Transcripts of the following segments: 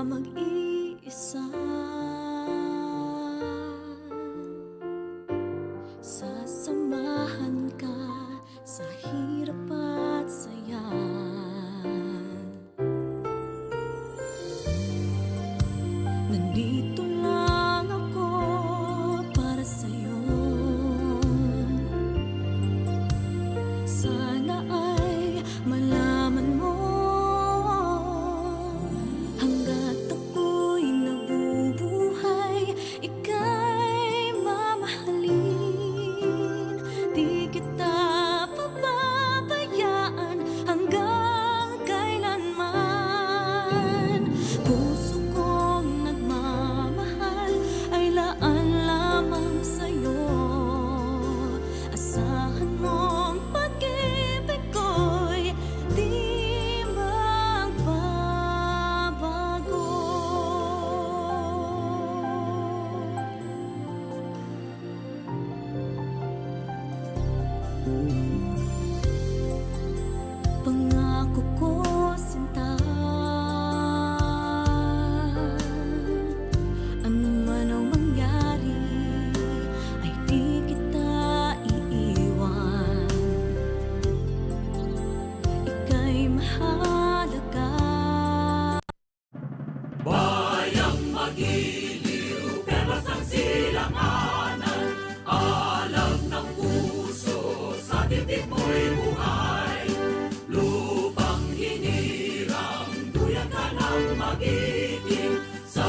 mag-iisa. Sasamahan ka sa hirap at saya. Nandito lang ako para sa'yo. Sana ay malaman mo, hanggat ako'y nabubuhay, ika'y mamahalin. Di kita pababayaan hanggang kailanman. Puso kong nagmamahal ay laan lamang sa'yo. Asahan mong pag-ibig ko'y di magbabago. Pangako ko, sinta, ano man ang mangyari ay di kita iiwan. Ika'y mahalaga. Bayang magiliw, perlas ang silanganan. Alam ng puso, sa dibdib mo'y buhay. Lupang hinirang, duyan ka ng magiting. Sa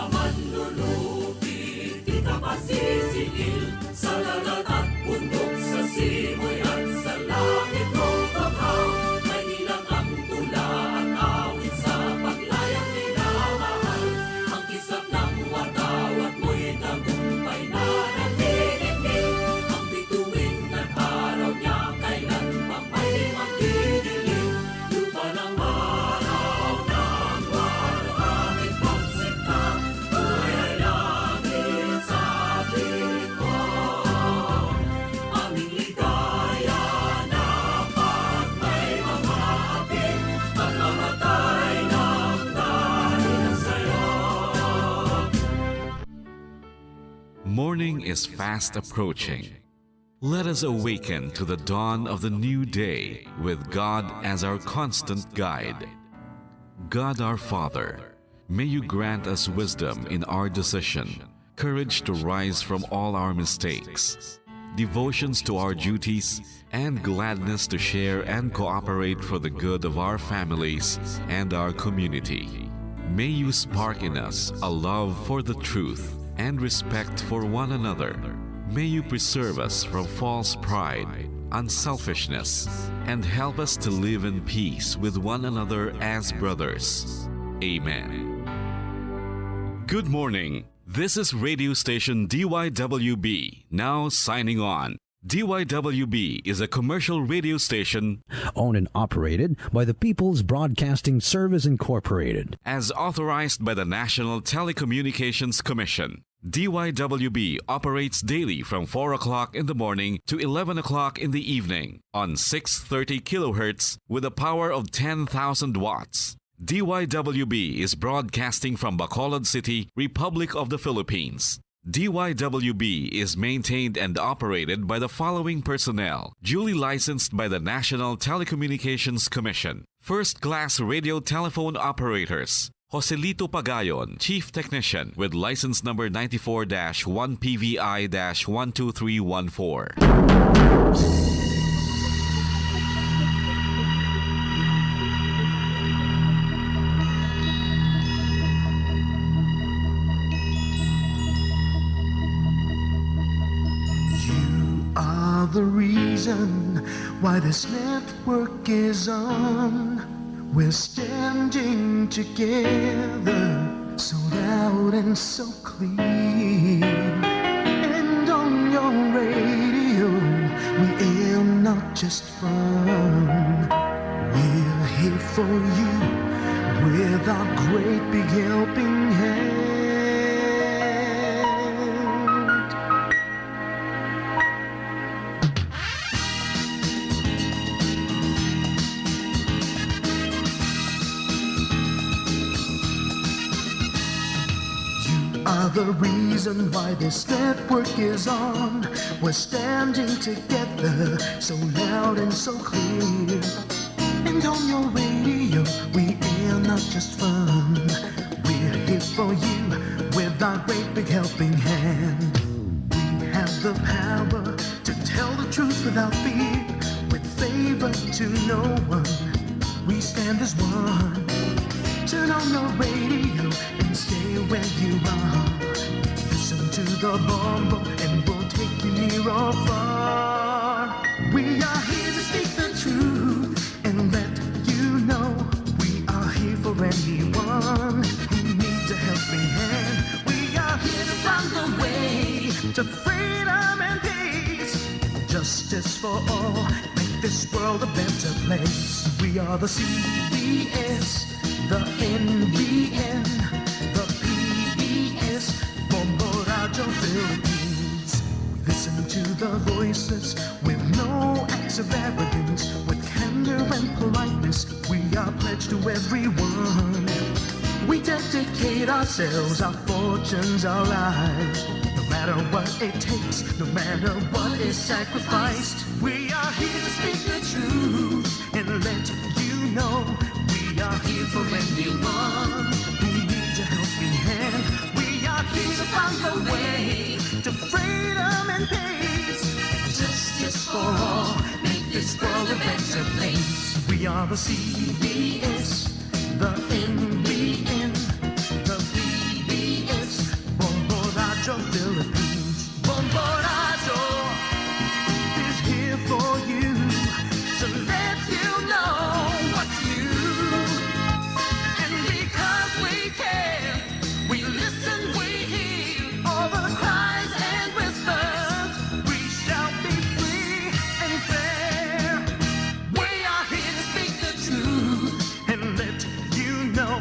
manlulupi, di ka masisiil. Sa dagat at bundok, sa simoy at sa langit o baghaw. May ilang ang tula at awit sa paglayang minamahal. Ang kisap ng watawat mo'y tagumpay na nagdidinig. Ang bituin at araw niya kailan pa may magdidilim. Lupa ng araw ng walo aming pagsinta. Buhay ay langit sa piling ko. Aming ligaya na pag may mamapit. Pagkamatay ng dahil sa'yo. Morning is fast approaching. Let us awaken to the dawn of the new day with God as our constant guide. God our Father, may you grant us wisdom in our decision, courage to rise from all our mistakes, devotions to our duties, and gladness to share and cooperate for the good of our families and our community. May you spark in us a love for the truth and respect for one another. May you preserve us from false pride, unselfishness, and help us to live in peace with one another as brothers. Amen. Good morning. This is radio station DYWB, now signing on. DYWB is a commercial radio station owned and operated by the People's Broadcasting Service Incorporated. as authorized by the National Telecommunications Commission. DYWB operates daily from 4 o'clock in the morning to 11 o'clock in the evening on 630 kilohertz with a power of 10,000 watts. DYWB is broadcasting from Bacolod City, Republic of the Philippines. DYWB is maintained and operated by the following personnel, duly licensed by the National Telecommunications Commission. First-class radio telephone operators. Joselito Pagayon, Chief Technician with license number 94-1PVI-12314. Are the reason why this network is on. We're standing together, so loud and so clear. And on your radio, we aim not just fun. We're here for you with our great big helping hand. are the reason why this network is on. We're standing together so loud and so clear. And on your radio, we air not just fun. We're here for you with our great big helping hand. We have the power to tell the truth without fear, with favor to no one. We stand as one. Turn on the radio and stay where you are. Listen to the bombo and we'll take you near or far. We are here to speak the truth and let you know we are here for anyone who needs a helping hand. We are here to find the way to freedom and peace. Justice for all, make this world a better place. We are the CBS, the NBN, the PBS, Bombo Radio Philippines. Listen to the voices with no acts of arrogance, with candor and politeness. We are pledged to everyone. We dedicate ourselves, our fortunes, our lives. No matter what it takes, no matter what is sacrificed. We are here to speak the truth and let you know. We are here for anyone who needs a helping hand. We are here to find the way to freedom and peace. Justice for all, make this world a better place. We are the CBS, the NBN, the PBS, Bombo Radio Philippines. Bombo Radio is here for you to let you know what's new. And because we care, we listen, we hear all the cries and whispers. We shall be free and fair. We are here to speak the truth and let you know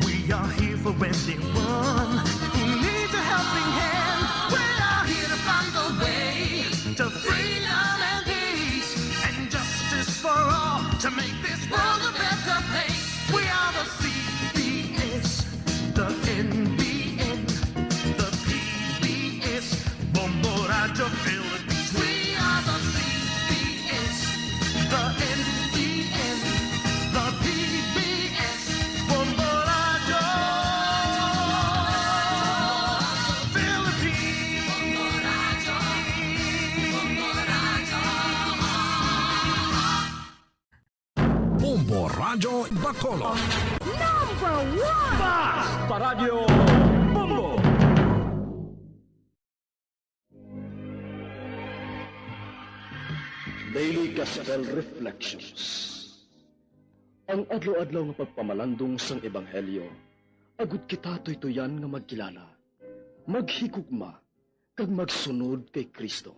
we are here for anyone who needs a helping hand. We are here to find the way to freedom and peace and justice for all, to make this world a better place. We are the CBS, the NBN, the PBS, Bombo Radio Philippines. We are the CBS, the NBN, the PBS, Bombo Radio Philippines. Bombo Radio Bacolod. Daily Gospel Reflections. Ang adlaw-adlaw nga pagpamalandong sang Ebanghelyo, agud kita tuytoyan nga magkilala, maghigugma, kag magsunod kay Kristo.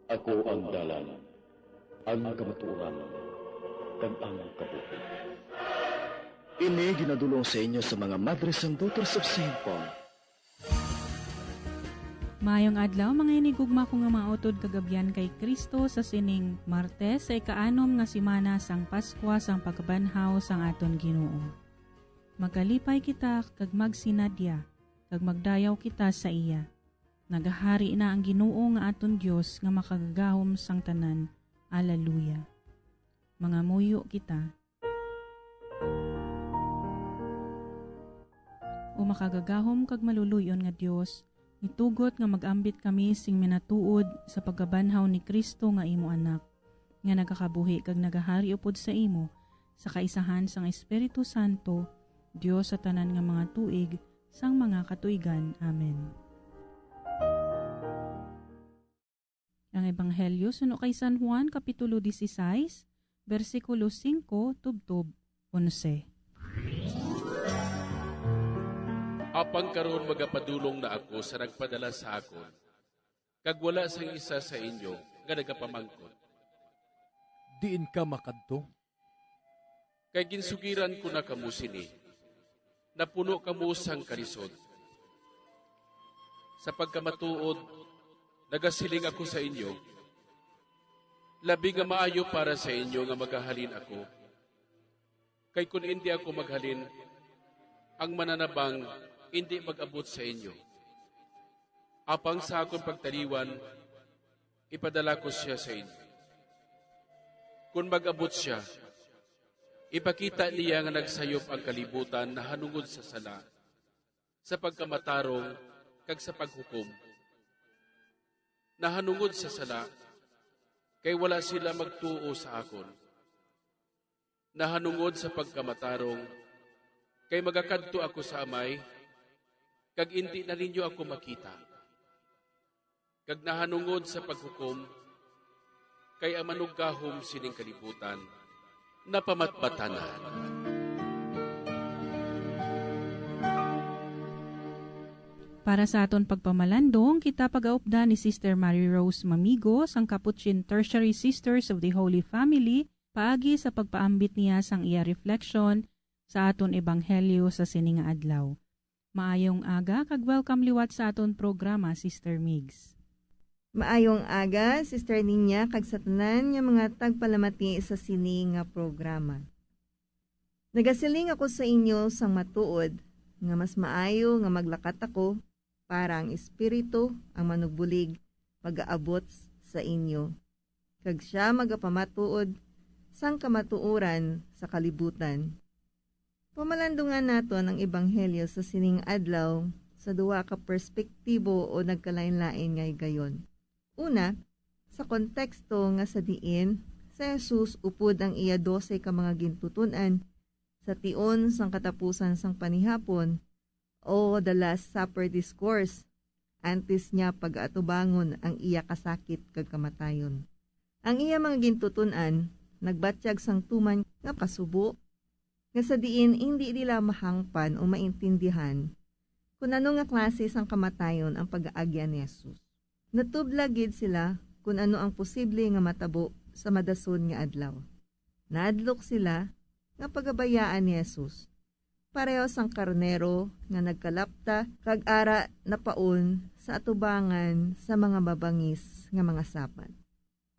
Ako ang dalan, ang kamatuoran, kag ang kabuhi. Ini ginadulong sa inyo sa mga Madres and Daughters of St. Paul. Mayong adlaw mga inigugma ko nga mautod kagabyan kay Kristo sa sining Martes sa ikaanom nga simana sang Paskwa sang pagkabanhaw sang aton Ginoo. Magalipay kita kag magsinadya kag magdayaw kita sa iya. Nagahari na ang Ginoo nga aton Dios nga makagagahom sang tanan. Alleluia. Mga muyo kita. O makagagahom kag maluluyon nga Dios, itugot nga magambit kami sing minatuod sa pagkabanhaw ni Kristo nga imo anak, nga nagakabuhi kag nagahari upod sa imo, sa kaisahan sang Espiritu Santo, Dios sa tanan nga mga tuig, sang mga katuigan. Amen. Ang Ebanghelyo suno kay San Juan, Kapitulo 16, versikulo 5, tubtob 11. Apang karon magapadulong na ako sa nagpadala sa akon, kag wala sang isa sa inyo nga nagapamangkot. Diin ka makadto? Kay ginsugiran ko na kamo sini, napuno kamo sang karisod. Sa pagkamatuod, nagasiling ako sa inyo, labi nga maayo para sa inyo nga maghahalin ako. Kay kung hindi ako maghalin, ang mananabang hindi mag-abot sa inyo. Apang sa akong pagtaliwan, ipadala ko siya sa inyo. Kung mag-abot siya, ipakita niya nga nagsayop ang kalibutan na hanungod sa sala, sa pagkamatarong kag sa paghukom. Na hanungod sa sala, kay wala sila magtuo sa akon. Na hanungod sa pagkamatarong, kay magakadto ako sa amay, kag hindi na ninyo ako makita. Kag nahanungod sa paghukom, kay ang manugahom sining kalibutan, napamatbatanan. Para sa aton pagpamalandong, kita pag-aupda ni Sister Mary Rose Mamigo sang Capuchin Tertiary Sisters of the Holy Family paagi sa pagpaambit niya sang iya reflection sa aton ebanghelyo sa sininga adlaw. Maayong aga kag welcome liwat sa aton programa, Sister Migs. Maayong aga, Sister Ninya, kag sa tanan nga mga tagpalamati sa sini nga programa. Nagasiling ako sa inyo sang matuod nga mas maayo nga maglakat ako para ang Espiritu ang manugbulig mag-aabot sa inyo. Kag siya magapamatuod sang kamatuoran sa kalibutan. Pamalandungan naton ang Ebanghelyo sa sining adlaw sa duwa ka perspektibo o nagkalain-lain ngay gayon. Una, sa konteksto nga sa diin, sa Jesus upod ang iya 12 ka mga gintutunan sa tion sang katapusan sang panihapon o the Last Supper Discourse, antes niya pag-atubangon ang iya kasakit kag kamatayon. Ang iya mga gintutunan, nagbatsyag sang tuman nga kasubo, nga sa diin hindi nila mahangpan o maintindihan kung ano nga klase sang kamatayon ang pag-aagyan ni Jesus. Natublagid sila kung ano ang posible nga matabo sa madason nga adlaw. Naadlok sila nga pagabayaan ni Jesus. Pareho sang karnero nga nagkalapta kag ara na paon sa atubangan sa mga babangis nga mga sapat.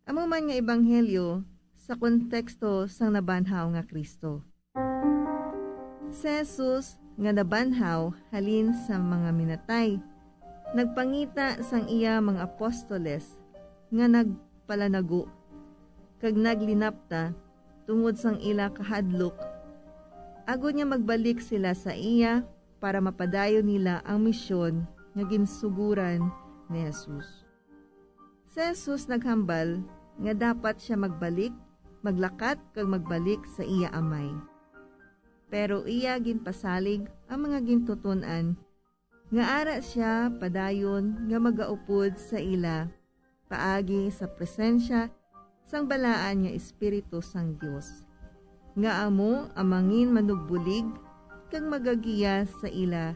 Amo man nga ebanghelyo sa konteksto sang nabanhaw nga Kristo. Si Jesus nga nabanhaw halin sa mga minatay, nagpangita sang iya mga apostoles nga nagpalanago kag naglinapta tungod sang ila kahadlok. Agod niya magbalik sila sa iya para mapadayon nila ang misyon nga ginsuguran ni Jesus. Si Jesus naghambal nga dapat siya magbalik, maglakat kag magbalik sa iya amay. Pero iya ginpasalig ang mga gintutunan nga ara siya padayon nga magaupod sa ila paagi sa presensya sang balaan nga Espiritu sang Dios. Nga amo amangin manugbulig kag magagiya sa ila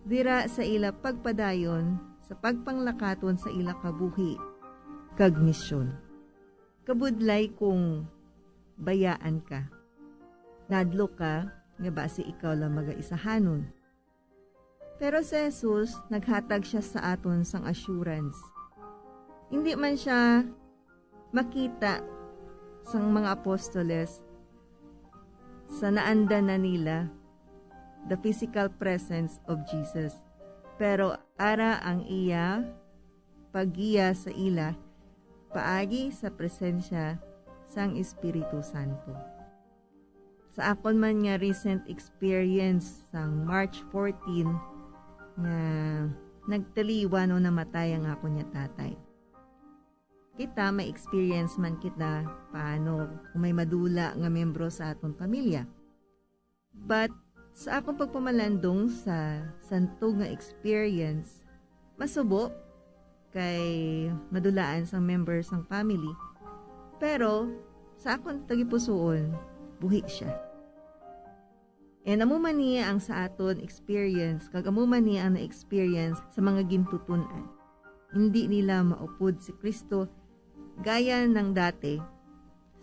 dira sa ila pagpadayon sa pagpanglakaton sa ila kabuhi kag misyon. Kabudlay kung bayaan ka. Nadlo ka nga base ikaw lang magaisahanon. Pero si Jesus, naghatag siya sa aton sang assurance. Hindi man siya makita sang mga apostoles sa naanda na nila the physical presence of Jesus. Pero ara ang iya paggiya sa ila paagi sa presensya sang Espiritu Santo. Sa akon man nga recent experience sang March 14 nga nagtaliwan o namatay ang ako niya tatay. Kita may experience man kita paano kung may madula nga membro sa atong pamilya. But sa akong pagpamalandong sa santo nga experience, masubo kay madulaan sang members sang family. Pero sa akong tagipusoon, buhi siya. And amuman niya ang sa aton experience, kag amuman niya ang na-experience sa mga gintutunan. Hindi nila maupod si Kristo gaya ng dati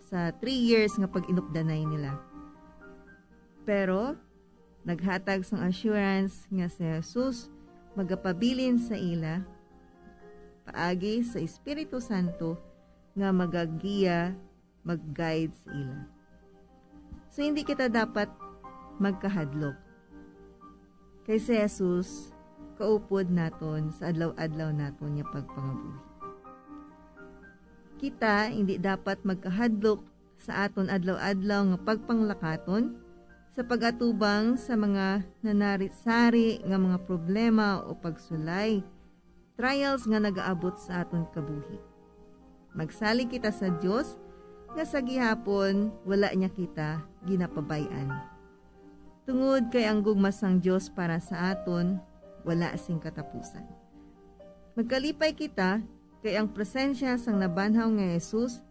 sa 3 years nga pag-inupdanay nila. Pero, naghatag sang assurance nga si Jesus magapabilin sa ila, paagi sa Espiritu Santo nga magagiya, mag-guide sa ila. So, hindi kita dapat magkahadlok. kay si Jesus kaupod naton sa adlaw-adlaw naton nga pagpangabuhi. Kita hindi dapat magkahadlok sa aton adlaw-adlaw nga pagpanglakaton sa pag-atubang sa mga nanarisari nga mga problema o pagsulay, trials nga nagaabot sa aton kabuhi. Magsali kita sa Dios nga sa gihapon wala niya kita ginapabayan. Tungod kay ang gugmasang Dios para sa aton wala sing katapusan. Magkalipay kita kay ang presensya sang nabanhaw nga Jesus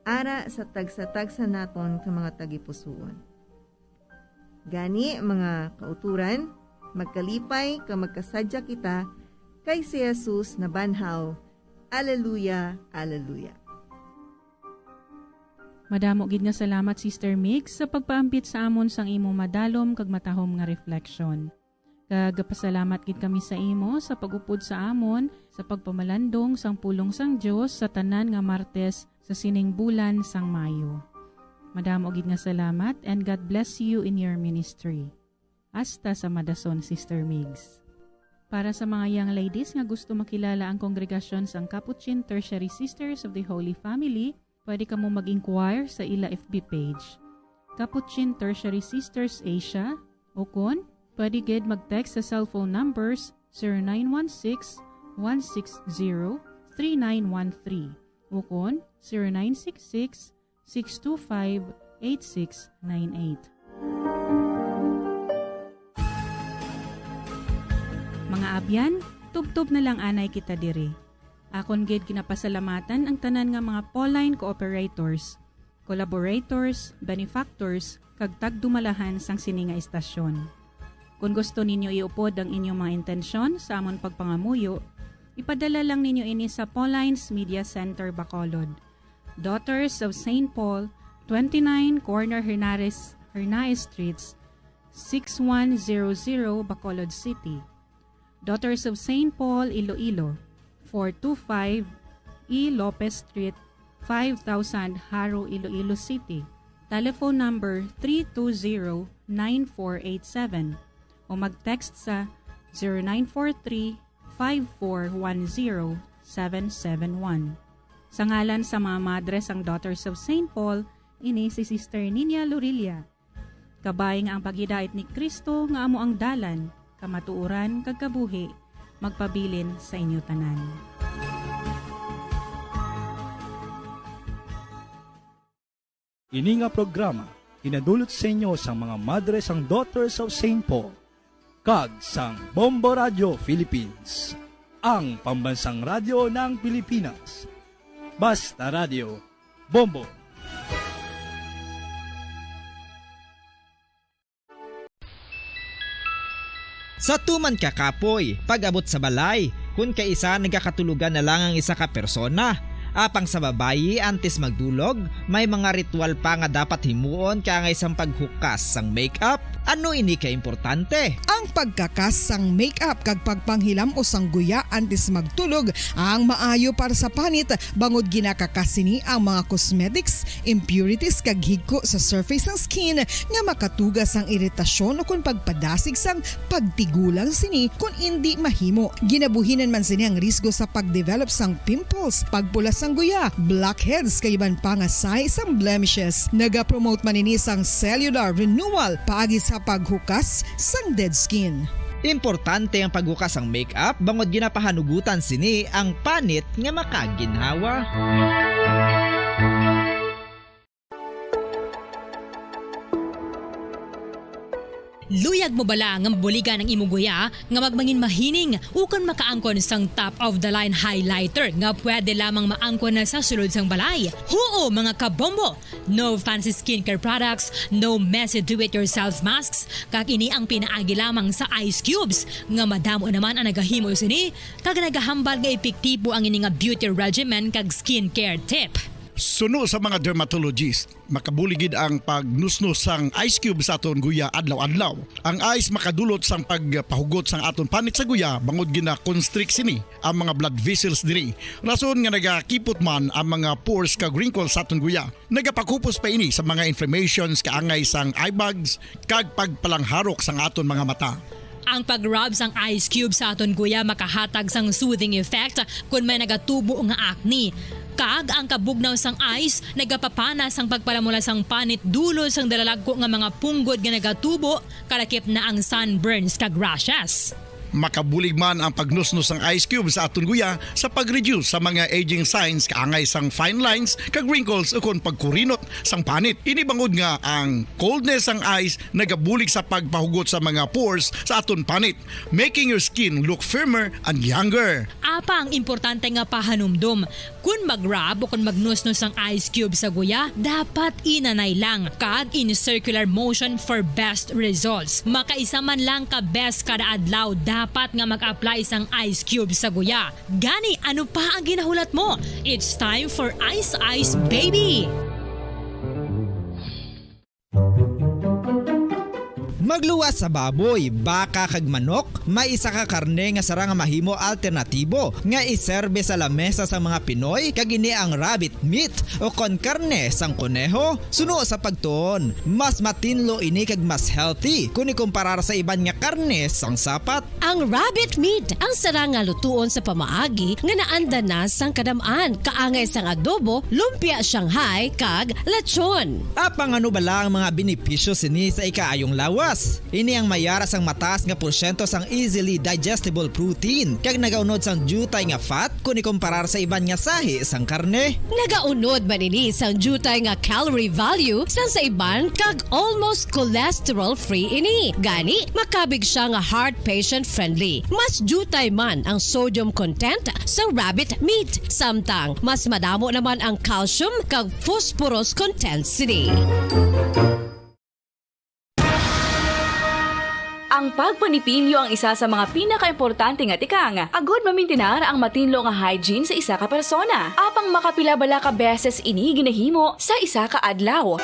ara sa tagsa-tagsa naton ka mga tagipusoon. Gani, mga kauturan, magkalipay ka magkasadya kita kay si Jesus na banhaw. Alleluia, alleluia. Madamo gid nga salamat Sister Mix sa pagpaampit sa amon sang imo madalom kag matahom nga reflection. Kagapasalamat gid kami sa imo sa pagupod sa amon sa pagpamalandong sang pulong sang Dios sa tanan nga Martes sa sining bulan sang Mayo. Madamo gid nga salamat and God bless you in your ministry. Hasta sa madason, Sister Migs. Para sa mga young ladies nga gusto makilala ang kongregasyon sang Capuchin Tertiary Sisters of the Holy Family, pwede ka mo mag-inquire sa ila FB page. Capuchin Tertiary Sisters Asia, o kun, pwede gid mag-text sa cellphone numbers 0916-160-3913 o kun 0966-625-8698. Mga abyan, tubtob na lang anay kita diri. Akon gid ginapasalamatan ang tanan nga mga Pauline cooperators, collaborators, benefactors, kag tagdumalahan sang sini nga istasyon. Kung gusto ninyo iupod ang inyong mga intensyon sa amon pagpangamuyo, ipadala lang ninyo ini sa Pauline's Media Center, Bacolod. Daughters of St. Paul, 29 Corner Hernaez Streets, 6100 Bacolod City. Daughters of St. Paul, Iloilo, 425 E. Lopez Street, 5000 Haro, Iloilo City. Telephone number 320-9487 o mag-text sa 0943-5410-771. Sa ngalan sa mga madres ang Daughters of St. Paul, ini si Sister Nina Lorilia. Kabay nga ang paghidait ni Kristo nga amo ang dalan, kamatuuran kag kabuhi, magpabilin sa inyo tanan. Ini nga programa hinadulot sa inyo sa mga madres ang Daughters of St. Paul kag sang Bombo Radio Philippines, ang pambansang radyo ng Pilipinas. Basta Radio, Bombo. Sa tuman ka kapoy, pag-abot sa balay, kung kaisa nagkakatulugan na lang ang isa ka persona. Apang sa babayi, antes magdulog, may mga ritual pa nga dapat himuon kaya nga isang paghukas sang makeup. Ano ini ka importante? Ang pagkakas sang makeup kag pagpanghilam o sang guya antes magtulog ang maayo para sa panit bangod ginakakas sini ang mga cosmetics, impurities kag higko sa surface ng skin nga makatugas ang iritasyon o kung pagpadasig sang pagtigulang sini kung hindi mahimo. Ginabuhinan man sini ang risgo sa pagdevelop sang pimples, pagpula sang guya, blackheads kay iban pa nga size sang blemishes. Naga-promote man ini sang cellular renewal paagi sa paghukas sang dead skin. Importante ang paghukas ang makeup bangod ginapahanugutan sini ang panit nga makaginhawa. Luyag mo bala nga mabuligan ang imong guya nga magmangin mahining ukon makaangkon sang top of the line highlighter nga pwede lamang maangkon na sa sulod sang balay. Huo mga kabombo! No fancy skincare products, no messy do-it-yourself masks, kag ini ang pinaagi lamang sa ice cubes nga madamo naman ang nagahimo sini kag nagahambal nga epektibo ang ini nga beauty regimen kag skincare tip. Suno sa mga dermatologist, makabuligid ang pagnusnos sang ice cube sa aton guya adlaw-adlaw. Ang ice makadulot sang pagpahugot sang aton panit sa guya bangod gina-constrict sini ang mga blood vessels diri. Rason nga nagakipot man ang mga pores kag wrinkles sa aton guya. Nagapakupos pa ini sa mga inflammations kaangay sang eye bags kag pagpalangharok sang aton mga mata. Ang pag-rub sang ice cube sa aton guya makahatag sang soothing effect kung may nagatubo nga acne. Kag ang kabugnaw sang ice nagapapana sang pagpalamula sang panit dulo sang dalalagko nga mga punggod nga nagatubo kalakip na ang sunburns kag rashes. Makabulig man ang pagnusnos ng ice cube sa aton guya sa pag-reduce sa mga aging signs kaangay sang fine lines kag wrinkles ukon pagkurinot sang panit. Inibangod nga ang coldness sang ice nagabulig sa pagpahugot sa mga pores sa aton panit, making your skin look firmer and younger. Apa ang importante nga pahanumdum, kung mag-rub o kung magnusnos ang ice cube sa guya, dapat inanay lang kag in circular motion for best results. Makaisa man lang ka best kada adlaw dapat nga mag-apply sang ice cube sa guya. Gani, ano pa ang ginahulat mo? It's time for Ice Ice Baby! Magluwas sa baboy, baka kag manok, may isa ka karne nga sara nga mahimo alternatibo nga iserbe sa lamesa sa mga Pinoy kag ini ang rabbit meat o kon karne sang kuneho. Suno sa pagtuon, mas matinlo ini kag mas healthy kung ikumparar sa iban nga karne sang sapat. Ang rabbit meat ang sara nga lutuon sa pamaagi nga naanda na sang kadamaan, kaangay sang adobo, lumpia Shanghai kag lechon. Apang ano bala ang mga benepisyo sini sa ikaayong lawas? Ini ang mayaras ang mataas nga porsyento sang easily digestible protein kag nagaunod sang jutay nga fat kung ikumparar sa iban nga sahi sang karne. Nagaunod man ini sang jutay nga calorie value sang sa iban kag almost cholesterol free ini. Gani makabig siya nga heart patient friendly. Mas jutay man ang sodium content sa rabbit meat, samtang mas madamo naman ang calcium kag phosphorus content sini. Ang pagpanipilyo ang isa sa mga pinaka-importante nga tikang. Agod mamintinar ang matinlo nga hygiene sa isa ka persona. Apang makapila bala ka beses ini ginahimo sa isa ka adlaw.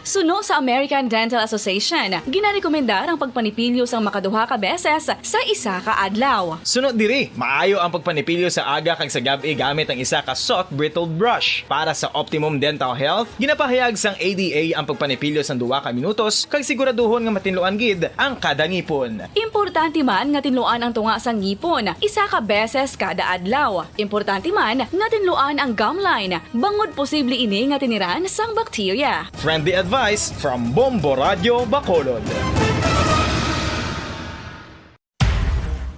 Suno sa American Dental Association, ginarekomendar ang pagpanipilyo sang makaduha ka beses sa isa ka adlaw. Sunod diri, maayo ang pagpanipilyo sa aga kag sa gabi gamit ang isa ka soft brittled brush. Para sa optimum dental health, ginapahayag sang ADA ang pagpanipilyo sang 2 ka minutos kag siguraduhon nga matinluan gid ang kada ngipon. Importante man nga tinluan ang tunga sang ngipon, isa ka beses kada adlaw. Importante man nga tinluan ang gum line, bangod posible ini nga tiniran sang bakterya. Friendly advice from Bombo Radio Bacolod.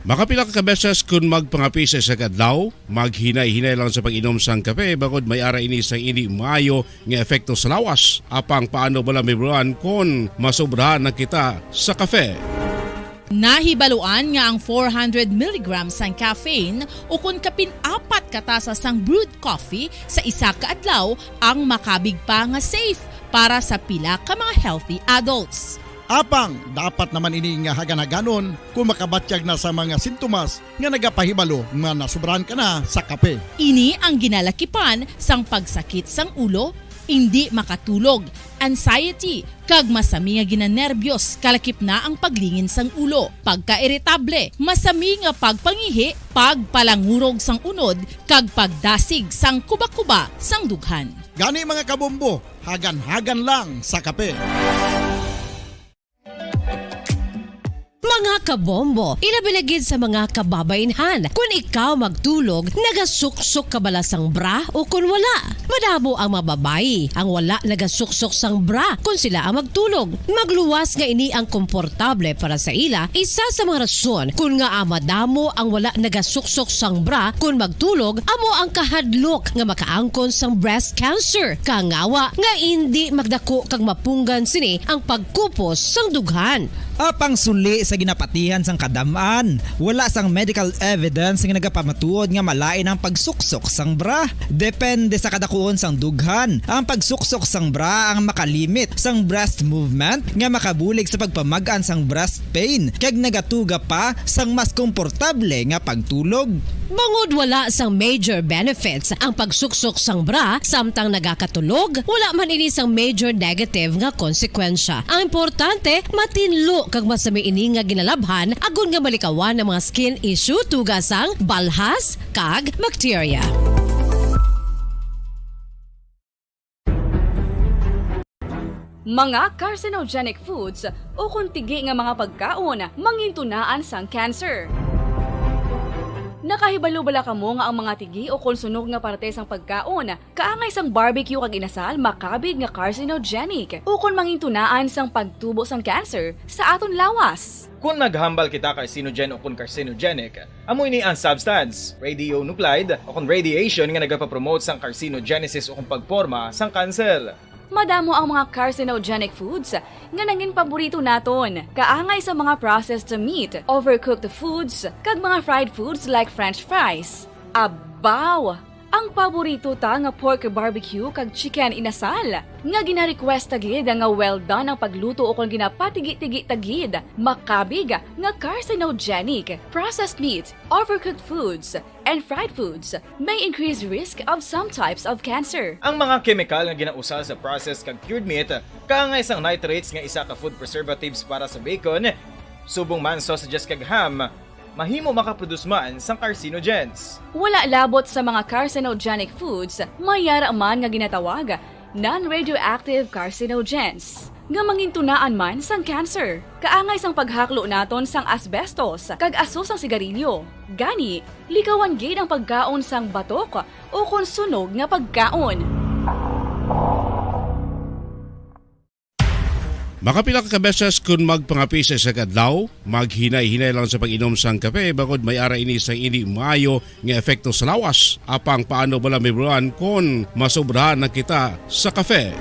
Makapila ka beses kung magpangapi sa isang adlaw, maghinay-hinay lang sa pag-inom sang kape bagod may ara ini sang ini maayo nga epekto sa lawas. Apang paano bala mibruan kung masobrahan na kita sa kape? Nahibaluan nga ang 400 mg sang caffeine o kung kapin-4 katasa sang brewed coffee sa isa ka adlaw ang makabig pa nga safe para sa pila ka mga healthy adults. Apang, dapat naman ini nga hagan-haganon kung makabatyag na sa mga sintomas nga nagapahibalo nga nasubrahan ka na sa kape. Ini ang ginalakipan sang pagsakit sang ulo, hindi makatulog, anxiety, kag masami nga ginanerbiyos, kalakip na ang paglingin sang ulo, pagka-irritable, masami nga pagpangihi, pagpalangurog sang unod, kag pagdasig sang kuba-kuba sang dughan. Gani mga kabombo, hagan-hagan lang sa kape. Mga kabombo, ilabilagid sa mga kababainhan. Kung ikaw magtulog, nagasuksok ka bala sang bra o kung wala. Madamo ang mababayi ang wala nagasuksok sang bra kung sila ang magtulog. Magluwas nga ini ang komportable para sa ila. Isa sa mga rason kung nga madamo ang wala nagasuksok sang bra kung magtulog, amo ang kahadlok nga makaangkon sang breast cancer. Kangawa nga hindi magdako kag mapunggan sini ang pagkupos sang dughan. Apang suli sa ginapatihan sang kadamaan, wala sang medical evidence nga nagapamatuod nga malain ang pagsuksok sang bra. Depende sa kadakuon sang dughan. Ang pagsuksok sang bra ang makalimit sang breast movement nga makabulig sa pagpamagaan sang breast pain kag nagatuga pa sang mas komportable nga pagtulog. Bangod wala sang major benefits ang pagsuksok sang bra samtang nagakatulog, wala man ini sang major negative nga konsekwensya. Ang importante, matinlo kag masami ini nga ginalabhan agon nga malikawan ang mga skin issue tugasang balhas kag bacteria. mga carcinogenic foods o kuntigi nga mga pagkaon mangintunaan sang cancer. Nakahibalo bala kamo nga ang mga tigi o konsunog nga parte sang pagkaon kaangay sang barbecue kag inasal makabig nga carcinogenic o kon mangintunaan sang pagtubo sang cancer sa aton lawas. Kung maghambal kita carcinogen o kung carcinogenic, amoy ni ang substance, radionuclide o kung radiation nga nagapapromote sang carcinogenesis o kung pagporma sang cancer. Madamo ang mga carcinogenic foods nga nangin paborito naton. Kaangay sa mga processed meat, overcooked foods, kag mga fried foods like french fries. Abaw! Ang paborito ta nga pork barbecue kag chicken inasal. Nga gina-request tagid nga well done ang pagluto o kung ginapatigi-tigi tagid. Makabig nga carcinogenic, processed meat, overcooked foods, and fried foods may increase risk of some types of cancer. Ang mga chemical nga ginausal sa processed kag cured meat, kaangay sang nitrates nga isa ka food preservatives para sa bacon, subong man sausages kag ham, mahimo makaproduce man sang carcinogens. Wala labot sa mga carcinogenic foods, mayara man nga ginatawag non-radioactive carcinogens nga mangintunaan man sang cancer. Kaangay sang paghaklo naton sang asbestos kag aso sang sigarilyo. Gani, likawan gid ang pagkaon sang batok o konsunog nga pagkaon. Makapila ka beses kung magpangapi sa adlaw, maghinay-hinay lang sa pag-inom sang kape bakod may ara ini sang hindi maayo nga epekto sa lawas. Apang paano bala may buruan kung masobrahan na kita sa kape.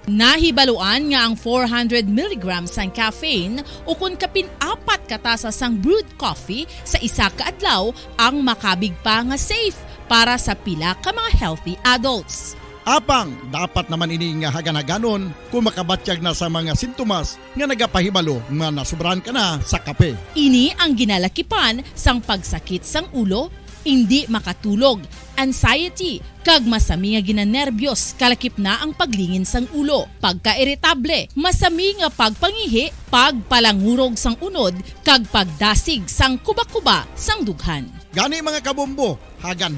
Nahibaluan nga ang 400 mg sang caffeine o kung kapin-apat katasa sang brewed coffee sa isa ka adlaw ang makabig pa nga safe para sa pila ka mga healthy adults. Apang, dapat naman ini nga haganaganon kung makabatyag na sa mga sintomas nga nagapahibalo nga nasubrahan ka na sa kape. Ini ang ginalakipan sang pagsakit sang ulo, hindi makatulog, anxiety, kag masami nga ginanerbiyos kalakip na ang paglingin sang ulo, pagka-iritable, masami nga pagpangihi, pagpalangurog sang unod, kag pagdasig sang kuba-kuba sang dughan. Gani mga kabombo, hagan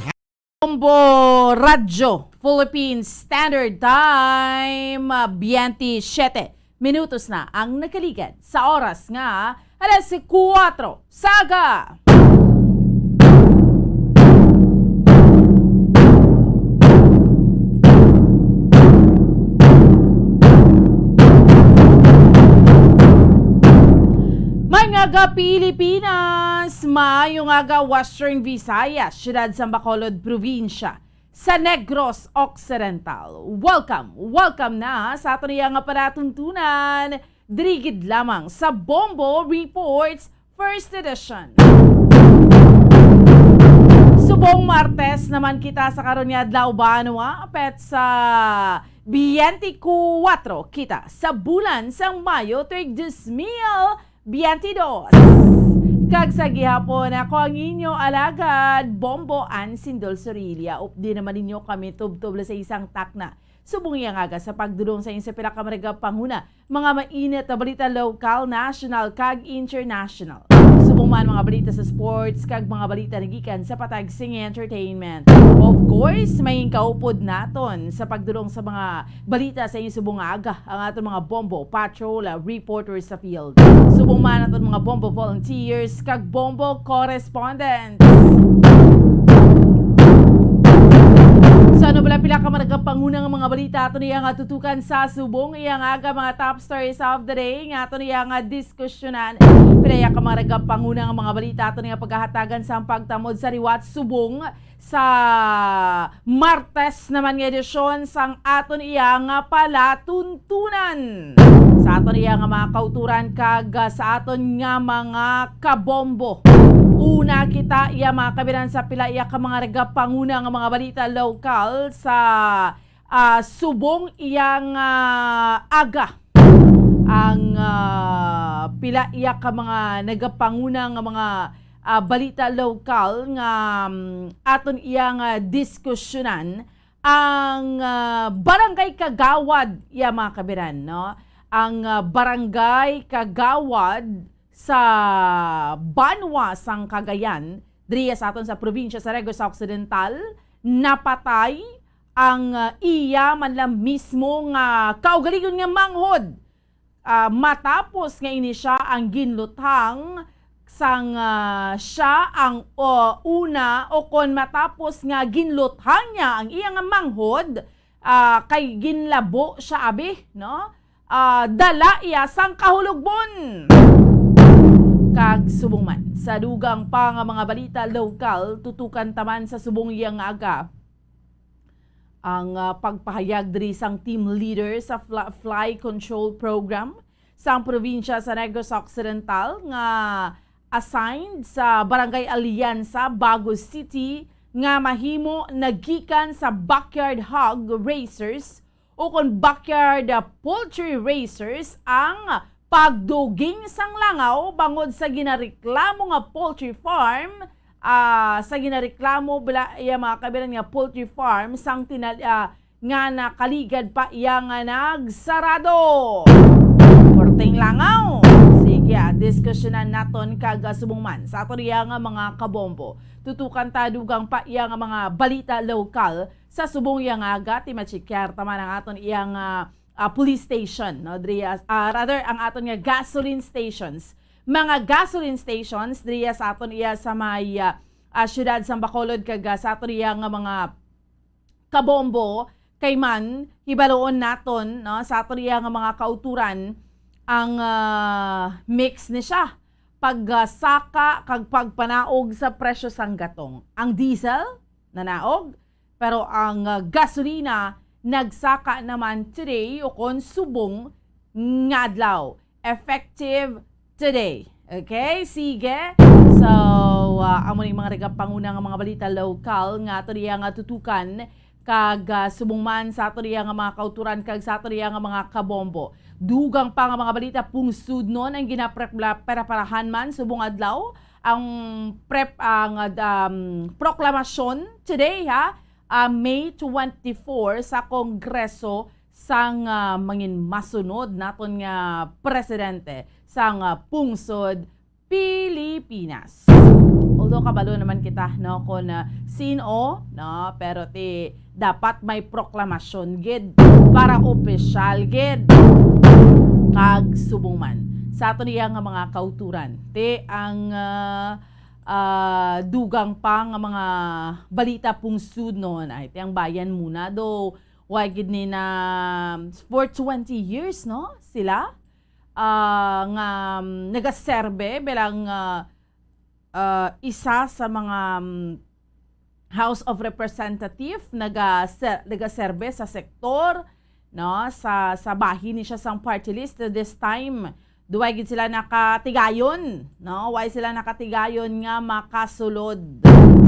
Bombo Radyo Philippines Standard Time 27 minutos na ang nakaligid sa oras nga alas 4 Saga. Mga Pilipinas, maayong aga Western Visayas, siyudad sa Bacolod Provincia, sa Negros Occidental. Welcome na sa ato niya nga panatuntunan, dirigid lamang sa Bombo Reports First Edition. Subong Martes naman kita sa karon nga adlaw banwa apet sa 24 kita sa bulan sang Mayo tuig 2022. Kag sa gihapon ako ang inyo alagad, Bombo Ann Sindol Sorilia. Updi naman ninyo kami tubtob sa isang takna. Subong yang aga sa pagdulong sa inyo sa pinakamaraga panguna, mga mainit na balita local, national, kag international. Subong man mga balita sa sports, kag mga balita nagikan sa patag sing entertainment. Of course, may kaupod naton sa pagdulong sa mga balita sa inyo subong aga, ang aton mga bombo, patrol, reporters sa field. Subong man aton mga bombo volunteers, kag bombo correspondents. Sa ano bala pila ka maragang pangunang mga balita ato niya nga tutukan sa subong iyang aga mga top stories of the day nga ato niya nga diskusyonan. Pinaya ka maragang pangunang mga balita ato niya paghahatagan sa pagtamod sa riwat subong sa Martes naman nga edisyon sang aton iya nga palatuntunan. Sa aton iya nga mga kauturan kag sa aton nga mga kabombo. Una kita iya mga kabiran sa pila iya ka mga regapanguna nga mga balita local sa subong iyang aga. Ang pila iya ka mga nagapanguna nga mga balita local nga aton iyang diskusyonan ang barangay Kagawad iya mga kabiran, no? Ang barangay Kagawad sa Banwa sang Cagayan, diriya sa aton sa probinsya sa Negros Occidental, napatay ang iya man lang mismo nga kaugalingon nga manghod matapos nga ini siya ang ginluthang sang siya ang una o kon matapos nga ginluthang niya ang iya nga manghod kay ginlabo siya abi no dala iya sang kahulugbon kag subong man sa dugang pa nga mga balita lokal tutukan taman sa subong iyang aga ang pagpahayag diri sang team leader sa fly control program sa probinsya sa Negros Occidental nga assigned sa Barangay Alianza, Bagos City nga mahimo nagikan sa backyard hog racers o kon backyard poultry racers ang pagduging sang langaw bangod sa ginareklamo nga poultry farm sa ginareklamo bala iya mga kabiran nga poultry farm sang nga nakaligad pa iya nga nagsarado. Porteng langaw. Sige, diskusyonan naton kag subong man sa ato iya nga mga kabombo. Tutukan ta dugang pa iya nga mga balita lokal sa subong iya nga aga timachikyar tama ang aton iya nga police station no rather ang aton nga gasoline stations. Mga gasoline stations diya sa aton iya sa may syudad sa Bacolod kag sa aton iya nga mga kabombo kay man hibaloon naton no sa aton iya nga mga kauturan ang mix ni siya pagsaka kag pagpanaog sa presyo sang gatong. Ang diesel nanaog pero ang gasolina nagsaka naman today o kon subong ngadlaw effective today. Okay? Sige. So, amo ning mga regapanguna nga mga balita lokal nga ato diya nga tutukan kag subong man sa ato diya nga mga kauturan kag sa ato diya nga mga kabombo. Dugang pa nga mga balita pungsud nun ang ginapreparahan man subong adlaw ang proklamasyon today May 24 sa Kongreso sang mangin masunod naton nga presidente sang pungsod Pilipinas. Although kabalo naman kita no kon sino no pero dapat may proklamasyon gid para opisyal gid kag subong man sa ato niya nga mga kauturan ang dugang pa nga mga balita pungsud noon ay ang bayan muna do why gid ni na for 20 years no sila nga nagaserbe bilang isa sa mga House of Representative nagaserbe sa sektor no sa bahin ni siya sang party list this time duway gid sila nakatigayon no why sila nakatigayon nga makasulod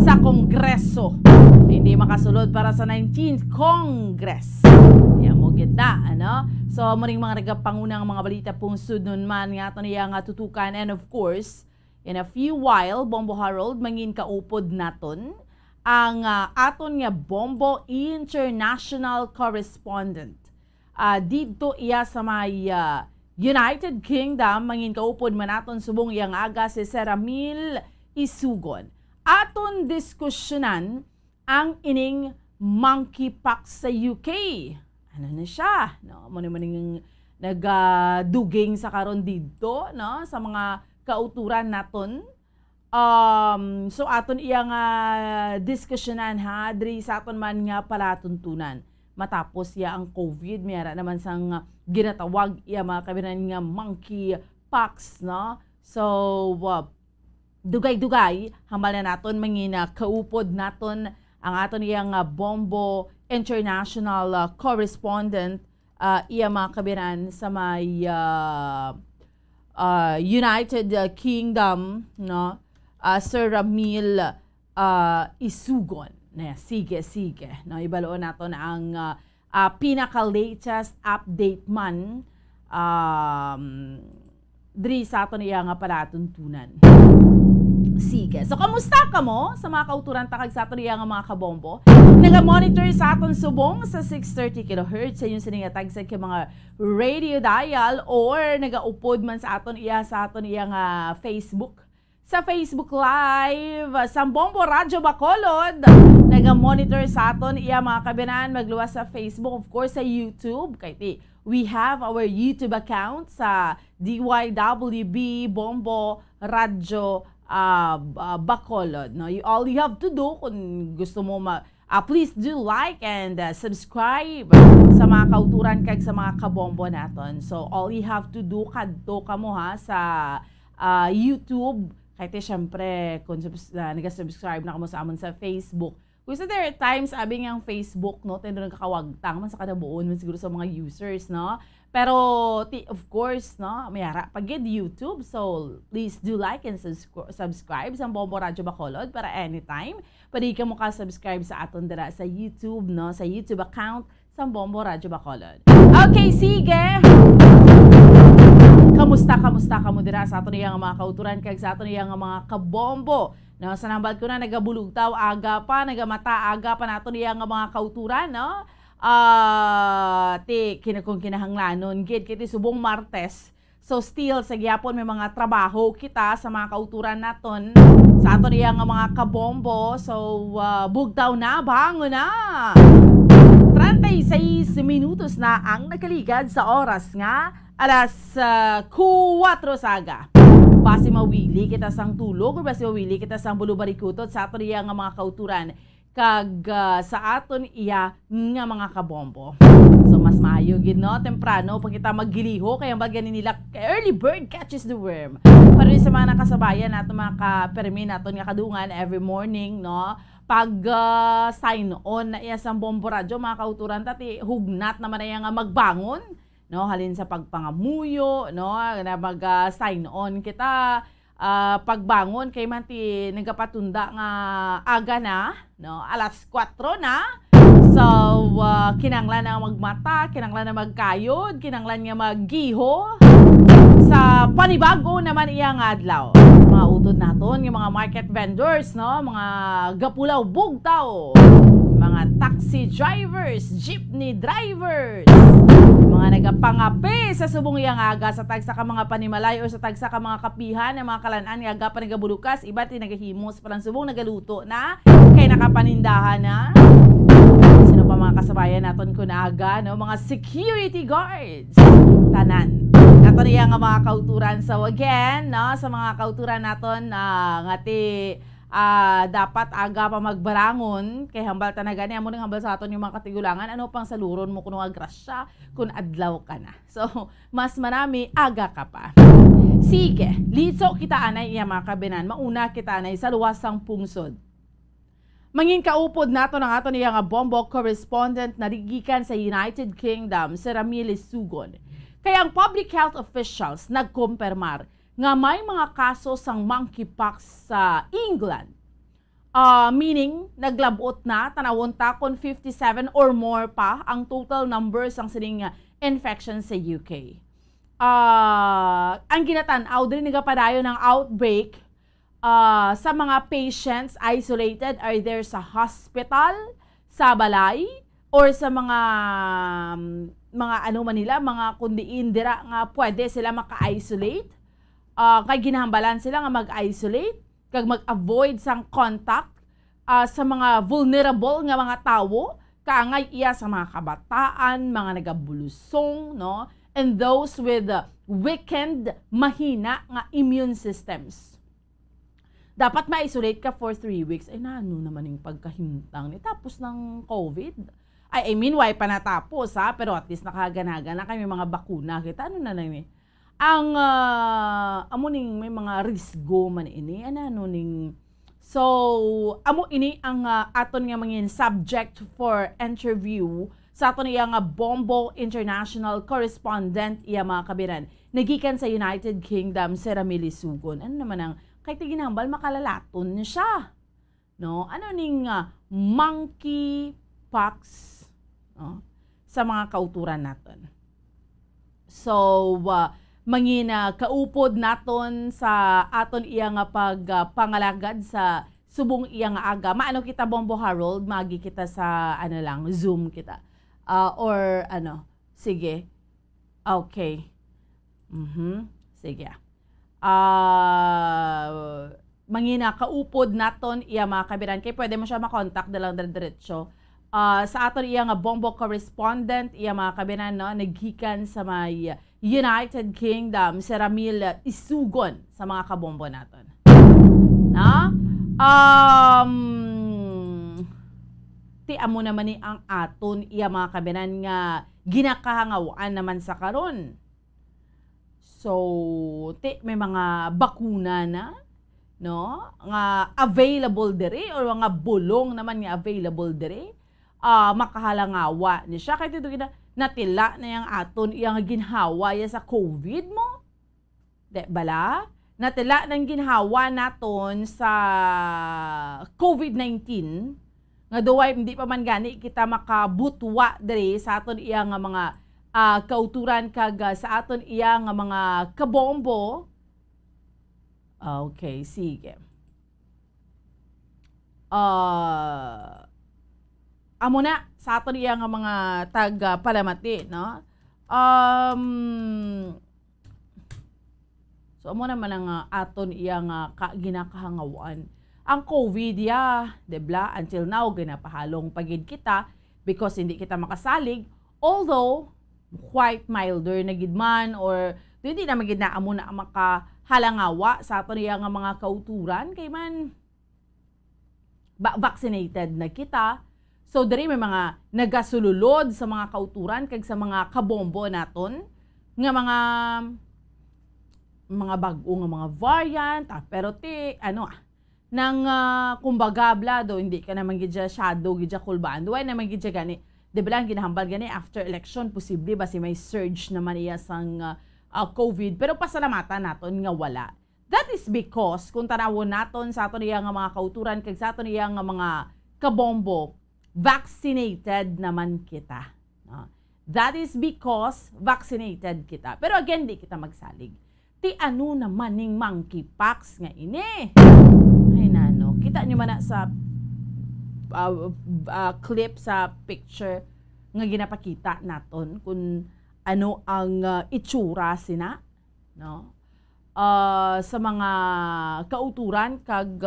sa Kongreso hindi makasulod para sa 19th Congress yan mo gid na ano so muning mga regapangunang mga balita pungsud nun man nga ato niya nga tutukan and of course in a few while Bombo Harold mangin kaupod naton ang aton nga Bombo International Correspondent dito iya sa may United Kingdom mangin kaupod man naton subong iyang aga si Seramil Isugon aton diskusyonan ang ining monkeypox sa UK ano na siya no maning nagduging sa karon dito no sa mga kauturan naton so aton iyang diskusyonan diri sa aton man nga palatuntunan matapos ya ang COVID mayara naman sang ginatawag iya mga kabinan nga monkeypox no so dugay-dugay hambal na naton mangina kaupod naton ang aton iyang Bombo International Correspondent iya mga kabinan sa may United Kingdom no Sir Ramil Isugon na sige no ibaloon naton ang pinaka-latest update man diri sa aton iya nga palatuntunan. Sige. So, kamusta ka mo sa mga kauturan takag sa aton iya nga mga kabombo? Naga-monitor sa aton subong sa 630 kHz sa inyong siningatag sa mga radio dial or nagaupod man sa aton iya nga Facebook. Sa Facebook Live, sa Bombo Radyo Bacolod, nga monitor sa aton iya mga kabinan magluwas sa Facebook, of course sa YouTube kay we have our YouTube account sa DYWB Bombo Radyo Bacolod, no? All you have to do kung gusto mo please do like and subscribe sa mga kauturan kag sa mga kabombo naton. So all you have to do kadto kamo ha sa YouTube kay syempre kung nag-subscribe na kamo sa amon sa Facebook. Kasi there are times abing ang Facebook no tendo nagkakawagtang man sa kada buon man siguro sa mga users no. Pero of course no mayara pag YouTube, so please do like and subscribe sa Bombo Radyo Bacolod para anytime pwede ka mo ka-subscribe sa aton dira sa YouTube no, sa YouTube account sa Bombo Radyo Bacolod. Okay, sige. Kamusta kamo dira sa aton iyang mga kauturan kag sa aton iyang mga kabombo. No, sa nambal ko na nagabulugtaw aga pa, nagamata aga pa naton iyang mga kauturan, no? Kung kinahanglanon gid kiti subong Martes. So still sa gyapon may mga trabaho kita sa mga kauturan naton sa aton iyang mga kabombo. So bugtaw na, bangon na. 36 minutos na ang nakaligad sa oras nga alas 4 saga. Base mawili kita sang tulog o base mawili kita sang bulubarikutot sa aton iya nga mga kauturan kag sa aton iya nga mga kabombo. So mas maayo gid no temprano pag kita maggiliho kay ang bagyan nila early bird catches the worm. Para sa mga nakasabayan nato mga kapermi naton nga kadungan every morning no pag sign on na iya sang Bombo Radyo mga kauturan tati hugnat naman na nga magbangon no halin sa pagpangamuyo no na mag sign on kita pagbangon kay man ti nagapatunda nga aga na no alas 4 na so kinanglan na magmata, kinanglan na magkayod, kinanglan nga maggiho sa panibago naman iyang adlaw. Mga utod naton yung mga market vendors no, mga gapulaw bugtaw, mga taxi drivers, jeepney drivers, mga nagapangapi sa subong iyang aga sa tagsa ka mga panimalay o sa tagsa ka mga kapihan ng mga kalan-an nga aga pa nagabulukas, iba ti nagahimos palang subong nagaluto na kay nakapanindahan na. Sino pa mga kasabayan naton kun aga no, mga security guards tanan naton iya nga mga kauturan. So again no, sa mga kauturan naton ngati dapat aga pa magbarangon kay hambal tanagani amo nang hambal sa aton yung mga katigulangan ano pang saluron mo kuno nga grasya kun adlaw ka na. So mas marami aga ka pa. Sige, litso kita anay iya mga kabinan, mauna kita anay sa luwasang pungsod. Mangin kaupod nato ng aton iya nga bombo correspondent na rigikan sa United Kingdom si Ramili Sugon. Kaya ang public health officials nagkumpirmar nga may mga kaso sang monkeypox sa England. Meaning, naglabot na, tanawon ta kung 57 or more pa ang total numbers ang sining infection sa UK. Ang ginatanaw din nagapadayo ng outbreak sa mga patients isolated either sa hospital, sa balay, or sa mga ano man nila, mga kundiin dira nga pwede sila maka-isolate. Kay ginahambalan sila nga mag-isolate, kag mag-avoid sang contact sa mga vulnerable nga mga tawo, kaangay iya sa mga kabataan, mga nagabulusong, no? And those with weakened, mahina nga immune systems. Dapat ma-isolate ka for 3 weeks. Ay naano naman yung pagkahintang ni tapos ng COVID. I mean, why pa natapos ha? Pero at least nakaganaga na kami mga bakuna. Kita ano na lang eh. Ang amo ning may mga risgo man ini ano ning so amo ini ang aton nga mangin subject for interview sa aton iya nga Bombo International Correspondent iya mga kabiran nagikan sa United Kingdom si Ramili Sugon. Ano naman ang kay tiginambal makalalaton niya siya no ano ning monkeypox no sa mga kauturan naton. So mangina kaupod naton sa aton iya nga pagpangalagad sa subong iya nga aga. Maano kita Bombo Harold, magi kita sa ano lang Zoom kita. Or ano, sige. Okay. Sige. mangina kaupod naton iya mga kabiran kay pwede mo siya makontak dalang diretso sa aton iya nga bombo correspondent iya mga kabiran no naggikan sa may United Kingdom si Ramil Isugon sa mga kabombo naton na ti amo naman ni ang aton iya mga kabiran nga ginakahangawaan naman sa karon. So may mga bakuna na no nga available dere or mga bulong naman nga available dere makahalangawa ni siya kay dito natila na yang aton iyang ginhawa ya sa COVID mo de bala natila nang ginhawa naton sa COVID-19 nga duway hindi pa man gani kita makabutwa dere sa aton iyang mga kauturan kag sa aton iyang mga kabombo. Okay, sige. Amo na sa aton iya nga mga taga-palamati, no? So, amo naman ang aton iya nga ginakahangawan. Ang COVID, debla, until now, ginapahalong pagid kita because hindi kita makasalig. Although, quite milder na gidman or hindi na magid na amo na makahalangawa sa aton iya nga mga kauturan kay man vaccinated na kita. So diri may mga nagasululod sa mga kauturan kag sa mga kabombo naton nga mga bag-o nga mga variant pero nang kumbaga blado hindi ka naman gidya shadow gidya kulbaan duay naman gidya gani di ba lang ginahambal gani after election posible ba si may surge naman iya sang COVID pero pasalamatan naton nga wala. That is because kung tanawon naton sa aton iya nga mga kauturan kag sa aton iya nga mga kabombo vaccinated naman kita. No? That is because vaccinated kita. Pero again, di kita magsalig. Ti ano naman ning monkeypox nga ini? Ay nano, kita nyo man na sa clip sa picture nga ginapakita naton kung ano ang itsura sina, no? Sa mga kauturan kag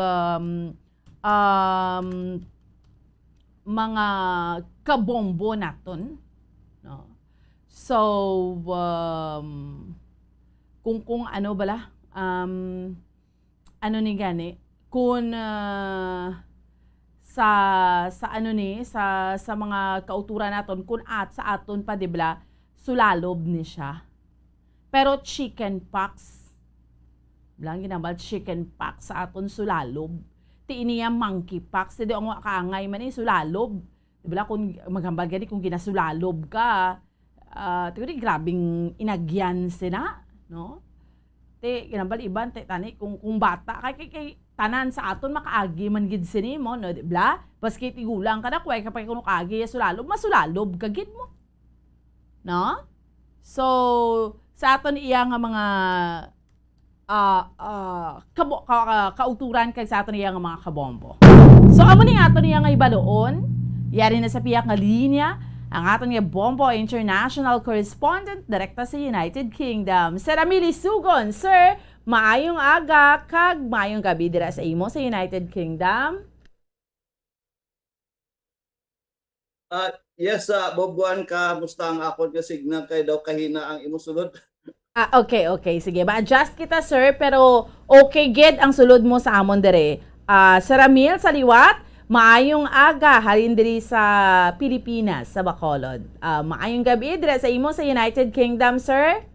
mga kabombo naton, no? So kung ano bala ano ni gani kung sa ano ni sa mga kauturan naton kung sa aton pa dibla sulalob ni siya pero chicken pox blang ginambal chicken pox sa aton sulalob ti iniya monkeypox ti ang kaangay man sulalob dibla kung maghambal gani kung ginasulalob ka ti grabing inagyan sina no ti ginambal iban ti tani kung bata kay tanan sa aton makaagi man gid sini mo no dibla baski ti gulang kada kway kapay kuno kaagi sulalob masulalob ka gid mo no so sa aton iya nga mga kauturan kag sa aton iya nga mga kabombo. So amo ning aton iya nga ibaloon yari na sa piyak nga linya ang aton nga bombo international correspondent direkta sa United Kingdom Sir Ramil Isugon. Sir, maayong aga kag maayong gabi dira sa imo sa United Kingdom. Yes, Bobuan ka musta ang akon nga signal kay daw kahina ang imo sulod. Okay. Sige, ma-adjust kita, sir, pero okay gid ang sulod mo sa amon dire. Sir Ramil, sa liwat, maayong aga halin diri sa Pilipinas, sa Bacolod. Maayong gabi dire sa imo sa United Kingdom, sir.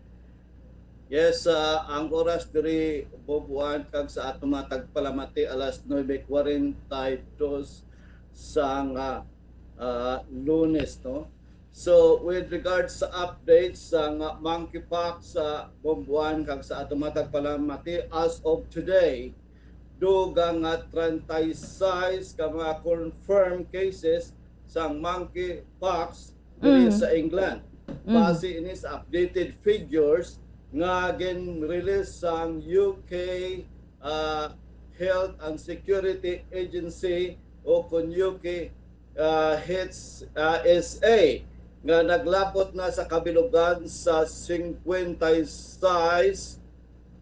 Yes, ang oras diri Bobuan kag sa ato mga tagpalamati alas 9:42 sang Lunes, no? So with regards sa updates sa monkeypox sa Bobuan kag sa ato mga tagpalamati as of today dugang 36 ka mga confirmed cases sa monkeypox diri sa England. Base ini sa updated figures nga gin-release sang UK Health and Security Agency o kun UK HSA nga naglapot na sa kabilugan sa 56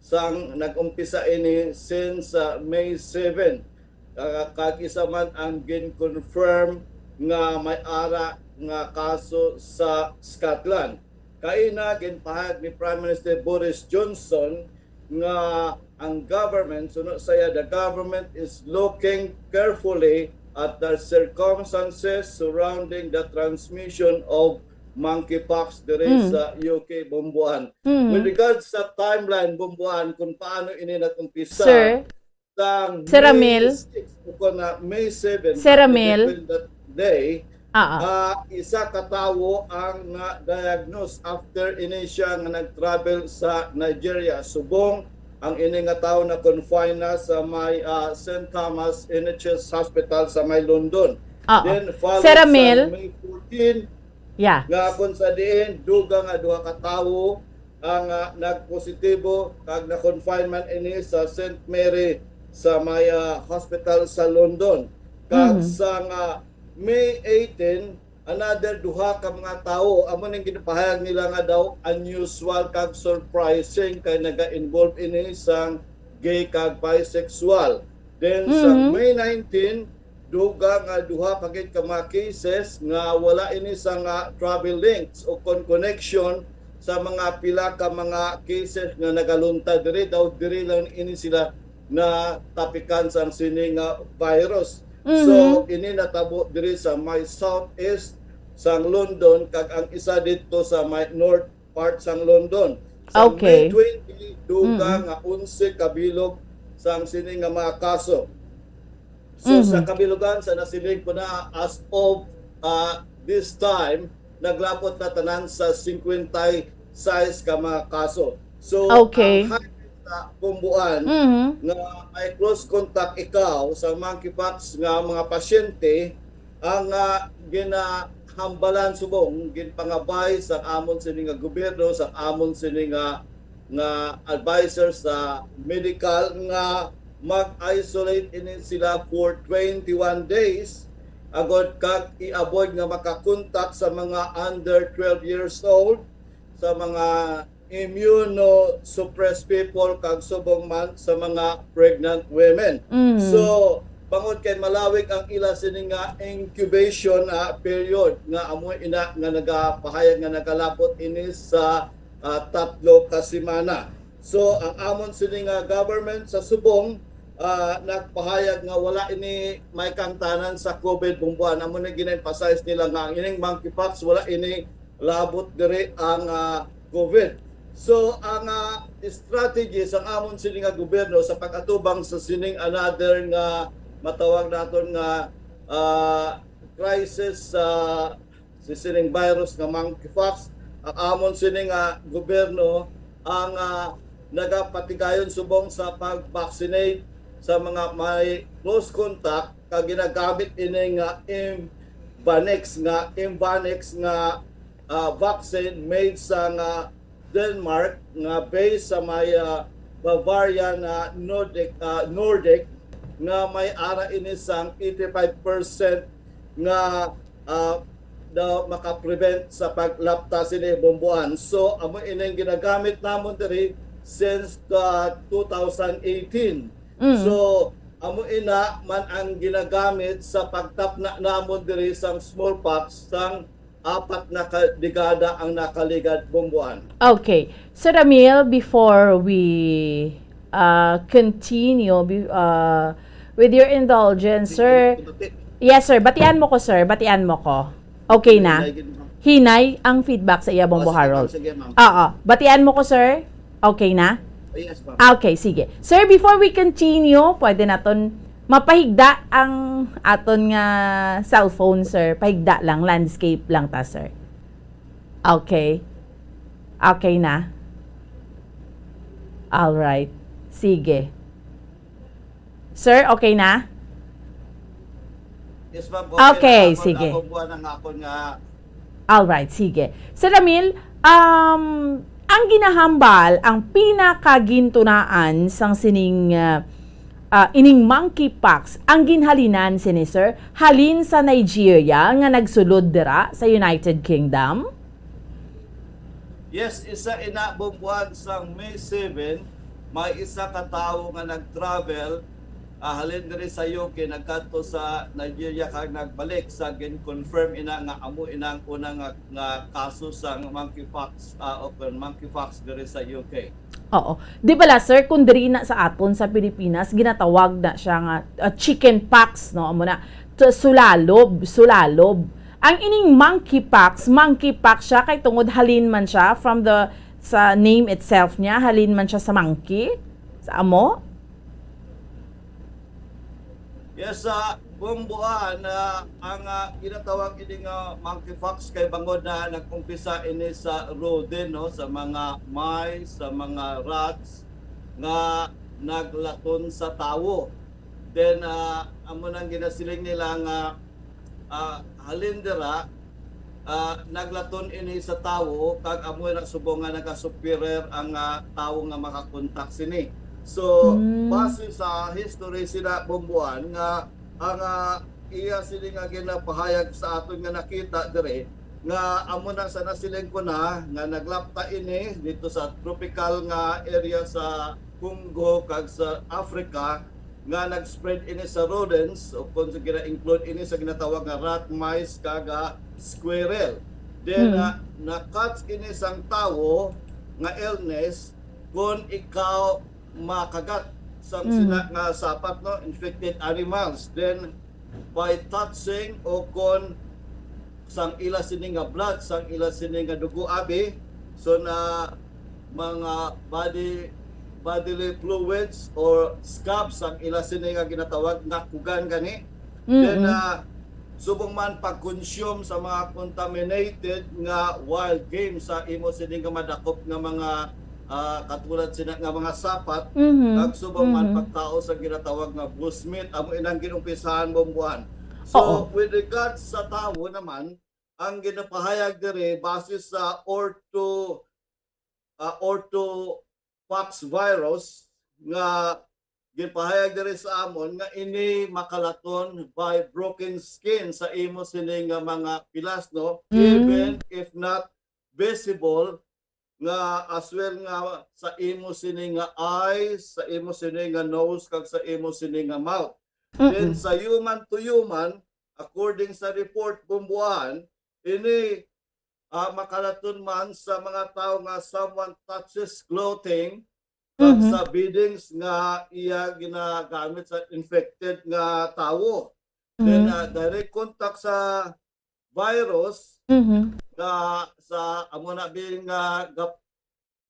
sang nag-umpisa ini since May 7. Kag isa man ang gin-confirm nga may ara nga kaso sa Scotland. Kaina ginpahayag ni Prime Minister Boris Johnson nga ang government, sunod saya, the government is looking carefully at the circumstances surrounding the transmission of monkeypox diri sa UK, Bumbuan. With regards sa timeline, Bumbuan, kung paano ini nag-umpisa, Sir Ramil, May 7, Sir Ramil, that day, isa katawo ang diagnose after ini siya nga nag-travel sa Nigeria. Subong ang ini nga tawo na confine na sa may St. Thomas NHS Hospital sa may London. Then followed Sir sa Ramil, May 14, nga kung sa diin duga nga duha ka tawo ang nagpositibo kag na confinement ini sa St. Mary sa may hospital sa London. Kag sa May 18, another duha ka mga tawo amo ning ginapahayag nila nga daw unusual kag surprising kay naga-involve ini sa gay kag bisexual. Then sa May 19, duga nga duha pagit ka mga cases nga wala ini sa nga travel links o connection sa mga pila ka mga cases nga nagalunta diri daw diri lang ini sila na tapikan sa sining virus. So ini natabo diri sa may southeast sang London kag ang isa dito sa may north part sang London. Sa May 20 duga nga 11 kabilog sang sining nga mga kaso. So sa kabilugan sa nasilig ko na as of this time naglapot na tanan sa 56 ka mga kaso. So ang highlight sa Bumbuan nga may close contact ikaw sa monkeypox nga mga pasyente ang ginahambalan subong ginpangabay sa amon sini nga gobyerno, sa amon sini nga advisor sa medical nga mag-isolate ini sila for 21 days agod kag i-avoid nga makakontak sa mga under 12 years old, sa mga immunosuppressed people kag subong man sa mga pregnant women. So bangod kay malawig ang ila sini nga incubation period nga amo ina nga nagapahayag nga nagalapot ini sa 3 ka semana. So ang amon sini nga government sa subong nagpahayag nga wala ini may kantanan sa COVID Bumbuan. Amo na gina-emphasize nila nga ang ining monkeypox wala ini labot diri ang COVID. So ang strategy sa amon sini nga gobyerno sa pag-atubang sa sining another nga matawag naton nga crisis sa sining virus nga monkeypox, ang amon sini nga gobyerno ang nagapatigayon subong sa pag-vaccinate sa mga may close contact kag ginagamit ini nga Imvanex nga vaccine made sa nga Denmark nga based sa may Bavarian Nordic nga may ara ini sang 85% nga maka-prevent sa paglapta sini Bumbuan. So amo ining ginagamit namon diri since 2018. So amo ina man ang ginagamit sa pagtapna namon diri sang smallpox sang 4 na dekada ang nakaligad Bumbuan. Okay. Sir Ramil, before we continue with your indulgence, sir. Yes, sir. Batian mo ko, sir. Batian mo ko. Okay na? Hinay ang feedback sa iya, Bombo Harold. Oo. Batian mo ko, sir. Okay na? Yes, ma'am. Okay, sige. Sir, before we continue, pwede naton mapahigda ang aton nga cellphone, sir. Pahigda lang, landscape lang ta, sir. Okay. Okay na? Alright. Sige. Sir, okay na? Yes, ma'am. Okay, sige. Alright, sige. Sir Ramil, ang ginahambal, ang pinakagintunaan sang sining ining monkeypox, ang ginhalinan sini sir, halin sa Nigeria nga nagsulod dira sa United Kingdom? Yes, isa ina Bumbuan sang May 7 may isa ka tawo nga nag-travel halin diri sa UK nagkadto sa Nigeria kag nagbalik sa gin-confirm ina nga amo inang una nga kaso sa monkeypox o monkeypox diri sa UK. Oo. Di bala sir, kung diri na sa aton sa Pilipinas, ginatawag na siya nga chicken pox, no? Amo na sulalob. Ang ining monkeypox siya kay tungod halin man siya from sa name itself niya, halin man siya sa monkey, sa amo. Yes, sa bumbuan ang ginatawag ini nga monkeypox kay bangod na nagkumpisa ini sa rodent, no, sa mga mice, sa mga rats nga naglaton sa tawo. Then amo nang ginasiling nila nga halindera naglaton ini sa tawo kag amo nagsubong nga naga-superior ang tawo nga makakontak sini. So, base sa history sila bumbuan nga ang iya sila nga ginapahayag sa aton nga nakita dire nga amo na sa nasiling ko na nga naglapta ini dito sa tropical nga area sa Congo kag sa Africa nga nag-spread ini sa rodents o kung gina-include ini sa ginatawag nga rat, mice kag squirrel. Then na-catch ini sang tawo nga illness kung ikaw makagat sang sina nga sapat, no, infected animals, then by touching o kon sang ila sini nga blood, sang ila sini nga dugo abi, so na mga bodily fluids or scabs sang ila sini nga ginatawag nga kugan gani. Then subong man pag-consume sa mga contaminated nga wild game sa imo sini nga madakop nga mga katulad sina nga mga sapat, kag subong man pagtao sa ginatawag nga bushmeat, amo inang ginumpisahan bumbuan. So with regards sa tawo naman, ang ginapahayag diri base sa orthopox virus nga gipahayag diri sa amon nga ini makalaton by broken skin sa imo sini nga mga pilas, no, even if not visible, nga as well nga sa imo sini nga eyes, sa imo sini nga nose kag sa imo sini nga mouth. Then sa human to human, according sa report bumbuan, ini makalaton man sa mga tao nga someone touches clothing kag sa beddings nga iya ginagamit sa infected nga tawo. Then direct contact sa virus nga sa amo na bin nga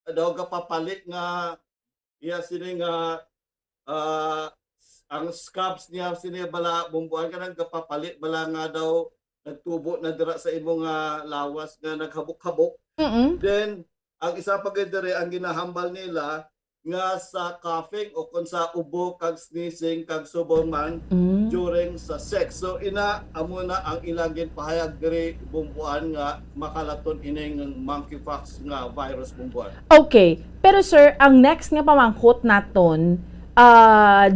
gapapalit nga iya sini nga ang scabs niya sini bala bumbuan ka nang gapapalit bala nga daw nagtubo na dira sa imong lawas nga naghabok-habok. Then ang isa pa gid diri ang ginahambal nila nga sa coughing o kung sa ubo kag sneezing kag subong man during sa sex. So ina amo na ang ilang ginpahayag diri bumbuan nga makalaton ining monkeypox nga virus bumbuan. Okay, pero sir, ang next nga pamangkot naton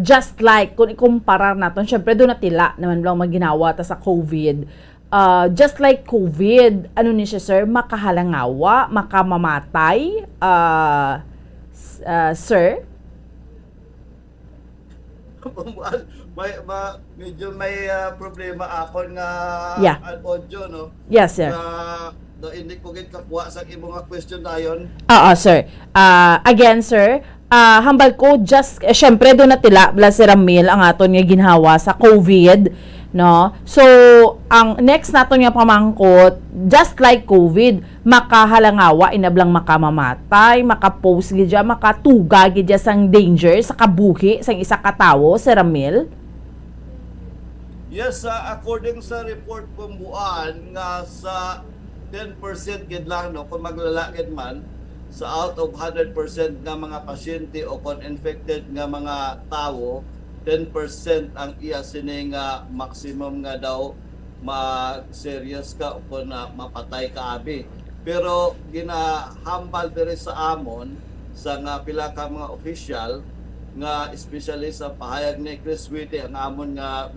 just like kung ikumparar naton, syempre do natila naman lang maginawa ta sa COVID. Just like COVID, ano ni siya sir, makahalangawa, makamamatay, sir? Medyo may problema ako nga audio, no? Yes, sir. Hindi ko kakuha sa imong question dayon. Sir. Again, sir, hambal ko just, syempre doon natila, si Ramil, ang aton nga ginhawa sa COVID, no? So, ang next naton nga pamangkot, just like COVID, makahalangawa, inablang makamamatay, makapose gidya, makatuga gidya sang danger, sa kabuhi, sang isa katawo, si Ramil? Yes, according sa report bumbuan, nga sa 10% gid lang, no, kung maglalakid man, sa out of 100% nga mga pasyente o kung infected nga mga tawo, 10% ang iya sini nga maximum nga daw mag-serious ka o kung mapatay ka abi. Pero ginahambal diri sa amon sa nga pila ka mga official nga especially sa pahayag ni Chris Witty, ang amon nga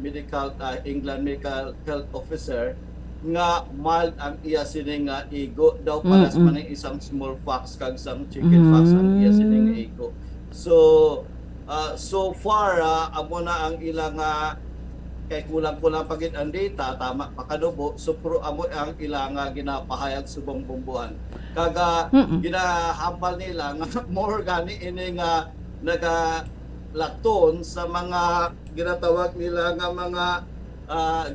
England Medical Health Officer, nga mild ang iya sini nga igo daw para sa isang smallpox kag isang chickenpox ang iya sini nga igo. So so far amo na ang ilang kay kulang-kulang pagid ang data tama pakadubo so pro amo ang ilang ginapahayag subong bumbuan kaga ginahambal nila nga more gani ini nga nagalaton sa mga ginatawag nila nga mga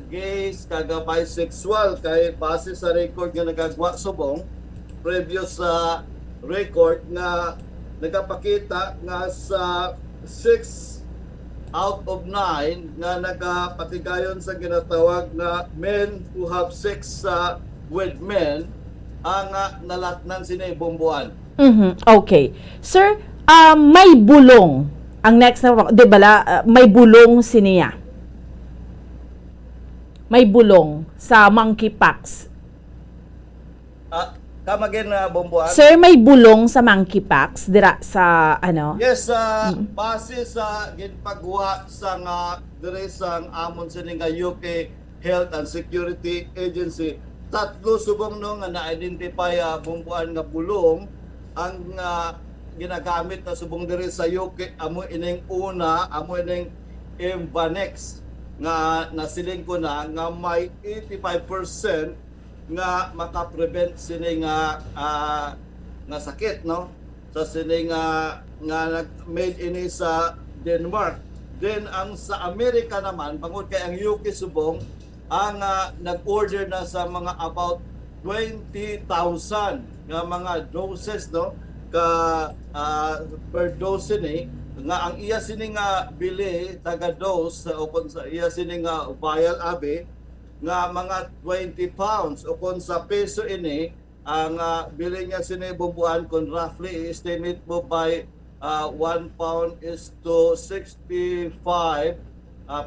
gays kaga bisexual kay base sa record nga nagagwa subong previous record nga nagapakita nga sa 6 out of 9 nga nagapatigayon sa ginatawag na men who have sex with men ang nalatnan sini bumbuan. Okay. Sir, may bulong. Ang next na, di ba, may bulong siniya. May bulong sa monkeypox. Kamagin na bumbuan. Sir, may bulong sa monkeypox dira sa ano? Yes, base sa ginpagwa sa dire sa amon sini nga UK Health and Security Agency, tatlo subong no nga na-identify bumbuan nga bulong ang ginagamit na subong dire sa UK amo ining una, amo ining Imvanex nga nasiling ko na nga may 85% nga maka-prevent sini nga sakit no sa sini nga made ini sa Denmark. Then ang sa Amerika naman bangod kay ang UK subong ang nag-order na sa mga about 20,000 nga mga doses no ka per dose ni nga ang iya sini nga bili taga dose o kung sa iya sini nga vial abi nga mga 20 pounds o kung sa peso ini ang bili niya sini bumbuan kung roughly estimate mo by 1 pound is to 65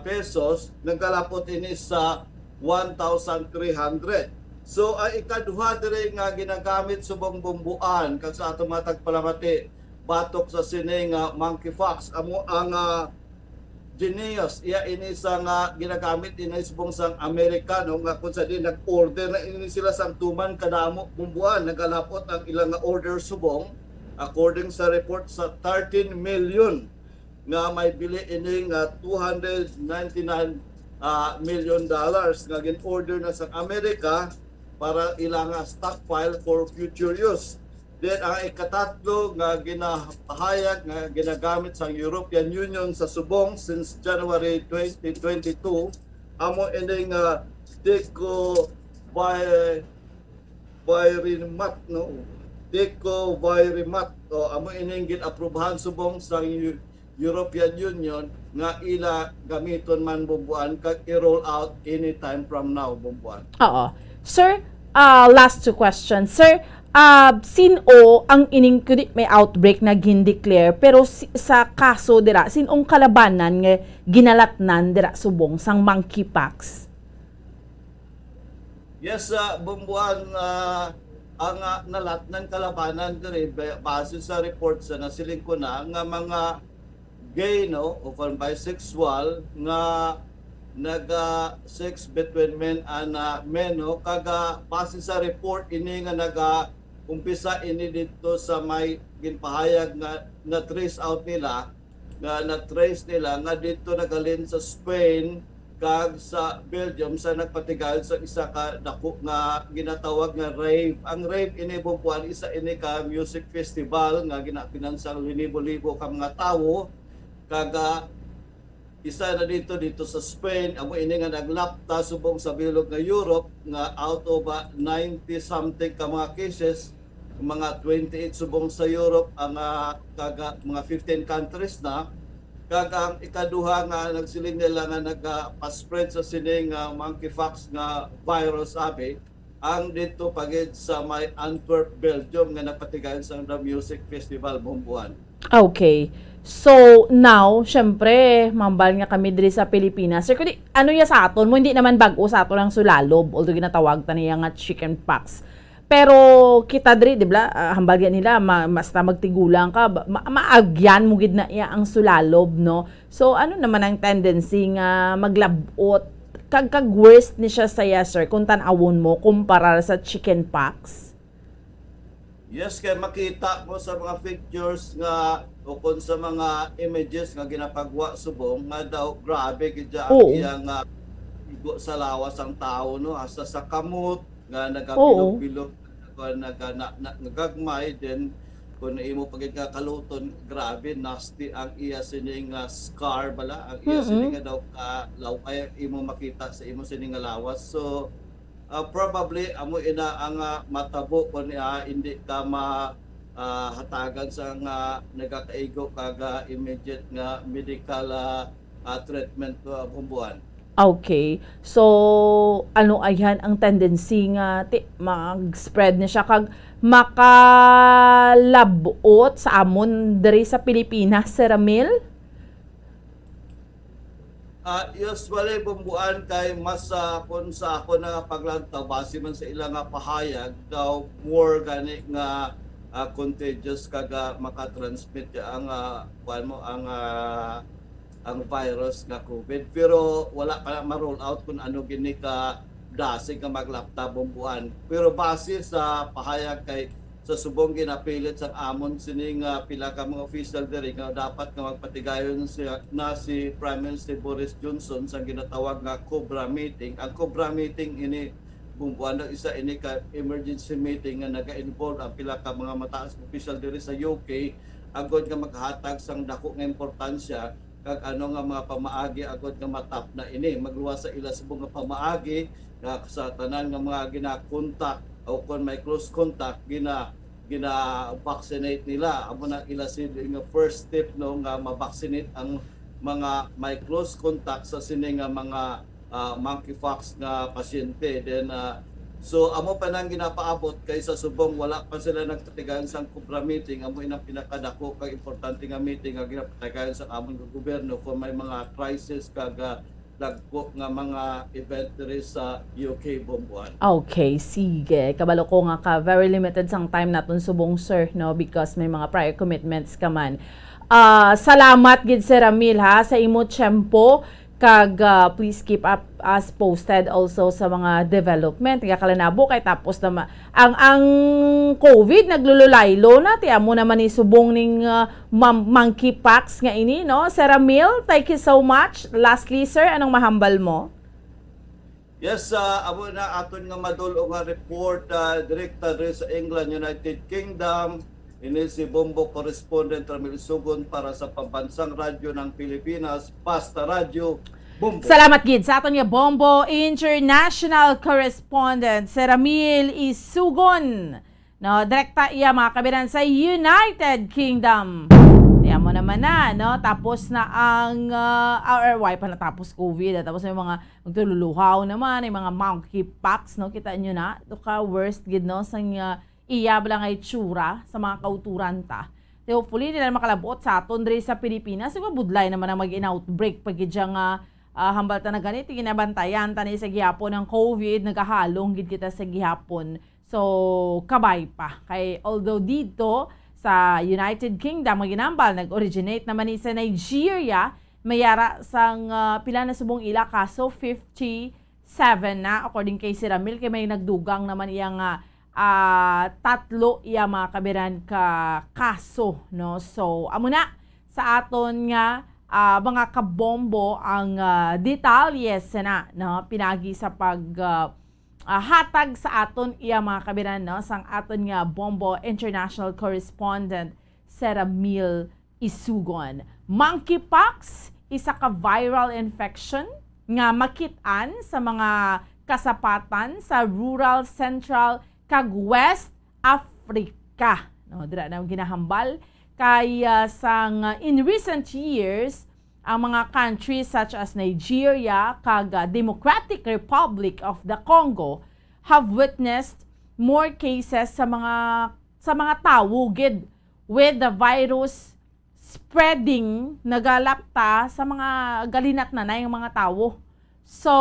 pesos nagkalapot ini sa 1,300. So ikaduha dire nga ginagamit subong bumbuan kag sa ato matag palamati batok sa sini nga monkeypox amo ang Genius, iya ini sa ginagamit ini subong sang Amerikano nga kung sa di nag-order na ini sila sang tuman kadamo bumbuan nagalapot ang ilang order subong according sa report sa 13 million nga may bili ini nga 299 million dollars nga gin-order na sa Amerika para ilang stockpile for future use. Then ang ikatatlo nga ginahayag nga ginagamit sa European Union sa subong since January 2022 amo ining Tecovirimat no Tecovirimat o amo ining gin-aprubahan subong sa European Union nga ila gamiton man bumbuan kag i-roll out anytime from now bumbuan. Oo. Sir, last two questions. Sir, sino ang ining may outbreak na gin-declare pero sa kaso dira sinong kalabanan nga ginalatnan dira subong sang monkeypox? Yes, bumbuan ang nalatnan kalabanan diri base sa report sa nasiling ko na nga mga gay no o bisexual nga sex between men and men no kaga base sa report ini nga umpisa ini dito sa may ginpahayag nga na-trace out nila nga na-trace nila nga dito nagalin sa Spain kag sa Belgium sa nagpatigal sa isa ka dako nga ginatawag nga rave. Ang rave ini bumpuan isa ini ka music festival nga ginapinansang libo-libo ka mga tawo kaga isa na dito sa Spain amo ini nga naglapta subong sa bilog nga Europe nga out of 90 something ka mga cases mga 28 subong sa Europe ang kaga mga 15 countries na kaga ang ikaduha nga nagsiling nila nga nagpa-spread sa sining monkeypox nga virus abi ang dito pagid sa may Antwerp, Belgium nga napatigayon sa The Music Festival bumbuan. Okay. So, now, syempre, mambal nga kami diri sa Pilipinas. Sir, kundi, ano ya sa aton mo? Hindi naman bago sa aton ang sulalob, although ginatawag ta niya nga chickenpox. Pero, kita diri, di ba, hambal yan nila, basta magtigulang ka, maagyan mo gid na iya ang sulalob, no? So, ano naman ang tendency nga maglabot? Kag-worst ni siya saya, sir, kung tanawon mo, kumpara sa chickenpox? Yes, kay makita mo sa mga pictures nga o kung sa mga images nga ginapagwa subong nga daw grabe gid ang Oo. iyang igo sa lawas ang tao no asa sa kamot nga nagabilog-bilog nagagmay din kung imo pagid nga kaluton grabe nasty ang iya sining scar bala ang iya sining nga daw ka law ay imo makita sa imo sining nga lawas so probably amo ina ang matabo kung hindi ka hatagan sa nga nagakaigo kaga immediate nga medical treatment bumbuan. Okay. So, ano ayan ang tendency nga mag-spread na siya kag makalabot sa amon diri sa Pilipinas, Sir Ramil? Usually bumbuan kay mas kung sa ako na paglantaw base man sa ilang pahayag daw more gani nga contagious kaga makatransmit ang ang virus nga COVID pero wala pa ma-roll out kung ano gini ka dasig nga maglapta bumbuan pero base sa pahayag kay sa subong ginapilit sa amon sining pila ka mga official diri nga dapat nga magpatigayon na si Prime Minister Boris Johnson sa ginatawag nga Cobra meeting. Ang Cobra meeting ini bumbuan na isa ini ka emergency meeting nga naga-involve ang pila ka mga mataas official diri sa UK agod nga maghatag sang dako nga importansya kag ano nga mga pamaagi agod nga matap na ini magluwas sa ila subong nga pamaagi nga sa tanan nga mga gina-contact o kung may close contact gina-vaccinate nila amo na ila nga first step no nga ma-vaccinate ang mga may close contact sa sini nga mga monkeypox nga pasyente then so amo pa nang ginapaabot kay sa subong wala pa sila nagtatigayon sa Cobra meeting amo inang pinakadako kay importante nga meeting nga ginapatigayon sa among gobyerno kung may mga crisis kaga dagko nga mga event diri sa UK bumbuan. Okay, sige. Kabalo ko nga ka very limited sang time naton subong sir no because may mga prior commitments ka man. Salamat gid Sir Ramil ha sa imo tiyempo kag please keep up us posted also sa mga development nga kalanabo kay tapos na ang COVID naglululaylo na ti amo naman ni subong ning monkeypox nga ini no Sir Ramil, thank you so much. Lastly sir, anong mahambal mo? Yes, amo na aton nga madul-o nga report direkta diri sa England, United Kingdom. Ini si Bombo correspondent Ramil Sugon para sa Pambansang Radyo ng Pilipinas, Basta Radio. Bombo. Salamat gid sa aton nga Bombo International Correspondent si Ramil Isugon. No, direkta iya mga kabiran sa United Kingdom. Tiyan mo naman na, no? Tapos na ang RRY pa natapos COVID. Tapos may mga magtululuhaw naman, may mga monkeypox, no? Kita nyo na. Ito ka worst gid, no? Sang iya lang ay tsura sa mga kauturan ta. So, hopefully, hindi na makalabot sa aton diri sa Pilipinas. So, budlay naman ang mag-in-outbreak pag diyang hambal ta na ganit. Ginabantayan ta ni sa gihapon ng COVID. Nagahalong gid kita sa gihapon. So, kabay pa. Kay, although dito, sa United Kingdom, maginambal, nag-originate naman ni sa Nigeria, mayara sang pila na subong ila kaso 57 na according kay Sir Ramil kay may nagdugang naman iyang tatlo iya mga kabiran ka kaso no. So amo na sa aton nga mga kabombo ang detalyes na no pinagi sa pag hatag sa aton iya mga kabiran no sang aton nga Bombo International Correspondent Sir Ramil Isugon. Monkeypox isa ka viral infection nga makit-an sa mga kasapatan sa rural, central kag West Africa. No, dira na ginahambal kay sang in recent years ang mga countries such as Nigeria kag Democratic Republic of the Congo have witnessed more cases sa mga tawo gid with the virus spreading nagalapta sa mga galinat na yung mga tawo. So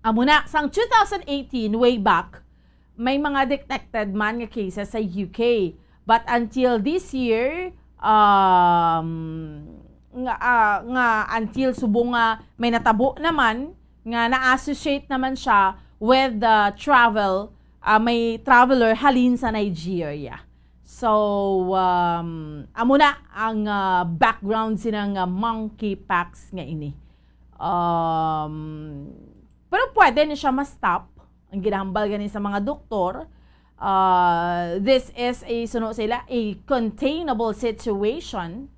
amo na sang 2018 way back may mga detected man nga cases sa UK but until this year until subong may natabo naman nga na-associate naman siya with the travel may traveler halin sa Nigeria. So, amo na ang background sinang monkeypox nga ini. Pero pwede na siya ma-stop. Ang ginahambal ganin sa mga doktor. This is a containable situation.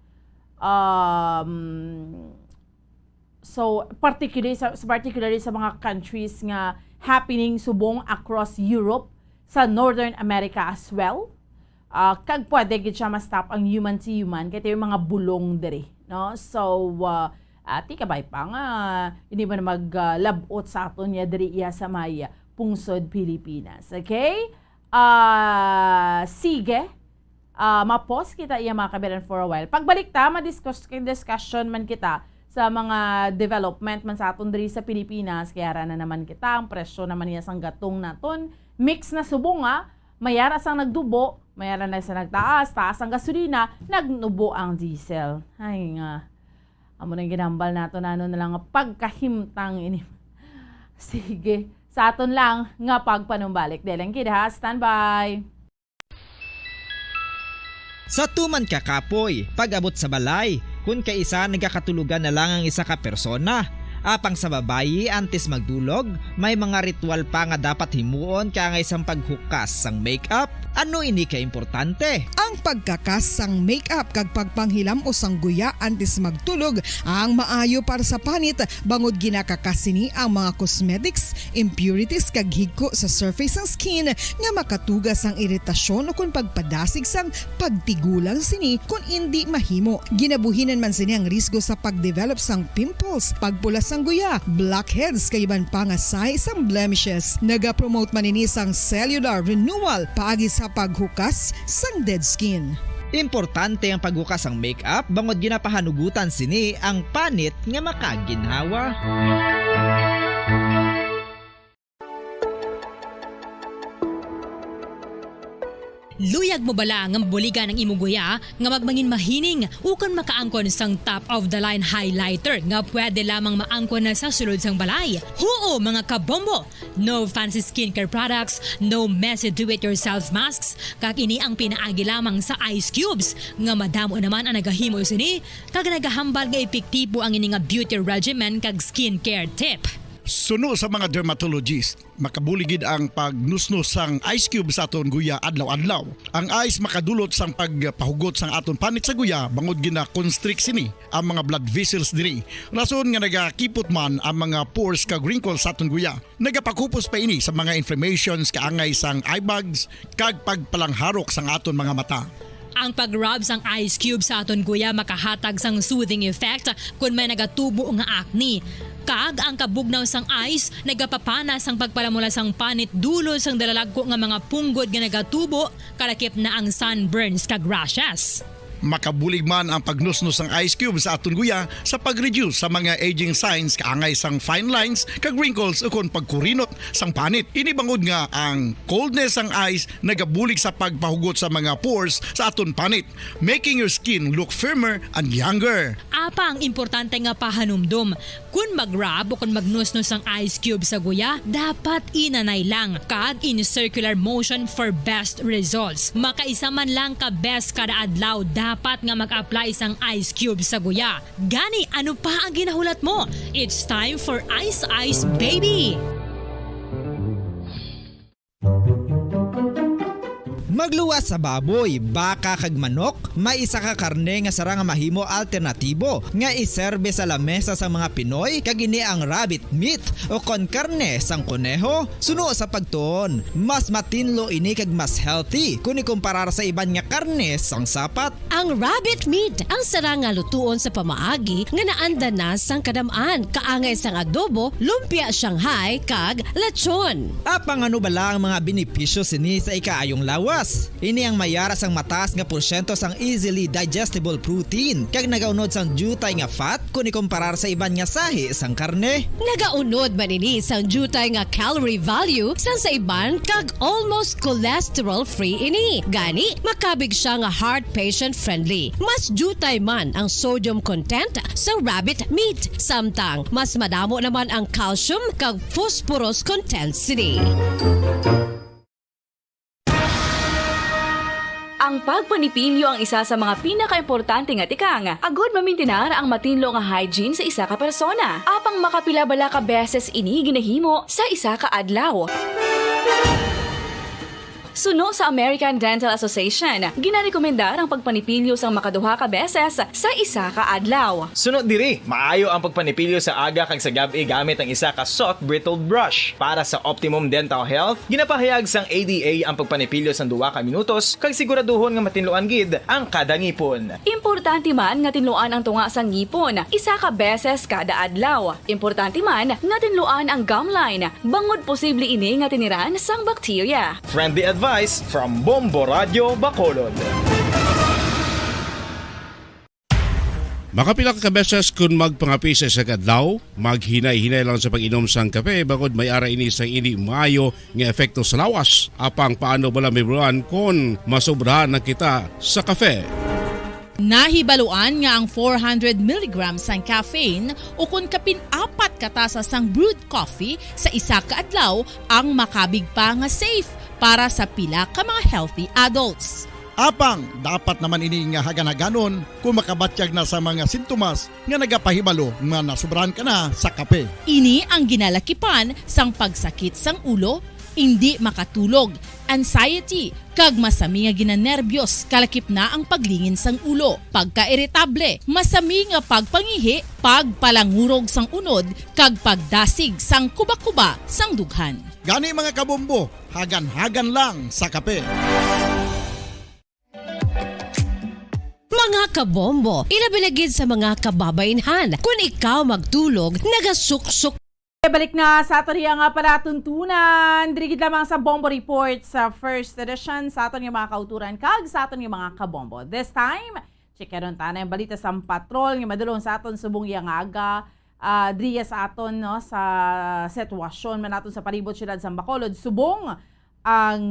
So, particularly sa mga countries nga happening subong across Europe, sa Northern America as well. Kag pwede gid siya ma-stop ang human to human kaya yung mga bulong diri, no? So ati kabay pa nga hindi man maglabot sa aton niya diri iya sa may pungsod Pilipinas. Okay? Sige. Ma-pause kita iya mga kabiran for a while. Pagbalik ta, discussion man kita sa mga development man sa aton diri sa Pilipinas. Kaya na naman kita ang presyo naman niya sang gatong naton. Mix na subong mayara sang nagdubo, mayara na sa nagtaas, taas ang gasolina, nagnubo ang diesel. Ay nga, amo nang ginambal nato na lang pagkahimtang ini. Sige, sa aton lang nga pagpanumbalik. Delang kida, standby. Sa tuman ka kapoy, pag-abot sa balay, kung kaisa nagkakatulugan na lang ang isa ka persona, apang sa babayi antes magdulog, may mga ritual pa nga dapat himuon kaya isang paghukas sang makeup. Ano ini ka importante? Ang pagkakas sang makeup kag pagpanghilam o sang guya antes magtulog ang maayo para sa panit bangod ginakakasini ang mga cosmetics, impurities kag higko sa surface sang skin nga makatugas ang iritasyon o kung pagpadasig sang pagtigulang sini kung hindi mahimo. Ginabuhinan man sini ang risgo sa pagdevelop sang pimples, pagpula sang guya, blackheads kay iban pa nga size sang blemishes. Naga-promote man ini sang cellular renewal paagi sa paghukas sang dead skin. Importante ang paghukas ang makeup bangod ginapahanugutan sini ang panit nga makaginhawa. Luyag mo bala nga mabuligan ang imong guya nga magmangin mahining ukan makaangkon sang top of the line highlighter nga pwede lamang maangkon na sa sulod sang balay. Huo mga kabombo! No fancy skincare products, no messy do-it-yourself masks, kag ini ang pinaagi lamang sa ice cubes nga madamo naman ang nagahimo sini kag nagahambal nga epektibo ang ini nga beauty regimen kag skincare tip. Suno sa mga dermatologist, makabuligid ang pagnusnos sang ice cube sa aton guya adlaw-adlaw. Ang ice makadulot sang pagpahugot sang aton panit sa guya bangod gina-constrict sini ang mga blood vessels diri. Rason nga nagakipot man ang mga pores kag wrinkles sa aton guya. Nagapakupos pa ini sa mga inflammations kaangay sang eye bags kag pagpalangharok sang aton mga mata. Ang pag-rub sang ice cube sa aton guya makahatag sang soothing effect kung may nagatubo nga acne. Kag ang kabugnaw sang ice nagapapana sang pagpalamula sang panit dulo sang dalalagko nga mga punggod nga nagatubo kalakip na ang sunburns kag rashes. Makabulig man ang pagnusnos ng ice cube sa aton guya sa pag-reduce sa mga aging signs kaangay sang fine lines kag wrinkles ukon pagkurinot sang panit. Ini bangod nga ang coldness sang ice nagabulig sa pagpahugot sa mga pores sa aton panit, making your skin look firmer and younger. Apang importante nga pahanumdum, kung mag-rub o kung magnusnos ang ice cube sa guya, dapat inanay lang kag in circular motion for best results. Makaisa man lang ka best kada adlaw dapat nga mag-apply sang ice cube sa guya. Gani, ano pa ang ginahulat mo? It's time for Ice Ice Baby! Magluwas sa baboy, baka kag manok, may isa ka karne nga sara nga mahimo alternatibo nga iserbe sa lamesa sa mga Pinoy kag ini ang rabbit meat o kon karne sang kuneho. Suno sa pagtuon, mas matinlo ini kag mas healthy kung ikumparar sa iban nga karne sang sapat. Ang rabbit meat ang sara nga lutuon sa pamaagi nga naanda na sang kadamaan, kaangay sang adobo, lumpia Shanghai kag lechon. Apang ano bala ang mga benepisyo sini sa ikaayong lawas? Ini ang mayara sang mataas nga porsyento sang easily digestible protein kag nagaunod sang jutay nga fat kung ikumparar sa iban nga sahi sang karne. Nagaunod man ini sang jutay nga calorie value sang sa iban kag almost cholesterol free ini. Gani makabig siya nga heart patient friendly. Mas jutay man ang sodium content sa rabbit meat, samtang mas madamo naman ang calcium kag phosphorus content sini. Ang pagpanipilyo ang isa sa mga pinaka-importante nga tikang. Agod mamintinar ang matinlo nga hygiene sa isa ka persona. Apang makapilabala ka beses ini ginahimo sa isa ka adlaw. Suno sa American Dental Association, ginarekomendar ang pagpanipilyo sang makaduha ka beses sa isa ka adlaw. Sunod diri, maayo ang pagpanipilyo sa aga kag sa gabi gamit ang isa ka soft brittled brush. Para sa optimum dental health, ginapahayag sang ADA ang pagpanipilyo sang 2 ka minutos kag siguraduhon nga matinluan gid ang kada ngipon. Importante man nga tinluan ang tunga sang ngipon, isa ka beses kada adlaw. Importante man nga tinluan ang gum line, bangod posible ini nga tiniran sang bakterya. Friendly advice from Bombo Radio Bacolod. Makapila ka beses kung magpangapi sa isang adlaw, maghinay-hinay lang sa pag-inom sang kape bagod may ara ini sang hindi maayo nga epekto sa lawas. Apang paano bala may buruan kung masobrahan na kita sa kape. Nahibaluan nga ang 400 mg sang caffeine o kung kapin-4 katasa sang brewed coffee sa isa ka adlaw ang makabig pa nga safe para sa pila ka mga healthy adults. Apang, dapat naman ini nga hagan-haganon kung makabatyag na sa mga sintomas nga nagapahibalo nga nasubrahan ka na sa kape. Ini ang ginalakipan sang pagsakit sang ulo, hindi makatulog, anxiety, kag masami nga ginanerbiyos kalakip na ang paglingin sang ulo, pagka-iritable, masami nga pagpangihi, pagpalangurog sang unod, kag pagdasig sang kuba-kuba sang dughan. Gani mga kabombo, hagan-hagan lang sa kape. Mga kabombo, ilabilagid sa mga kababainhan. Kung ikaw magtulog, nagasuksok. Balik na sa aton nga pala tuntunan. Dirigid lamang sa Bombo Report sa first edition sa aton yung mga kauturan kag sa aton yung mga kabombo. This time, checkeron ta na yung balita sa patrol nga madulong sa aton subong yang aga. Driya sa aton no sa sitwasyon man naton sa palibot siyudad sa Bacolod. Subong ang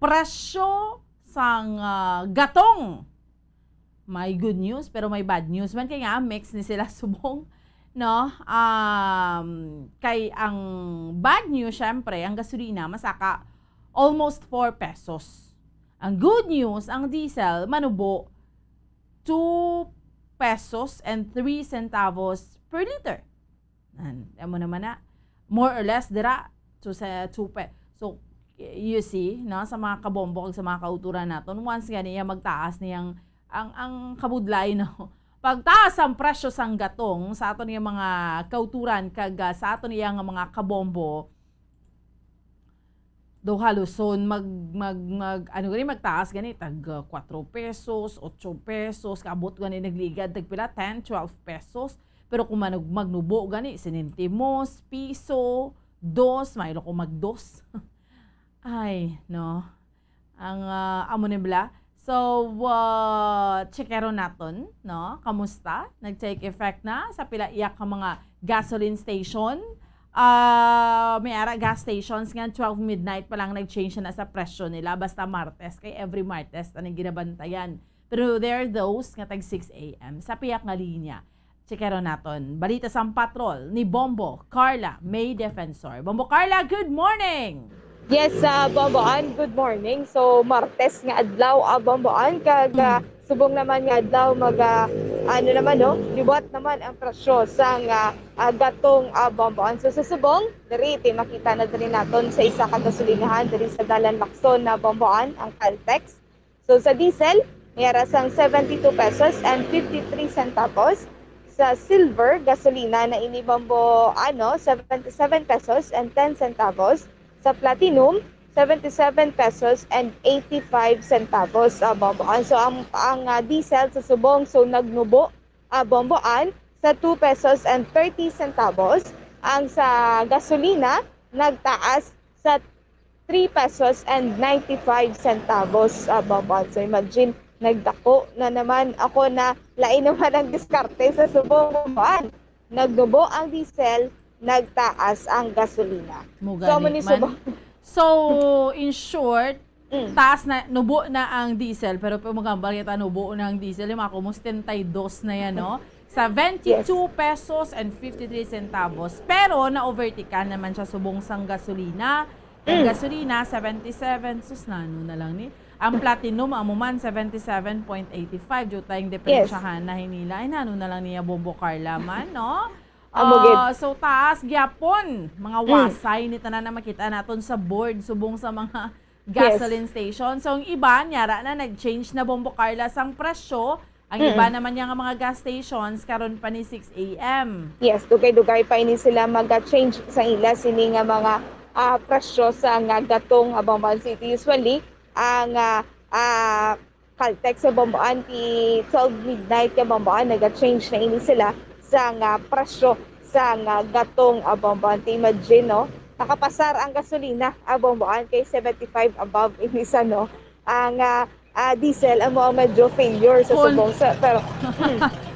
presyo sang gatong. May good news pero may bad news man kaya mix ni sila subong. No, kay ang bad news syempre ang gasolina masaka almost 4 pesos. Ang good news ang diesel manubo 2 pesos and 3 centavos per liter. Amo naman na more or less dira to sa 2 pesos. So you see, no, sa mga kabombo kag sa mga kauturan naton once nga niya magtaas niyang ang kabudlay no. Pagtaas ang presyo sang gatong sa aton yung mga kauturan kag sa aton yang mga kabombo do haluson magtaas gani tag 4 pesos, 8 pesos, kabot gani nagligad tag pila 10, 12 pesos. Pero kung magnubo gani sentimos, piso, 2, mayro ko mag-2. Ay, no. Ang amo nibla. So, checkeron naton, no? Kamusta? Nag-take effect na sa pila iyak ka mga gasoline station. May ara gas stations nga 12 midnight pa lang nag-change na sa presyo nila basta Martes kay every Martes anong ginabantayan. Pero there are those nga tag 6 a.m. sa piyak nga linya. Checkeron naton. Balita sa patrol ni Bombo Carla May Defensor. Bombo Carla, good morning! Yes, Bomboan, good morning. So, Martes nga adlaw, Bomboan, kag subong naman nga adlaw, liwat naman ang presyo sa gatong Bomboan. So, sa subong, dari, makita na rin natin sa isa ka gasolinahan, dari sa Dalan Lacson na Bomboan, ang Caltex. So, sa diesel, mayara sang 72 pesos and 53 centavos. Sa silver, gasolina na ini Bombo, 77 pesos and 10 centavos. Sa platinum, 77 pesos and 85 centavos Bomboan. So ang diesel sa subong so nagnubo Bomboan sa 2 pesos and 30 centavos. Ang sa gasolina nagtaas sa 3 pesos and 95 centavos Bomboan. So imagine nagdako na naman ako na lain naman ang diskarte sa subong Bomboan. Nagnubo ang diesel, nagtaas ang gasolina. So, in short, taas na, nubo na ang diesel, pero magambal kita nubo na ang diesel, yung mga kumustentay dos na yan, no? Sa 22 pesos and 53 centavos. Pero, na-overtikan naman siya subong sang gasolina. Ang gasolina, 77, sus na lang ni. Ang platinum amo man 77.85 jud tayong diferensyahan na hinila ano na lang niya Bombo Carla man no. So taas gyapon mga wasay ni tanan na makita naton sa board subong sa mga gasoline station. So ang iba nyara na nag-change na Bombo Carla sang presyo. Ang iba naman yung mga gas stations karon pa ni 6 AM. Yes, dugay-dugay pa ini sila mag-change sa ila sini nga mga presyo sa nga gatong Bamban City. Usually ang Caltex sa Bamban ti 12 midnight ka Bamban nag-change na ini sila sa nga presyo sa nga gatong Bamban. Imagine no, nakapasar ang gasolina Bamban kay 75 above ini sa no. Ang diesel ang medyo failure sa subong sa pero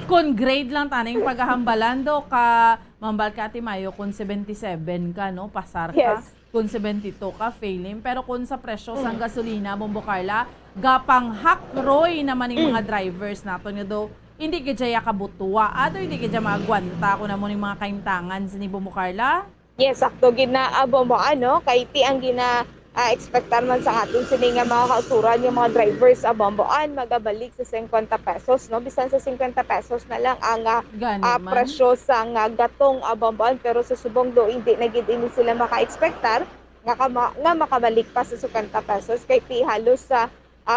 kung grade lang taning paghahambalan do ka mambal ka ti Mayo kung 77 ka no pasar ka. Kung 72 ka, failing. Pero kung sa presyo sang gasolina, Bombo Carla, gapang hakroy naman yung mga drivers nato nyo do, hindi ka dya kabutuwa. Ato hindi ka dya magwanta kung naman yung mga kaimtangan ni Bombo Carla? Yes, sakto gina Bombo kay ti ang expectar man sa atin sini nga mga kauturan yung mga drivers Bomboan magabalik sa 50 pesos no bisan sa 50 pesos na lang ang presyo sa gatong Bomboan pero sa subong do hindi na gid ini sila maka-expectar nga makabalik pa sa 50 pesos kay ti halos sa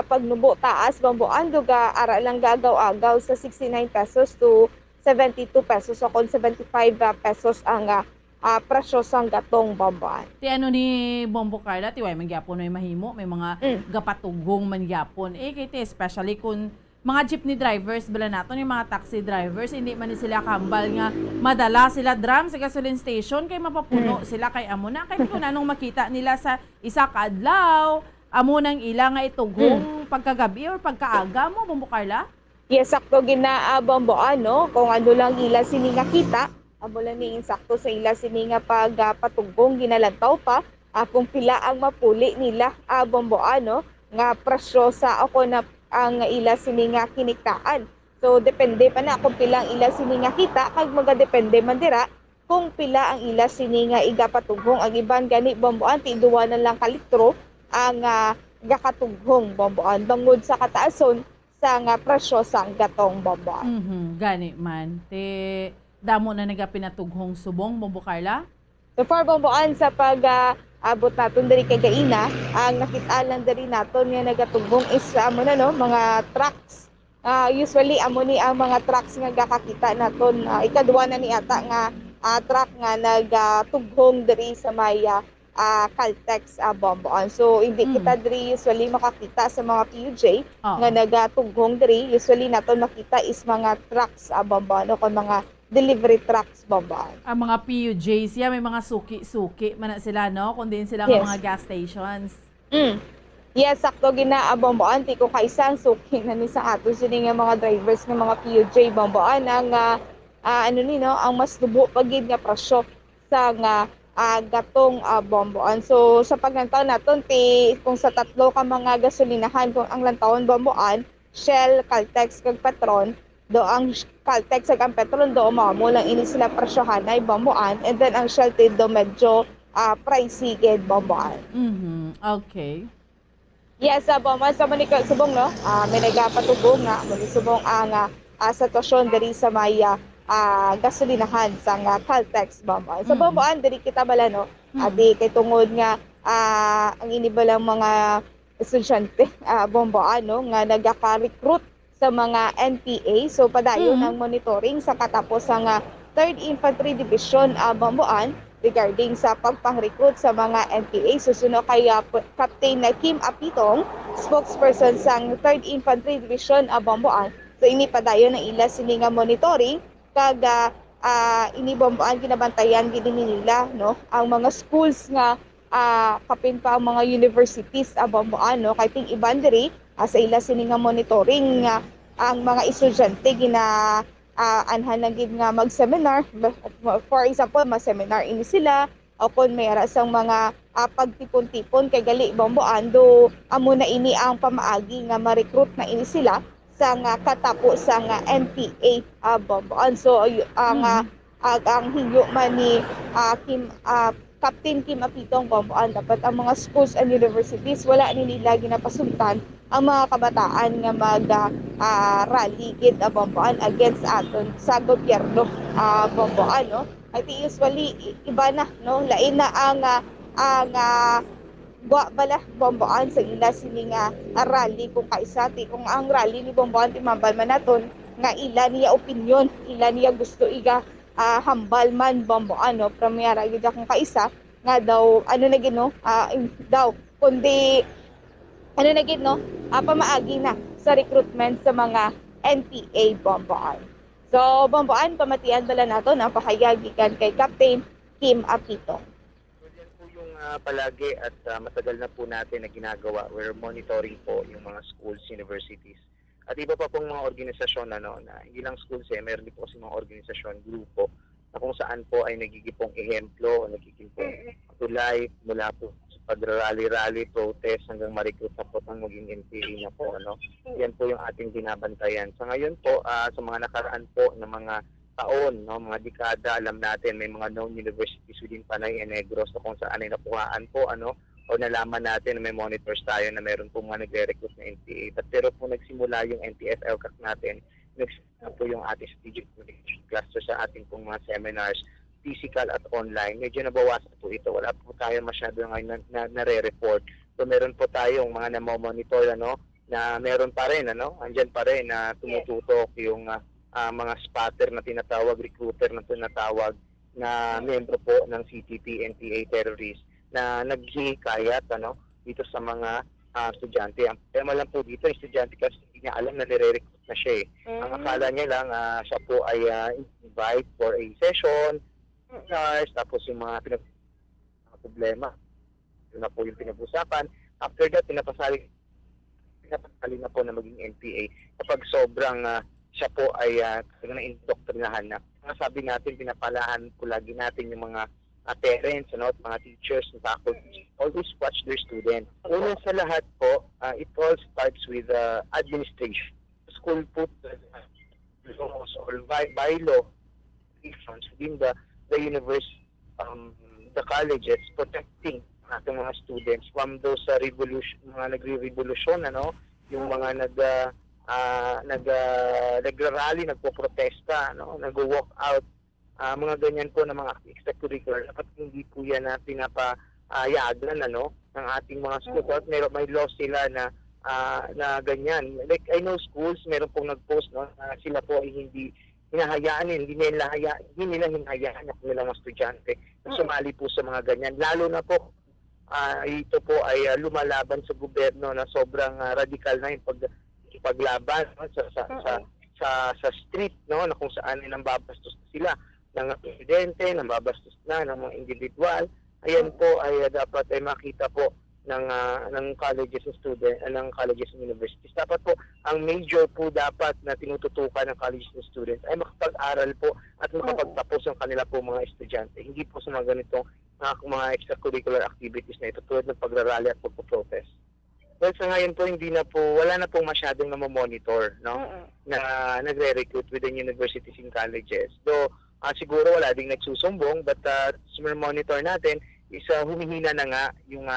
pagnubo taas Bomboan duga ara lang gagaw-agaw sa 69 pesos to 72 pesos o kung 75 pesos ang presyo sang gatong Bomboan. Ti ano ni Bombo Carla, ti way mangyapon may mahimo, may mga gapatugong mangyapon. Kay ti especially kung mga jeepney drivers bala nato ni mga taxi drivers hindi man sila kambal nga madala sila drum sa gasoline station kay mapapuno sila kay amo na kay kung anong makita nila sa isa ka adlaw amo nang ila nga itugong pagkagabi or pagkaaga mo Bombo Carla? Yes, sakto gina Bomboan no kung ano lang ila sini nga kita amo lang ni insakto sa ila sini nga patugong ginalantaw pa kung pila ang mapuli nila Bomboan no nga presyo sa ako na ang ila sini nga kiniktaan. So depende pa na kung pila ang ila sini nga kita kag magadepende man dira kung pila ang ila sini nga igapatugong ang iban gani Bomboan ti duwa na lang ka litro ang gakatugong Bomboan bangod sa kataason sa nga presyo sa gatong Bomboan. Gani man ti damo na nagapinatughong subong Bombo Carla? So far Bomboan sa abot naton diri kay Gaina, ang nakita lang diri naton nga nagatughong is amo na no mga trucks. Usually amo ni ang mga trucks nga gakakita naton ikaduwa na ni ata nga truck nga nagatughong diri sa may Caltex Bomboan. So hindi kita diri usually makakita sa mga PUJ nga nagatughong diri. Usually naton makita is mga trucks Bomboan o mga delivery trucks Bomboan. Ang mga PUJs may mga suki-suki man sila no kung din sila mga gas stations. Yes, sakto gina Bomboan ti ko kaisang suki na ni sa ato sini nga mga drivers ng mga PUJ Bomboan ang ano ni no ang mas dubo pagid nga presyo sa nga gatong Bomboan. So sa pagnantaw naton ti kung sa tatlo ka mga gasolinahan kung ang lantawon Bomboan, Shell, Caltex kag Petron do ang Caltex ag ang Petron do mo lang ini sila presyohan ay Bomboan and then ang Shell do medyo pricey gid Bomboan. Okay. Yes, Bomboan sa manika subong no. May nagapatugong nga mo subong ang sitwasyon diri sa may gasolinahan sa Caltex Bomboan. Sa Bomboan diri kita bala no. Adi kay tungod nga ang inibalang mga estudyante Bomboan no nga nagaka-recruit sa mga NPA. So padayon ang monitoring sa katapos ang 3rd Infantry Division Bomboan regarding sa pagpang-recruit sa mga NPA. Susunod kay Captain Kim Apitong, spokesperson sa 3rd Infantry Division Bomboan. So ini padayon ang ila sini nga monitoring kag ini Bomboan kinabantayan gid nila no ang mga schools nga kapin pa ang mga universities Bomboan no kay ting iban diri sa ila sini nga monitoring ang mga estudyante gina anhan na gid nga mag-seminar. For example, ma-seminar ini sila o kung may sang mga pagtipon-tipon kay gali Bomboan do amo na ini ang pamaagi nga ma-recruit na ini sila sa nga katapos sa nga NPA Bomboan. So ang hiyo man ni Kim Captain Kim Apitong Bomboan, dapat ang mga schools and universities wala nila ginapasuntan ang mga kabataan nga mag-rally gid Bomboan against aton sa gobyerno Bomboan, no? I think usually iba na, no, lain na ang bala Bomboan sa ila sini nga rally kung kaisati kung ang rally ni Bomboan timambal man naton nga ila niya opinion, ila niya gusto iga hambal man Bomboan, no, premiera gid kung kaisa nga daw ano na gid, no, daw kundi ano na gid, no, pamaagi na sa recruitment sa mga NPA Bomboan. So Bomboan, pamatian bala naton ang pahayagikan kay Captain Kim Apitong. Palagi at matagal na po natin na ginagawa. We're monitoring po yung mga schools, universities. At iba pa pong mga organisasyon na hindi lang schools meron din po kasi mga organisasyon, grupo, na kung saan po ay nagiging pong ehemplo, nagiging pong tulay mula po sa pag-rally, protest, hanggang ma-recruit na po ng maging NPA na po. Yan po yung ating binabantayan. Sa ngayon po, sa mga nakaraan po ng mga taon, mga dekada, alam natin may mga known universities within Panay and Negros na kung saan ay napuhaan po, o nalaman natin na may monitors tayo na meron po mga nagre-recruit na NPA. Pero po nagsimula yung NTF-LCAC natin, nagsimula po yung ating strategic communication cluster sa ating pong mga seminars, physical at online. Medyo nabawasan po ito. Wala po tayo masyado ngayon na-re-report. So meron po tayong mga na-monitor, na meron pa rin, andyan pa rin na tumututok yung mga spotter na tinatawag, recruiter na tinatawag, na membro po ng CTP, NPA terrorists na naghihikayat dito sa mga estudyante. Ang tema lang po dito, estudyante kasi hindi niya alam na nire-recruit na siya. Ang akala niya lang siya po ay invite for a session, tapos yung mga problema, yun na po yung pinag-usapan. After that, pinapasali na po na maging NPA kapag sobrang siya po ay na-indoctrinahan na. Sabi natin, pinapalahan po lagi natin yung mga parents, mga teachers, faculty, always watch their students. Una sa lahat po, it all starts with administration. School po, laws or by law, within the university, the colleges, protecting ating mga students from those revolution, mga nagre-revolution, yung mga nagrarally, nagpo-protesta, nag-walk out, mga ganyan po na mga extracurricular. Dapat hindi po yan na pinapayagan ng ating mga schools. May law sila na ganyan. Like I know schools, meron pong nag-post na sila po ay hindi hinahayaan, hindi nila hinahayaan ng kanilang mga estudyante na sumali po sa mga ganyan. Lalo na po ito po ay lumalaban sa gobyerno na sobrang radikal na yung paglaban sa street, na kung saan ay nambabastos sila ng presidente, nambabastos na ng mga individual. Ayan po ay dapat ay makita po ng colleges and students, ng colleges and universities. Dapat po ang major po dapat na tinututukan ng colleges and students ay makapag-aral po at makapagtapos ang kanila po mga estudyante. Hindi po sa mga ganitong mga extracurricular activities na ito tulad ng pagrarally at pagpo-protest. Well, sa ngayon po wala na pong masyadong namomonitor, na nagre-recruit within universities and colleges. Though siguro wala ding nagsusumbong, but monitor natin is humihina na nga yung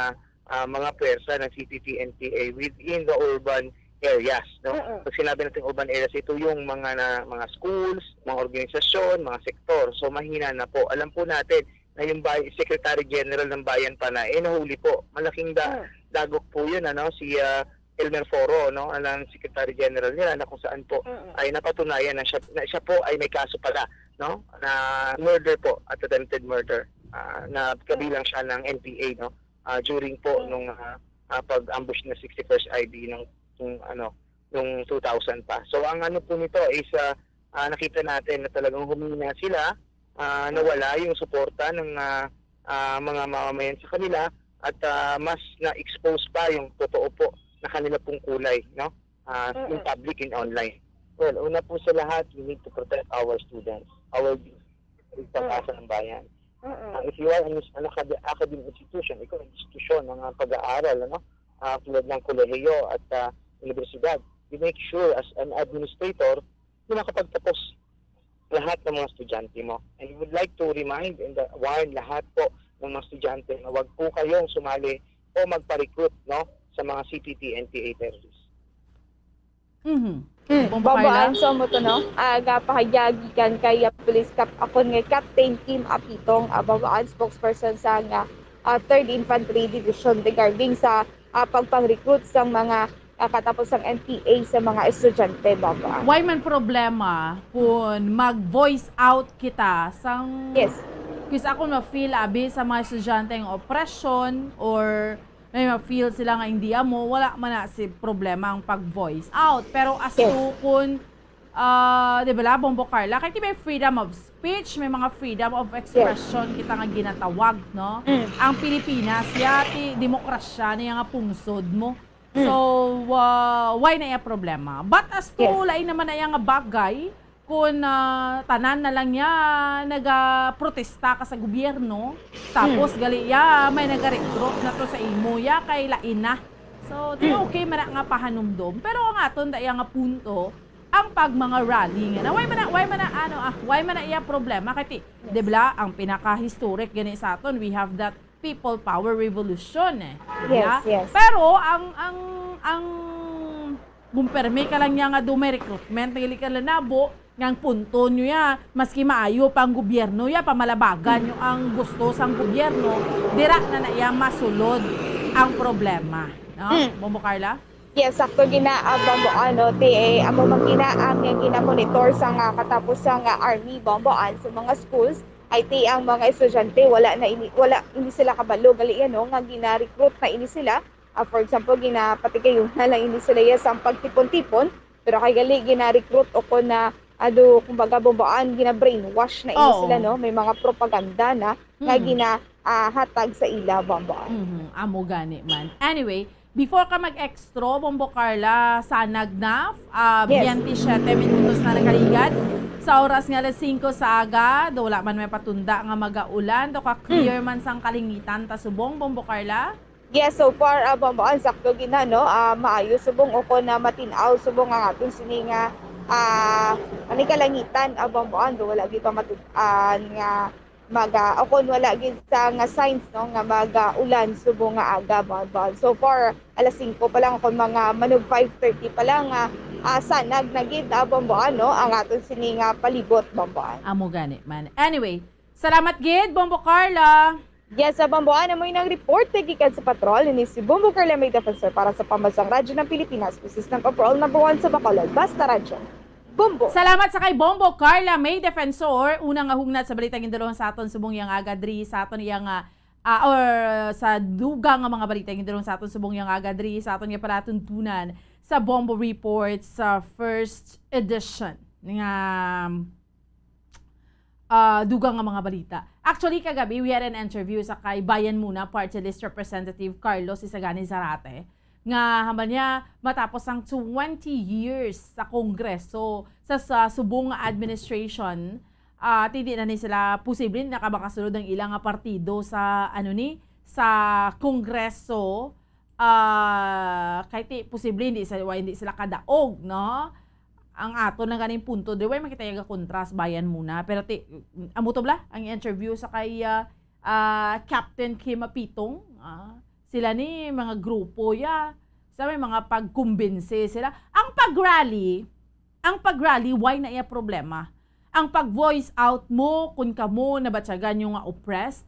mga pwersa ng CTP NPA within the urban areas, Pag sinabi natin urban areas, ito yung mga schools, mga organisasyon, mga sektor. So mahina na po. Alam po natin na yung Secretary General ng Bayan Panay nahuli po. Malaking dagok po yun, si Elmer Foro, ang Secretary General nila, na kung saan po ay napatunayan na siya po ay may kaso pala, na murder po, at attempted murder, na kabilang siya ng NPA, during po nung pag-ambush na 61st IB nung 2000 pa. So ang po nito is nakita natin na talagang humina sila, nawala yung suporta ng mga mamamayan sa kanila, at mas na-expose pa yung totoo po na kanila pong kulay, in public and online. Well, una po sa lahat, we need to protect our students, our pag-asa ng bayan. If you are an academic institution, ikaw institusyon ng pag-aaral, tulad ng kolehiyo at universidad, you make sure as an administrator na nakapagtapos lahat ng mga estudyante mo. And we would like to remind and warn lahat po ng mga estudyante na wag po kayong sumali o magpa-recruit, no, sa mga CPT, NPA terrorists. Babaan sa mo to, no? Gapahayagikan kay Police Cap akon nga Captain Kim Apitong, babaan spokesperson sa nga 3rd Infantry Division regarding sa pagpang-recruit sa mga katapos ng NPA sa mga estudyante, babaan. Why man problema kung mag-voice out kita sang kasi ako ma-feel abi sa mga estudyante ng oppression or may ma-feel sila nga hindi mo, wala man na si problema ang pag-voice out. Pero as to kung, di ba, Bombo Carla, kahit may freedom of speech, may mga freedom of expression kita nga ginatawag, no? Ang Pilipinas, demokrasya niya nga pungsod mo. So, why na yung problema? But as to, lain naman na yung bagay, kung tanan na lang niya nagaprotesta ka sa gobyerno, tapos gali may nag-recruit na to sa imo ya kay lain na. So, okay man nga pahanumdom. Pero ang aton daya nga punto, ang pag mga rally nga na why man na iya problema kay di ba ang pinaka-historic gani sa aton, we have that people power revolution diba? Yes. Pero ang gumperme ka lang niya nga do may recruitment nili ka lanabo ngang punto nyo maski maayo pang gobyerno pamalabagan nyo ang gusto sang gobyerno, dira na iya masulod ang problema. No? Bombo Carla? Yes, sakto ginaabang mo amo mang ginaang nga ginamonitor sa nga katapos sa nga army bomboan sa mga schools ay ang mga estudyante wala hindi sila kabalo gali nga gina-recruit na ini sila. For example, ginapatigayon na lang ini sila sa pagtipon-tipon, pero kay gali gina-recruit o ko na kumbaga bombaan, gina-brainwash na ini sila, no? May mga propaganda na gina-hatag sa ila bombaan. Amo gani man. Anyway, before ka mag-extra, Bombo Carla, sa nagnaf, 27 minutos na nakaligad. Sa oras nga 5 sa aga, wala man may patunda nga magaulan, do ka clear man sang kalingitan ta subong, Bombo Carla? Yes, so far, bombaan, sakto gina, no? Maayo subong o ko na matinaw subong ang ating sininga kalangitan bombaan, do wala gid pa nga okon wala gid sa nga signs, no, nga mag-ulan subong nga aga bombaan. So far alas 5 pa lang kon mga manog 5:30 pa lang sanag na gid bombaan, no, ang aton sini nga palibot bombaan. Amo gani man. Anyway, salamat gid Bombo Carla. Yes, sa Bomboan, amoy ng report gikan sa patrol ni si Bombo Carla may defensor para sa Pambansang Radyo ng Pilipinas, Assistant Patrol number 1 sa Bacolod, Basta Radyo. Bombo. Salamat sa kay Bombo Carla may defensor. Unang nga hungnat sa balitang indulong sa aton subong yang agadri sa aton yang or sa dugang nga mga balitang indulong sa aton subong yang agadri sa aton nga palatuntunan sa Bombo Report sa first edition nga dugang nga mga balita. Actually, kagabi, we had an interview sa kay Bayan Muna Party List Representative Carlos Isagani Zarate. Nga haman niya matapos ang 20 years sa Kongreso sa subong administration, hindi na ni sila posible nakabakasunod ng ilang partido sa sa Kongreso, kahit posible hindi sila kadaog, no? Ang ato na ganing punto, di way makita yung kontras Bayan Muna. Pero amo to bla, ang interview sa kay Captain Kim Apitong, sila ni mga grupo sa may mga pagkumbinse sila. Ang pag-rally, why na iya problema? Ang pag-voice out mo, kung kamo nabatsagan yung oppressed,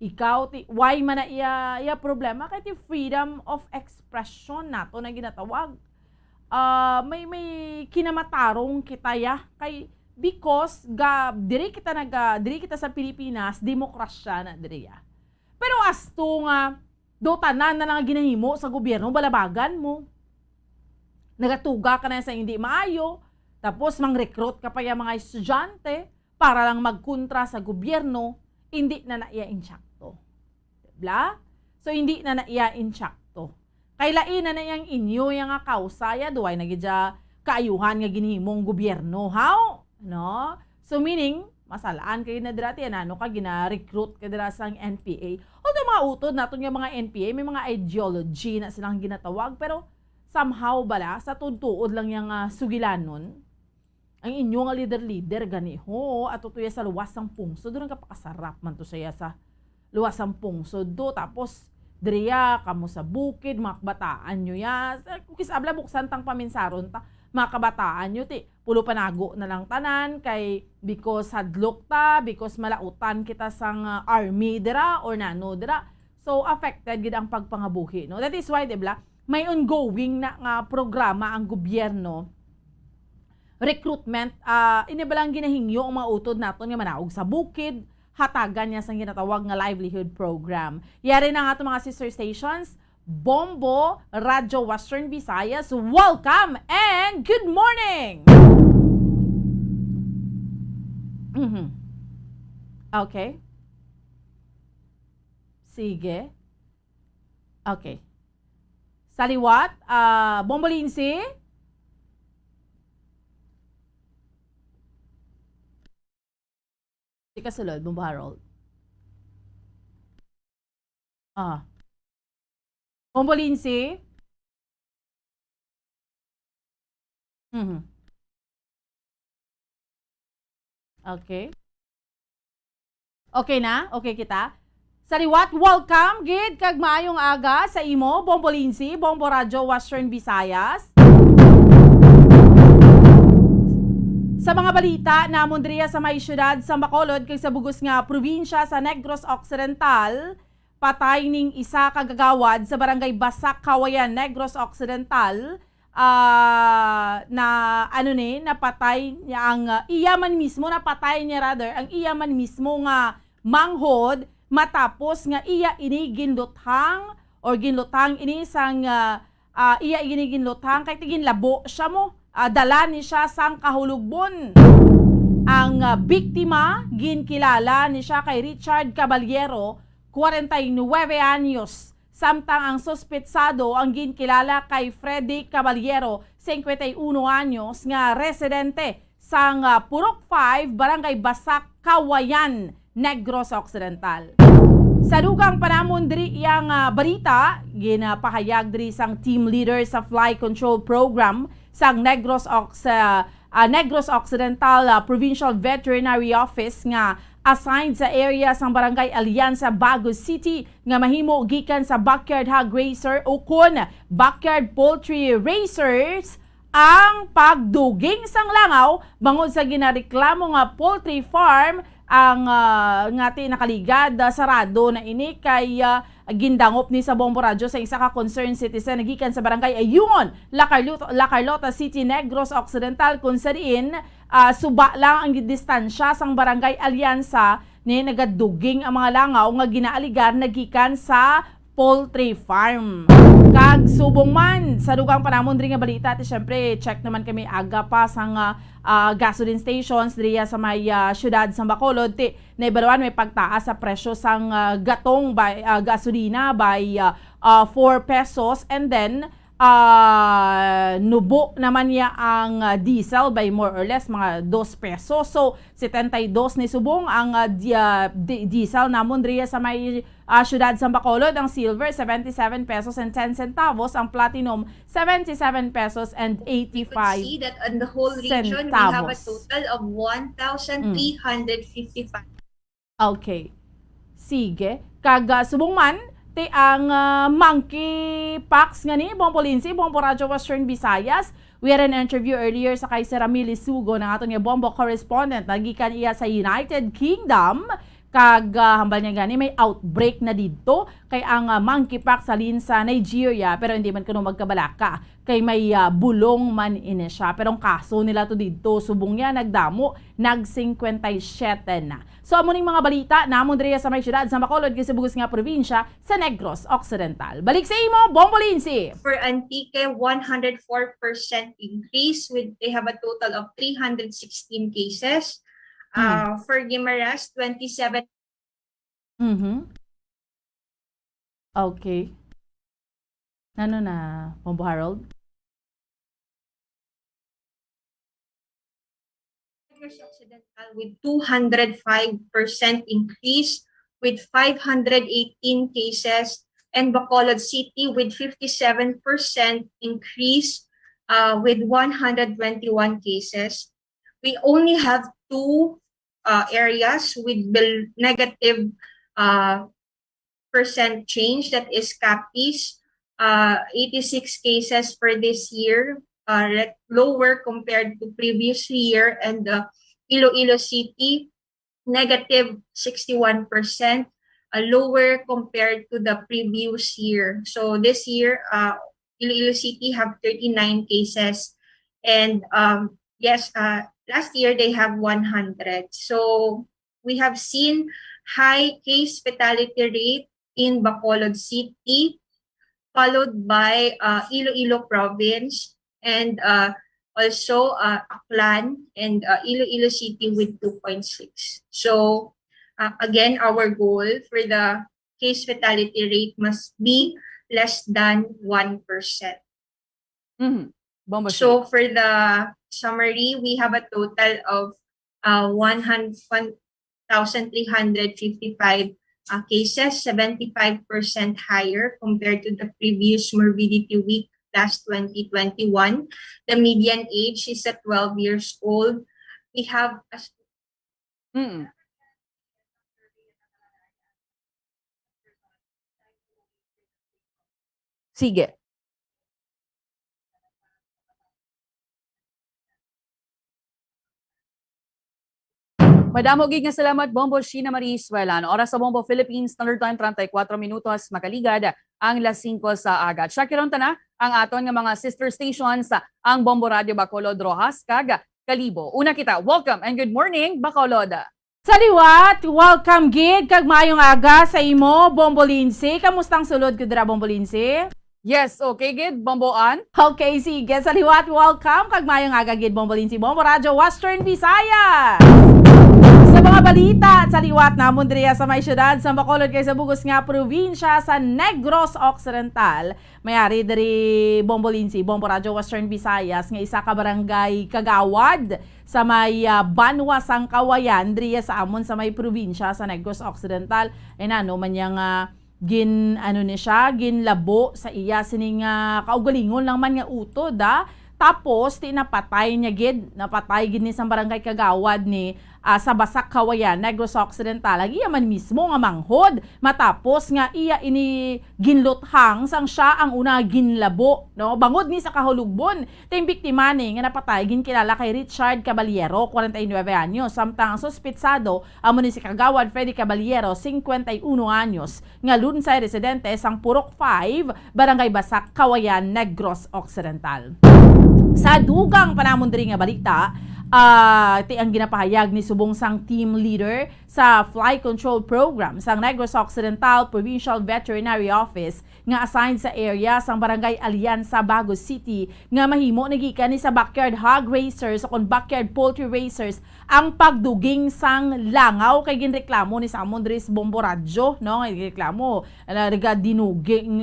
ikaw, why man na iya problema? Kahit yung freedom of expression nato na ginatawag. May kinamatarong kita kay because diri kita sa Pilipinas demokrasya na diri pero as to nga do tanan na lang ginahimo sa gobyerno balabagan mo nagatuga ka na sa hindi maayo tapos mang-recruit ka pa yung mga estudyante para lang magkontra sa gobyerno, hindi na naiya insyakto, diba? So hindi na naiya insyakto. Kailain na yang inyo yung nga kausaya, duway na gidya kaayuhan nga ginhimong gobyerno. How? No? So meaning, masalaan kayo na dira, ano ka, gina-recruit ka dira sa NPA. Although mga utod nato nga mga NPA, may mga ideology na silang ginatawag, pero somehow bala, sa tutuod lang yung sugilanon, ang inyo nga leader-leader, ganiho, at tutuya sa luwas ng pungso, doon kapakasarap man to siya sa luwas ang pungsod do, tapos Drea, kamo sa bukid, mga kabataan nyo ya. Kukis abla buksan tang paminsaron ta, mga kabataan nyo ti. Pulo panago na lang tanan, kay because hadlok ta, because malautan kita sang army dira or nano dira. So, affected gid ang pagpangabuhi. No? That is why, diba, may ongoing na nga programa ang gobyerno, recruitment, inibalang ginahingyo ang mga utod naton nga manaog sa bukid, hatagan niya sa ginatawag nga livelihood program. Yari na nga itong mga sister stations, Bombo, Radyo Western Visayas, welcome and good morning! Okay. Sige. Okay. Saliwat, Bombo Lindsay, kasulod, Bombo Harold. Bombo Lindsay. Okay. Okay na? Okay kita? Sariwat, welcome, gid, kag maayong aga sa imo, Bombo Lindsay, Bombo Radyo Western Visayas. Sa mga balita, namon diriya sa may syudad sa Bacolod kay sa bugos nga probinsya sa Negros Occidental, patay ning isa kagagawad sa barangay Basak, Kawayan, Negros Occidental, na napatay niya ang iyaman mismo, napatay niya rather ang iyaman mismo nga manghod matapos nga iya ini ginluthang or ginluthang ini sang iya ini ginluthang kay tigin labo siya mo. Dala ni siya sang kahulugbon. Ang biktima, ginkilala ni siya kay Richard Caballero, 49 anyos. Samtang ang sospetsado ang ginkilala kay Freddy Caballero, 51 anyos, nga residente sang Purok 5, Barangay Basak, Kawayan, Negros Occidental. Sa dugang panamon diri iyang balita, ginapahayag diri sang team leader sa Fly Control Program sang Negros Occidental Provincial Veterinary Office nga assigned sa area sang Barangay Alianza, Bago City nga mahimo gikan sa backyard hog racer o kun backyard poultry racers ang pagduging sang langaw bangod sa ginareklamo nga poultry farm ang ngati nakaligad sarado na ini kay gindangop ni sa Bombo Radyo sa isa ka concerned citizen nagikan sa barangay Ayungon, La Carlota City, Negros Occidental kung sa diin suba lang ang distansya sang barangay Alianza ni nagaduging ang mga langaw nga ginaaligar nagikan sa poultry farm. Kag subong man sa dugang panamon diri nga balita, at syempre check naman kami aga pa sang gasoline stations diriya sa may syudad sa Bacolod ti naibaluan may pagtaas sa presyo sang gatong by gasolina by 4 pesos, and then nubo naman niya ang diesel by more or less mga 2 pesos. So 72 ni subong ang diesel namon diriya sa may syudad sa Bacolod. Ang silver 77 pesos and 10 centavos, ang platinum 77 pesos and 85 see that on the whole region we have a total of 1,355. Okay. Sige. Kag subong man ti ang monkeypox nga ni Bombo Lindsay, Bombo Radyo Western Visayas. We had an interview earlier sa kay Ramili Sugo ng aton nga Bombo correspondent. Nagikan iya sa United Kingdom. Kag hambal niya gani may outbreak na dito kay ang monkeypox salin sa Nigeria, pero hindi man kuno magkabalaka kay may bulong man ini siya. Pero ang kaso nila to dito subong niya nagdamo nag-57 na. So amo ning mga balita namon diri sa may syudad sa Bacolod kay sa bugos nga probinsya sa Negros Occidental. Balik sa imo, Bombo Lindsay. For Antique, 104% increase with they have a total of 316 cases. For Guimaras, 27. Okay. Ano na, Bombo Harold? Occidental with 205% increase with 518 cases, and Bacolod City with 57% increase with 121 cases. We only have 2 areas with negative change, that is Capiz, 86 cases for this year, lower compared to previous year, and Iloilo City, negative 61%, lower compared to the previous year. So this year, Iloilo City have 39 cases, and last year they have 100. So we have seen high case fatality rate in Bacolod City, followed by Iloilo Province, and also Aklan and Iloilo City with 2.6. So again, our goal for the case fatality rate must be less than 1%. So for the summary, we have a total of 1,355 cases, 75% higher compared to the previous morbidity week last 2021. The median age is at 12 years old. We have Sige. Madamo gig nga salamat Bombo Sheena Marie Iswelan. Oras sa Bombo Philippines, Standard Time 34 minutos, makaligad ang las 5 sa aga. Shakiron ta na ang aton nga mga sister stations ang Bombo Radio Bacolod, Rojas, kag Kalibo. Una kita, welcome and good morning Bacolod. Saliwat, welcome gid kag maayong aga sa imo Bombo Lindsay. Kamustang sulod ko dira Bombo Lindsay? Yes, okay gid Bomboan. Okay, sige. Saliwat, welcome kag maayong aga gid Bombo Lindsay, Bombo Radio Western Visayas. Sa mga balita at saliwat namon diriya sa may syudad sa Bacolod kay sa bugos nga probinsya sa Negros Occidental, mayari diri Bombo Lindsay, Bombo Radio Western Visayas nga isa ka barangay Kagawad sa may Banwa Sangkawayan diriya sa amon sa may probinsya sa Negros Occidental. Ay nano man yang ginlabo sa iya sining kaugalingon lang man nga utod Tapos napatay gid ni sa barangay Kagawad ni sa Basak Kawayan, Negros Occidental. Agi man mismo nga manghod matapos nga iya ini ginluthang sang siya ang una ginlabo, no? Bangod ni sa kahulugbon ting biktima ni nga napatay ginkilala kay Richard Caballero, 49 anyos, samtang ang suspitsado amo ni si Kagawad Freddy Caballero, 51 anyos, nga lunsay residente sang Purok 5, barangay Basak Kawayan, Negros Occidental. Sa dugang panamon diri nga balita, ang ginapahayag ni subong sang team leader sa Fly Control Program sang Negros Occidental Provincial Veterinary Office nga assigned sa area sang Barangay Alianza, Bagos City nga mahimo nagikan ni sa backyard hog racers o kon backyard poultry racers ang pagduging sang langaw kay ginreklamo ni Samon Dres Bombo Radio, no? Ginreklamo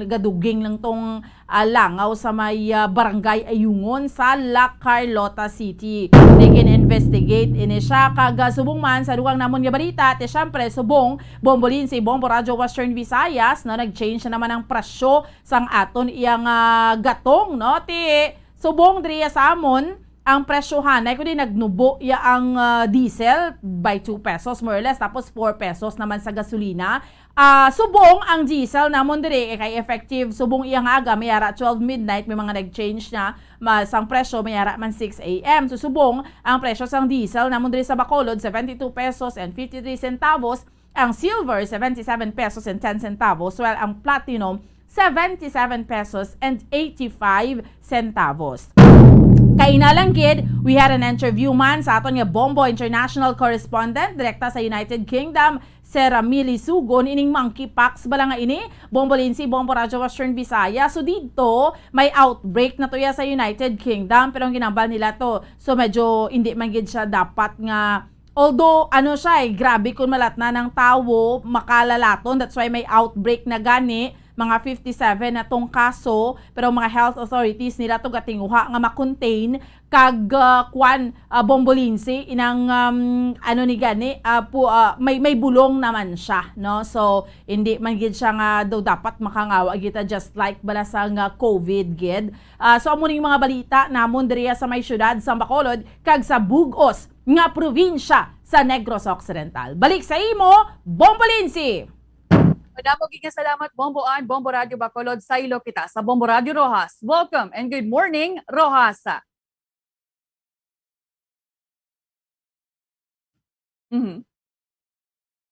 gaduging lang tong langaw sa may barangay Ayungon sa La Carlota City. Investigate ini siya kag subong man sa dugang namon nga balita te syempre subong Bombo Lindsay, Bombo Radio Western Visayas, no, nag-change na naman ang presyo sang aton iyang gatong, no, ti subong diriya sa amon ang presyohan ay kundi nagnubo ya ang diesel by 2 pesos more or less, tapos 4 pesos naman sa gasolina. Subong ang diesel namon diri kay effective subong iyang aga mayara 12 midnight, may mga nag-change na sang presyo mayara man 6 AM. So subong ang presyo sang diesel namon diri sa Bacolod 72 pesos and 53 centavos, ang silver 77 pesos and 10 centavos, while ang platinum 77 pesos and 85 centavos. Kainalanggid, we had an interview man sa aton nga Bombo International Correspondent direkta sa United Kingdom, Sarah Mili Sugon, ining monkeypox bala nga ini, Bombo Lindsay, Bombo Radio Western Visayas. So dito, may outbreak na to ya sa United Kingdom, pero ang ginambal nila to, so medyo hindi man gid siya dapat nga, although siya grabe kung malat na ng tawo makalalaton, that's why may outbreak na gani, mga 57 na tong kaso, pero mga health authorities nila to gatinguha nga ma-contain kag Bombo Lindsay inang ni gani may bulong naman siya, no? So hindi man gid siya nga daw dapat makangawa kita just like bala sa nga COVID gid. So amo ning mga balita namon diriya sa may syudad sa Bacolod kag sa bug-os nga probinsya sa Negros Occidental. Balik sa imo, Bombo Lindsay. Madamo giga salamat Bomboan, Bombo Radio Bacolod, saylo kita sa Bombo Radio Rojas. Welcome and good morning, Rojas.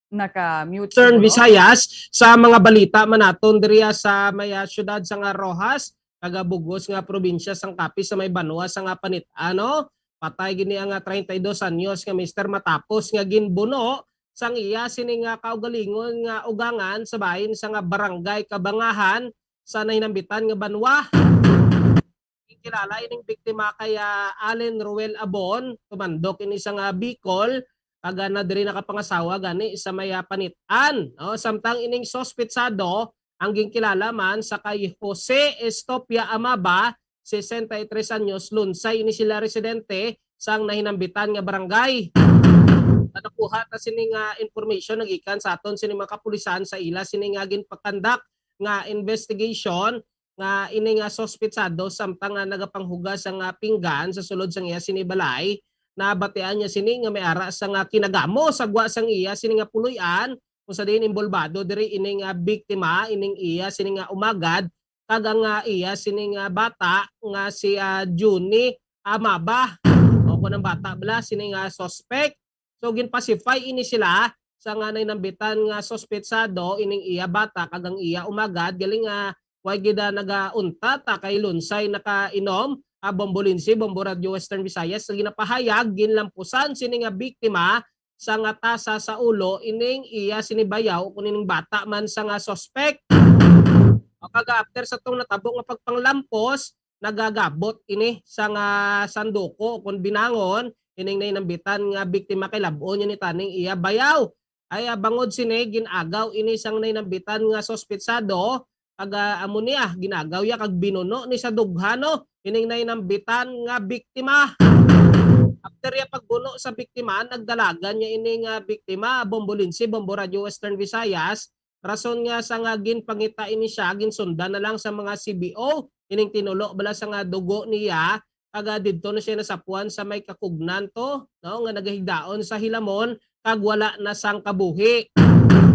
Naka-mute. Eastern Visayas sa mga balita manaton diriya sa may syudad sa nga Rojas, kagabugos nga probinsya sang Capiz sa may Banwa sa nga Panit-ano. Patay gini ang 32 anyos nga mister matapos nga ginbuno sang iya sini nga kaugalingon nga ugangan sa bahin sa nga barangay Kabangahan sa nahinambitan nga Banwa. Kilala ining biktima kay Allen Ruel Abon, tumandok ini sa nga Bicol, aga na diri nakapangasawa gani sa may Panit-an. No, samtang ining sospetsado ang ginkilala man sa kay Jose Estopia Amaba, 63 anyos, lunsay ini sila residente sang nahinambitan nga barangay. Nakuha ta sining information nagikan sa aton sining mga kapulisan sa ila sining ginpakandak nga investigation nga ini nga sospetsado samtang nagapanghugas ang pinggan sa sulod sang iya sinibalay. Nabatean niya sini nga may ara sa nga kinagamo sagwa sang iya sini nga puloy-an kung sa din involvado diri ining biktima ining iya sini nga umagad kag ang iya sini nga bata nga si Juni Amaba o kunang bata bala sini nga suspect. So ginpacify ini sila sa nga nainambitan nga sospetsado ining iya bata kag ang iya umagad galing way gida nagaunta ta kay lunsay nakainom Bombolinsi, Bombo Radio Western Visayas sa ginapahayag ginlampusan sini nga biktima sa nga tasa sa ulo ining iya sinibayaw kun ining bata man sa nga suspect. Kaga after sa tong natabo nga pagpanglampos nagagabot ini sa nga sanduko kun binangon ining nainambitan nga biktima kay lab-on ni taning iya bayaw. Ay bangod sini ginagaw ini sang nainambitan nga sospetsado kag amo niya ginagaw ya kag binuno ni sa dughano ining nainambitan nga biktima. After ya pagbuno sa biktima nagdalagan niya ining biktima Bombolinsi, Bombo Radio Western Visayas. Rason nga sa nga ginpangita ini siya ginsundan na lang sa mga CBO ining tinulo bala sa nga dugo niya kag didto na siya nasapuan sa may kakugnan to no nga nagahigdaon sa Hilamon kag wala na sang kabuhi.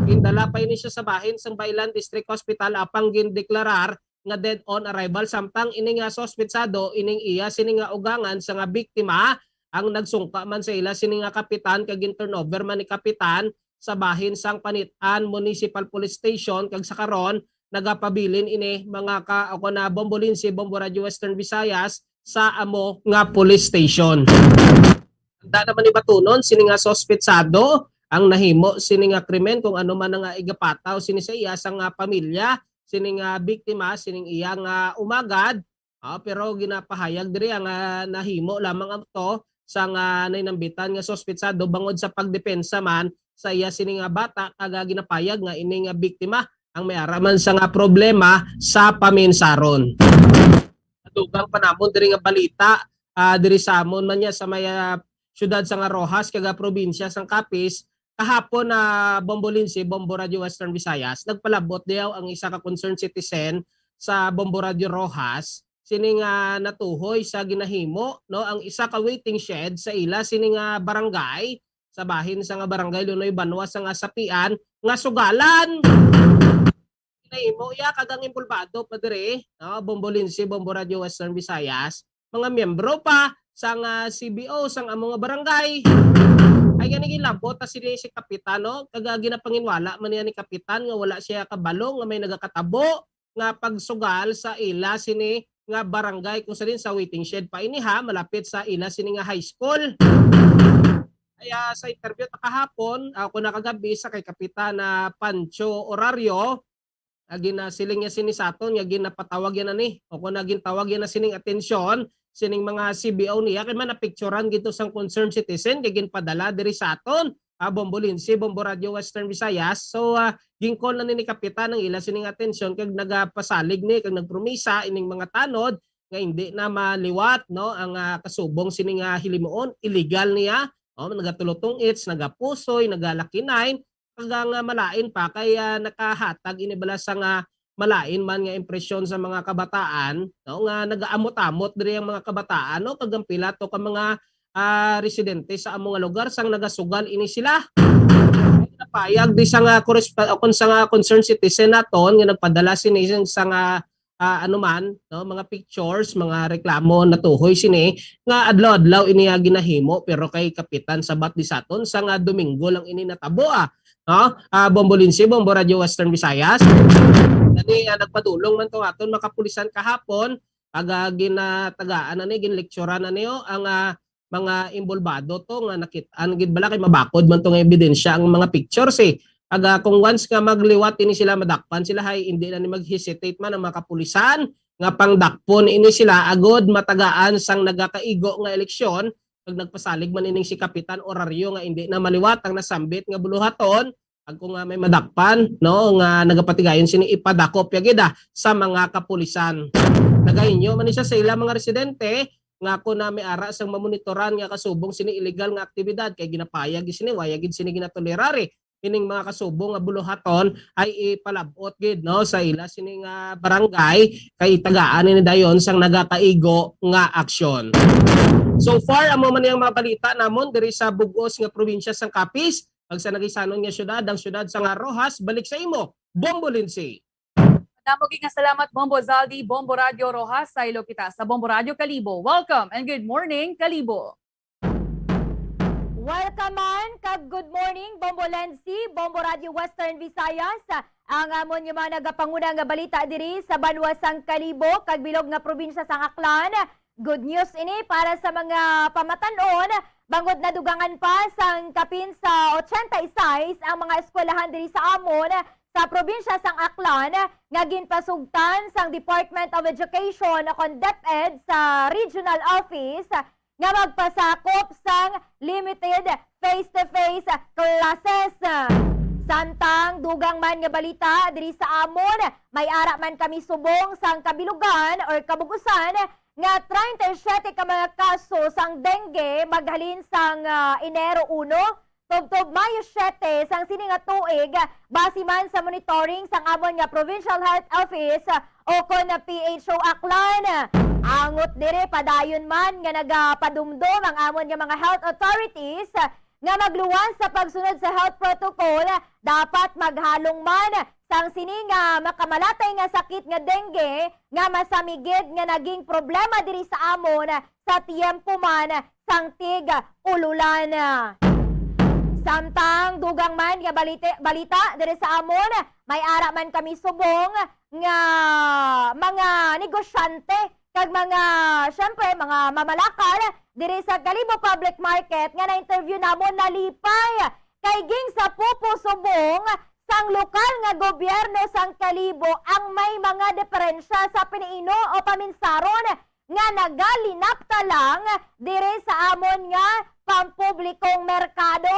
Indala pa ini siya sa bahin sang Bailan District Hospital apang gindeklarar nga dead on arrival samtang ining sospetsado ining iya sini nga ugangan sa nga biktima ang nagsungka man sa ila sini nga kapitan kag turnover man ni kapitan sa bahin sang Panit-an Municipal Police Station kag sa karon nagapabilin ini mga ako na Bombolinsi, Bombo Radio Western Visayas sa amo nga police station. Handa naman ibatunon sini nga sospetsado ang nahimo sini nga krimen kung ano man nga igapataw sini sa iya sang pamilya sining biktima sining iya nga umagad pero ginapahayag diri ang nahimo lamang amto sa nga nainambitan nga sospetsado bangod sa pagdepensa man sa iya sining bata kag ginapayag nga ining biktima ang may araman sa nga problema sa paminsaron. Dugang panamon diri nga balita diri sa amon man niya sa may syudad sa nga Rojas kag probinsya sang Capiz. Kahapon na Bombolinsi, Bombo Radio Western Visayas, nagpalabot daw ang isa ka concerned citizen sa Bombo Radio Rojas sining natuhoy sa ginahimo no ang isa ka waiting shed sa ila sining barangay sa bahin sa nga barangay Lunoy Banwa sa nga sapian nga sugalan. Ginahimo ya kag ang involvado pa diri no Bombolinsi, Bombo Radio Western Visayas, mga miyembro pa sa nga CBO sang amo nga barangay. Ay ganigin labot ta si kapitan no kag ginapanginwala man niya ni kapitan nga wala siya kabalo nga may nagakatabo nga pagsugal sa ila sini nga barangay kung sa din sa waiting shed pa ini malapit sa ila sini nga high school. Ay sa interview ta kahapon ako nakagabi sa kay kapitan na Pancho Orario ginasiling niya sini sa aton nga ginapatawag yan na ni o kung naging tawag yan na sining atensyon sining mga CBO niya kay man napicturean gito sang concerned citizen kay ginpadala diri sa aton Bombolinsi, Bombo Radio Western Visayas. So gingkol na ni kapitan ang ila sining atensyon kag nagapasalig ni kag nagpromisa ining mga tanod nga hindi na maliwat no ang kasubong sining hilimuon illegal niya nagatulotong its nagapusoy nagalakinain kag malain pa kay nakahatag inibala sa nga malain man nga impresyon sa mga kabataan no nga nagaamot-amot diri ang mga kabataan no kagampila to ka mga residente sa among lugar sang nagasugal ini sila Payag di sa nga kung sa nga concerned citizen naton nga nagpadala sini sa nga anuman no mga pictures mga reklamo natuhoy sini nga adlaw-adlaw ini ginahimo pero kay kapitan sabat di saton sa nga Domingo lang ini natabo no Bombolinsi Bombo Radio Western Visayas ani nagpadulong man to aton makapulisan kahapon aga ginatagaan ani ginlekturan niyo ang mga imbolbado to nga nakit-an gid bala kay mabakod man tong ebidensya ang mga pictures aga kung once nga magliwat ini sila madakpan sila hay hindi na ni mag-hesitate man ang mga kapulisan nga pangdakpon ini sila agod matagaan sang nagakaigo nga eleksyon pag nagpasalig man ining si kapitan oraryo nga hindi na maliwat ang nasambit nga buluhaton ag kung may madakpan no nga nagapatigayon sini ipadakop yagida sa mga kapulisan nagainyo man siya sa ilang mga residente nga ko na may ara sang mamonitoran nga kasubong sini illegal nga aktibidad kay ginapayag sini wayagid sini ginatolerare ining mga kasubong nga buluhaton ay ipalabot gid no sa ila sini nga barangay kay tagaan ni dayon sang nagakaigo nga aksyon. So far amo man yang mga balita namon diri sa bug-os nga probinsya sang Capiz ag sa nagisanon nga syudad ang syudad sang Rojas balik sa imo Bombolinsi. Namugi nga salamat Bombo Zaldi, Bombo Radio Rojas, sa ilo kita sa Bombo Radio Kalibo. Welcome and good morning Kalibo. Welcome man, kag good morning, Bombo Lensi, Bombo Radio Western Visayas. Ang amon yung mga nagapanguna nga balita diri sa Banwasang Kalibo, kag bilog nga probinsya sang Aklan. Good news ini para sa mga pamatanon, bangod na dugangan pa sang kapin sa 86 ang mga eskwelahan diri sa amon sa probinsya sang Aklan nga ginpasugtan sang Department of Education kon DepEd sa regional office nga magpasakop sang limited face-to-face classes. Samtang dugang man nga balita diri sa amon, may ara man kami subong sang kabilugan or kabugusan nga 37 ka mga kaso sang dengue maghalin sang Enero 1 tubtob Mayo 7 sang sini nga tuig base man sa monitoring sang amon nga Provincial Health Office o kon PHO Aklan. Angot dire padayon man nga nagapadumdum ang amon nga mga health authorities nga magluwas sa pagsunod sa health protocol dapat maghalong man sang sini nga makamalatay nga sakit nga dengue nga masamigid nga naging problema diri sa amon sa tiempo man sang tig ululan. Samtang dugang man nga balita diri sa amon, may ara man kami subong nga mga negosyante kag mga syempre mga mamalakal diri sa Kalibo Public Market nga na-interview namon nalipay kay ging sa pupo subong sang lokal nga gobyerno sang Kalibo ang may mga diferensya sa piniino o paminsaron nga nagalinapta lang diri sa amon nga pampublikong merkado.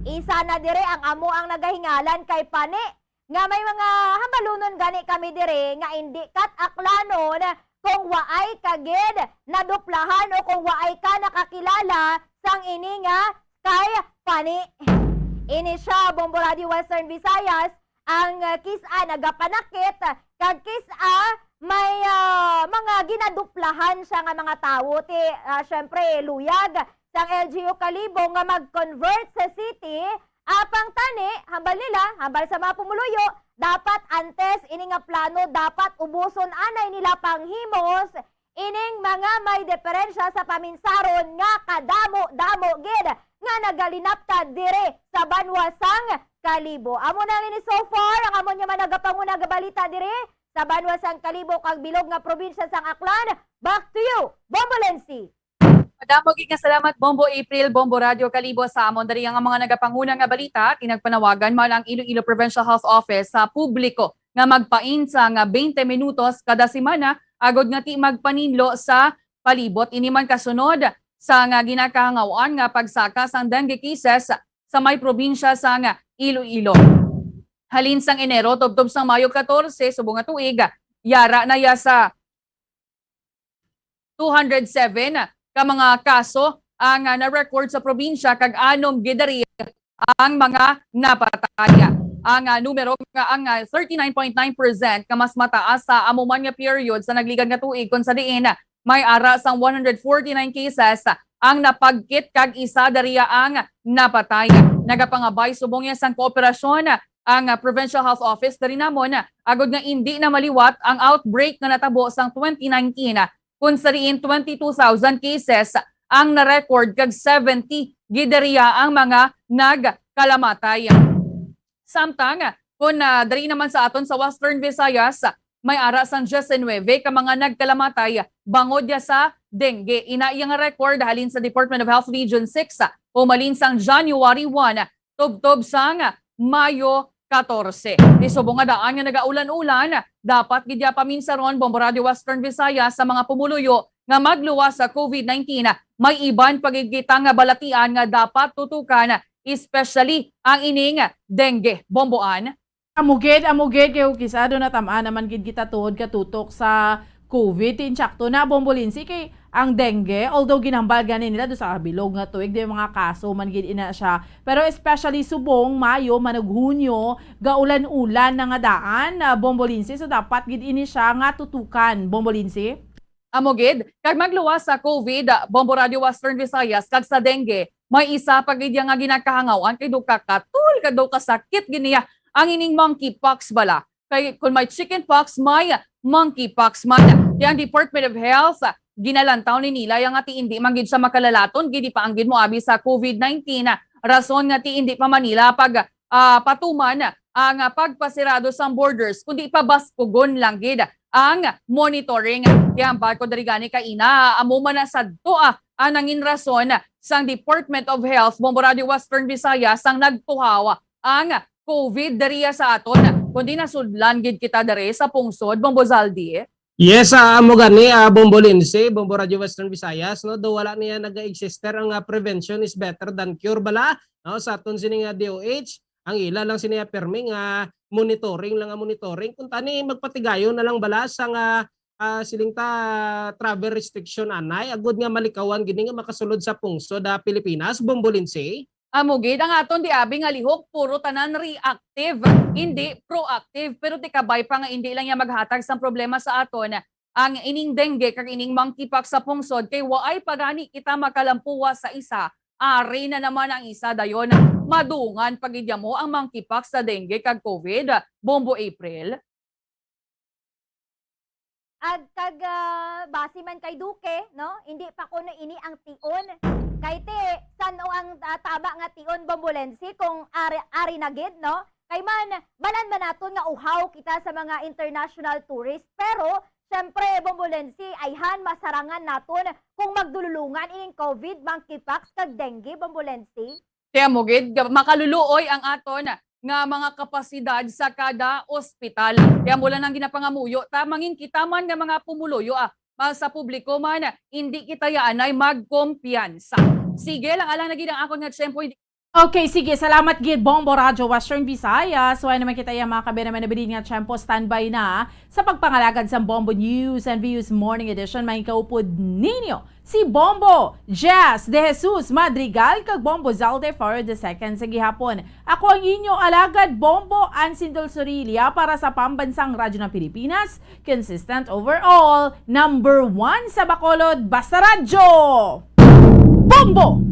Isa na dire ang amo ang nagahingalan kay pani nga may mga hambalunon gani kami dire nga indi kat aklanon kung waay kagid naduplahan o kung waay ka nakakilala sang ini nga kay pani. Ini siya Bombo Radio Western Visayas ang kisa nagapanakit kag kisa may mga ginaduplahan siya nga mga tawo ti syempre luyag sang LGU Kalibo nga mag-convert sa city apang tani hambal nila hambal sa mga pumuluyo dapat antes ini nga plano dapat ubuson anay nila panghimos ining mga may diferensya sa paminsaron nga kadamo-damo gid nga nagalinapta dire sa Banwasang Kalibo. Amo na ini so far ang amo nya man nagapanguna nga balita dire sa Banwasang Kalibo kag bilog nga probinsya sang Aklan. Back to you, Bombolensi. Madamo gid nga salamat Bombo April, Bombo Radio Kalibo sa amon dari ang mga nagapanguna nga balita tinagpanawagan man ang Iloilo Provincial Health Office sa publiko nga magpain sa nga 20 minutos kada semana agod nga ti magpaninlo sa palibot ini man kasunod sa nga ginakahangawan nga pagsaka sang dengue cases sa may probinsya sa nga Iloilo. Halin sang Enero tubtob sang Mayo 14 subong nga tuig yara na ya sa 207 ka mga kaso ang na-record sa probinsya kag anom gidari ang mga napataya. Ang numero nga ang 39.9% ka mas mataas sa amuman nga period sa nagligan nga tuig kun sa diin may ara sang 149 cases ang napagkit kag isa dariya ang napatay. Nagapangabay subong yan sang kooperasyon ang Provincial Health Office dari namon agod nga hindi na maliwat ang outbreak nga natabo sang 2019 kun sariin 22,000 cases ang na-record kag 70 gideriya ang mga nagkalamatay. Samtang kung dari naman sa aton sa Western Visayas, may ara sang 19 ka mga nagkalamatay bangod ya sa dengue. Ina nga record halin sa Department of Health Region 6 umalin sang January 1 tubtob sang Mayo 14. Isubong nga daan nga nagaulan-ulan, dapat gidya paminsaron Bombo Radio Western Visayas sa mga pumuluyo nga magluwas sa COVID-19. May iban pagigita nga balatian nga dapat tutukan, especially ang ining dengue. Bomboan. Amugid kayo kisado na tamaan naman gid kita tuod katutok sa COVID. Insakto na Bombolinsi kay ang dengue, although ginambal ganin nila do sa bilog nga tuig, di mga kaso man gid ina siya. Pero especially subong Mayo, manag-Hunyo, gaulan-ulan na nga daan Bombolinsi, so dapat gid ini siya nga tutukan Bombolinsi. Amogid, kag magluwas sa COVID, Bombo Radio Western Visayas, kag sa dengue, may isa pa gid nga ginakahangawan kay do kakatul kag do kasakit giniya ang ining monkeypox bala. Kay kung may chickenpox, may monkeypox man. Yang Department of Health ginalantaw ni nila yang ati hindi man gid sa makalalaton gidi pa ang gid mo abi sa COVID-19. Rason nga ti hindi pa Manila pag patuman ang pagpasirado sa borders kundi pa baskugon lang gid ang monitoring. Kaya ang barko dari gani ka ina amo man na sadto ang nangin rason sang Department of Health Bombo Radio Western Visayas ang nagtuhawa ang COVID dariya sa aton kundi nasudlan gid kita dere sa pungsod Bombo Zaldi. Yes, amo gani Bombolinsi, Bombo Radio Western Visayas, no, do wala niya naga-exister ang prevention is better than cure bala, no, sa aton sini nga DOH, ang ila lang sini permi nga monitoring kung tani magpatigayon na lang bala sa nga siling ta travel restriction anay agud nga malikawan gini nga makasulod sa pungsod Pilipinas. Bombolinsi. Amugid ang aton di abi nga lihok puro tanan reactive, hindi proactive, pero ti kabay pa nga hindi lang ya maghatag sang problema sa aton ang ining dengue kag ining monkeypox sa pungsod kay waay pagani kita makalampuwa sa isa, ari na naman ang isa dayon madungan pagidya mo ang monkeypox sa dengue kag COVID. Bombo April. Ag kag basi man kay Duque, no? Hindi pa ko na ini ang tion. Kay te sano ang tama nga tion Bombolensi kung ari na gid, no? Kay man balan man naton nga uhaw kita sa mga international tourist, pero syempre Bombolensi ayhan masarangan naton kung magdululungan ining COVID, monkeypox kag dengue Bombolensi. Kaya mo gid makaluluoy ang aton nga mga kapasidad sa kada ospital. Kaya mula nang ginapangamuyo, tamangin kita man nga mga pumuluyo sa publiko man, hindi kita yaanay magkumpiyansa. Sige lang, alang naging ang akong nga tiyempo. Okay, sige. Salamat gid Bombo Radio Western Visayas. So, ay naman kita yung mga kabina manabilin nga tiyempo standby na sa pagpangalagad sa Bombo News and Views Morning Edition. May kaupod ninyo si Bombo Jazz de Jesus Madrigal kag Bombo Zalde for the second sa gihapon. Ako ang inyo alagad Bombo Ansindol Sorilia para sa Pambansang Radyo ng Pilipinas. Consistent overall, number 1 sa Bacolod, basta radyo! Bombo!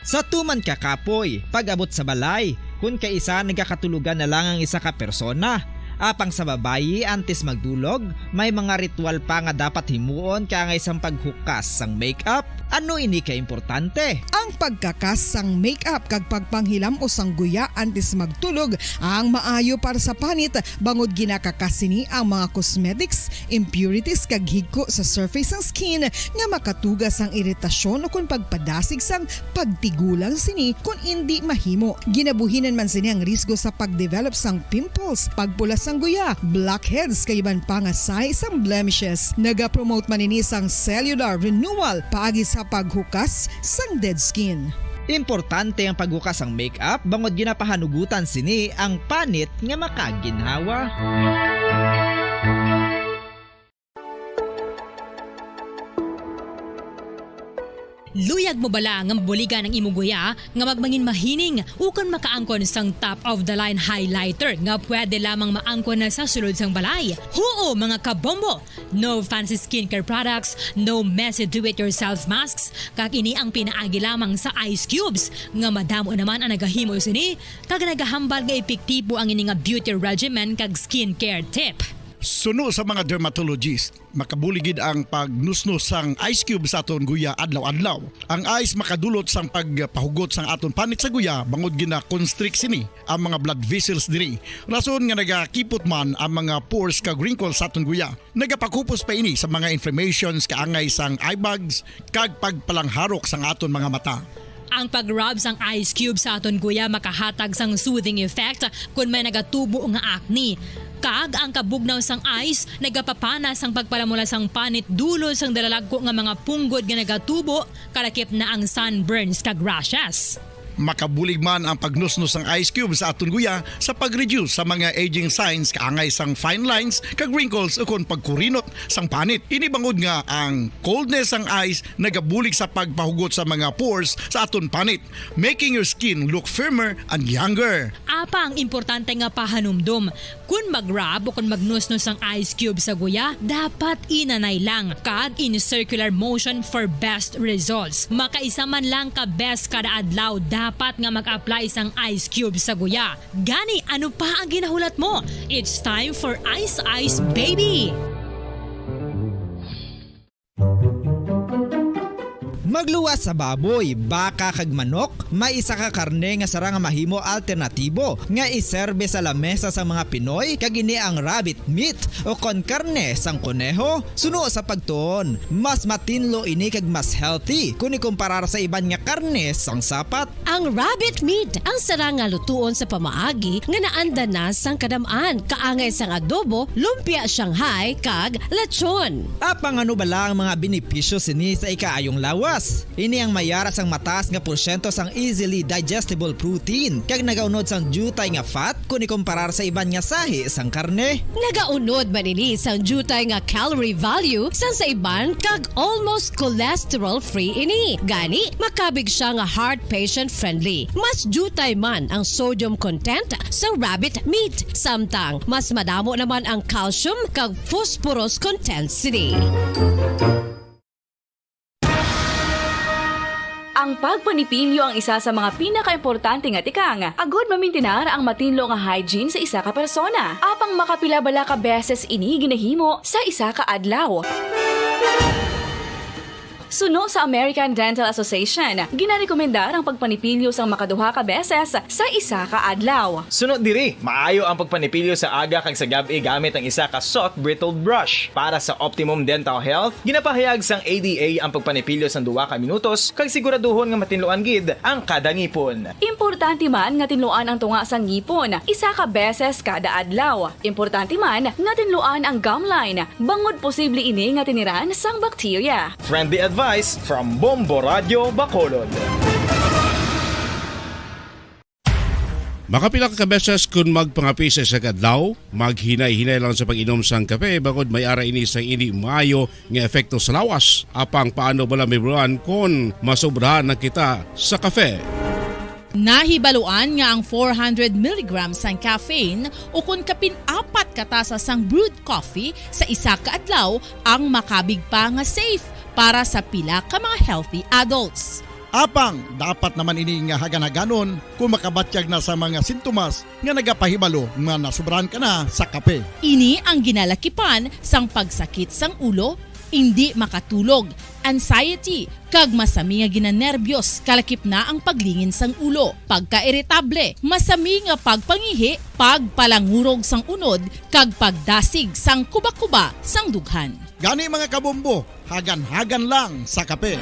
Sa tuman ka kapoy, pag-abot sa balay, kung kaisa nagkakatulugan na lang ang isa ka persona. Apang sa babayi, antes magdulog, may mga ritual pa nga dapat himuon kaya nga isang paghukas sang makeup. Ano ini ka importante? Ang pagkakas sang makeup kag pagpanghilam o sang guya antes magtulog ang maayo para sa panit bangod ginakakasini ang mga cosmetics, impurities kag higko sa surface sang skin nga makatugas ang iritasyon o kung pagpadasig sang pagtigulang sini kung hindi mahimo. Ginabuhinan man sini ang risgo sa pagdevelop sang pimples, pagpula sang guya, blackheads kay iban pa nga size sang blemishes. Naga-promote man ini sang cellular renewal paagi sa paghukas sang dead skin. Importante ang paghukas ang makeup bangod ginapahanugutan sini ang panit nga makaginhawa. Luyag mo bala nga mabuligan ang imong guya nga magmangin mahining ukan makaangkon sang top of the line highlighter nga pwede lamang maangkon na sa sulod sang balay. Huo mga kabombo! No fancy skincare products, no messy do-it-yourself masks, kag ini ang pinaagi lamang sa ice cubes nga madamo naman ang nagahimo sini kag nagahambal nga epektibo ang ini nga beauty regimen kag skincare tip. Suno sa mga dermatologist, makabuligid ang pagnusnos sang ice cube sa aton guya adlaw-adlaw. Ang ice makadulot sang pagpahugot sang aton panit sa guya bangod gina constrict sini ang mga blood vessels diri. Rason nga nagakipot man ang mga pores kag wrinkles sa aton guya. Nagapakupos pa ini sa mga inflammations kaangay sang eye bags kag pagpalangharok sang aton mga mata. Ang pag-rub sang ice cube sa aton guya makahatag sang soothing effect kung may nagatubo nga acne. Kag ang kabugnaw sang ice nagapapana sang pagpalamula sang panit dulo sang dalalagko nga mga punggod nga nagatubo kalakip na ang sunburns kag rashes. Makabulig man ang pagnusnos ng ice cube sa aton guya sa pag-reduce sa mga aging signs kaangay sang fine lines kag wrinkles ukon pagkurinot sang panit. Ini bangod nga ang coldness sang ice nagabulig sa pagpahugot sa mga pores sa aton panit, making your skin look firmer and younger. Apang importante nga pahanumdum, kung mag-rub o kung magnusnos ang ice cube sa guya, dapat inanay lang kag in circular motion for best results. Makaisa man lang ka best kada adlaw dapat nga mag-apply sang ice cube sa guya. Gani, ano pa ang ginahulat mo? It's time for Ice Ice Baby! Magluwas sa baboy, baka kag manok, may isa ka karne nga sara nga mahimo alternatibo nga iserbe sa lamesa sa mga Pinoy kag ini ang rabbit meat o kon karne sang kuneho. Suno sa pagtuon, mas matinlo ini kag mas healthy kung ikumparar sa iban nga karne sang sapat. Ang rabbit meat ang sara nga lutuon sa pamaagi nga naanda na sang kadamaan, kaangay sang adobo, lumpia Shanghai kag lechon. Apang ano bala ang mga benepisyo sini sa ikaayong lawas? Ini ang mayara sang mataas nga porsyento sang easily digestible protein kag nagaunod sang jutay nga fat kung ikumparar sa iban nga sahi sang karne. Nagaunod man ini sang jutay nga calorie value sang sa iban kag almost cholesterol free ini. Gani makabig siya nga heart patient friendly. Mas jutay man ang sodium content sa rabbit meat, samtang mas madamo naman ang calcium kag phosphorus content sini. Ang pagpanipilyo ang isa sa mga pinaka-importante nga tikang. Agod mamintinar ang matinlo nga hygiene sa isa ka persona. Apang makapila-bala ka beses ini ginahimo sa isa ka adlaw. Suno sa American Dental Association, ginarekomendar ang pagpanipilyo sang makaduha ka beses sa isa ka adlaw. Sunod diri, maayo ang pagpanipilyo sa aga kag sa gabi gamit ang isa ka soft brittled brush. Para sa optimum dental health, ginapahayag sang ADA ang pagpanipilyo sang 2 ka minutos kag siguraduhon nga matinloan gid ang kada ngipon. Importante man nga tinluan ang tunga sang ngipon, isa ka beses kada adlaw. Importante man nga tinluan ang gum line, bangod posible ini nga tiniran sang bakterya. Friendly advice from Bombo Radio Bacolod. Makapila ka beses kung magpangapi sa isang adlaw, maghinay-hinay lang sa pag-inom sang kape bagod may ara ini sang hindi maayo nga epekto sa lawas. Apang paano bala may buruan kung masobrahan na kita sa kape. Nahibaluan nga ang 400 mg sang caffeine o kung kapin-4 katasa sang brewed coffee sa isa ka adlaw ang makabig pa nga safe para sa pila ka mga healthy adults. Apang, dapat naman ini nga hagan-haganon kung makabatyag na sa mga sintomas nga nagapahibalo nga nasubrahan ka na sa kape. Ini ang ginalakipan sang pagsakit sang ulo, hindi makatulog, anxiety, kag masami nga ginanerbiyos kalakip na ang paglingin sang ulo, pagka-irritable, masami nga pagpangihi, pagpalangurog sang unod, kag pagdasig sang kuba-kuba sang dughan. Gani mga kabombo, hagan-hagan lang sa kape.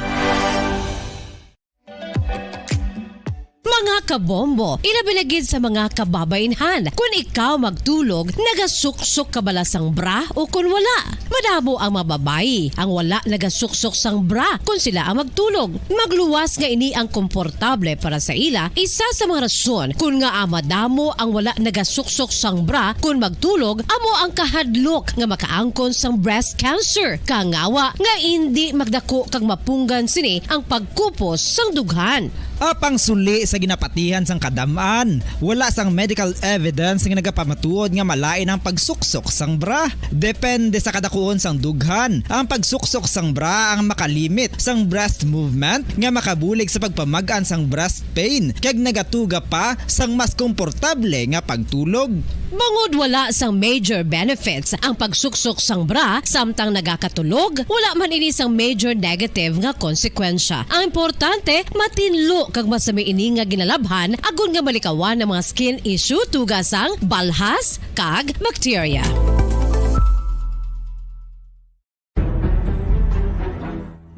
Mga kabombo, ilabilagid sa mga kababainhan. Kung ikaw magtulog, nagasuksok ka bala sang bra o kung wala. Madamo ang mababayi, ang wala nagasuksok sang bra kung sila ang magtulog. Magluwas nga ini ang komportable para sa ila, isa sa mga rason kung nga madamo ang wala nagasuksok sang bra kung magtulog, amo ang kahadlok nga makaangkon sang breast cancer. Kangawa nga hindi magdako kag mapunggan sini ang pagkupos sang dughan. Apang suli sa ginapatihan sang kadamaan, wala sang medical evidence nga nagapamatuod nga malain ang pagsuksok sang bra. Depende sa kadakuon sang dughan. Ang pagsuksok sang bra ang makalimit sang breast movement nga makabulig sa pagpamagaan sang breast pain kag nagatuga pa sang mas komportable nga pagtulog. Bangod wala sang major benefits ang pagsuksok sang bra samtang nagakatulog, wala man ini sang major negative nga konsekwensya. Ang importante, matinlo kag masami ini nga ginalabhan agon nga malikawan ng mga skin issue tugasang balhas kag bakterya.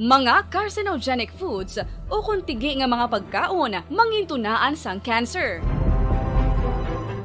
Mga carcinogenic foods o kung tigi nga mga pagkaon mangintunaan sang cancer.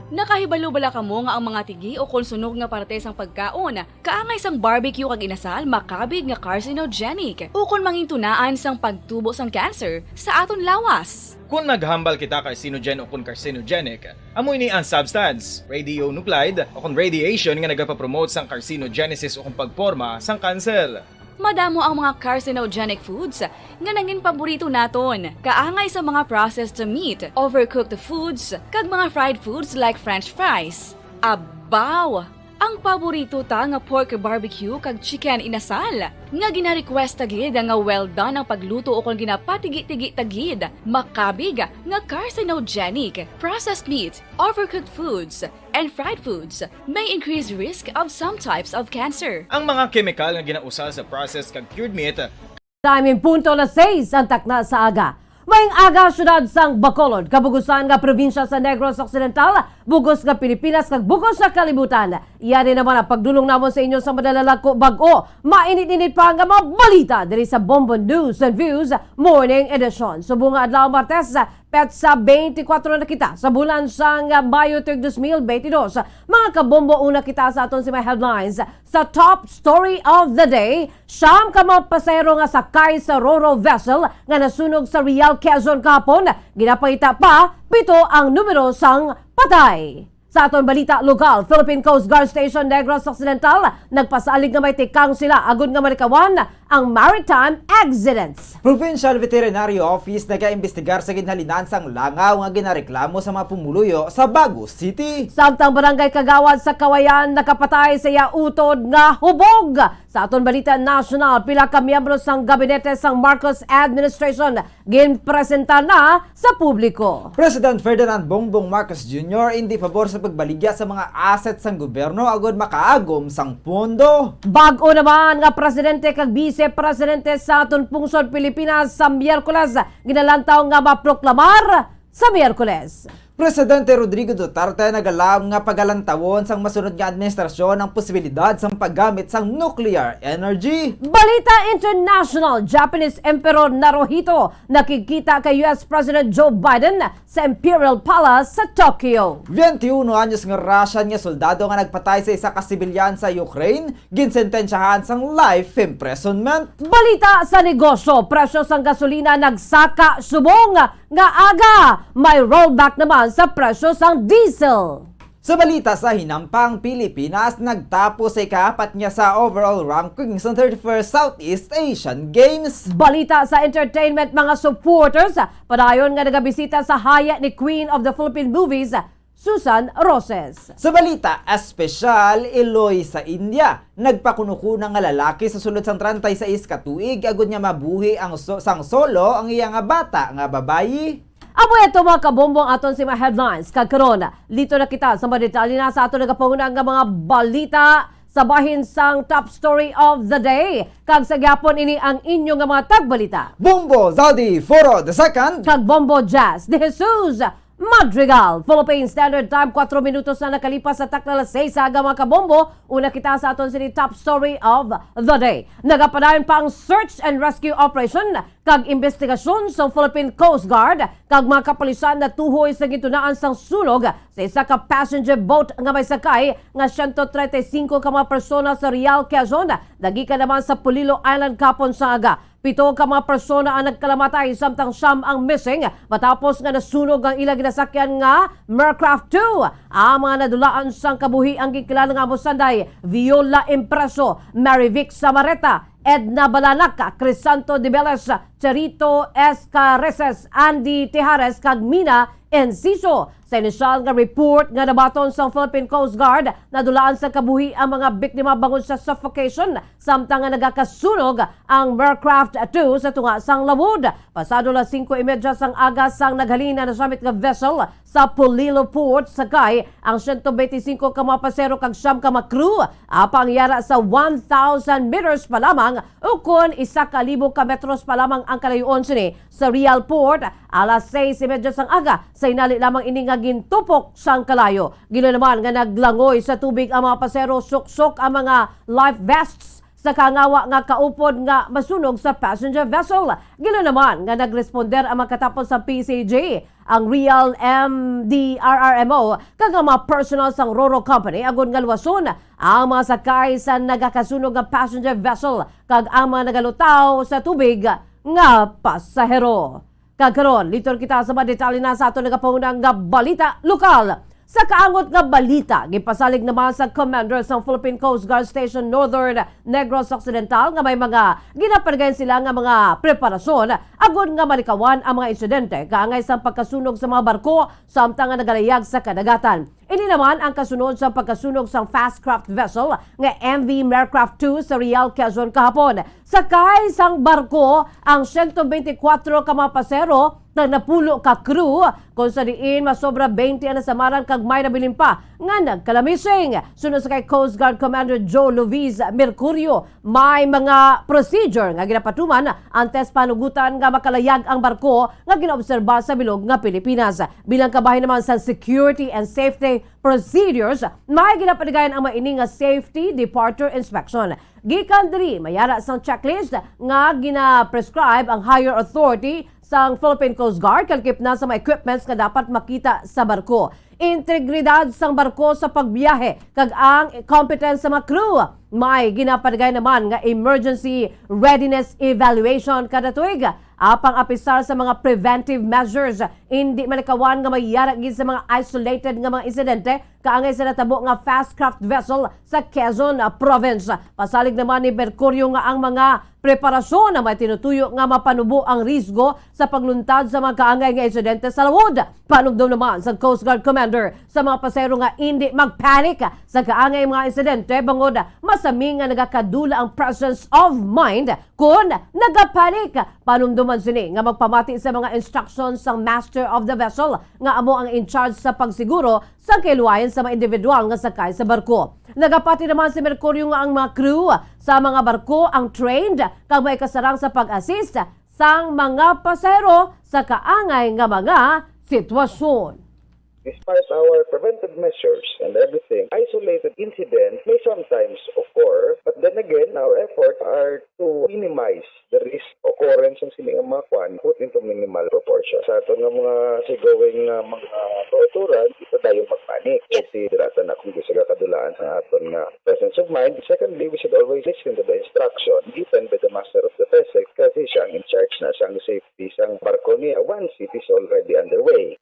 Nakahibalo bala kamo nga ang mga tigi o konsunog nga parte sang pagkaon kaangay sang barbecue kag inasal makabig nga carcinogenic o kon mangintunaan sang pagtubo sang cancer sa aton lawas. Kung naghambal kita carcinogen o kung carcinogenic, amoy ni ang substance, radionuclide o kung radiation nga nagapapromote sang carcinogenesis o kung pagporma sang cancer. Madamo ang mga carcinogenic foods nga nangin paborito naton. Kaangay sa mga processed meat, overcooked foods, kag mga fried foods like french fries. Abaw! Ang paborito ta nga pork barbecue kag chicken inasal. Nga gina-request tagid nga well done ang pagluto o kung ginapatigi-tigi tagid. Makabig nga carcinogenic, processed meat, overcooked foods, and fried foods may increase risk of some types of cancer. Ang mga chemical nga ginausal sa processed kag cured meat. Timing punto na 6 ang takna sa aga. Maying aga syudad sang Bacolod, kabugusan nga probinsya sa Negros Occidental, bugos nga Pilipinas kag bugos sa kalibutan. Iyan naman ang pagdulong namon sa inyo sa madalalako bag-o. Mainit-init pa nga mga balita diri sa Bombo News and Views Morning Edition. Subong adlaw Martes, petsa 24 na kita sa bulan sang Mayo 2022. Mga kabombo, una kita sa aton si mga headlines. Sa top story of the day, siyam ka mga pasero nga sakay sa Roro vessel nga nasunog sa Real Quezon kahapon. Ginapakita pa, 7 ang numero sang patay. Sa aton balita lokal, Philippine Coast Guard Station Negros Occidental, nagpasalig nga may tikang sila agad nga marikawan ang maritime accidents. Provincial Veterinary Office nag-aimbestigar sa ginhalinan sang langaw nga ginareklamo sa mga pumuluyo sa Baguio City. Samtang barangay Kagawad sa Kawayan nakapatay sa yautod nga hubog. Sa aton balita national, pila ka miyembro sang gabinete sang Marcos administration ginpresentar na sa publiko. President Ferdinand Bongbong Marcos Jr. hindi pabor sa pagbaligya sa mga assets sang gobyerno agad makaagom sang pondo. Bag-o naman nga presidente kag vice-presidente sa aton pungsod Pilipinas sa Miyerkules ginalantaw nga maproklamar sa Miyerkules. Presidente Rodrigo Duterte nagalam nga pagalantawon sang masunod nga administrasyon ang posibilidad sang paggamit sang nuclear energy. Balita international, Japanese Emperor Naruhito nakikita kay US President Joe Biden sa Imperial Palace sa Tokyo. 21 anyos nga Russian nga soldado nga nagpatay sa isa ka sibilyan sa Ukraine, ginsentensyahan sang life imprisonment. Balita sa negosyo, presyo sang gasolina nagsaka subong nga aga. May rollback naman sa presyo sang diesel. Sa balita sa hinampang Pilipinas, nagtapos sa ika-4 niya sa overall ranking sa 31st Southeast Asian Games. Balita sa entertainment, mga supporters, padayon nga nagabisita sa haya ni Queen of the Philippine Movies, Susan Roses. Sa balita espesyal, Iloy sa India, nagpakunukuna nga lalaki sa sulod sang 36 katuig agud niya mabuhi ang sang solo ang iya nga bata nga babayi. Amo ito mga kabombong aton si mga headlines. Kagkaroon, lito na kita sa mga detalye na sa aton nagapanguna nga mga balita sa bahin sang top story of the day. Kag sa gyapon ini ang inyo nga mga tagbalita. Bombo Zaldi Foro II. Kag Bombo Jazz de Jesus Madrigal. Philippine Standard Time, 4 minutos na nakalipas sa takna alas 6 sa aga mga kabombo. Una kita sa aton sini top story of the day. Nagapadayon pa ang search and rescue operation kag investigasyon sa Philippine Coast Guard kag mga kapulisan na tuhoy sa gitunaan sang sunog sa isa ka passenger boat nga may sakay nga 135 ka mga persona sa Real, Quezon. Dagikan naman sa Pulilo Island kapon sa aga. 7 ka mga persona ang nagkalamatay samtang siyam ang missing matapos nga nasunog ang ilang ginasakyan nga Mercraft 2. Ang mga nadulaan sang kabuhi ang gikilala nga mosanday Viola Impreso, Marivic Samareta, Edna Balanac, Crisanto de Beles, Charito Escareses, Andy Tejares, kag Mina Enciso. Sa inisyal nga report nga nabaton sa Philippine Coast Guard, nadulaan sa kabuhi ang mga biktima bangod sa suffocation samtang nga nagakasunog ang Mercraft 2 sa tunga sang Lawod. Pasado las 5:30 sang aga sang naghalina na samit nga vessel sa Pulilo Port sakay ang 125 ka mga pasero kag 9 ka mga crew. Apang yara sa 1,000 meters pa lamang ukon 1,000 ka metros pa lamang ang kalayon sini sa Real Port. Alas 6:30 sang aga sa inali lamang ini nga gintupok sang kalayo. Gila naman nga naglangoy sa tubig ang mga pasero, suksok ang mga life vests sa kangawa nga kaupod nga masunog sa passenger vessel. Gila naman nga nagresponder ang makatapos sa PCG, ang Real MDRRMO kag ang mga personal sang Roro Company agon nga luwason ang mga sakay sa nagakasunog nga passenger vessel kag ang mga nagalutaw sa tubig nga pasahero. Kagkaroon, litor kita sa mga detalye na sa ato nagapaunang nga balita lokal. Sa kaangot nga balita, gipasalig naman sa commander sa Philippine Coast Guard Station Northern Negros Occidental nga may mga ginapanagayon sila nga mga preparasyon agod nga malikawan ang mga insidente kaangay sa pagkasunog sa mga barko samtang nga nagalayag sa kadagatan. Ini naman ang kasunod sa pagkasunog sa fast craft vessel nga MV Mercraft 2 sa Real, Quezon kahapon. Sakay sang barko ang 124 ka mga pasero na napulo ka crew kung sa diin masobra 20 ang nasamaran kag may nabilin pa nga nagkalamising. Sunod sa kay Coast Guard Commander Joe Luis Mercurio, may mga procedure nga ginapatuman antes panugutan nga makalayag ang barko nga ginaobserba sa bilog nga Pilipinas. Bilang kabahin naman sa security and safety procedures, may ginapanigayan ang maini nga safety departure inspection. Gikan diri mayara sang checklist nga gina-prescribe ang higher authority sa Philippine Coast Guard kalkip na sa mga equipments nga dapat makita sa barko. Integridad sang barko sa pagbiyahe kag ang competence sa mga crew. May ginapanagay naman nga emergency readiness evaluation kada tuig. Apang apisar sa mga preventive measures, hindi malikawan nga mayara gid sa mga isolated nga mga insidente kaangay sa natabo nga fast craft vessel sa Quezon Province. Pasalig naman ni Mercurio nga ang mga preparasyon na may tinutuyo nga mapanubo ang risgo sa pagluntad sa mga kaangay nga insidente sa lawod. Panugdom naman sa Coast Guard Commander sa mga pasahero nga hindi magpanic sa kaangay mga insidente bangod masami nga nagakadula ang presence of mind kung nagapanik. Panumduman sini nga magpamati sa mga instructions sa master of the vessel nga amo ang in charge sa pagsiguro sa kiluwayan sa mga individual nga sakay sa barko. Nagapati naman si Mercurio nga ang mga crew sa mga barko ang trained kag may kasarang sa pag-assist sang mga pasahero sa kaangay nga mga sitwasyon. Despite our preventive measures and everything, isolated incidents may sometimes occur, but then again, our efforts are to minimize the risk occurrence ng sining mga kwan put into minimal proportion. Sa ato nga mga sigawing mga kauturan, ito tayo magpanik. Kasi dirata na kung gusto kadulaan sa aton nga presence of mind. Secondly, we should always listen to the instruction given by the master of the vessel kasi siyang in charge na siyang safety sang barko niya once it is already underway.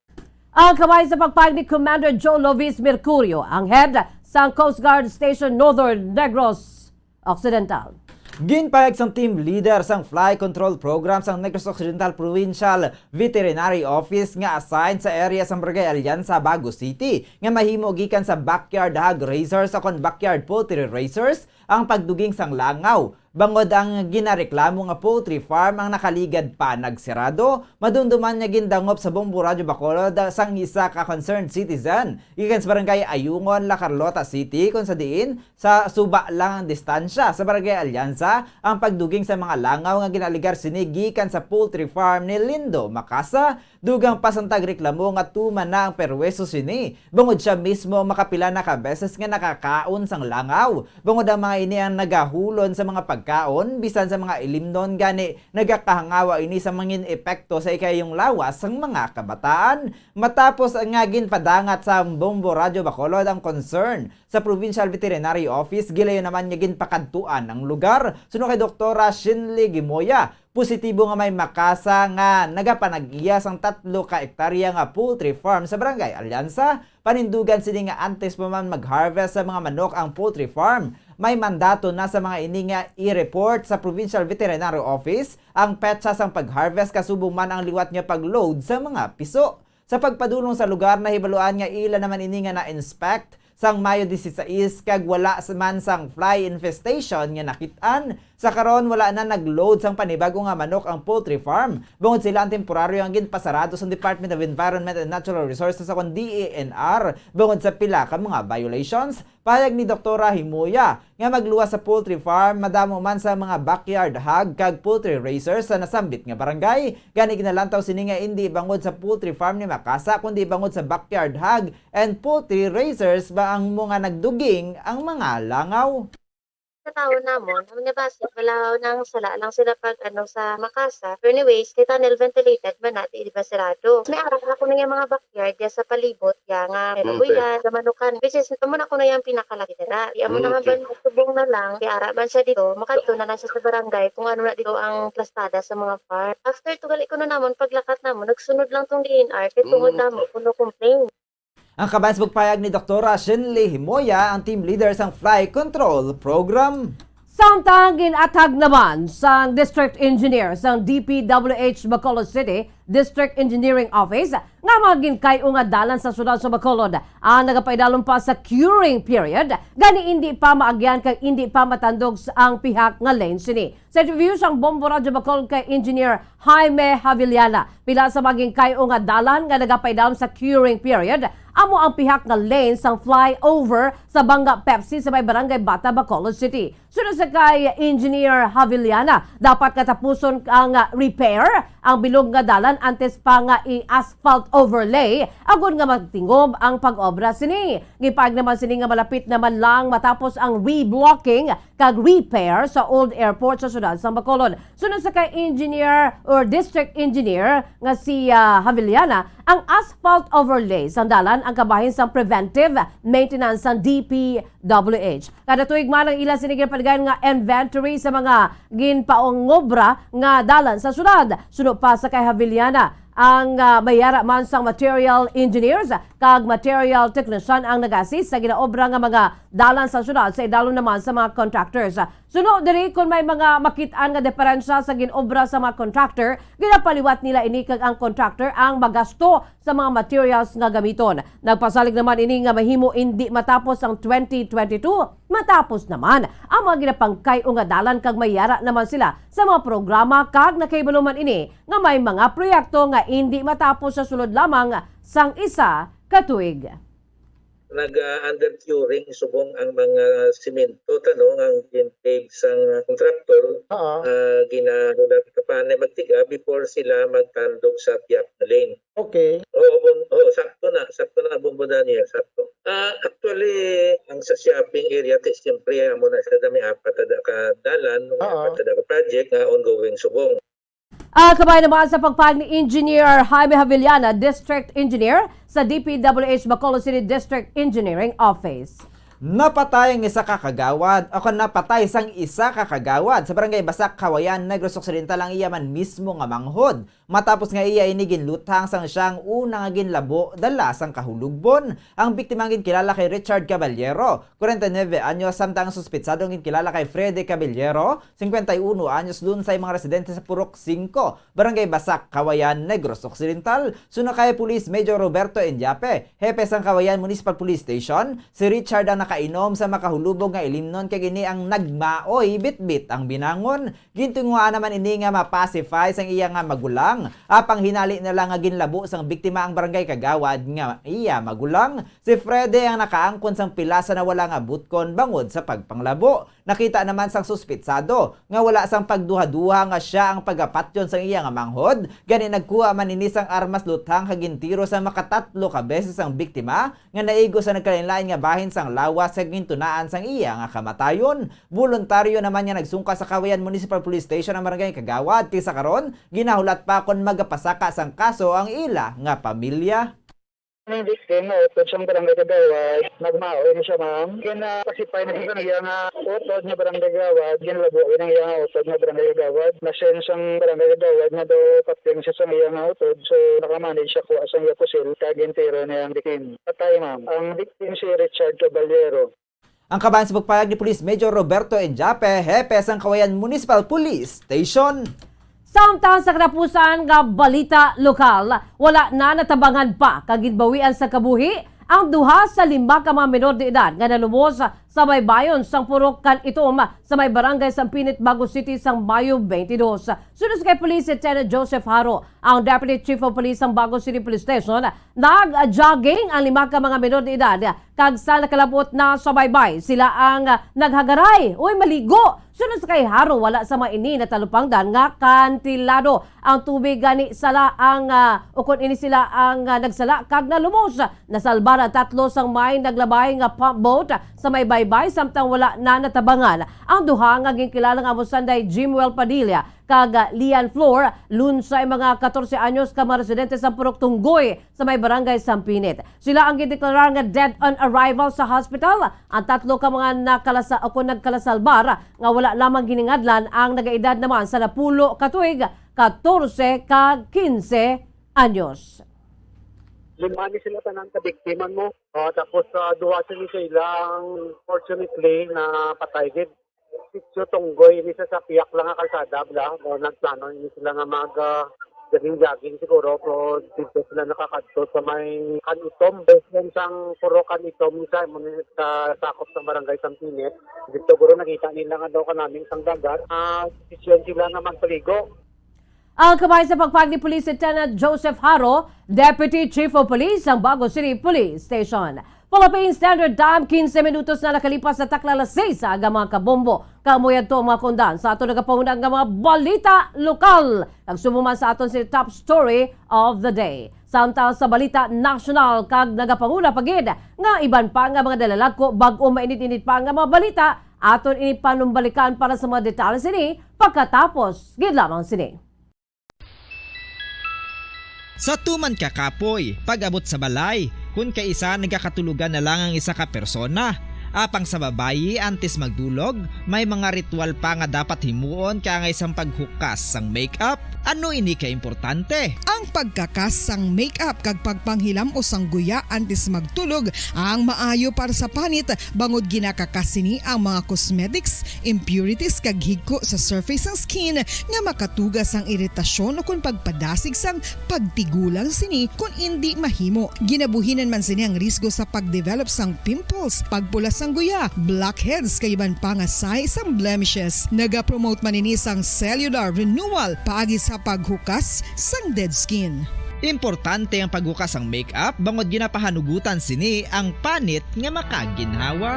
Ang kamay sa pagpahig ni Commander Joe Luis Mercurio, ang head sa Coast Guard Station Northern Negros Occidental. Ginpahig sang team leader sang fly control program sang Negros Occidental Provincial Veterinary Office nga assigned sa area sang Barangay Alianza, Bago City nga mahimo gikan sa backyard hog raisers o kon backyard poultry raisers ang pagduging sang langaw. bangod ang ginareklamo nga poultry farm ang nakaligad pa nagsirado. Madumduman niya gindangop sa Bombo Radio Bacolod sang isa ka concerned citizen gikan sa barangay Ayungon, La Carlota City kung sa diin sa suba lang ang distansya sa barangay Alyansa ang pagduging sa mga langaw nga ginaligar sini gikan sa poultry farm ni Lindo Makasa. Dugang pasantag reklamo nga tuman na ang perweso sini bangod siya mismo makapila na ka beses nga nakakaon sang langaw. Bangod ang mga ini ang nagahulon sa mga pagkaon bisan sa mga ilimnon gani nagakahangawa ini sa mangin epekto sa ikayong lawas sang mga kabataan. Matapos nga ginpadangat sa Bombo Radio Bacolod ang concern sa Provincial Veterinary Office, gilayo naman niya ginpakadtuan ang lugar. Suno kay Doktora Shinli Gimoya, positibo nga may makasa nga nagapanag-iya sang 3 ka hektarya nga poultry farm sa barangay Alyansa. Panindugan sini nga antes pa man mag-harvest sa mga manok ang poultry farm. May mandato na sa mga ini nga i-report sa Provincial Veterinary Office ang petsa sang pag-harvest kasubong man ang liwat niya pag-load sa mga piso. Sa pagpadulong sa lugar na hibaluan nga ila naman ini nga na-inspect sang Mayo 16 kag wala man sang fly infestation nga nakitaan. Sa karon wala na nag-load sang panibago nga manok ang poultry farm. Bungod sila ang temporaryo ang ginpasarado sa Department of Environment and Natural Resources sa DENR bungod sa pila ka mga violations. Payag ni Doktora Himoya nga magluwas sa poultry farm madamo man sa mga backyard hog kag poultry raisers sa nasambit nga barangay. Gani ginalantaw sini nga hindi bangod sa poultry farm ni Makasa kundi bangod sa backyard hog and poultry raisers ba ang mga nagduging ang mga langaw. Sa tao namon, ang nabasa, wala nang sala lang sila pag sa Makasa. Pero anyways, kay tunnel ventilated man natin, di ba sarado. May araw ako na yung mga backyard ya sa palibot, ya nga, buyan, gamanukan. Which is, ito muna ko na yung pinakalaki na. Di mo naman ba subong na lang, di araban siya dito, makadto na lang siya sa barangay kung ano na dito ang plastada sa mga farm. After tugali ko na namon, paglakat namon, nagsunod lang tong DNR, kay tungod namon, kuno complain. Ang kabansbog payag ni Doktora Shinli Himoya, ang team leader sang Fly Control Program. Samtang ginatag naman sa District Engineer sa DPWH Bacolod City District Engineering Office nga maginkayo nga dalan sa syudad sa Bacolod ang nagapaidalon pa sa curing period gani hindi pa maagyan kay hindi pa matandog ang pihak nga lane sini. Sa interview sang Bombo Radio Bacolod kay Engineer Jaime Haviliana, pila sa maginkayo nga dalan nga nagapaidalon sa curing period amo ang pihak nga lane sang flyover sa Banga Pepsi sa may barangay Bata, Bacolod City. Sunod sa kay Engineer Haviliana, dapat katapuson ang repair ang bilog nga dalan antes pa nga i-asphalt overlay agud nga magtingog ang pag-obra sini. Gipag naman sini nga malapit naman lang matapos ang reblocking kag repair sa old airport sa syudad sa Bacolod. Sunod sa kay Engineer or District Engineer nga si Haviliana, ang asphalt overlay sa dalan ang kabahin sa preventive maintenance ng DPWH. Kada tuig man ang ila sinigil paligayon nga inventory sa mga ginpaongobra nga dalan sa syudad. Sunod pa sa kay Haviliana, ang mayara man sang material engineers kag material technician ang nag-assist sa ginaobra nga mga dalan sa syudad sa idalo naman sa mga contractors. Sunod diri kung may mga makitaan nga diferensya sa ginobra sa mga contractor, ginapaliwat nila ini kag ang contractor ang magasto sa mga materials nga gamiton. Nagpasalig naman ini nga mahimo hindi matapos ang 2022, matapos naman ang mga ginapangkay nga dalan kag mayara naman sila sa mga programa kag nakaibaluman ini nga may mga proyekto nga hindi matapos sa sulod lamang sang isa katuig. Nag-under curing subong ang mga simento tanong ang intake sang kontraktor ginahulat ka pa na magtiga before sila magtandog sa piyak na lane. Okay. Sakto na bumbuda niya, sakto. Actually, ang sa shopping area, siyempre, mo na sa dami apat na dalan, apat na project na ongoing subong. Kabay naman sa pagpag ni Engineer Jaime Haviliana, District Engineer sa DPWH Bacolod City District Engineering Office. Napatay ang isa kakagawad o napatay sang isa kakagawad sa barangay Basak, Kawayan, Negros Occidental ang iyaman mismo nga manghod. Matapos nga iya inigin luthang sang siyang una nga ginlabo dala sang kahulugbon. Ang biktima ginkilala kay Richard Caballero, 49 anyos, samtang suspitsadong ginkilala kay Freddy Caballero, 51 anyos, dun sa mga residente sa Purok 5, barangay Basak, Kawayan, Negros Occidental. Sunod kay Police Major Roberto Enyape, hepe sang Kawayan Municipal Police Station. Si Richard ang nakainom sa makahulubog nga ilimnon kay gini ang nagmaoy bitbit ang binangon. Gintunguha naman ini nga mapacify sang iya nga magulang. Apang hinali na lang nga ginlabo sang biktima ang barangay Kagawad nga iya magulang. Si Frede ang nakaangkon sang pilasa na wala nga butkon bangod sa pagpanglabo. Nakita naman sang suspitsado nga wala sang pagduha-duha nga siya ang pagapatyon sang iya nga manghod. Gani nagkuha man ini sang armas luthang kagintiro sa makatatlo ka beses ang biktima nga naigo sa nagkalain-lain nga bahin sang lawas sa gintunaan sang iya nga kamatayon. Voluntaryo naman niya nagsungka sa Kawayan Municipal Police Station ang barangay Kagawad. Tisa karon ginahulat pa kon magapasaka sang kaso ang ila nga pamilya. Ang victim na utod siyang barangay Kagawad, nagmaoy na siya ma'am. Kinapasipay na siya ng iyang utod na barangay Kagawad, ginlabuin ang iyang utod na barangay Kagawad. Nasen siyang barangay Kagawad na daw kapting siya sa iyang utod, so nakamanage siya kuha sa iyang pusil, kagintero na iyang victim. Patay ma'am, ang victim si Richard Caballero. Ang kabayan sa pagpayag ni Police Major Roberto Enjape, hepe sang Kawayan Municipal Police Station. Samtang sa katapusan nga balita lokal, wala na natabangan pa kagidbawian sa kabuhi ang duha sa 5 ka mga menor de edad nga nalumos sa baybayon sang Purok kan Itom sa may barangay Sampinit, Bago City sang Mayo 22. Sunod kay Police Lieutenant Joseph Haro, ang Deputy Chief of Police sang Bago City Police Station, nag-jogging ang 5 ka mga menor de edad kag sa nakalabot na sa baybay sila ang naghagaray oy maligo. Sunod kay Haro, wala sa maini na talupangdan nga kantilado ang tubig gani sala ang ukon ini sila ang nagsala kag nalumos. Nasalbara 3 sang may naglabay nga pump boat sa may baybay samtang wala na natabangan ang duha nga ginkilalang amo Sunday Jimwell Padilla kag Lian Flor lunsay mga 14 anyos ka mga residente sa Purok Tunggoy sa may barangay Sampinit. Sila ang gideklarar nga dead on arrival sa hospital. Ang 3 ka mga nagkalasalbar nga wala lamang giningadlan ang nagaedad naman sa 10 katuig, 14 kag 15 anyos. Limani sila tanan ka biktiman mo. Tapos duwa sila ang fortunately na patay gid. Sitio Tunggoy ni sa piyak lang nga kalsada bla. Nagplano ni sila nga jogging siguro pero dito sila nakakadto sa may Kanitom. Based sang Purok Kanitom sa sakop sa barangay Sampinit. Dito siguro nakita nila nga daw kanaming sang dagat. Sitio sila nga magpaligo. Ang kabay sa pagpag ni Police Lieutenant Joseph Haro, Deputy Chief of Police ng Bago City Police Station. Philippine Standard Time, 15 minutos na nakalipas sa takla alas 6 sa aga mga kabombo. Kamuyad to mga kundan sa ato nagapangunang nga mga balita lokal. Nagsumuman sa aton si top story of the day. Samtang sa balita national kag nagapanguna pagid nga iban pa nga mga dalalako bag-o mainit-init pa nga mga balita aton ini panumbalikan para sa mga detalye sini pagkatapos gid lamang sini. Sa tuman ka kapoy, pag-abot sa balay, kung kaisa nagkakatulugan na lang ang isa ka persona. Apang sa babayi antes magdulog, may mga ritual pa nga dapat himuon kaya nga isang paghukas sang makeup. Ano ini ka importante? Ang pagkakas sang makeup kag pagpanghilam o sang guya antes magtulog ang maayo para sa panit bangod ginakakasini ang mga cosmetics, impurities kag higko sa surface sang skin nga makatugas ang iritasyon o kung pagpadasig sang pagtigulang sini kung hindi mahimo. Ginabuhinan man sini ang risgo sa pagdevelop sang pimples, pagpula sang guya, blackheads kay iban pa nga size sang blemishes. Naga-promote man ini sang cellular renewal paagi sa paghukas sang dead skin. Importante ang paghukas ang makeup bangod ginapahanugutan sini ang panit nga makaginhawa.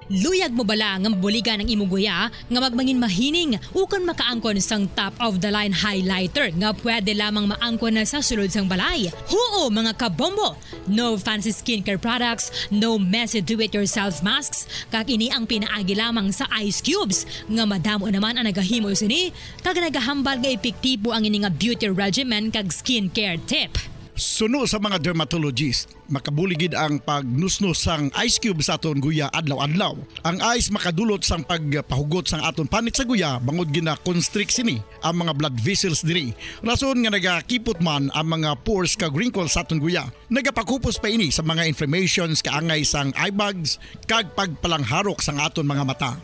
Luyag mo bala nga mabuligan ang imong guya nga magmangin mahining ukan makaangkon sang top of the line highlighter nga pwede lamang maangkon na sa sulod sang balay. Huo mga kabombo! No fancy skincare products, no messy do-it-yourself masks, kag ini ang pinaagi lamang sa ice cubes nga madamo naman ang nagahimo sini kag nagahambal nga epektibo ang ini nga beauty regimen kag skincare tip. Suno sa mga dermatologist, makabuligid ang pagnusnos sang ice cube sa aton guya adlaw-adlaw. Ang ice makadulot sang pagpahugot sang aton panit sa guya bangod gina-constrict sini ang mga blood vessels diri. Rason nga nagakipot man ang mga pores kag wrinkles sa aton guya. Nagapakupos pa ini sa mga inflammations kaangay sang eye bags kag pagpalangharok sang aton mga mata.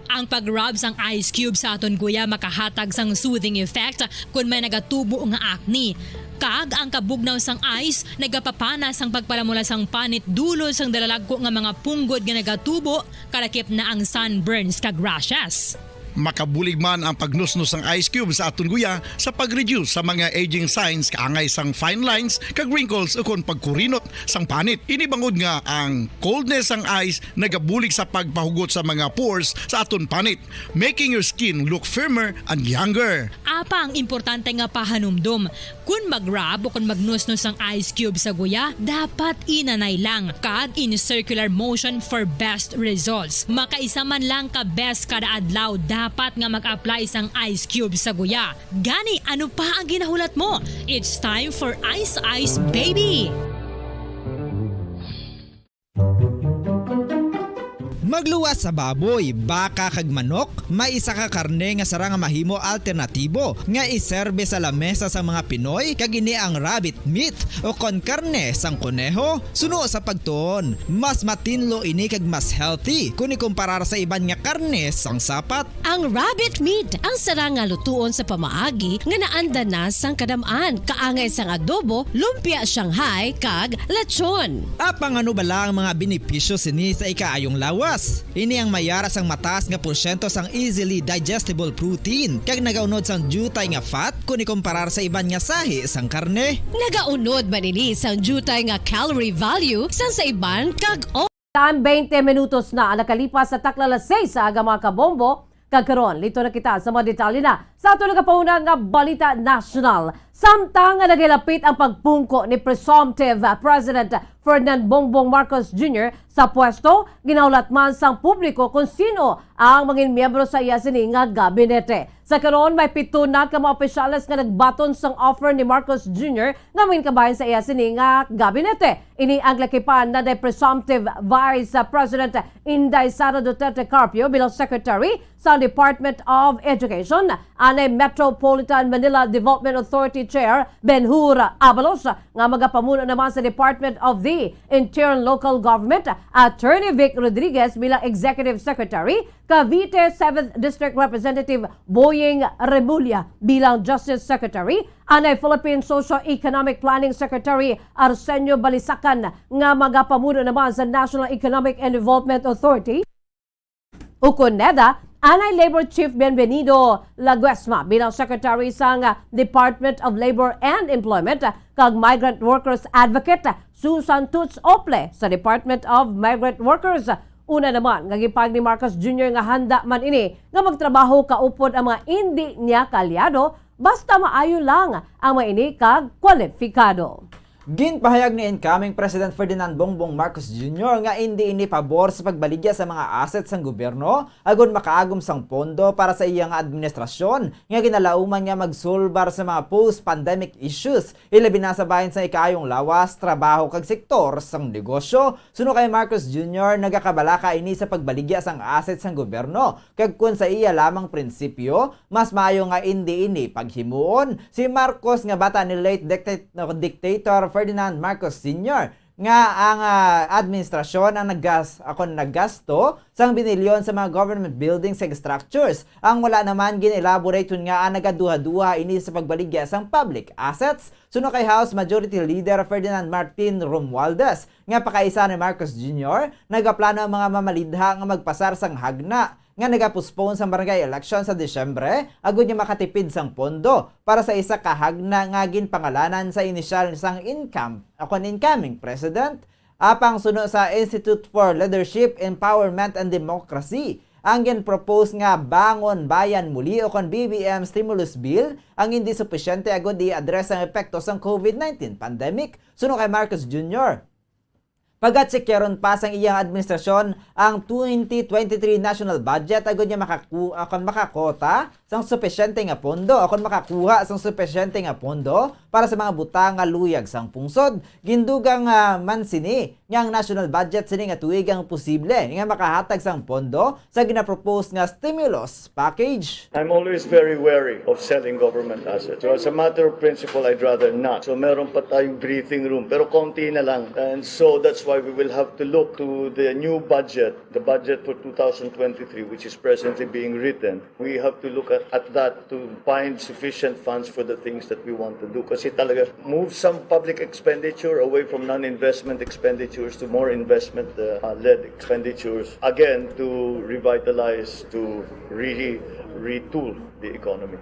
Ang pag-rub sang ice cube sa aton guya makahatag sang soothing effect kung may nagatubo nga acne. Kag ang kabugnaw sang ice nagapapana sang pagpalamula sang panit dulo sang dalalagko nga mga punggod nga nagatubo kalakip na ang sunburns kag rashes. Makabulig man ang pagnusnos ng ice cube sa aton guya sa pag-reduce sa mga aging signs kaangay sang fine lines kag wrinkles ukon pagkurinot sang panit. Inibangod nga ang coldness sang ice nagabulig sa pagpahugot sa mga pores sa aton panit, making your skin look firmer and younger. Apang importante nga pahanumdum, kung mag-rub o kung magnusnos ang ice cube sa guya, dapat inanay lang kag in circular motion for best results. Makaisa man lang ka best kada adlaw dapat nga mag-apply sang ice cube sa guya. Gani, ano pa ang ginahulat mo? It's time for Ice Ice Baby! Magluwas sa baboy, baka kag manok, may isa ka karne nga sara nga mahimo alternatibo nga iserbe sa lamesa sa mga Pinoy kag ini ang rabbit meat o kon karne sang kuneho. Suno sa pagtuon, mas matinlo ini kag mas healthy kung ikumparar sa iban nga karne sang sapat. Ang rabbit meat ang sara nga lutuon sa pamaagi nga naanda na sang kadamaan, kaangay sang adobo, lumpia Shanghai kag lechon. Apang ano bala ang mga benepisyo sini sa ikaayong lawas? Ini ang mayaras ang mataas nga porsyento sang easily digestible protein kag nagaunod sang jutay nga fat kung ikumparar sa iban nga sahi sang karne. Nagaunod man ini sang jutay nga calorie value sang sa iban kag Time 20 minutos na ang nakalipas sa taklalas 6 sa aga mga kabombo. Kagkaroon, lito na kita sa mga detalye na sa ito nagkapauna nga Balita National. Samtang nagilapit ang pagpungko ni presumptive President Ferdinand Bongbong Marcos Jr. sa pwesto, ginaulat man sang publiko kung sino ang mga miyembro sa iya sini nga gabinete. Sa karon may 7 na ka mga opisyales nga nagbaton sang offer ni Marcos Jr. nga kabahin sa iya sini nga gabinete. Ini ang lakipan na presumptive Vice President Inday Sara Duterte Carpio bilang Secretary sa Department of Education, anay Metropolitan Manila Development Authority Chair Benhur Abalos nga magapamuno naman sa Department of the Interior and Local Government, Attorney Vic Rodriguez bilang Executive Secretary, Cavite 7th District Representative Boying Remulla bilang Justice Secretary, anay Philippine Socio-Economic Planning Secretary Arsenio Balisacan nga magapamuno naman sa National Economic and Development Authority. Ukon neda, anay Labor Chief Bienvenido Laguesma bilang Secretary sa Department of Labor and Employment, kag Migrant Workers Advocate Susan Toots Ople sa Department of Migrant Workers. Una naman, ngagipag ni Marcos Jr. nga handa man ini nga magtrabaho kaupod ang mga hindi niya kalyado basta maayo lang ang mga ini kag kwalifikado. Ginpahayag ni incoming President Ferdinand Bongbong Marcos Jr. nga hindi ini pabor sa pagbaligya sa mga assets ng gobyerno agon makaagom sang pondo para sa iyang administrasyon nga ginalauman nga magsulbar sa mga post-pandemic issues, ilabi na sa bahin sa ikaayong lawas, trabaho kag sektor sang negosyo. Suno kay Marcos Jr. nagakabalaka ini sa pagbaligya sang assets ng gobyerno kag kun sa iya lamang prinsipyo, mas maayo nga hindi ini paghimuon. Si Marcos nga bata ni late dictator Ferdinand Marcos Sr. nga ang administrasyon ang naggasto sang binilyon sa mga government buildings and structures. Ang wala naman gin-elaborate nga ang nagaduha-duha ini sa pagbaligya sang public assets. Suno kay House Majority Leader Ferdinand Martin Romualdez nga pakaisa ni Marcos Jr. nagaplano ang mga mamalidha nga magpasar sang hagna nga nagapospone sa barangay election sa Disyembre agud niya makatipid sang pondo para sa isa ka hagna nga ginpangalanan sa inisyal sang incoming president. Apang suno sa Institute for Leadership, Empowerment and Democracy, ang gin-propose nga Bangon Bayan Muli o kon BBM Stimulus Bill ang hindi supisyente agud i-address ang epekto sang COVID-19 pandemic. Suno kay Marcos Jr. Pagkatsikyaron pa sang iyang administrasyon ang 2023 national budget agud niya makakota sang supisyente nga pondo o kon makakuha sang supisyente nga pondo para sa mga butang nga luyag sang pungsod. Gindugang man sini nga ang national budget sini nga tuig ang posible nga makahatag sang pondo sa ginapropose nga stimulus package. I'm always very wary of selling government assets. So as a matter of principle, I'd rather not. So meron pa tayong breathing room, pero konti na lang. And so that's why we will have to look to the new budget, the budget for 2023, which is presently being written. We have to look at that to find sufficient funds for the things that we want to do. Kasi talaga, move some public expenditure away from non-investment expenditures to more investment-led expenditures. Again, to revitalize, to retool the economy.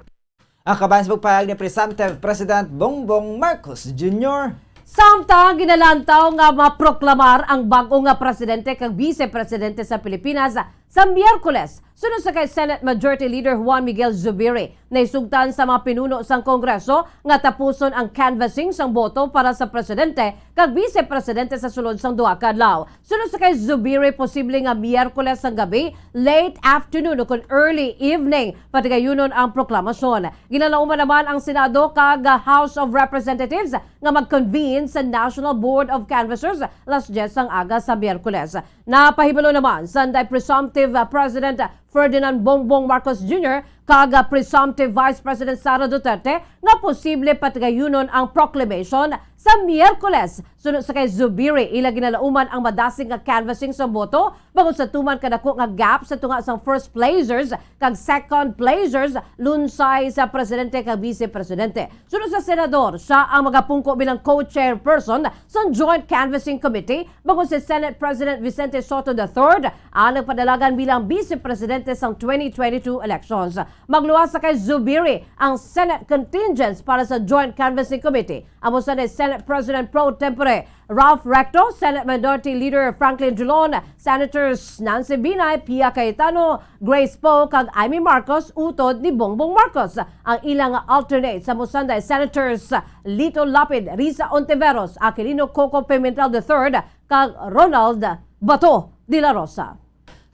Ang kabayan sa pagpahayag ni Presumptive President Bongbong Marcos Jr. Samtang ginalantaw nga maproklamar ang bago nga presidente kag vice-presidente sa Pilipinas sa Miyerkules, sunod sa kay Senate Majority Leader Juan Miguel Zubiri na isugtan sa mga pinuno sang Kongreso nga tapuson ang canvassing sang boto para sa presidente kag vice-presidente sa sulod sang duha ka adlaw. Sunod sa kay Zubiri, posible nga Miyerkules sang gabi, late afternoon o early evening patigayunon ang proklamasyon. Ginalauman naman ang Senado kag House of Representatives nga mag-convene sa National Board of Canvassers alas 10 ang aga sa Miyerkules. Napahibalo naman Sunday Presumptive President Ferdinand Bongbong Marcos Jr. kag Presumptive Vice President Sara Duterte na posible patigayunon ang proclamation sa Miyerkules. Sunod sa kay Zubiri, ila ginalauman ang madasing nga canvassing sa boto bago sa tuman kadako nga gap sa tunga sang first placers kag second placers lunsay sa presidente kag vice-presidente. Sunod sa senador, siya ang magapungko bilang co-chairperson sa Joint Canvassing Committee bago si Senate President Vicente Soto III ang nagpadalagan bilang vice-presidente sa 2022 elections. Magluwas sa kay Zubiri ang Senate contingents para sa Joint Canvassing Committee. Amo sa ni Senate President Pro Tempore Ralph Recto, Senate Minority Leader Franklin Drilon, Senators Nancy Binay, Pia Cayetano, Grace Poe kag Amy Marcos utod ni Bongbong Marcos. Ang ilang alternate sa Musanday Senators Lito Lapid, Risa Ontiveros, Aquilino Coco Pimentel III kag Ronald Bato de la Rosa.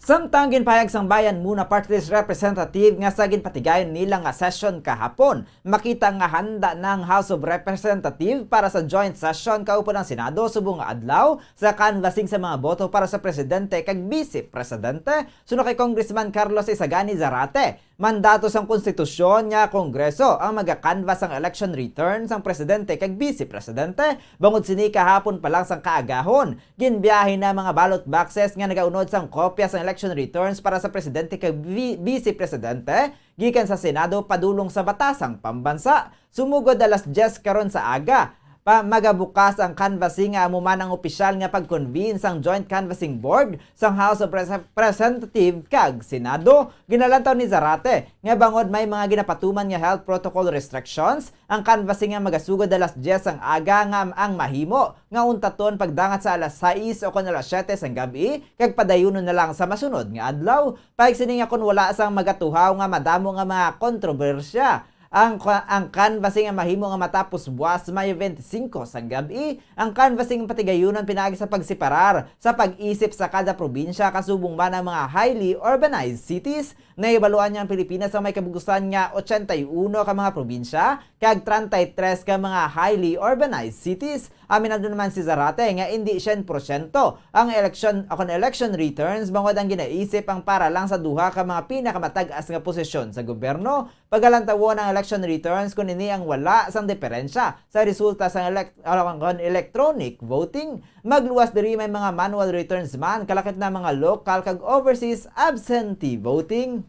Samtang ginpahayag sang Bayan Muna Party List Representative nga sa ginpatigayon nila nga session kahapon, makita nga handa ng House of Representative para sa joint session kaupo ng Senado subong nga adlaw sa canvassing sa mga boto para sa presidente kag vice-presidente. Suno kay Congressman Carlos Isagani Zarate, mandato sang konstitusyon nga Kongreso ang maga-canvass ang election returns sang presidente kag vice-presidente. Bangod sini kahapon pa lang sang kaagahon, ginbiyahe na mga ballot boxes nga nagaunod sang kopya sang election returns para sa presidente kag vice-presidente gikan sa Senado padulong sa batasang pambansa. Sumugod alas 10 karon sa aga magabukas ang canvassing nga amuman ang opisyal nga pag-convene sang Joint Canvassing Board sang House of Representative kag Senado. Ginalantaw ni Zarate nga bangod may mga ginapatuman nga health protocol restrictions, ang canvassing nga magasugod alas 10 ang aga nga ang mahimo nga untaton pagdangat sa alas 6 o kon alas 7 sang gabi kag padayunon na lang sa masunod nga adlaw. Paig sini nga kun wala sang magatuhaw nga madamo nga mga kontrobersya. Ang canvassing nga mahimo nga matapos buwas Mayo 25 sang gabi. Ang canvassing patigayunan pinaagi sa pagseparar sa pag-isip sa kada probinsya kasubong man ang mga highly urbanized cities. Naibaluan niya ang Pilipinas sa may kabugusan nga 81 ka mga probinsya kag 33 ka mga highly urbanized cities. Aminado naman si Zarate nga hindi 100% ang election returns bangod ang ginaisip ang para lang sa duha ka mga pinakamatag-as nga posisyon sa gobyerno. Pagalantawan ang election returns kung ini ang wala sang diferensya sa resulta sa electronic voting. Magluwas diri may mga manual returns man kalakip na mga local kag overseas absentee voting.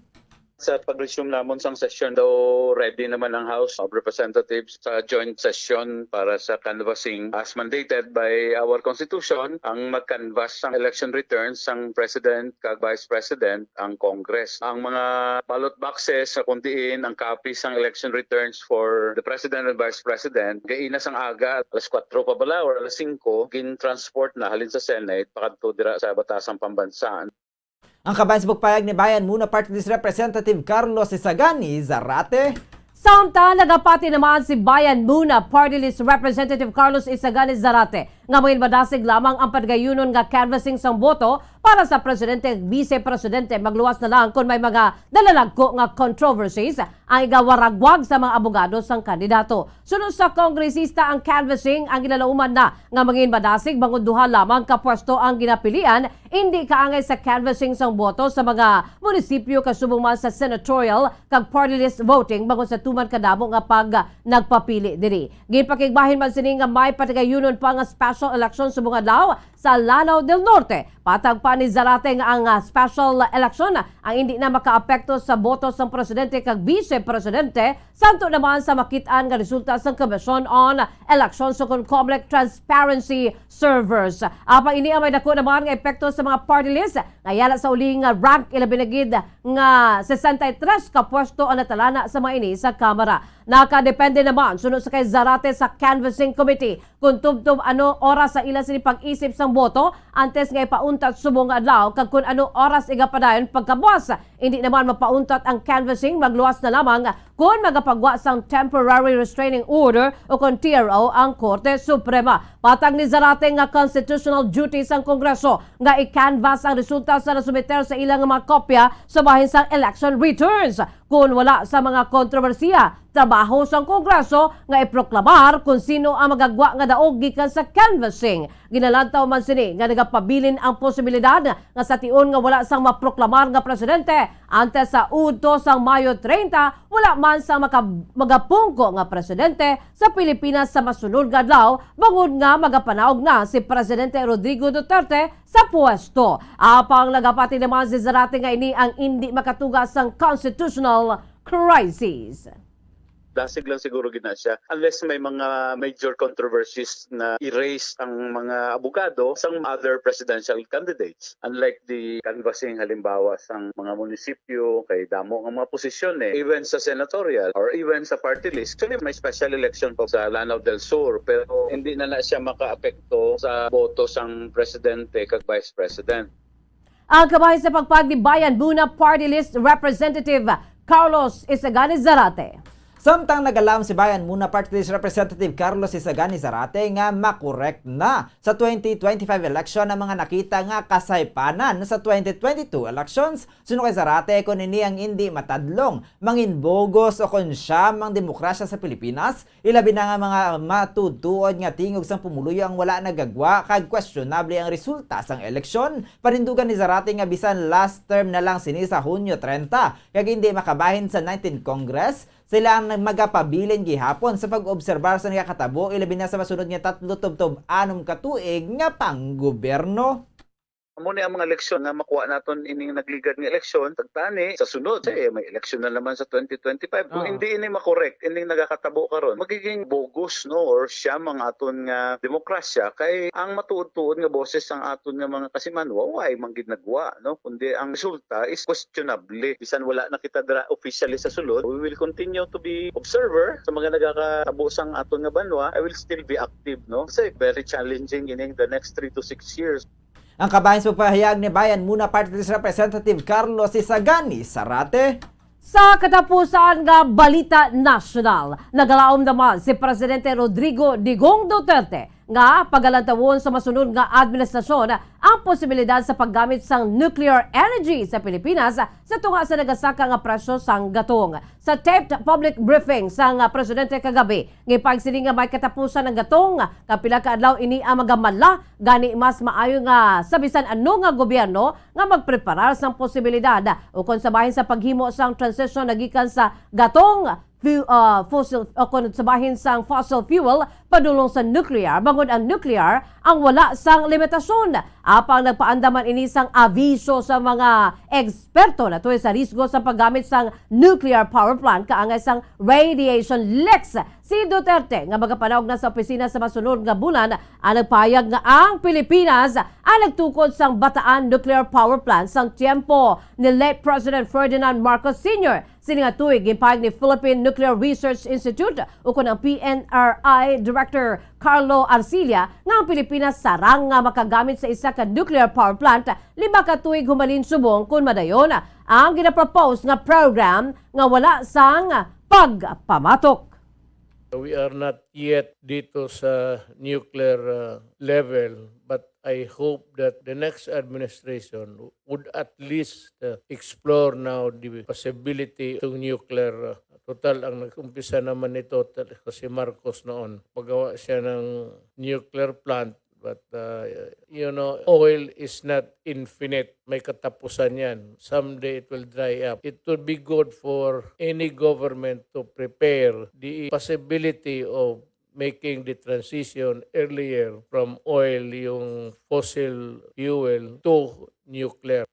Sa pag-resume namon sang session daw ready naman ang House of Representatives sa joint session para sa canvassing as mandated by our Constitution ang mag-canvass sang election returns sang President kag Vice President ang Congress. Ang mga ballot boxes sa kundiin ang copies sang election returns for the President and Vice President gaina sang aga alas 4 pa bala or alas 5 gin-transport na halin sa Senate pakadto dira sa batasang pambansa. Ang kabayan sa pagpahayag ni Bayan Muna Party List Representative Carlos Isagani Zarate. Samtang nagapati naman si Bayan Muna Party List Representative Carlos Isagani Zarate nga mga madasig lamang ang padgayunon nga canvassing sang boto para sa presidente ug vice-presidente. Magluwas na lang kung may mga dalalagko nga controversies ang igawaragwag sa mga abogado sang kandidato. Sunod sa kongresista ang canvassing ang ginalauman na nga mga madasig bangod duha lamang ka pwesto ang ginapilian, hindi kaangay sa canvassing sang boto sa mga munisipyo kasubong man sa senatorial kag party list voting bangod sa tuman kadamo nga pag nagpapili diri. Ginpakigbahin man sini nga may patagayunon pa nga special election subong adlaw sa Lanao del Norte. Patag pa ni Zarate nga ang special election ang hindi na makaapekto sa boto sa presidente kag vice-presidente, santo naman sa makitaan nga resulta sa Commission on Elections so Public Transparency Servers. Apa ini ang may dako naman nga epekto sa mga party list nga yala sa uling rank ilabinagid nga 63 ka pwesto ang natalana sa mga ini sa Kamara. Nakadepende naman sunod sa kay Zarate sa canvassing committee kung tubtob ano oras sa ila sini pag-isip sang boto antes nga ipauntat subong adlaw kag kung ano oras igapadayon pagkabuas. Hindi naman mapauntat ang canvassing, magluwas na lamang kung magapagwa sang temporary restraining order o kung TRO ang Korte Suprema. Patag ni Zarate nga constitutional duties ang Kongreso nga i-canvass ang resulta sa nasumiter sa ilang mga kopya sa bahin sang election returns. Kung wala sa mga kontrobersiya, trabaho sa Kongreso nga iproklamar kung sino ang magagwa nga daog gikan sa canvassing. Ginalantaw man sini nga nagapabilin ang posibilidad nga sa tion nga wala sang maproklamar nga presidente antes sa udto sang Mayo 30, wala man sang magapungko nga presidente sa Pilipinas sa masunod nga adlaw bangod nga magapanaog na si Presidente Rodrigo Duterte sa pwesto. Apang nagapati naman si Zarate nga ini ang hindi makatugas sang constitutional crisis. Dasig lang siguro gina siya unless may mga major controversies na erase ang mga abogado sa other presidential candidates. Unlike the canvassing halimbawa sa mga munisipyo kay damo ang mga posisyon even sa senatorial or even sa party list. Actually may special election po sa Lanao del Sur pero hindi na siya makaapekto sa boto sang presidente kag vice president. Ang kabahin sa pagpagdibayan Buna Party List Representative Carlos Isagani Zarate. Samtang nagalam si Bayan Muna Party List Representative Carlos Isagani Zarate nga makorek na sa 2025 election ang mga nakita nga kasaypanan sa 2022 elections. Suno kay Zarate kung ini ang hindi matadlong, mangin bogos o kung siya mang demokrasya sa Pilipinas, ilabi na nga mga matutuod nga tingog sang pumuluyo ang wala nagagwa kag questionable ang resulta sang eleksyon. Panindugan ni Zarate nga bisan last term na lang sini sa Hunyo 30 kag hindi makabahin sa 19th Congress, sila ang magapabilin gihapon sa pag-obserbar sa nakakatabo ilabi na sa masunod nga 3-6 katuig nga panggobyerno. Muna ang mga eleksyon na makuha naton ining nagligad nga eleksyon, tagtani sa sunod may eleksyon na naman sa 2025. Kung hindi ini makorek, ining nagakatabo karon, magiging bogus no or siyam ang aton nga demokrasya kay ang matuod-tuod nga boses ang aton nga mga kasimanwa ay manggid nagwa no kundi ang resulta is questionable. Bisan wala na kita officially sa sulod, we will continue to be observer sa mga nagakatabo sang aton nga banwa. I will still be active no. Kasi very challenging ining the next 3 to 6 years. Ang kabahin sa pagpahayag ni Bayan Muna Party List Representative Carlos Isagani Zarate. Sa katapusan nga balita nasyonal, nagalaom naman si Presidente Rodrigo Digong Duterte nga pagalantawon sa masunod nga administrasyon ang posibilidad sa paggamit sang nuclear energy sa Pilipinas sa tunga sa nagasaka nga presyo sang gatong. Sa taped public briefing sang presidente kagabi, gipagsili nga may katapusan ng gatong kapila ka adlaw ini ang magamala gani mas maayo nga sa bisan ano nga gobyerno nga magpreparar sang posibilidad ukon sa bahin sa paghimo sang transition nagikan sa gatong fossil o kung sabahin sang fossil fuel padulong sa nuclear bangod ang nuclear ang wala sang limitasyon. Apang nagpaandaman ini sang aviso sa mga eksperto na tuwi sa risgo sa paggamit sang nuclear power plant kaangay sang radiation leaks. Si Duterte nga magapanawag na sa opisina sa masunod nga bulan ang nagpayag nga ang Pilipinas ang nagtukod sang Bataan Nuclear Power Plant sang tiempo ni late President Ferdinand Marcos Sr. Sini nga tuig gipayag ni Philippine Nuclear Research Institute o kun ang PNRI Director Carlo Arcilla nga ang Pilipinas sarang nga makagamit sa isa ka nuclear power plant 5 ka tuig humalin subong kun madayon ang ginapropose nga program nga wala sang pagpamatok. We are not yet dito sa nuclear level, but I hope that the next administration would at least explore now the possibility of nuclear. Total, ang nag-umpisa naman nito kasi Marcos noon. Pagawa siya ng nuclear plant. But, oil is not infinite. May katapusan yan. Someday it will dry up. It would be good for any government to prepare the possibility of making the transition earlier from oil, yung fossil fuel, to nuclear.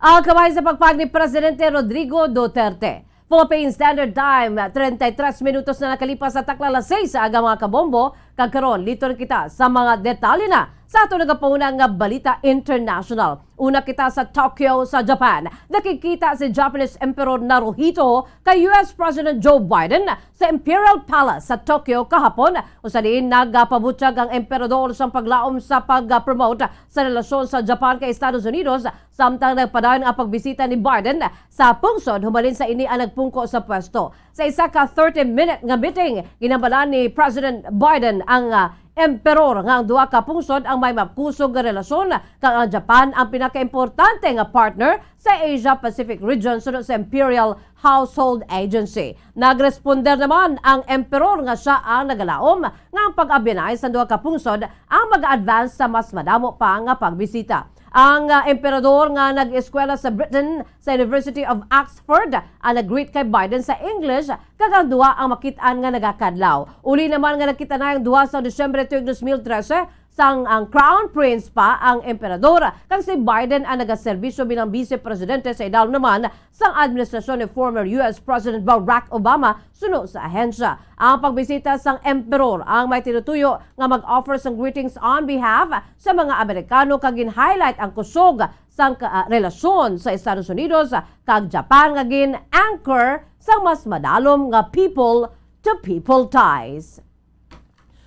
Ang kamay sa pagpag ni Presidente Rodrigo Duterte. Philippine Standard Time, 33 minutos na nakalipas sa takla alas 6 sa aga mga kabombo. Kagkaroon, lito kita sa mga detalye na sa ato nagapauna nga balita international. Una kita sa Tokyo sa Japan. Nakikita si Japanese Emperor Naruhito kay US President Joe Biden sa Imperial Palace sa Tokyo kahapon. Usanin nagpabutyag ang emperador sa paglaom sa pag-promote sa relasyon sa Japan kay Estados Unidos samtang nagpadayon ang pagbisita ni Biden sa pungsod humalin sa ini ang nagpungko sa pwesto. Sa isa ka 30-minute nga meeting, ginambalan ni President Biden ang emperor nga ang duha ka pungsod ang may mapkusog nga relasyon kang ang Japan ang pinakaimportante nga partner sa Asia-Pacific region sunod sa Imperial Household Agency. Nagresponder naman ang emperor nga siya ang nagalaom nga ang pag-abinay sa duha ka pungsod ang mag-advance sa mas madamo pa nga pagbisita. Ang emperador nga nag-eskwela sa Britain sa University of Oxford ang nag-greet kay Biden sa English kag ang duha ang makitaan nga nagakadlaw. Uli naman nga nakita na yung duha sa Disyembre 2013 sang ang Crown Prince pa ang emperador kang si Biden ang nagaserbisyo bilang Vice Presidente sa idalom naman sang administrasyon ni former US President Barack Obama sunod sa ahensya. Ang pagbisita sang emperor ang may tinutuyo nga mag-offer sang greetings on behalf sa mga Amerikano kag gin-highlight ang kusog sang relasyon sa Estados Unidos kag Japan nga gin-anchor sang mas madalom nga people-to-people ties.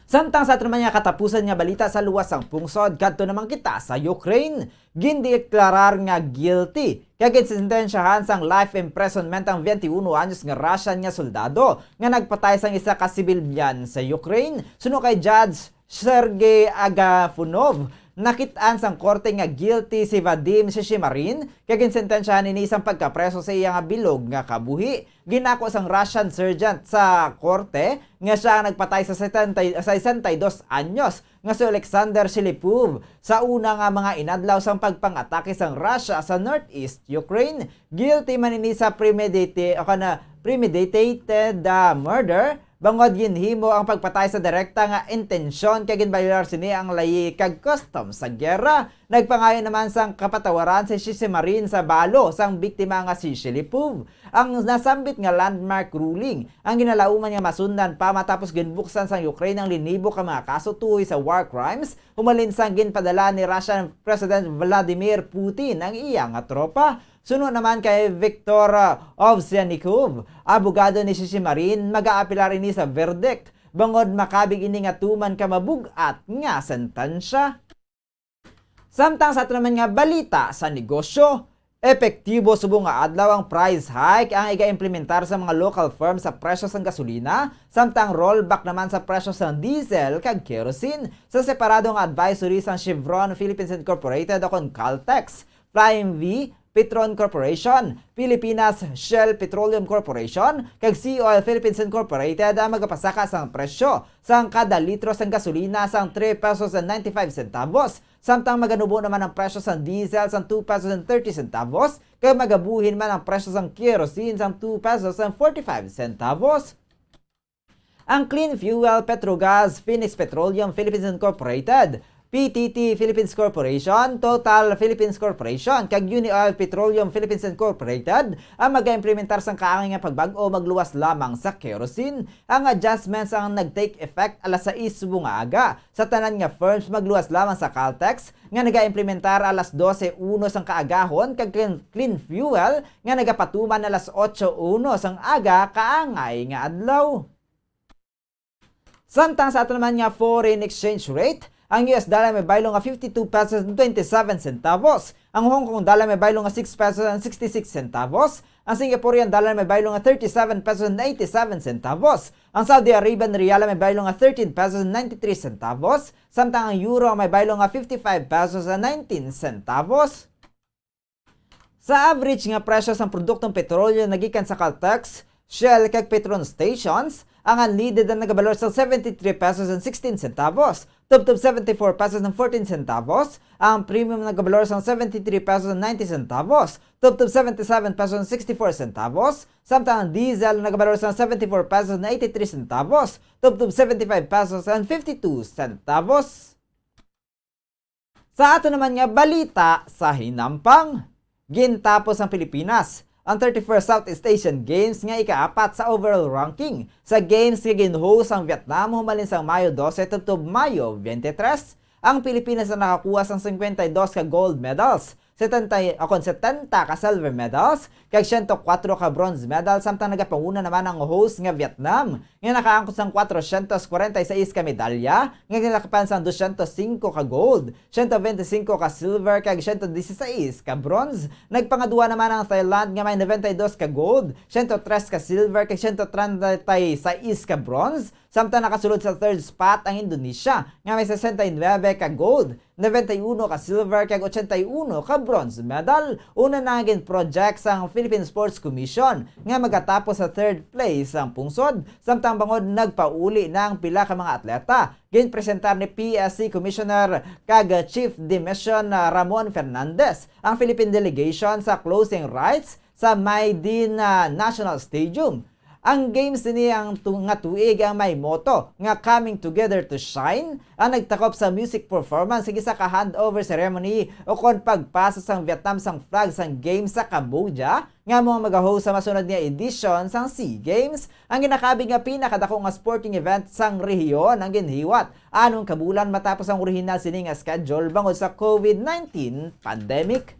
Samtang sa naman nga katapusan nga balita sa luwas ang pungsod, kadto naman kita sa Ukraine. Gindeklarar nga guilty kag sentensyahan sang life imprisonment ang 21 anyos nga Russian nga soldado nga nagpatay sang isa ka sibilyan sa Ukraine. Suno kay Judge Sergei Agafonov, nakitaan sang korte nga guilty si Vadim Shishimarin kag sentensyahan ini isang pagkapreso sa iya nga bilog nga kabuhi. Ginako sang Russian sergeant sa korte nga siya nagpatay sa 62 anyos nga si Alexander Shilipov sa una nga mga inadlaw sang pagpangatake sang Russia sa Northeast Ukraine. Guilty man ini sa premeditated murder. Bangod ginhimo ang pagpatay sa direkta nga intensyon kay ginbayar sini ang layi kag custom sa gyera. Nagpangayo naman sang kapatawaran si Shishimarin sa balo sang biktima nga si Shilipov. Ang nasambit nga landmark ruling ang ginalauman nga masundan pa matapos ginbuksan sang Ukraine ang linibo ka mga kaso tuhoy sa war crimes humalin sang ginpadala ni Russian President Vladimir Putin ang iya nga tropa. Sunod naman kay Viktor Ovsyannikov, abogado ni Shishimarin, mag-aapilar ini sa verdict bangod makabig ini nga tuman ka mabugat nga sentensya. Samtang sa naman nga balita sa negosyo, epektibo subong nga adlaw ang price hike ang iga-implementar sa mga local firms sa presyo sang gasolina, samtang rollback naman sa presyo sang diesel kag kerosene sa separado nga advisory sang Chevron Philippines Incorporated o Caltex, Prime V, Petron Corporation, Pilipinas Shell Petroleum Corporation, kag Sea Oil Philippines Incorporated ang magapasaka sang presyo sang kada litro sang gasolina sang 3 pesos and 95 centavos, samtang maganubo naman ang presyo sang diesel sang 2 pesos and 30 centavos, kag magabuhin man ang presyo sang kerosene sang 2 pesos and 45 centavos. Ang Clean Fuel Petrogas Phoenix Petroleum Philippines Incorporated, PTT Philippines Corporation, Total Philippines Corporation, kag Unioil Petroleum Philippines Incorporated ang mag-implementar sang kaangay nga pagbag-o magluwas lamang sa kerosene. Ang adjustments ang nag-take effect alas 6 subong nga aga. Sa tanan nga firms magluwas lamang sa Caltex nga naga-implementar alas 12:01 sang kaagahon, kag Clean Fuel nga nagapatuman alas 8:01 sang aga kaangay nga adlaw. Samtang sa ato naman nga foreign exchange rate, ang US dollar may baylo nga 52 pesos and 27 centavos. Ang Hong Kong dollar may baylo nga 6 pesos and 66 centavos. Ang Singaporean dollar may baylo nga 37 pesos 87 centavos. Ang Saudi Arabian Riyal may baylo nga 13 pesos 93 centavos. Samtang ang euro may baylo nga 55 pesos 19 centavos. Sa average nga presyo sa produktong petrolyo nagikan sa Caltex, Shell kag Petron stations, ang unleaded na nagabalor sa 73 pesos and 16 centavos, tubtob 74 pesos and 14 centavos, ang premium na nagabalor sa 73 pesos and 90 centavos, tubtob 77 pesos and 64 centavos, samtang ang diesel na nagabalor sa 74 pesos and 83 centavos, tubtob 75 pesos and 52 centavos. Sa ato naman nga balita sa hinampang, gintapos ang Pilipinas ang 31st Southeast Asian Games nga ika-4 sa overall ranking. Sa games nga gin-host ang Vietnam humalin sa Mayo 12 tubtob Mayo 23. Ang Pilipinas na nakakuha sang 52 ka gold medals, 70 ka silver medals, kag 104 ka bronze medals, samtang nagapanguna naman ang host nga Vietnam nga nakaangkot sang 446 ka medalya, nga nilakapan sang 205 ka gold, 125 ka silver, kag 116 ka bronze. Nagpangadua naman ang Thailand nga may 92 ka gold, 103 ka silver, kag 136 ka bronze. Samtang nakasulod sa third spot ang Indonesia nga may 69 ka gold, 91 ka silver, kag 81 ka bronze medal. Una na gin project sang Philippine Sports Commission nga magatapos sa third place ang pungsod. Samtang bangod nagpauli na ang pila ka mga atleta. Ginpresentar ni PSC Commissioner kag Chief de Mission Ramon Fernandez ang Philippine delegation sa closing rites sa Maydin National Stadium. Ang games niyang nga tuig ang may moto nga Coming Together to Shine, ang nagtakop sa music performance sa isa ka handover ceremony o kon pagpasa sang Vietnam sang flag sang games sa Cambodia nga mga mag-host sa masunod nga edition sang SEA Games. Ang ginakabig nga pinakadako nga sporting event sang rehiyon ang ginhiwat anong kabulan matapos ang orihinal sini nga schedule bangod sa COVID-19 pandemic.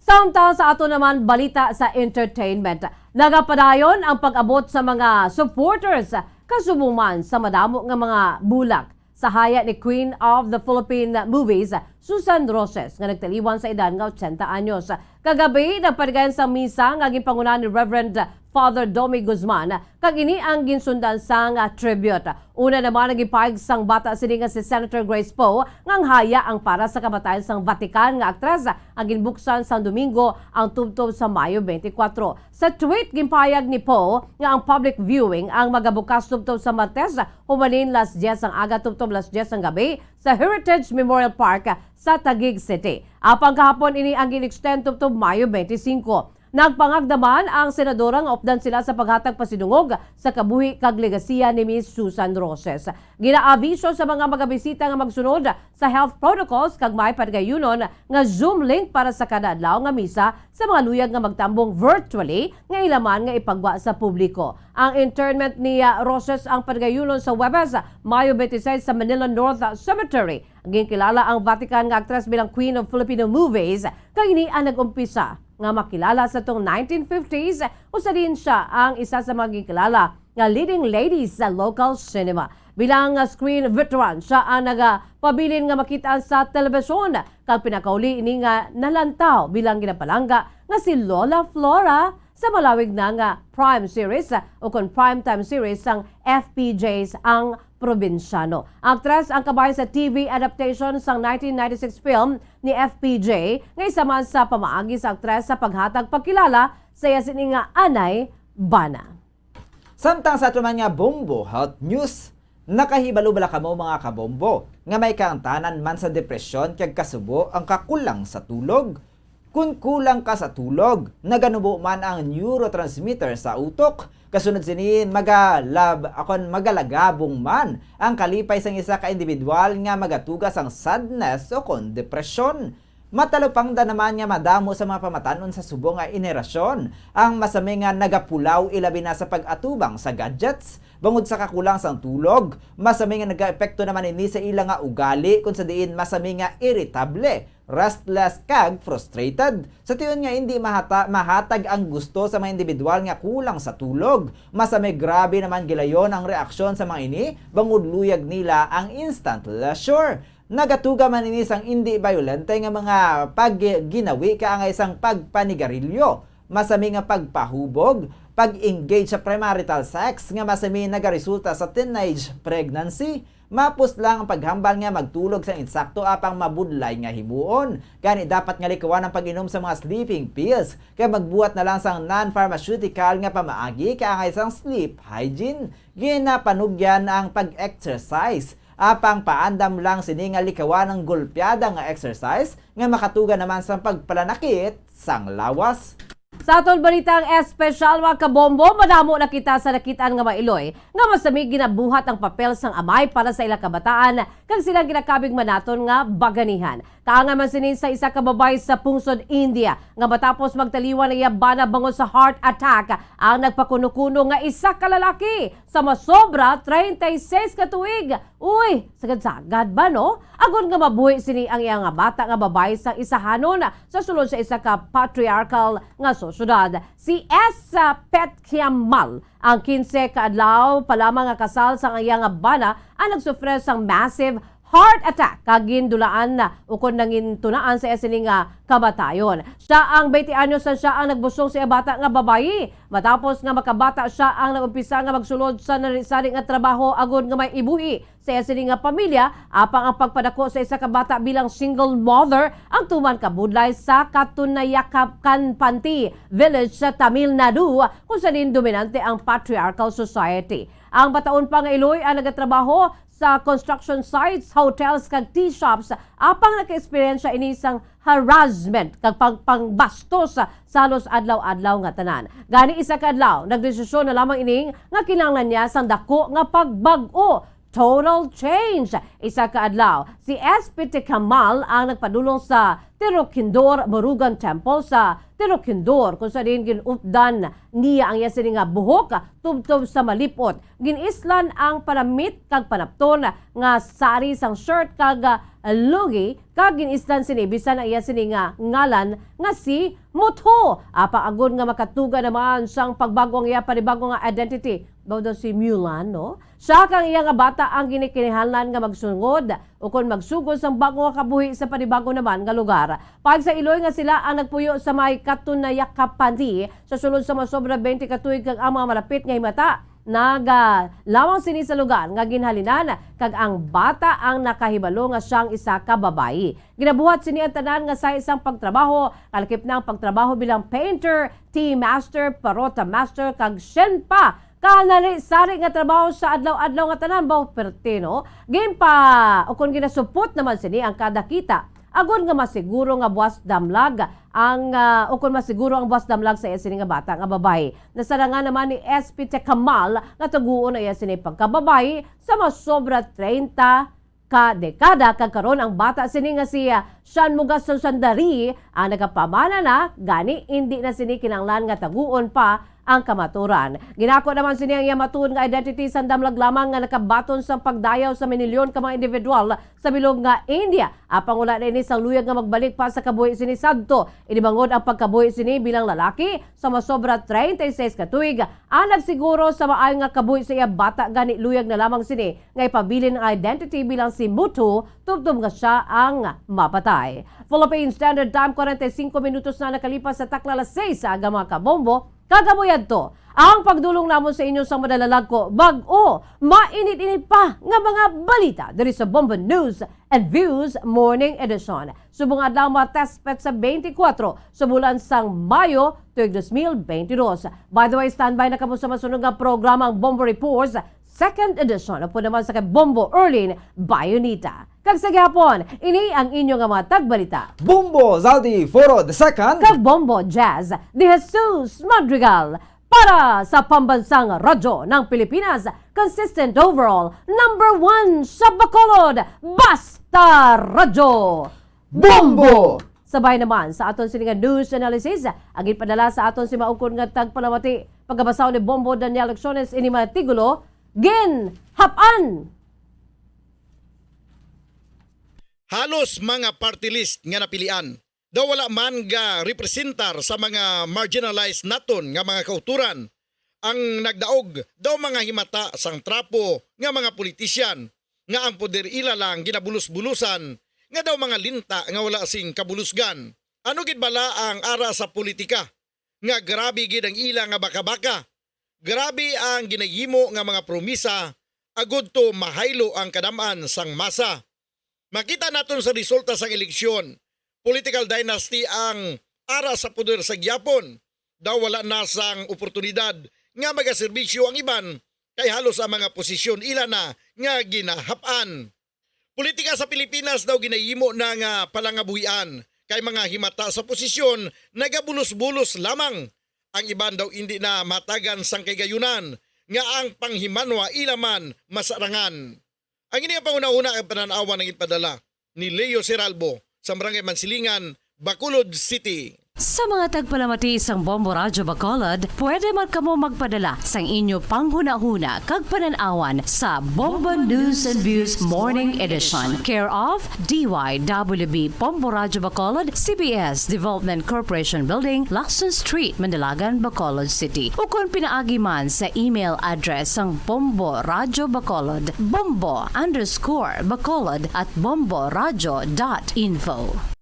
Samtang sa ato naman balita sa entertainment, nagapadayon ang pag-abot sa mga supporters kasubong sa madamo nga mga bulak sa haya ni Queen of the Philippine Movies, Susan Roses, nga nagtaliwan sa edad nga 80 anyos. Kagabi, nagparigayan sa misa nga ginpangunahan ni Reverend Father Domi Guzman, kag ini ang ginsundan sang tribute. Una naman nagipahig sang bata sini nga si Senator Grace Poe ngang haya ang para sa kamatayan sang Vatican nga aktres ang ginbuksan sang Domingo ang tubtob sa Mayo 24. Sa tweet ginpahayag ni Poe nga ang public viewing ang magabukas tubtob sa Martes humalin las 10 ang aga tubtob las 10 ang gabi sa Heritage Memorial Park sa Taguig City. Apang kahapon ini ang gin-extend tubtob Mayo 25. Nagpangagdaman ang senadora nga opdan sila sa paghatag pasidungog sa kabuhi kag legasiya ni Ms. Susan Roses. Ginaabiso sa mga magabisita nga magsunod sa health protocols kag may padgayunon nga Zoom link para sa kada adlaw nga misa sa mga luyag nga magtambong virtually nga ilaman nga ipagwa sa publiko. Ang internment ni Roses ang padgayunon sa Webes, Mayo 26 sa Manila North Cemetery. Ginkilala ang Vatican nga aktres bilang Queen of Filipino Movies kag ini ang nag-umpisa nga makilala sa tong 1950s, usa din siya ang isa sa mga kilala nga leading ladies sa local cinema. Bilang screen veteran, siya ang nagapabilin nga makita sa telebisyon kag pinakauli ini nga nalantaw bilang ginapalangga nga si Lola Flora sa malawig na nga prime series o kon primetime series sang FPJs ang probinsyano. Aktres ang kabahin sa TV adaptation sang 1996 film ni FPJ nga isa man sa pamaagi sa aktres sa paghatag pagkilala sa yasin nga Anay Bana. Samtang sa ato man nga Bombo Health News, nakahibalo bala kamo mga kabombo nga may kaangtanan man sa depresyon kag kasubo ang kakulang sa tulog. Kung kulang ka sa tulog, naganubo man ang neurotransmitter sa utok. Kasunod sinin magalagabong man ang kalipay sang isa ka individual nga magatugas ang sadness o kon depresyon. Matalupang da naman nga madamo sa mga pamatanon sa subong nga inerasyon ang masami nga nagapulaw ilabi na sa pag-atubang sa gadgets. Bangod sa kakulang sang tulog, masami nga nag-epekto naman ini sa ilang nga ugali kung sa diin masami nga irritable, restless kag frustrated. Sa tiyon nga hindi mahatag ang gusto sa mga individual nga kulang sa tulog. Masami grabe naman gilayon ang reaksyon sa mga ini, bangod luyag nila ang instant leisure. Nagatuga man ini sang hindi violente nga mga pagginawi ka ang isang pagpanigarilyo. masami nga pagpahubog, pag-engage sa premarital sex nga masami nagaresulta sa teenage pregnancy, mapus lang ang paghambal nga magtulog sa insakto apang mabudlay nga himuon. Gani dapat nga likawan ang pag-inom sa mga sleeping pills kaya magbuhat na lang sang non-pharmaceutical nga pamaagi kaya sang sleep hygiene. Ginapanugyan ang pag-exercise apang paandam lang sini nga likawan ng gulpyada nga exercise nga makatuga naman sa pagpalanakit sang lawas. Sa atong balitang espesyal mga kabombo, madamo na kita sa nakitaan nga mailoy nga masami ginabuhat ang papel sang amay para sa ilang kabataan kag silang ginakabig manaton nga baganihan. Kaanga man sinin sa isa ka babay sa pungsod India nga matapos magtaliwan na yabana bangon sa heart attack ang nagpakuno-kuno nga isa ka lalaki sa masobra 36 ka tuig. Uy, sagad-sagad ba no? Agon nga mabuhi sini ang iyang bata nga babay sa isahanon sa sulod sa isa ka patriarchal nga sosyudad. Si S. Petkiamal ang 15 kaadlaw pa lamang nga kasal sa iyang bana ang nagsufre sang massive heart attack kagin dulaan na ukon nangin tunaan sa esining nga kamatayon. Siya ang 20 anyos na siya ang nagbusong sa bata nga babayi. Matapos nga makabata siya ang nagumpisa nga magsulod sa narisari nga trabaho agod nga may ibuhi sa esining nga pamilya apang ang pagpadako sa isa ka bata bilang single mother ang tuman kabudlay sa Katunayakapanpanti village sa Tamil Nadu kung saan dominante ang patriarchal society. Ang bataon pa nga iloy ang nagatrabaho sa construction sites, hotels kag tea shops apang naka-experience ini sang harassment kag pangbastos sa halos adlaw-adlaw nga tanan. Gani isa ka adlaw nagdesisyon na lamang ining nga kinahanglan niya sang dako nga pagbag-o. Total change. Isa ka adlaw si S.P.T. Kamal ang nagpadulong sa Tirukindor Murugan Temple sa Tirukindor kung saan ginupdan niya ang yasini nga buhok tubtob sa malipot. Ginislan ang panamit kag panapton nga sari sang shirt kag lugi kag ginislan sini bisan ang yasini nga ngalan nga si Mutho. Apa agon nga makatuga naman sang pagbago ang iya panibago nga identity. Daw si Mulan, no? Siya kang iya nga bata ang ginikinihanglan nga magsungod o kung magsugod sang bago nga kabuhi sa panibago naman nga lugar. Pag sa iloy nga sila ang nagpuyo sa may Katunayakapanti sa sulod sa masobra 20 katuig kag ang mga malapit nga himata lamang sini sa lugar nga ginhalinan kag ang bata ang nakahibalo nga siyang isa ka babayi. Ginabuhat sini ang tanan nga sa isang pagtrabaho, kalakip na ang pagtrabaho bilang painter, tea master, parota master kag shenpa. Kanali-sari nga trabaho sa adlaw-adlaw nga tanan baw pertino. Game pa o kung ginasupot naman sini ang kada kita. Agon nga masiguro nga buwas damlag ang o kung masiguro ang buwas damlag sa sini nga bata nga babae. Nasarangan naman ni S.P.T. Kamal nga tuguon na sini pagkababae sa masobra 30 ka dekada kag karon ang bata sini nga siya Sean Mugaso Sandari ang nagapamana na gani hindi na sini kinanglan nga taguon pa ang kamaturan. Ginako naman sini ang yamatun nga identity sa damlag lamang nga nakabaton sa pagdayaw sa minilyon ka mga individual sa bilog nga India. Apang wala na ini sa luyag nga magbalik pa sa kabuhi sini sadto. Inibangod ang pagkabuhi sini bilang lalaki sa masobra 36 ka tuig. Ang nagsiguro sa maayo nga kabuhi sa iya bata gani luyag na lamang sini nga ipabilin ang identity bilang si Mutho tubtob nga siya ang mapatay. Philippine Standard Time 45 minutos na nakalipas sa takla alas 6 sa aga mga kabombo. Kagabuyan to, ang pagdulong namon sa inyo sa madalalag ko, bag-o, mainit-init pa nga mga balita diri sa Bombo News and Views Morning Edition. Subong adlaw matespet sa 24 sa bulan sang Mayo tuig 2022. By the way, standby na kamo sa masunod nga programang Bombo Reports, second edition o po naman sa kay Bombo Erlin Bayonita. Kag sa gihapon, ini ang inyo nga mga tagbalita. Bombo Zaldi Foro the second. Kag Bombo Jazz de Jesus Madrigal para sa pambansang radyo ng Pilipinas. Consistent overall, number 1 sa Bacolod, Basta Radyo Bombo! Sabay naman sa aton sininga news analysis, ang ipadala sa aton si maukon nga tagpalamati pagkabasaw ni Bombo Daniel Lecciones ini matigulo, Gin Hapan! Halos mga party list nga napilian. Daw wala man ga representar sa mga marginalized naton nga mga kauturan. Ang nagdaog daw mga himata sang trapo nga mga politisyan nga ang poder ila lang ginabulus-bulusan nga daw mga linta nga wala sing kabulusgan. Ano gid bala ang ara sa politika? nga grabe gid ang ila nga baka-baka. Grabe ang ginahimo nga mga promisa agud to mahaylo ang kadaman sang masa. Makita naton sa resulta sang eleksyon, political dynasty ang ara sa poder sa gyapon. Daw wala na sang oportunidad nga magaserbisyo ang iban kay halos ang mga posisyon ila na nga ginahapan. Politika sa Pilipinas daw ginahimo na nga palangabuhian kay mga himata sa posisyon nagabulos-bulos lamang. Ang iban daw hindi na matagan sang kagayunan nga ang panghimanwa ilaman masarangan. Ang ini nga panguna-una ang pananawa ng ipadala ni Leo Seralbo sa Barangay Mansilingan, Bacolod City. Sa mga tagpalamati isang Bombo Radyo Bacolod, pwede man kamo magpadala sang inyo panghuna-huna kag pananawan sa Bombo News and Views Morning Edition. Care of DYWB Bombo Radyo Bacolod, CBS Development Corporation Building, Lacson Street, Mandalagan, Bacolod City. O kung pinaagi man sa email address sang Bombo Radyo Bacolod, bombo_bacolod@bomboradyo.info.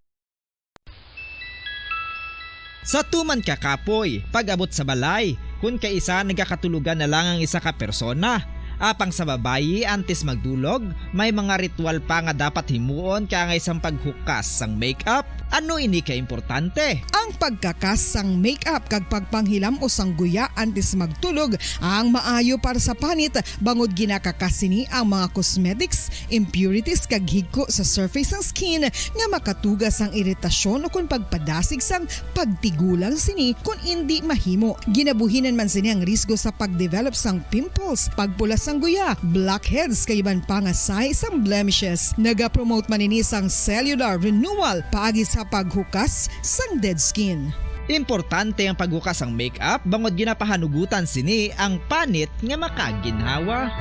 Sa tuman ka kapoy, pag-abot sa balay, kung kaisa nagkakatulugan na lang ang isa ka persona. Apang sa babayi antes magdulog, may mga ritual pa nga dapat himuon kaya nga isang paghukas sang makeup. Ano ini ka importante? Ang pagkakas sang makeup kag pagpanghilam o sang guya antes magtulog ang maayo para sa panit bangod ginakakasini ang mga cosmetics, impurities kag higko sa surface ng skin nga makatugas ang iritasyon o kung pagpadasig sang pagtigulang sini kung hindi mahimo. Ginabuhinan man sini ang risgo sa pagdevelop sang pimples, pagpula sang guya, blackheads kay iban pa nga size sang blemishes. Naga-promote man ini sang cellular renewal paagi sa paghukas sang dead skin. Importante ang paghukas ang makeup bangod ginapahanugutan sini ang panit nga makaginhawa.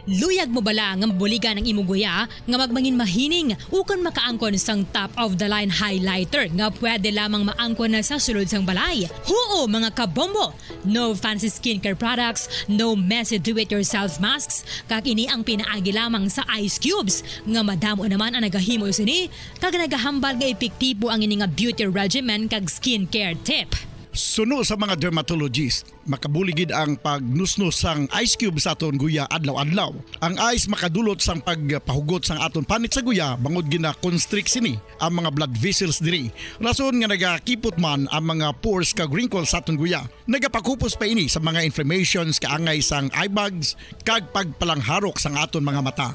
Luyag mo bala nga mabuligan ang imong guya nga magmangin mahining ukon makaangkon sang top of the line highlighter nga pwede lamang maangkon na sa sulod sang balay. Huo mga kabombo! No fancy skincare products, no messy do-it-yourself masks, kag ini ang pinaagi lamang sa ice cubes nga madamo naman ang nagahimo sini kag nagahambal nga epektibo ang ini nga beauty regimen kag skincare tip. Suno sa mga dermatologist, makabuligid ang pagnusnos sang ice cube sa aton guya adlaw-adlaw. Ang ice makadulot sang pagpahugot sang aton panit sa guya bangod gina-constrict sini ang mga blood vessels diri. Rason nga nagakipot man ang mga pores kag wrinkles sa aton guya. Nagapakupos pa ini sa mga inflammations kaangay sang eye bags kag pagpalangharok sang aton mga mata.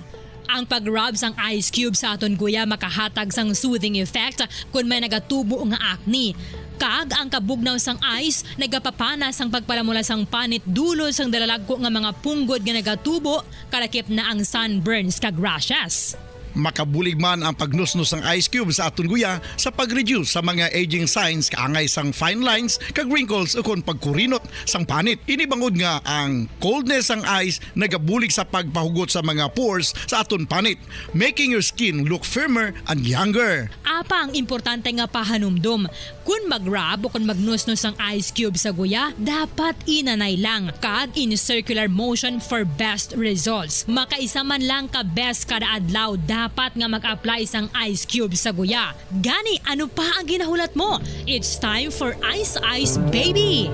Ang pag-rub sang ice cube sa aton guya makahatag sang soothing effect kung may nagatubo nga acne. Kag ang kabugnaw sang ice nagapapana sang pagpalamula sang panit dulo sang dalalagko nga mga punggod nga nagatubo kalakip na ang sunburns kag rashes. Makabulig man ang pagnusnos ng ice cube sa aton guya sa pag-reduce sa mga aging signs kaangay sang fine lines kag wrinkles o kon pagkurinot sang panit. Ini bangod nga ang coldness sang ice nagabulig sa pagpahugot sa mga pores sa aton panit, making your skin look firmer and younger. Apa ang importante nga pahanumdum, kung mag-rub o kung magnusnos ang ice cube sa guya, dapat inanay lang kag in circular motion for best results. Makaisa man lang ka best kada adlaw dapat nga mag-apply sang ice cube sa guya. Gani, ano pa ang ginahulat mo? It's time for Ice Ice Baby!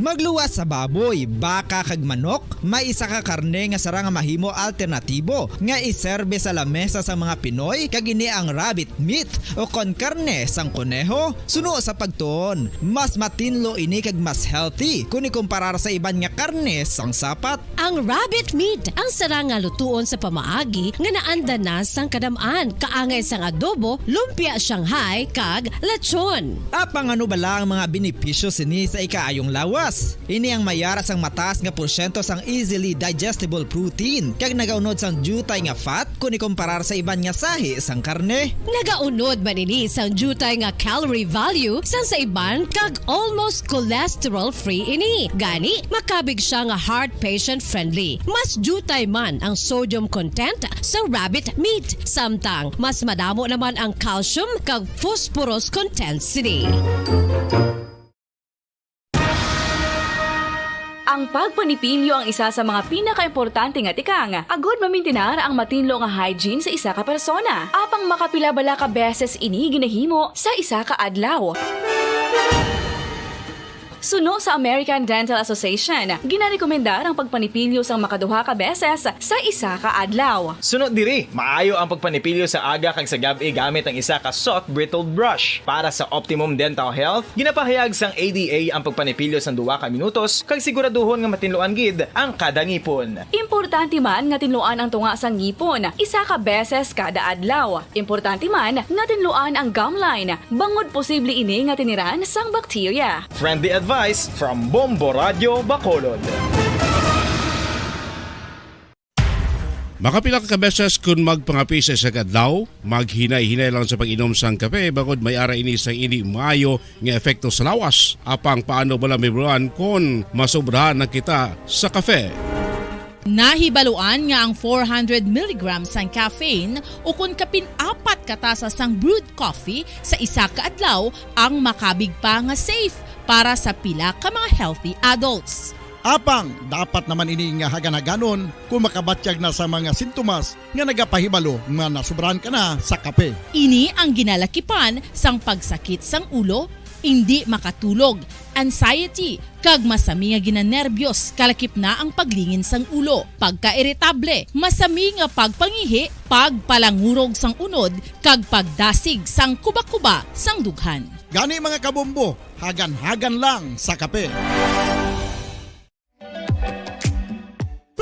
Magluwas sa baboy, baka kag manok, may isa ka karne nga sara nga mahimo alternatibo nga iserbe sa lamesa sa mga Pinoy kag ini ang rabbit meat o kon karne sang koneho. Suno sa pagtuon, mas matinlo ini kag mas healthy kung ikumparar sa iban nga karne sang sapat. Ang rabbit meat ang sara nga lutuon sa pamaagi nga naanda na sang kadamaan, kaangay sang adobo, lumpia Shanghai kag lechon. Apang ano bala ang mga benepisyo sini sa ikaayong lawas? Ini ang mayara sang mataas nga porsyento sang easily digestible protein kag nagaunod sang jutay nga fat kung ikumparar sa iban nga sahi sang karne. Nagaunod man ini sang jutay nga calorie value sang sa iban kag almost cholesterol free ini. Gani makabig siya nga heart patient friendly. Mas jutay man ang sodium content sa rabbit meat, samtang mas madamo naman ang calcium kag phosphorus content sini. Ang pagpanipilyo ang isa sa mga pinaka-importante nga tikang. Agod mamintinar ang matinlo nga hygiene sa isa ka persona. Apang makapila bala ka beses ini ginahimo sa isa ka adlaw. Suno sa American Dental Association, ginarekomendar ang pagpanipilyo sang makaduha ka beses sa isa ka adlaw. Sunod diri, maayo ang pagpanipilyo sa aga kag sa gabi gamit ang isa ka soft brittled brush. Para sa optimum dental health, ginapahayag sang ADA ang pagpanipilyo sang 2 ka minutos kag siguraduhon nga matinluan gid ang kada ngipon. Importante man nga tinluan ang tunga sang ngipon, isa ka beses kada adlaw. Importante man nga tinluan ang gum line, bangod posible ini nga tiniran sang bakterya. Friendly advice from Bombo Radio Bacolod. Makapila ka beses kung magpangapi sa isang adlaw, maghinay-hinay lang sa pag-inom sang kape bagod may ara ini sang hindi maayo nga epekto sa lawas. Apang paano bala mibruan kung masobrahan na kita sa kape. Nahibaluan nga ang 400 mg sang caffeine o kung kapin-4 katasa sang brewed coffee sa isa ka adlaw ang makabig pa nga safe para sa pila ka mga healthy adults. Apang, dapat naman ini nga hagan-haganon kung makabatyag na sa mga sintomas nga nagapahibalo nga nasubrahan ka na sa kape. Ini ang ginalakipan sang pagsakit sang ulo, hindi makatulog, anxiety, kag masami nga ginanerbiyos kalakip na ang paglingin sang ulo, pagka-iritable, masami nga pagpangihi, pagpalangurog sang unod, kag pagdasig sang kuba-kuba sang dughan. Gani mga kabombo, hagan-hagan lang sa kape.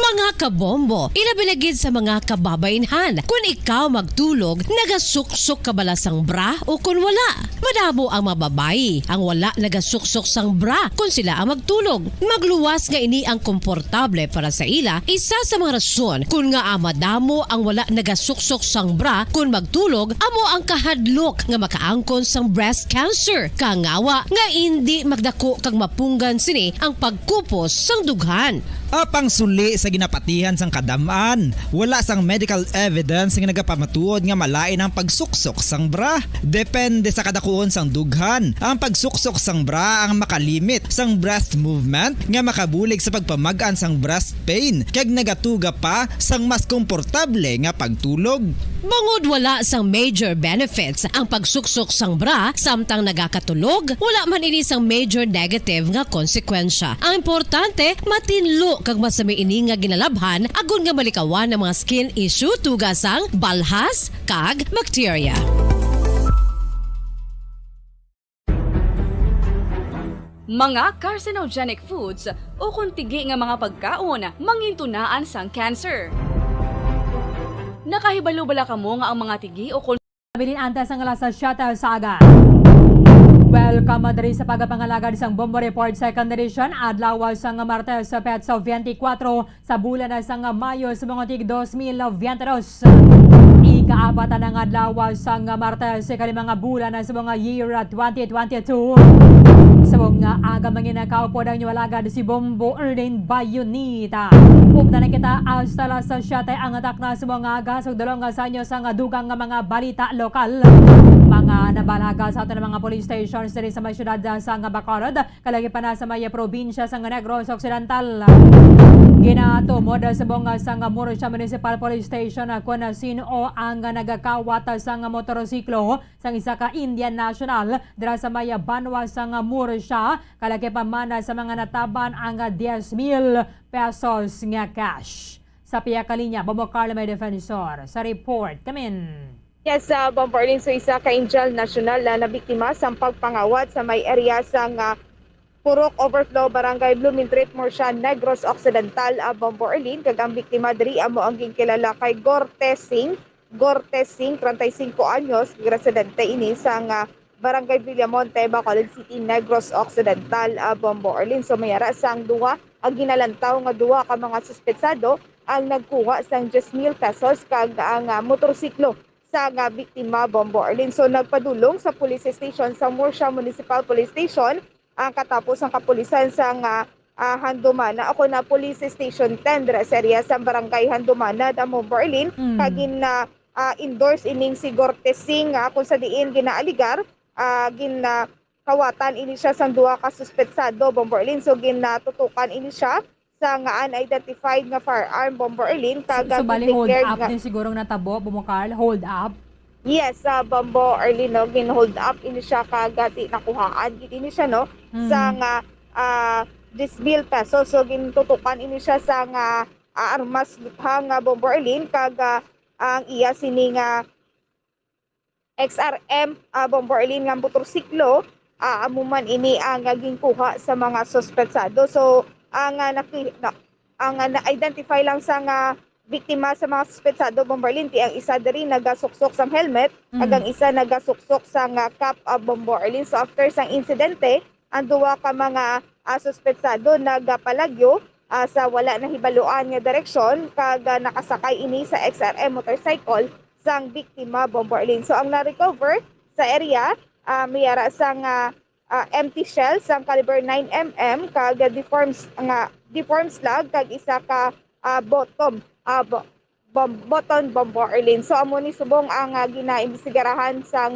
Mga kabombo, ilabilagid sa mga kababainhan. Kung ikaw magtulog, nagasuksok ka bala sang bra o kung wala. Madamo ang mababayi, ang wala nagasuksok sang bra kung sila ang magtulog. Magluwas nga ini ang komportable para sa ila, isa sa mga rason kung nga madamo ang wala nagasuksok sang bra kung magtulog, amo ang kahadlok nga makaangkon sang breast cancer. Kangawa nga hindi magdako kag mapunggan sini ang pagkupos sang dughan. Apang suli sa ginapatihan sang kadamaan, wala sang medical evidence nga nagapamatuod nga malain ang pagsuksok sang bra. Depende sa kadakuon sang dughan. Ang pagsuksok sang bra ang makalimit sang breast movement nga makabulig sa pagpamagaan sang breast pain kag nagatuga pa sang mas komportable nga pagtulog. Bangod wala sang major benefits ang pagsuksok sang bra samtang nagakatulog, wala man ini sang major negative nga konsekwensya. Ang importante, matinlo kag masami ini nga ginalabhan agon nga malikawan ng mga skin issue tugasang balhas kag bakterya. Mga carcinogenic foods o kung tigi nga mga pagkaon mangintunaan sang cancer. Nakahibalo bala kamo nga ang mga tigi o kung Bilinanta sang alas sa Shuttle Saga. Welcome diri sa pagpangalaga isang Bombo Report Second Edition adlaw sang Martes sa Petsa 24 sa bulan sang Mayo sa mga tig 2022. Ika-apat ng adlaw sang Martes sa kalimang bulan sa mga year 2022. Sa mga aga manginakaw po ng nyawalagad si Bombo Erlin Bayonita. Upta na kita hasta sa Shuttle ang atak na sa mga aga sa dalawang sanyo sang dugang mga balita lokal. Mga nabalaga sa ato ng mga police stations diri sa may syudad sa Bacolod, kalagi pa na sa may probinsya sa Negros Occidental. Ginatumod sa bunga sa Murcia Municipal Police Station kung sino ang nagakawat sa motorsiklo sa isa ka Indian National dira sa may Banwa sa Murcia, kalagi pa man sa mga nataban ang 10,000 pesos nga cash. Sa piya kalinya, Bobo Carla may defensor. Sa report, kamin. Yes, Bombarlin, so isa ka Angel National na nabiktima sa pagpangawat sa may area sa Purok Overflow, Barangay Bloomingtreet, Murcia, Negros Occidental, Bombarlin. Kagang biktima diri amo ang ginkilala kay Gortesing, 35 anyos, residente ini sa Barangay Villamonte, Bacolod City, Negros Occidental, Bombarlin. So mayara sang duwa ang ginalantaw nga duwa ka mga suspetsado ang nagkuha sang 10,000 pesos kag ang motorsiklo sa biktima, Bombarlin. So nagpadulong sa police station sa Murcia Municipal Police Station ang katapos ang kapulisan sa Handumana. Ako na police station 10 sa area sa barangay Handumana, Bombarlin. Kagin na endorse ining si Gortesing kung sa diin ginaaligar kawatan ini siya sang duha ka suspetsado Bomber Erlin. So ginatutukan ini siya sa nga unidentified nga firearm Bomber Erlin. So bali hold up din sigurong natabo, Carl, hold up. Yes, sa Bomber Erlin, no, gin-hold up ini siya kagati nakuhaan. Ini siya, no, sa nga 10,000 pesos. So gintutukan ini siya sa nga armas luthang nga Bomber Erlin kaga ang iya sini nga XRM Bomber Erlin nga motorsiklo. Amuman ini ang ginkuha sa mga suspetsado. So ang na-identify lang sa nga biktima sa mga suspetsado Bomber Erlin, ang isa diri nagasuksok sang helmet, ang isa nagasuksok sa nga cap Bomber Erlin. So after sang insidente, ang duwa ka mga suspetsado nagapalagyo sa wala na hibaluan nga direksyon kag nakasakay ini sa XRM motorcycle sang biktima Bomber Erlin. So ang na-recover sa area mayara sang empty shell sang caliber 9mm kag deformed slug kag isa ka bottom Bomber Erlin. So amo ni subong ang ginaimbestigarahan sa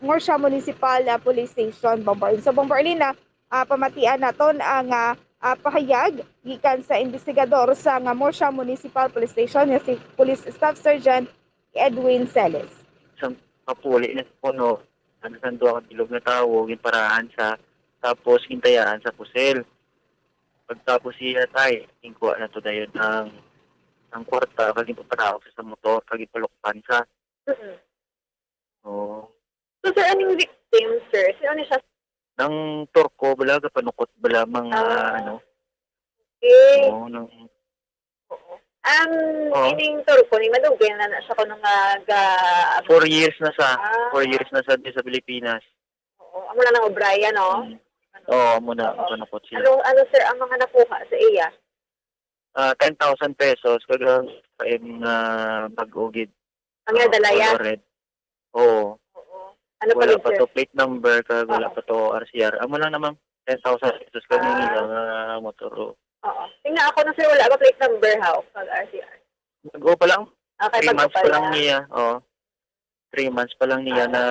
Morsha Municipal Police Station Bomber Erlin. So Bomber Erlin pamatian naton ang pahayag gikan sa investigador sa Morsha Municipal Police Station nga si Police Staff Sergeant Edwin Celes. Sa kapuli na puno, sa duha ka bilog na tawo, ginparahan sa tapos hintayaan sa pusel. Pagtapos siya tayo, ingkuha na to dayon ang kwarta, kaging papanawag sa motor, kaging palukpan sa. Oo. So sir, anong victim, sir? Sino siya? Nang torko, bala, kapanukot, bala, mga Okay. Oo, nang... Ining turko, ni madugay na siya ko nung 4 years na sa, 4 years na sa Pilipinas. Oo, amo na ng O'Brien, no? Oo, muna, panukot siya. Ano sir, ang mga nakuha sa iya? 10,000 pesos, kagang pag-ugid. Ang dalaya? Oo. Ano wala pa pa sir? to plate number, kag wala pa to RCR. Amo lang naman 10,000 pesos kami nga motor. Oo. Tingnan ako na sir, wala ba plate number how? Pag RCR. Nag-go pa lang. Okay, 3 months pa lang niya. Oo. 3 months pa lang niya na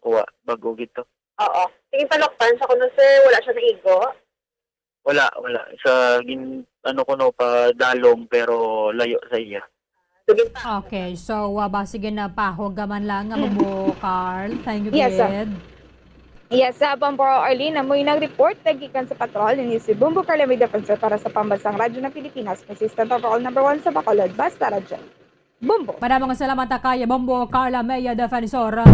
kuha bagugid to. Oo. Tingin palokpan sa kuno sir, wala siya na igo? Wala. Sa ano ko no, pa dalom pero layo sa iya. Okay, so basige na pahog man lang nga mo Carl. Thank you, Yes, sir. Bed. Yes, sa Bomber Erlin, amoy nag-report nagikan sa patrol ni si Bumbo Carla May Defensor para sa Pambansang Radyo ng Pilipinas, Assistant Overall number 1 sa Bacolod, Basta Radyo. Bumbo. Maraming salamat kay Bombo Carla May Defensor.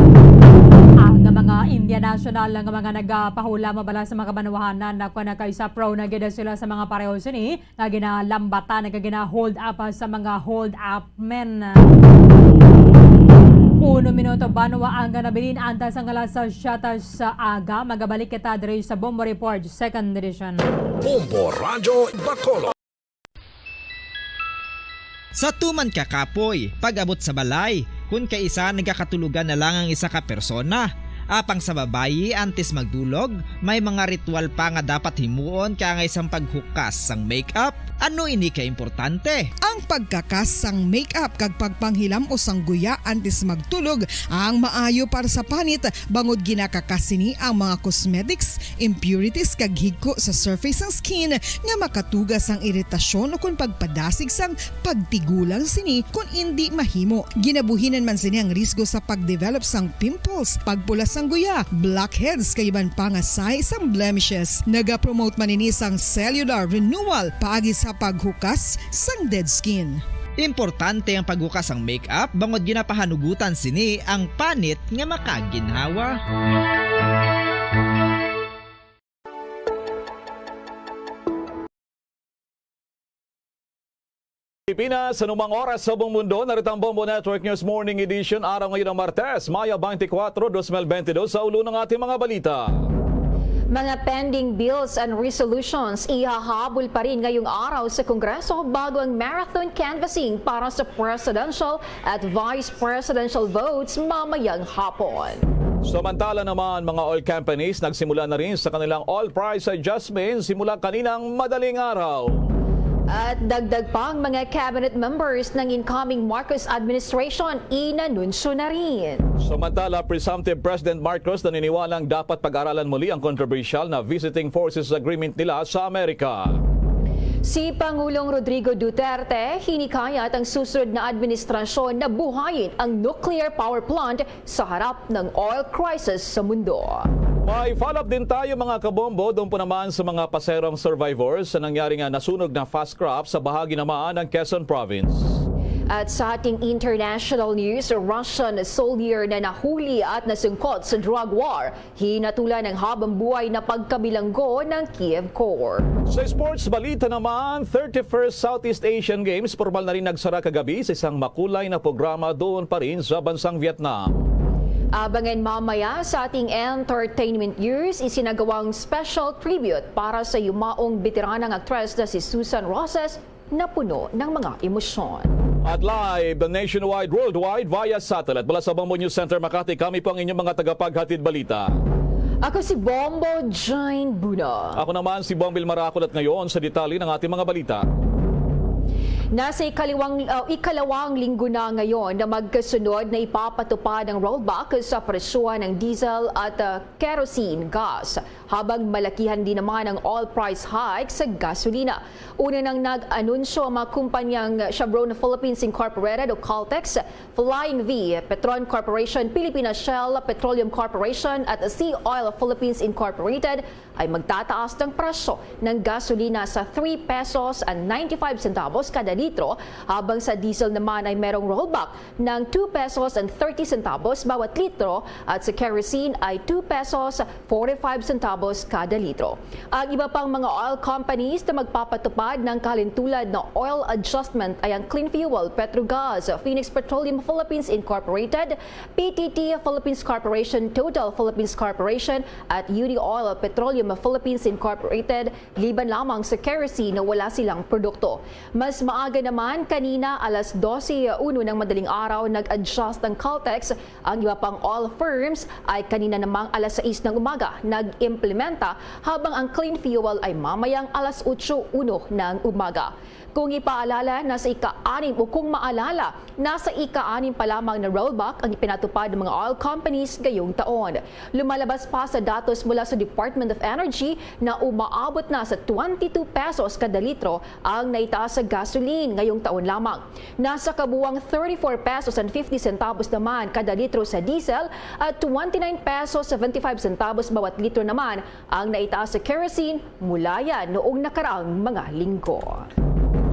Ang mga India National nga mga nagpahula mabala sa mga kabanuhanan na kuna kay sa pro na gida sila sa mga pareho sini nga ginalambatan nga gina-hold up sa mga hold up men. 1 minuto banwa ang nabilin anta sa ngalas sa Shata sa aga. Magabalik kita diri sa Bombo Report 2nd edition. Bombo Radyo Bacolod. Sa tuman ka kapoy, pag-abot sa balay, kung kaisa nagkakatulugan na lang ang isa ka persona. Apang sa babayi antes magdulog, may mga ritual pa nga dapat himuon kaya nga isang paghukas sang makeup. Ano ini ka importante? Ang pagkakas sang makeup kag pagpanghilam o sangguya antes magtulog ang maayo para sa panit bangod ginakakasini ang mga cosmetics, impurities kag higko sa surface sang skin nga makatugas ang iritasyon o kung pagpadasig sang pagtigulang sini kung hindi mahimo. Ginabuhinan man sini ang risgo sa pagdevelop sang pimples, pagpula sang guya, blackheads kay iban pa nga size sang blemishes. Naga-promote man ini sang cellular renewal paagi sa paghukas sang dead skin. Importante ang paghukas ang makeup bangod ginapahanugutan sini ang panit nga makaginhawa. Pilipinas, anumang oras sa buong mundo, narito ang Bombo Network News Morning Edition, araw ngayon ng Martes, Maya 24, 2022, sa ulo ng ating mga balita. Mga pending bills and resolutions ihahabol pa rin ngayong araw sa Kongreso bago ang marathon canvassing para sa presidential at vice presidential votes mamayang hapon. Samantala naman, mga oil companies nagsimula na rin sa kanilang oil price adjustment simula kaninang madaling araw. At dagdag pa ang mga cabinet members ng incoming Marcos administration inanunsyo na rin. Samantala, presumptive President Marcos naniniwalang dapat pag-aralan muli ang controversial na Visiting Forces Agreement nila sa Amerika. Si Pangulong Rodrigo Duterte hinikayat ang susunod na administrasyon na buhayin ang nuclear power plant sa harap ng oil crisis sa mundo. May follow-up din tayo mga kabombo doon po naman sa mga paserong survivors sa nangyaring nasunog na fast crop sa bahagi naman ng Quezon Province. At sa ating international news, Russian soldier na nahuli at nasungkot sa drug war, hinatulan ng habang buhay na pagkabilanggo ng Kiev Corps. Sa sports balita naman, 31st Southeast Asian Games formal na rin nagsara kagabi sa isang makulay na programa doon pa rin sa bansang Vietnam. Abangan mamaya sa ating entertainment news, isinagawang special tribute para sa yumaong veteranang aktres na si Susan Roses na puno ng mga emosyon. At live, nationwide, worldwide, via satellite. Mula sa Bombo News Center, Makati, kami po ang inyong mga tagapaghatid balita. Ako si Bombo Jane Buna. Ako naman si Bombil Marakol at ngayon sa detalye ng ating mga balita. Nasa ikalawang linggo na ngayon na magkasunod na ipapatupad ang rollback sa presyuhan ng diesel at kerosene gas, habang malakihan din naman ang oil price hike sa gasolina. Una nang nag-anunsyo ang mga kumpanyang Chevron Philippines Incorporated o Caltex, Flying V, Petron Corporation, Pilipinas Shell Petroleum Corporation at Sea Oil Philippines Incorporated ay magtataas ng presyo ng gasolina sa 3 pesos and 95 centavos kada litro, habang sa diesel naman ay merong rollback ng 2 pesos and 30 centavos bawat litro at sa kerosene ay 2 pesos 45 centavos kada litro. Ang iba pang mga oil companies na magpapatupad ng kalintulad na oil adjustment ay ang Clean Fuel, Petrogas, Phoenix Petroleum Philippines Incorporated, PTT Philippines Corporation, Total Philippines Corporation at Uni Oil Petroleum Philippines Incorporated, liban lamang sa kerosene na wala silang produkto. Mas maaga naman, kanina alas 12:01 ng madaling araw nag-adjust ng Caltex. Ang iba pang oil firms ay kanina namang alas 6 ng umaga nag-implementa, habang ang Clean Fuel ay mamayang alas 8:01 ng umaga. Kung ipaalala, nasa ika-6 pa lamang na rollback ang ipinatupad ng mga oil companies ngayong taon. Lumalabas pa sa datos mula sa Department of Energy na umaabot na sa 22 pesos kada litro ang naitaas sa gasoline ngayong taon lamang. Nasa kabuwang 34 pesos and 50 centavos naman kada litro sa diesel at 29 pesos 75 centavos bawat litro naman ang naitaas sa kerosene mula yan noong nakaraang mga linggo.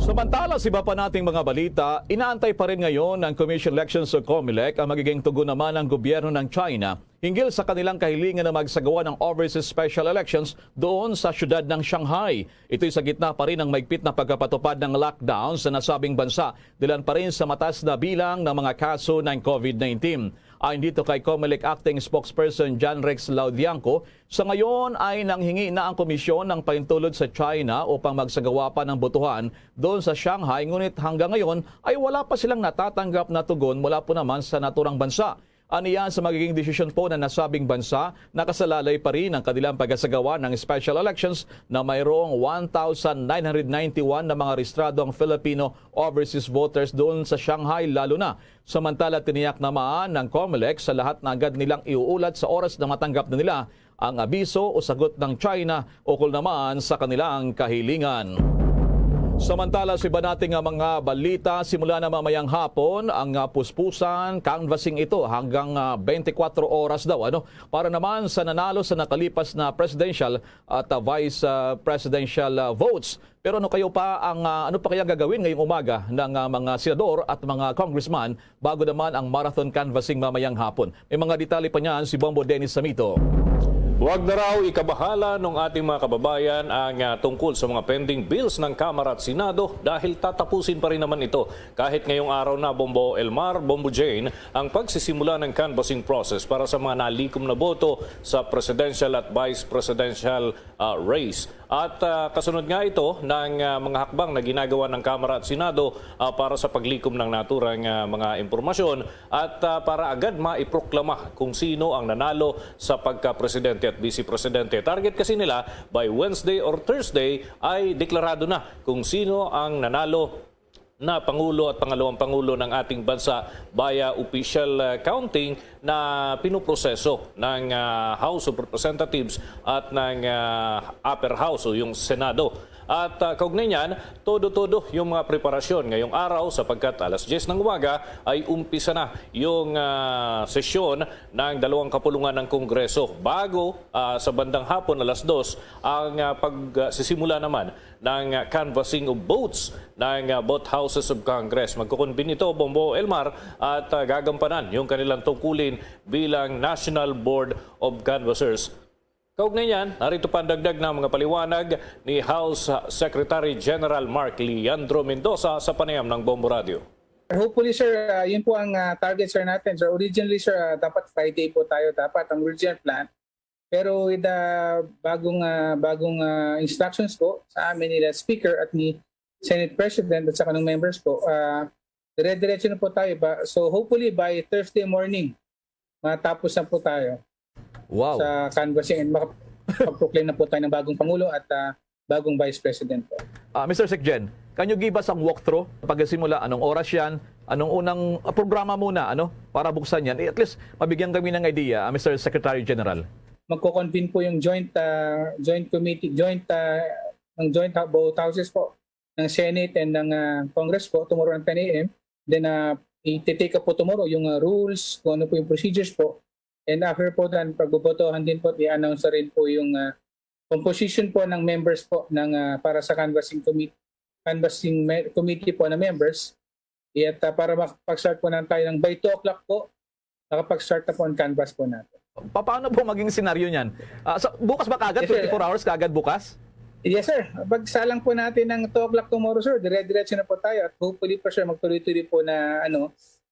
Samantala, sa iba pa nating mga balita, inaantay pa rin ngayon ng Commission Elections o COMELEC ang magiging tugon naman ng gobyerno ng China hinggil sa kanilang kahilingan na magsagawa ng overseas special elections doon sa syudad ng Shanghai. Ito'y sa gitna pa rin ng maigpit na pagkapatupad ng lockdown sa nasabing bansa, dilan pa rin sa mataas na bilang ng mga kaso ng COVID-19. Ayon dito kay COMELEC Acting Spokesperson John Rex Laudianco, sa ngayon ay nanghingi na ang komisyon ng pahintulot sa China upang magsagawa pa ng botohan doon sa Shanghai, ngunit hanggang ngayon ay wala pa silang natatanggap na tugon mula po naman sa naturang bansa. Aniyan sa magiging desisyon po na nasabing bansa, nakasalalay pa rin ang kanilang pag-asagawa ng special elections na mayroong 1,991 na mga rehistradong Filipino overseas voters doon sa Shanghai lalo na. Samantala, tiniyak naman ng COMELEC sa lahat na agad nilang iuulat sa oras na matanggap na nila ang abiso o sagot ng China ukol naman sa kanilang kahilingan. Samantala, sa iba nating mga balita, simula na mamayang hapon ang puspusan, canvassing ito hanggang 24 oras daw. Para naman sa nanalo sa nakalipas na presidential at vice presidential votes. Pero ano pa kaya gagawin ngayong umaga ng mga senador at mga congressman bago naman ang marathon canvassing mamayang hapon? May mga detalye pa niyan si Bombo Dennis Samito. Huwag na raw ikabahala ng ating mga kababayan ang tungkol sa mga pending bills ng Kamara at Senado dahil tatapusin pa rin naman ito kahit ngayong araw na, Bombo Elmar, Bombo Jane, ang pagsisimula ng canvassing process para sa mga nalikom na boto sa presidential at vice presidential race. At kasunod nga ito ng ng mga hakbang na ginagawa ng Kamara at Senado para sa paglikom ng naturang mga impormasyon at para agad maiproklama kung sino ang nanalo sa pagka-presidente at vice-presidente. Target kasi nila by Wednesday or Thursday ay deklarado na kung sino ang nanalo na Pangulo at Pangalawang Pangulo ng ating bansa via official counting na pinuproseso ng House of Representatives at ng Upper House o yung Senado. At kaugnay niyan, todo-todo yung mga preparasyon ngayong araw sapagkat alas 10 ng umaga ay umpisa na yung sesyon ng dalawang kapulungan ng Kongreso. Bago sa bandang hapon alas 2 ang pagsisimula naman ng canvassing of votes ng both houses of Congress. Magkukonbin ito, Bombo Elmar, at gagampanan yung kanilang tungkulin bilang National Board of Canvassers. Kaugnay niyan, narito pa ang dagdag na mga paliwanag ni House Secretary General Mark Leandro Mendoza sa panayam ng Bombo Radio. Hopefully sir, yun po ang target sir natin. So originally sir, dapat Friday po tayo dapat ang original plan. Pero with the bagong instructions po sa amin nila Speaker at ni Senate President at sa kanong members po, dire-diretso na po tayo. So hopefully by Thursday morning, matapos na po tayo. Wow. Sa canvassing and makapag-proclaim na po tayo ng bagong Pangulo at bagong Vice President po. Mr. Secgen, can you give us ang walkthrough? Pagkasimula, anong oras yan? Anong unang programa muna para buksan yan? At least mabigyan kami ng idea, Mr. Secretary General. Magko-convene po yung joint committee, ng joint both houses po ng Senate and ng Congress po tomorrow at 10 a.m. Then i-take up po tomorrow yung rules, kung ano po yung procedures po. And after po dan, pagbobotohan din po, i-announce rin po yung composition po ng members po ng para sa canvassing committee po na members. At para makapag-start po na tayo ng by 2 o'clock po, nakapag-start na po ang canvass po natin. Paano po maging senaryo niyan? Bukas ba kagad? Yes, 24 hours kagad bukas? Yes sir, pagsalang po natin ng 2 o'clock tomorrow sir, dire-diretso na po tayo at hopefully po sir, magtuloy-tuloy po na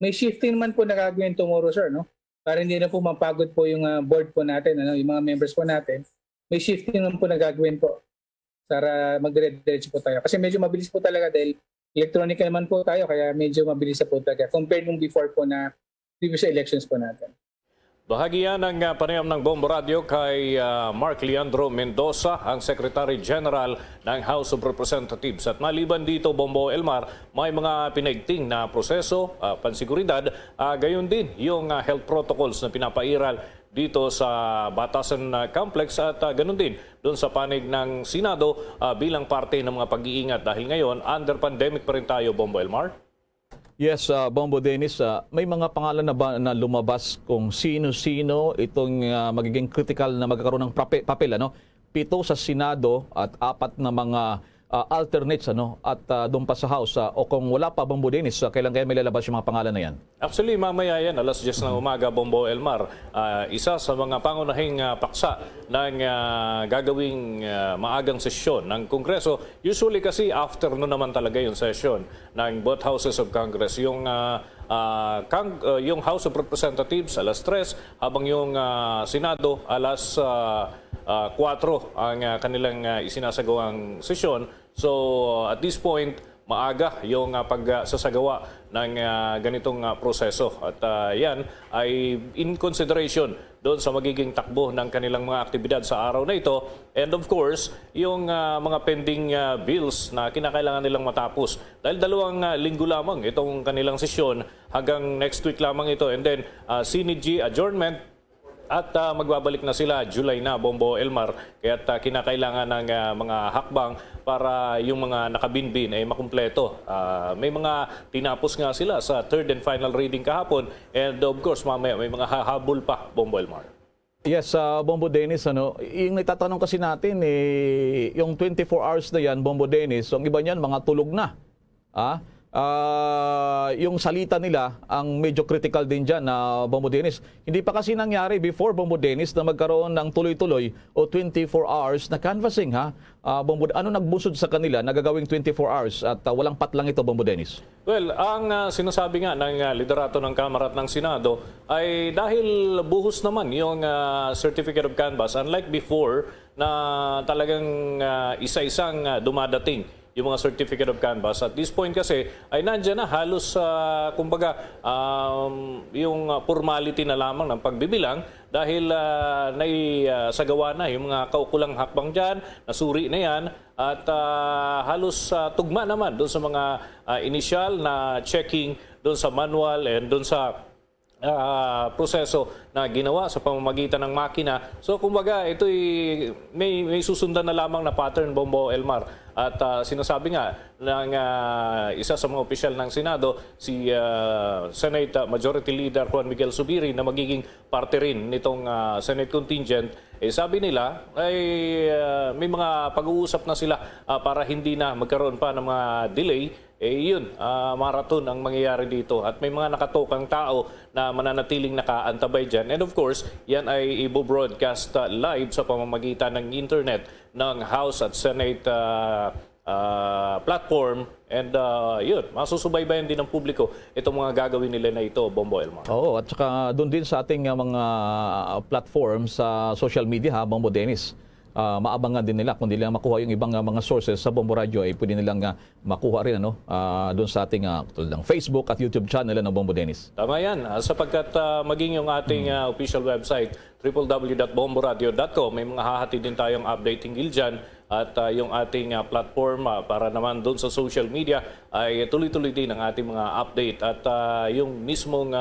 may shifting naman po na gagawin tomorrow sir, no? Para hindi na po mapagod po yung board po natin, yung mga members po natin. May shifting naman po na gagawin po para magdire-diretso po tayo. Kasi medyo mabilis po talaga dahil electronic naman po tayo, kaya medyo mabilis na po talaga compared nung before po na previous elections po natin. Bahagi yan ng panayam ng Bombo Radio kay Mark Leandro Mendoza, ang Secretary General ng House of Representatives. At maliban dito, Bombo Elmar, may mga pinaigting na proseso, pansiguridad, gayon din yung health protocols na pinapairal dito sa Batasan Complex at ganun din doon sa panig ng Senado bilang parte ng mga pag-iingat. Dahil ngayon, under pandemic pa rin tayo, Bombo Elmar. Yes, Bombo Dennis, may mga pangalan na ba na lumabas kung sino-sino itong magiging critical na magkakaroon ng papel, 7 sa Senado at 4 na mga alternates at doon pa sa House. O kung wala pa, Bombo Dennis, kailan kaya may lalabas yung mga pangalan na yan? Actually, mamaya yan, alas 10 ng umaga, Bombo Elmar. Isa sa mga pangunahing paksa ng gagawing maagang sesyon ng Kongreso. Usually kasi afternoon naman talaga yung session ng both houses of Congress. Yung House of Representatives alas 3, habang yung Senado alas 4 ang kanilang isinasagawang sesyon. So at this point, maaga yung pagsasagawa ng ganitong proseso. At yan ay in consideration doon sa magiging takbo ng kanilang mga aktibidad sa araw na ito. And of course, yung mga pending bills na kinakailangan nilang matapos. Dahil 2 linggo lamang itong kanilang sesyon, hanggang next week lamang ito. And then, CNG adjournment. At magbabalik na sila July na, Bombo Elmar. Kaya't kinakailangan ng mga hakbang para yung mga nakabinbin ay makumpleto. May mga tinapos nga sila sa third and final reading kahapon. And of course, mamaya may mga hahabol pa, Bombo Elmar. Yes, Bombo Dennis, yung nagtatanong kasi natin, yung 24 hours na yan, Bombo Dennis, so ang iba niyan, mga tulog na. yung salita nila ang medyo critical din dyan na Bombo Dennis. Hindi pa kasi nangyari before Bombo Dennis na magkaroon ng tuloy-tuloy o 24 hours na canvassing ha. Bombo, ano nagbusod sa kanila na gagawing 24 hours at walang patlang ito Bombo Dennis? Well, ang sinasabi nga ng liderato ng Kamara at ng Senado ay dahil buhos naman yung certificate of canvass, unlike before na talagang isa-isang dumadating yung mga certificate of canvass. At this point kasi ay nandiyan na halos kumbaga yung formality na lamang ng pagbibilang dahil naisagawa na yung mga kaukulang hakbang dyan, nasuri na yan at halos tugma naman doon sa mga initial na checking doon sa manual and doon sa proseso na ginawa sa pamamagitan ng makina. So kumbaga ito'y may susundan na lamang na pattern, Bombo Elmar. At sinasabi nga ng isa sa mga opisyal ng Senado, si Senate Majority Leader Juan Miguel Zubiri na magiging parte rin nitong Senate contingent, sabi nila ay may mga pag-uusap na sila para hindi na magkaroon pa ng mga delay. Yun, marathon ang mangyayari dito at may mga nakatokang tao na mananatiling nakaantabay dyan. And of course, yan ay i-broadcast live sa pamamagitan ng internet ng House at Senate platform. And yun, masusubaybayan din ng publiko itong mga gagawin nila na ito, Bombo Elmar. Oo, at saka doon din sa ating mga platform sa social media ha, Bombo Dennis. Maabangan din nila kung hindi lang makuha yung ibang mga sources sa Bombo Radio ay pwede nilang makuha rin doon sa ating tulad ng Facebook at YouTube channel ng Bombo Dennis. Tama yan, sapagkat maging yung ating official website www.bomboradio.com may mga hahati din tayong update hinggil dyan at yung ating platform para naman doon sa social media ay tuloy-tuloy din ang ating mga update at yung mismong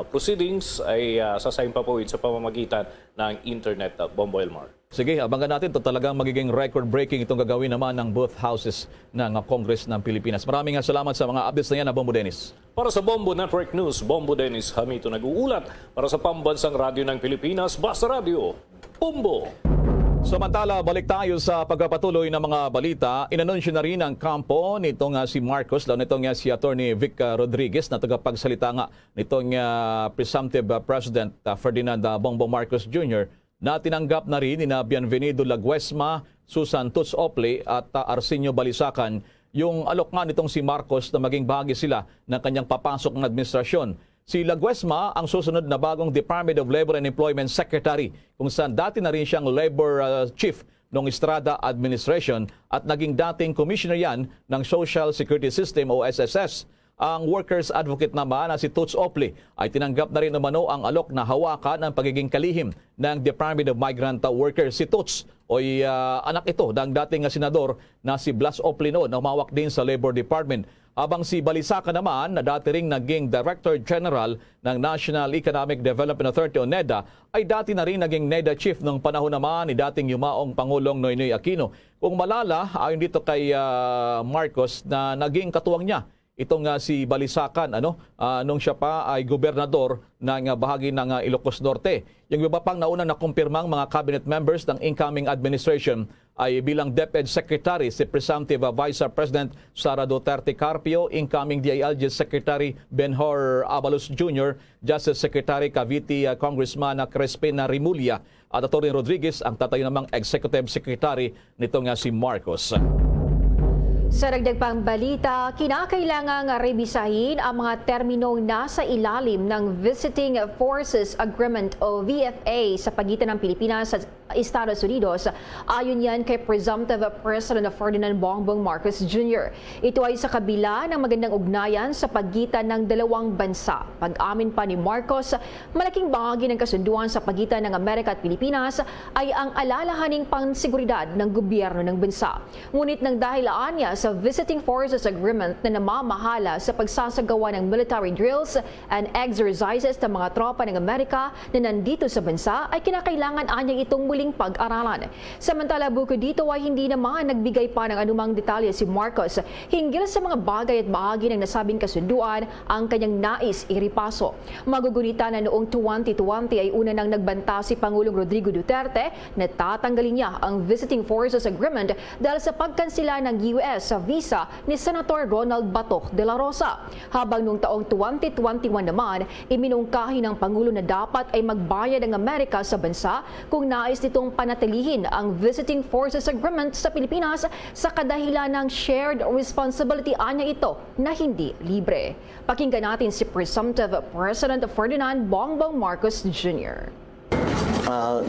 proceedings ay sasayin pa po sa pamamagitan ng internet, Bombo Elmar. Sige, abangan natin. Ito talagang magiging record-breaking itong gagawin naman ng both houses ng Congress ng Pilipinas. Maraming salamat sa mga updates na yan, Bombo Dennis. Para sa Bombo Network News, Bombo Dennis Hamito nag-uulat. Para sa Pambansang Radyo ng Pilipinas, Basta Radio, Bombo! Samantala, balik tayo sa pagpapatuloy ng mga balita. Inanunsyo na rin ang kampo nitong si Marcos, nitong si Attorney Vic Rodriguez na tagapagsalita nga nitong presumptive President Ferdinand Bongbong Marcos Jr. na tinanggap na rin ni Bienvenido Laguesma, Susan Tuts Ople at Arsenio Balisacan yung alok nga nitong si Marcos na maging bahagi sila ng kanyang papasok ng administrasyon. Si Laguesma ang susunod na bagong Department of Labor and Employment Secretary kung saan dati na rin siyang Labor Chief ng Estrada Administration at naging dating Commissioner yan ng Social Security System o SSS. Ang workers advocate naman na si Tuts Ople ay tinanggap na rin umano ang alok na hawakan ng pagiging kalihim ng Department of Migrant Workers. Si Tuts ay anak ito ng dating senador na si Blas Ople noon na umawak din sa Labor Department. Habang si Balisacan naman na dati ring naging Director General ng National Economic Development Authority o NEDA ay dati na rin naging NEDA Chief nung panahon naman ni dating yumaong Pangulong Noynoy Aquino. Kung malala, ayon dito kay Marcos na naging katuwang niya itong si Balisacan nung siya pa ay gobernador ng bahagi ng Ilocos Norte. Yung iba pang naunang nakumpirmang mga cabinet members ng incoming administration ay bilang DepEd Secretary si Presumptive Vice President Sara Duterte Carpio, incoming DILG Secretary Benhur Abalos Jr., Justice Secretary Cavite Congressman Crespin Rimulya at Atty. Rodriguez ang tatayo namang Executive Secretary nitong si Marcos. Sa dagdag pang balita, kinakailangang rebisahin ang mga terminong nasa ilalim ng Visiting Forces Agreement o VFA sa pagitan ng Pilipinas at Estados Unidos. Ayon yan kay Presumptive President Ferdinand Bongbong Marcos Jr. Ito ay sa kabila ng magandang ugnayan sa pagitan ng dalawang bansa. Pag-amin pa ni Marcos, malaking bahagi ng kasunduan sa pagitan ng Amerika at Pilipinas ay ang alalahaning pangseguridad ng gobyerno ng bansa. Ngunit nang dahilaan niya sa Visiting Forces Agreement na namamahala sa pagsasagawa ng military drills and exercises ng mga tropa ng Amerika na nandito sa bansa ay kinakailangan anyang itong muling pag-aralan. Samantala, bukod dito ay hindi naman nagbigay pa ng anumang detalye si Marcos hinggil sa mga bagay at bahagi ng nasabing kasunduan ang kanyang nais iripaso. Magugunita na noong 2020 ay una nang nagbanta si Pangulong Rodrigo Duterte na tatanggalin niya ang Visiting Forces Agreement dahil sa pagkansila ng US sa visa ni Senator Ronald Batok de la Rosa. Habang noong taong 2021 naman, iminungkahi ng Pangulo na dapat ay magbayad ang Amerika sa bansa kung nais nitong panatilihin ang Visiting Forces Agreement sa Pilipinas sa kadahilan ng shared responsibility anya ito na hindi libre. Pakinggan natin si Presumptive President Ferdinand Bongbong Marcos Jr.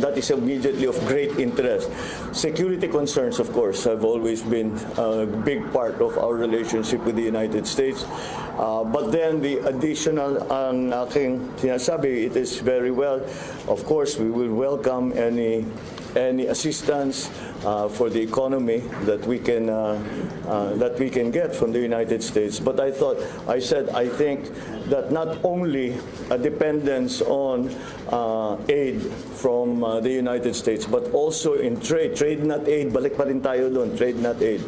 That is immediately of great interest. Security concerns, of course, have always been a big part of our relationship with the United States. But then the additional ang aking sinasabi, it is very well. Of course, we will welcome any assistance for the economy that we can get from the United States. But I think that not only a dependence on aid from the United States, but also in trade not aid, balik pa rin tayo doon, trade not aid.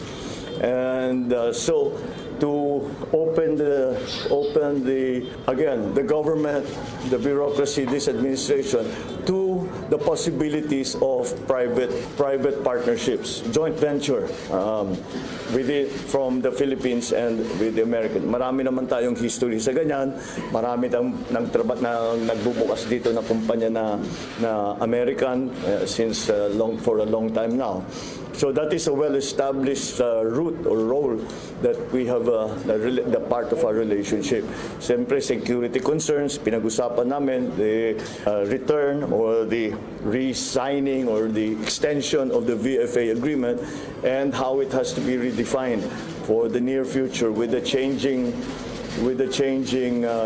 And so to open the government, the bureaucracy, this administration to the possibilities of private partnerships, joint venture from the Philippines and with the American. Marami naman tayong history sa ganyan. Marami nagbubukas dito na kumpanya na American for a long time now. So that is a well-established route or role that we have the part of our relationship. Siyempre, security concerns, pinag-usapan namin the return or the re-signing or the extension of the VFA agreement and how it has to be redefined for the near future with the changing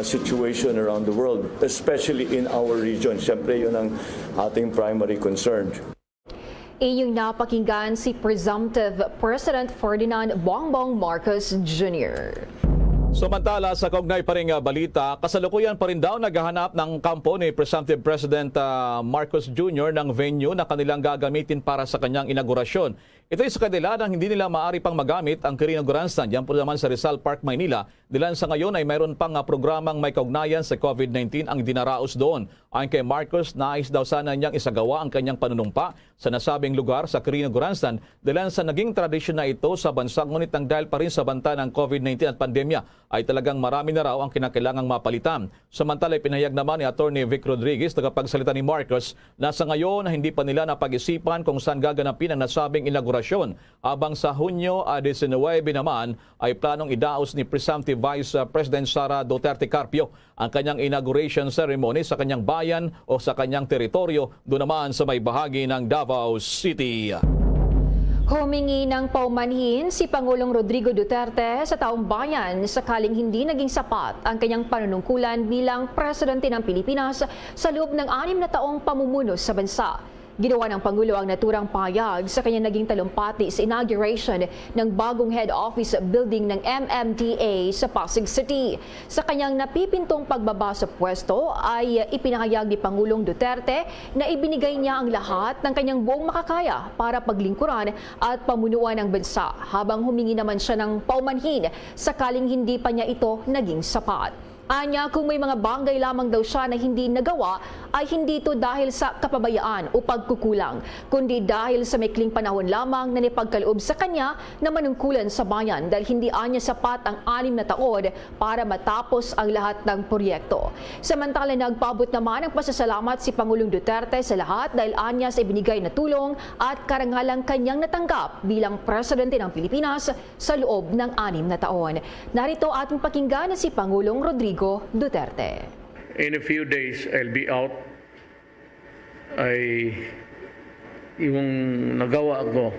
situation around the world, especially in our region. Siyempre, yun ang ating primary concern. Inyong napakinggan si Presumptive President Ferdinand Bongbong Marcos Jr. Samantala, sa kaugnay pa rin balita, kasalukuyan pa rin daw naghahanap ng kampo ni Presumptive President Marcos Jr. ng venue na kanilang gagamitin para sa kanyang inaugurasyon. Ito ay sa kanila nang hindi nila maaari pang magamit ang Quirino Grandstand. Yan po naman sa Rizal Park, Maynila. Dilan sa ngayon ay mayroon pang programang may kaugnayan sa COVID-19 ang dinaraos doon. Ayon kay Marcos, nais daw sana niyang isagawa ang kanyang panunumpa sa nasabing lugar sa Quirino Grandstand. Dilan sa naging tradisyon na ito sa bansa, ngunit ang dahil pa rin sa banta ng COVID-19 at pandemya ay talagang marami na raw ang kinakailangang mapalitan. Samantala, pinahayag naman ni Atty. Vic Rodriguez, tagapagsalita ni Marcos, na sa ngayon hindi pa nila napag-isipan kung saan gaganapin ang nasabing inaugurasyon. Habang sa Hunyo 19 naman ay planong idaos ni Presumptive Vice President Sara Duterte Carpio ang kanyang inauguration ceremony sa kanyang bayan o sa kanyang teritoryo, doon naman sa may bahagi ng Davao City. Humingi ng paumanhin si Pangulong Rodrigo Duterte sa taong bayan sakaling hindi naging sapat ang kanyang panunungkulan bilang presidente ng Pilipinas sa loob ng 6 na taong pamumuno sa bansa. Ginawa ng Pangulo ang naturang pahayag sa kanyang naging talumpati sa inauguration ng bagong head office building ng MMDA sa Pasig City. Sa kanyang napipintong pagbaba sa pwesto ay ipinahayag ni Pangulong Duterte na ibinigay niya ang lahat ng kanyang buong makakaya para paglingkuran at pamunuan ng bansa, habang humingi naman siya ng paumanhin sakaling hindi pa niya ito naging sapat. Anya, kung may mga bagay lamang daw siya na hindi nagawa, ay hindi ito dahil sa kapabayaan o pagkukulang, kundi dahil sa maikling panahon lamang na nipagkaloob sa kanya na manungkulan sa bayan dahil hindi anya sapat ang 6 na taon para matapos ang lahat ng proyekto. Samantala, nagpaabot naman ang pasasalamat si Pangulong Duterte sa lahat dahil anya sa ibinigay na tulong at karangalang kanyang natanggap bilang presidente ng Pilipinas sa loob ng 6 na taon. Narito ating pakinggan na si Pangulong Rodrigo Duterte. In a few days, I'll be out. Yung nagawa ko,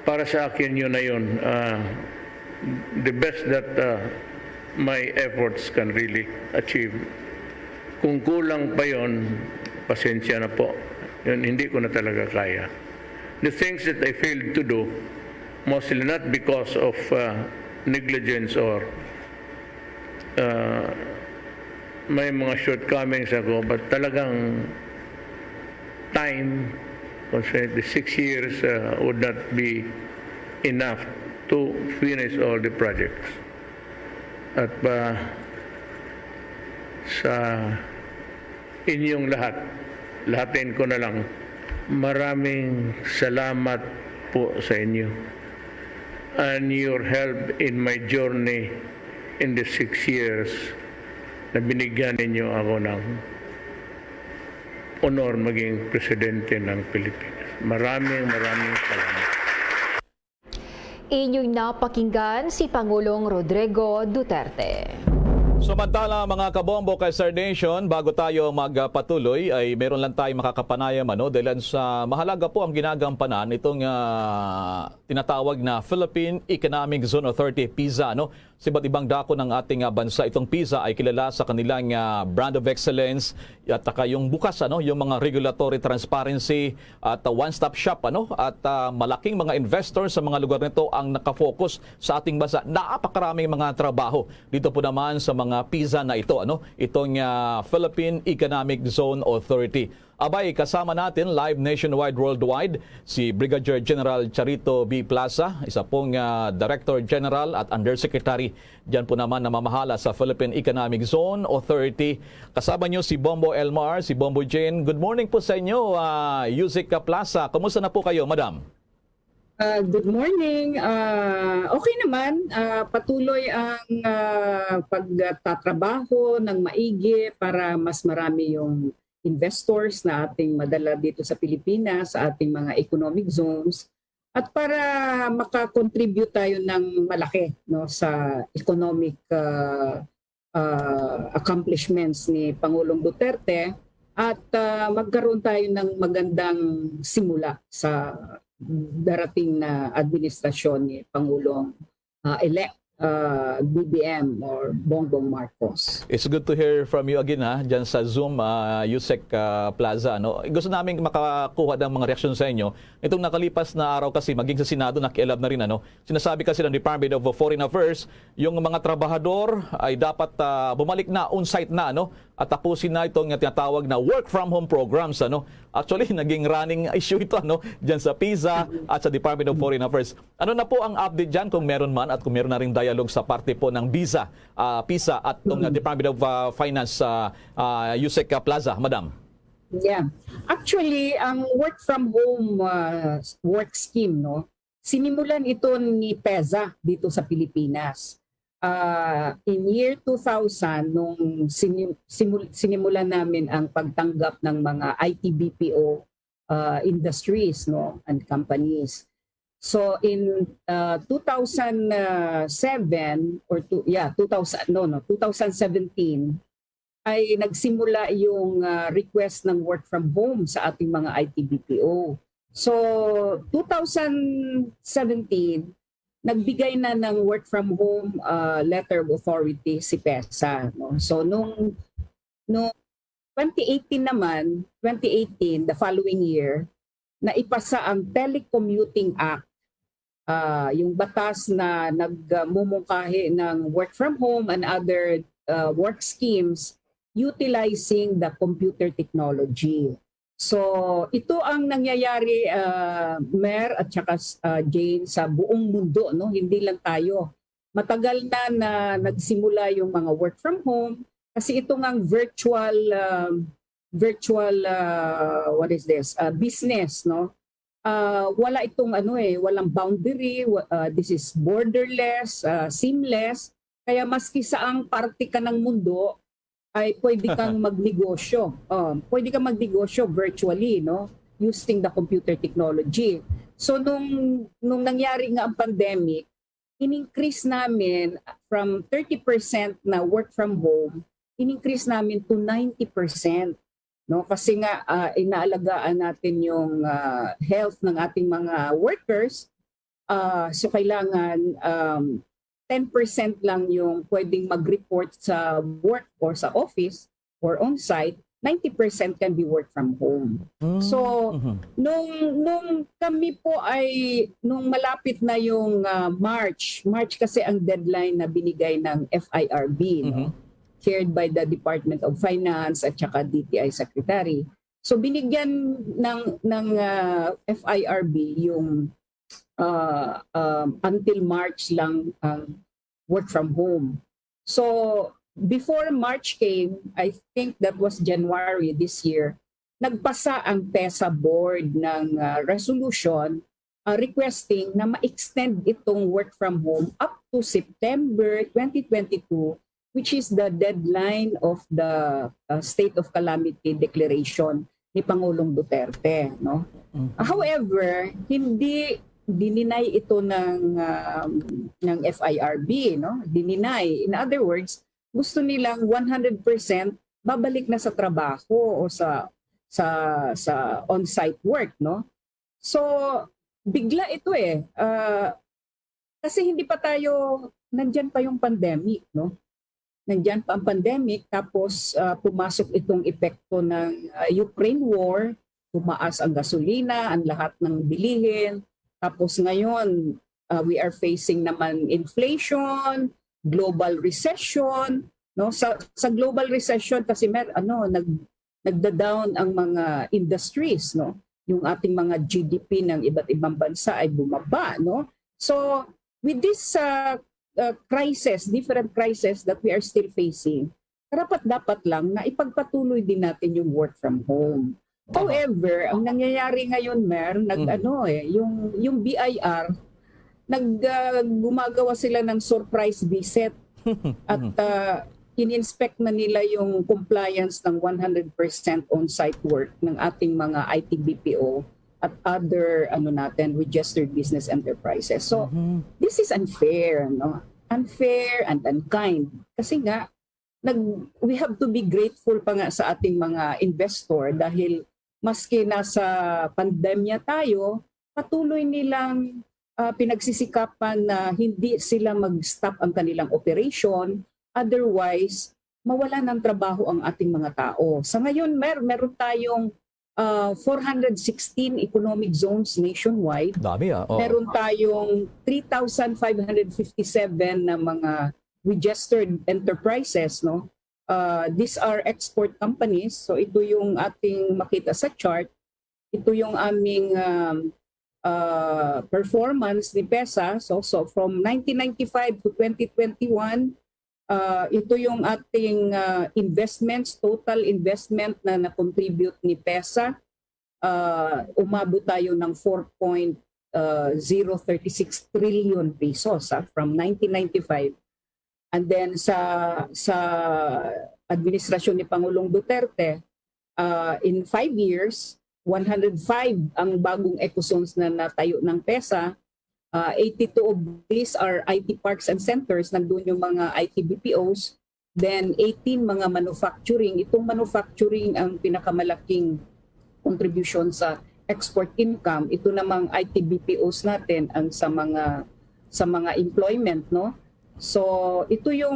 para sa akin yun na yun. The best that my efforts can really achieve. Kung kulang pa yun, pasensya na po. Yun, hindi ko na talaga kaya. The things that I failed to do, mostly not because of negligence or may mga shortcomings ako, but talagang time, the 6 years would not be enough to finish all the projects. At sa inyong lahatin ko na lang, maraming salamat po sa inyo and your help in my journey in the 6 years na binigyan ninyo ako ng honor maging presidente ng Pilipinas. Maraming salamat. Inyong napakinggan si Pangulong Rodrigo Duterte. Samantala mga kabombo kay Sir Nation, bago tayo magpatuloy ay meron lang tayong makakapanayam dahil sa mahalaga po ang ginagampanan itong tinatawag na Philippine Economic Zone Authority, PIZA. Sa iba't ibang dako ng ating bansa, itong PIZA ay kilala sa kanilang brand of excellence at yung bukas, yung mga regulatory transparency at one-stop shop at malaking mga investors sa mga lugar nito ang nakafocus sa ating bansa. Napakaraming mga trabaho dito po naman sa mga PIZA na ito, itong Philippine Economic Zone Authority. Abay, kasama natin live nationwide, worldwide, si Brigadier General Charito B. Plaza, isa pong Director General at Undersecretary dyan po naman namamahala sa Philippine Economic Zone Authority. Kasama nyo si Bombo Elmar, si Bombo Jane. Good morning po sa inyo, Yusek Plaza. Kumusta na po kayo, Madam? Good morning. Okay naman. Patuloy ang pagtatrabaho ng maigi para mas marami yung investors na ating madala dito sa Pilipinas, sa ating mga economic zones, at para makakontribute tayo ng malaki sa economic accomplishments ni Pangulong Duterte at magkaroon tayo ng magandang simula sa darating na administrasyon ni Pangulong elect BBM or Bongbong Marcos. It's good to hear from you again dyan sa Zoom, Yusek Plaza. Gusto namin makakuha ng mga reaksyon sa inyo. Itong nakalipas na araw kasi, maging sa Senado, nakialam na rin. Sinasabi kasi ng Department of Foreign Affairs, yung mga trabahador ay dapat bumalik na, on-site na, at tapusin na itong tinatawag na work from home programs. Actually, naging running issue ito dyan sa PIZA at sa Department of Foreign Affairs. Ano na po ang update dyan kung meron man at kung meron na rin dialogue sa parte po ng PIZA at ng Department of Finance, Yusek Plaza, Madam? Yeah. Actually, ang work from home work scheme, sinimulan ito ni PEZA dito sa Pilipinas. In year 2000, nung sinimulan namin ang pagtanggap ng mga IT BPO industries and companies. So in 2017 ay nagsimula yung request ng work from home sa ating mga IT BPO. So 2017 nagbigay na ng work from home letter of authority si PEZA. So nung 2018 naman, the following year, naipasa ang Telecommuting Act, yung batas na nagmumungkahi ng work from home and other work schemes utilizing the computer technology. So ito ang nangyayari, Mer at saka Jane, sa buong mundo, hindi lang tayo. Matagal na nagsimula yung mga work from home kasi ito ngang virtual business, wala itong walang boundary, this is borderless, seamless, kaya maski saang parte ka ng mundo ay pwede kang magnegosyo. Pwede kang magnegosyo virtually, using the computer technology. So nung nangyari nga ang pandemic, in-increase namin from 30% na work from home, in-increase namin to 90%. Kasi nga inaalagaan natin yung health ng ating mga workers. So kailangan 10% lang yung pwedeng mag-report sa work or sa office or on-site, 90% can be work from home. So, nung kami po nung malapit na yung March kasi ang deadline na binigay ng FIRB, chaired by the Department of Finance at saka DTI Secretary. So, binigyan ng FIRB yung until March lang work from home. So before March came, I think that was January this year, nagpasa ang PEZA board ng resolution requesting na ma-extend itong work from home up to September 2022, which is the deadline of the state of calamity declaration ni Pangulong Duterte, no? However, hindi dininay ito ng FIRB, no? Dininay. In other words, gusto nilang 100% babalik na sa trabaho o sa on-site work, no? So bigla ito kasi hindi pa tayo, nandyan pa yung pandemic, no? Nandyan pa ang pandemic, tapos pumasok itong epekto ng Ukraine War, tumaas ang gasolina, ang lahat ng bilihin. Tapos ngayon, we are facing naman inflation, global recession, no? Sa global recession kasi nagda-down ang mga industries, no? Yung ating mga GDP ng iba't ibang bansa ay bumaba, no? So with this different crises that we are still facing, dapat lang na ipagpatuloy din natin yung work from home. However, ang nangyayari ngayon, Mer, yung BIR, gumagawa sila ng surprise visit at in-inspect na nila yung compliance ng 100% on-site work ng ating mga IT BPO at other registered business enterprises. So this is unfair, no? Unfair and unkind. Kasi nga we have to be grateful pa nga sa ating mga investor dahil maski nasa pandemya tayo, patuloy nilang pinagsisikapan na hindi sila mag-stop ang kanilang operation, otherwise mawala ng trabaho ang ating mga tao. Sa ngayon, meron tayong 416 economic zones nationwide. Dami Meron tayong 3,557 na mga registered enterprises, no? These are export companies. So ito yung ating makita sa chart. Ito yung aming performance ni PESA. So from 1995 to 2021, ito yung ating investments, total investment na na-contribute ni PESA. Umabot tayo ng 4.036 trillion pesos from 1995. And then sa administrasyon ni Pangulong Duterte, in 5 years, 105 ang bagong ecozones na natayo ng PESA. 82 of these are IT parks and centers, nandun yung mga IT BPOs. Then 18 mga manufacturing. Itong manufacturing ang pinakamalaking contribution sa export income. Ito namang IT BPOs natin ang sa mga employment, no? So ito yung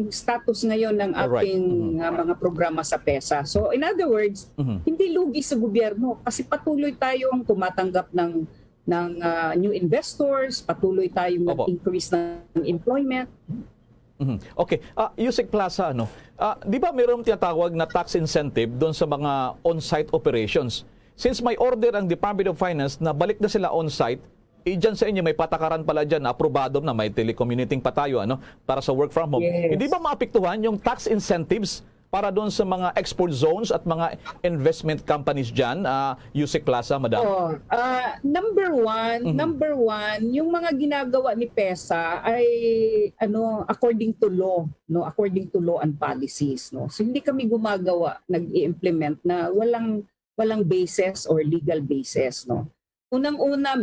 status ngayon ng ating mga programa sa PESA. So in other words, hindi lugi sa gobyerno kasi patuloy tayong tumatanggap ng new investors, patuloy tayong nag-increase ng employment. Okay. Yusek Plaza, di ba mayroong tinatawag na tax incentive doon sa mga on-site operations? Since may order ang Department of Finance na balik na sila on-site, dyan sa inyo may patakaran pala dyan, aprobado na, may telecommuting pa tayo para sa work from home. Yes. Hindi ba maapektuhan yung tax incentives para doon sa mga export zones at mga investment companies dyan, Yusek Plaza, Madam? Number one, yung mga ginagawa ni PESA ay according to law, no? According to law and policies, no? So hindi kami gumagawa, nag-i-implement na walang basis or legal basis, no? Unang-una,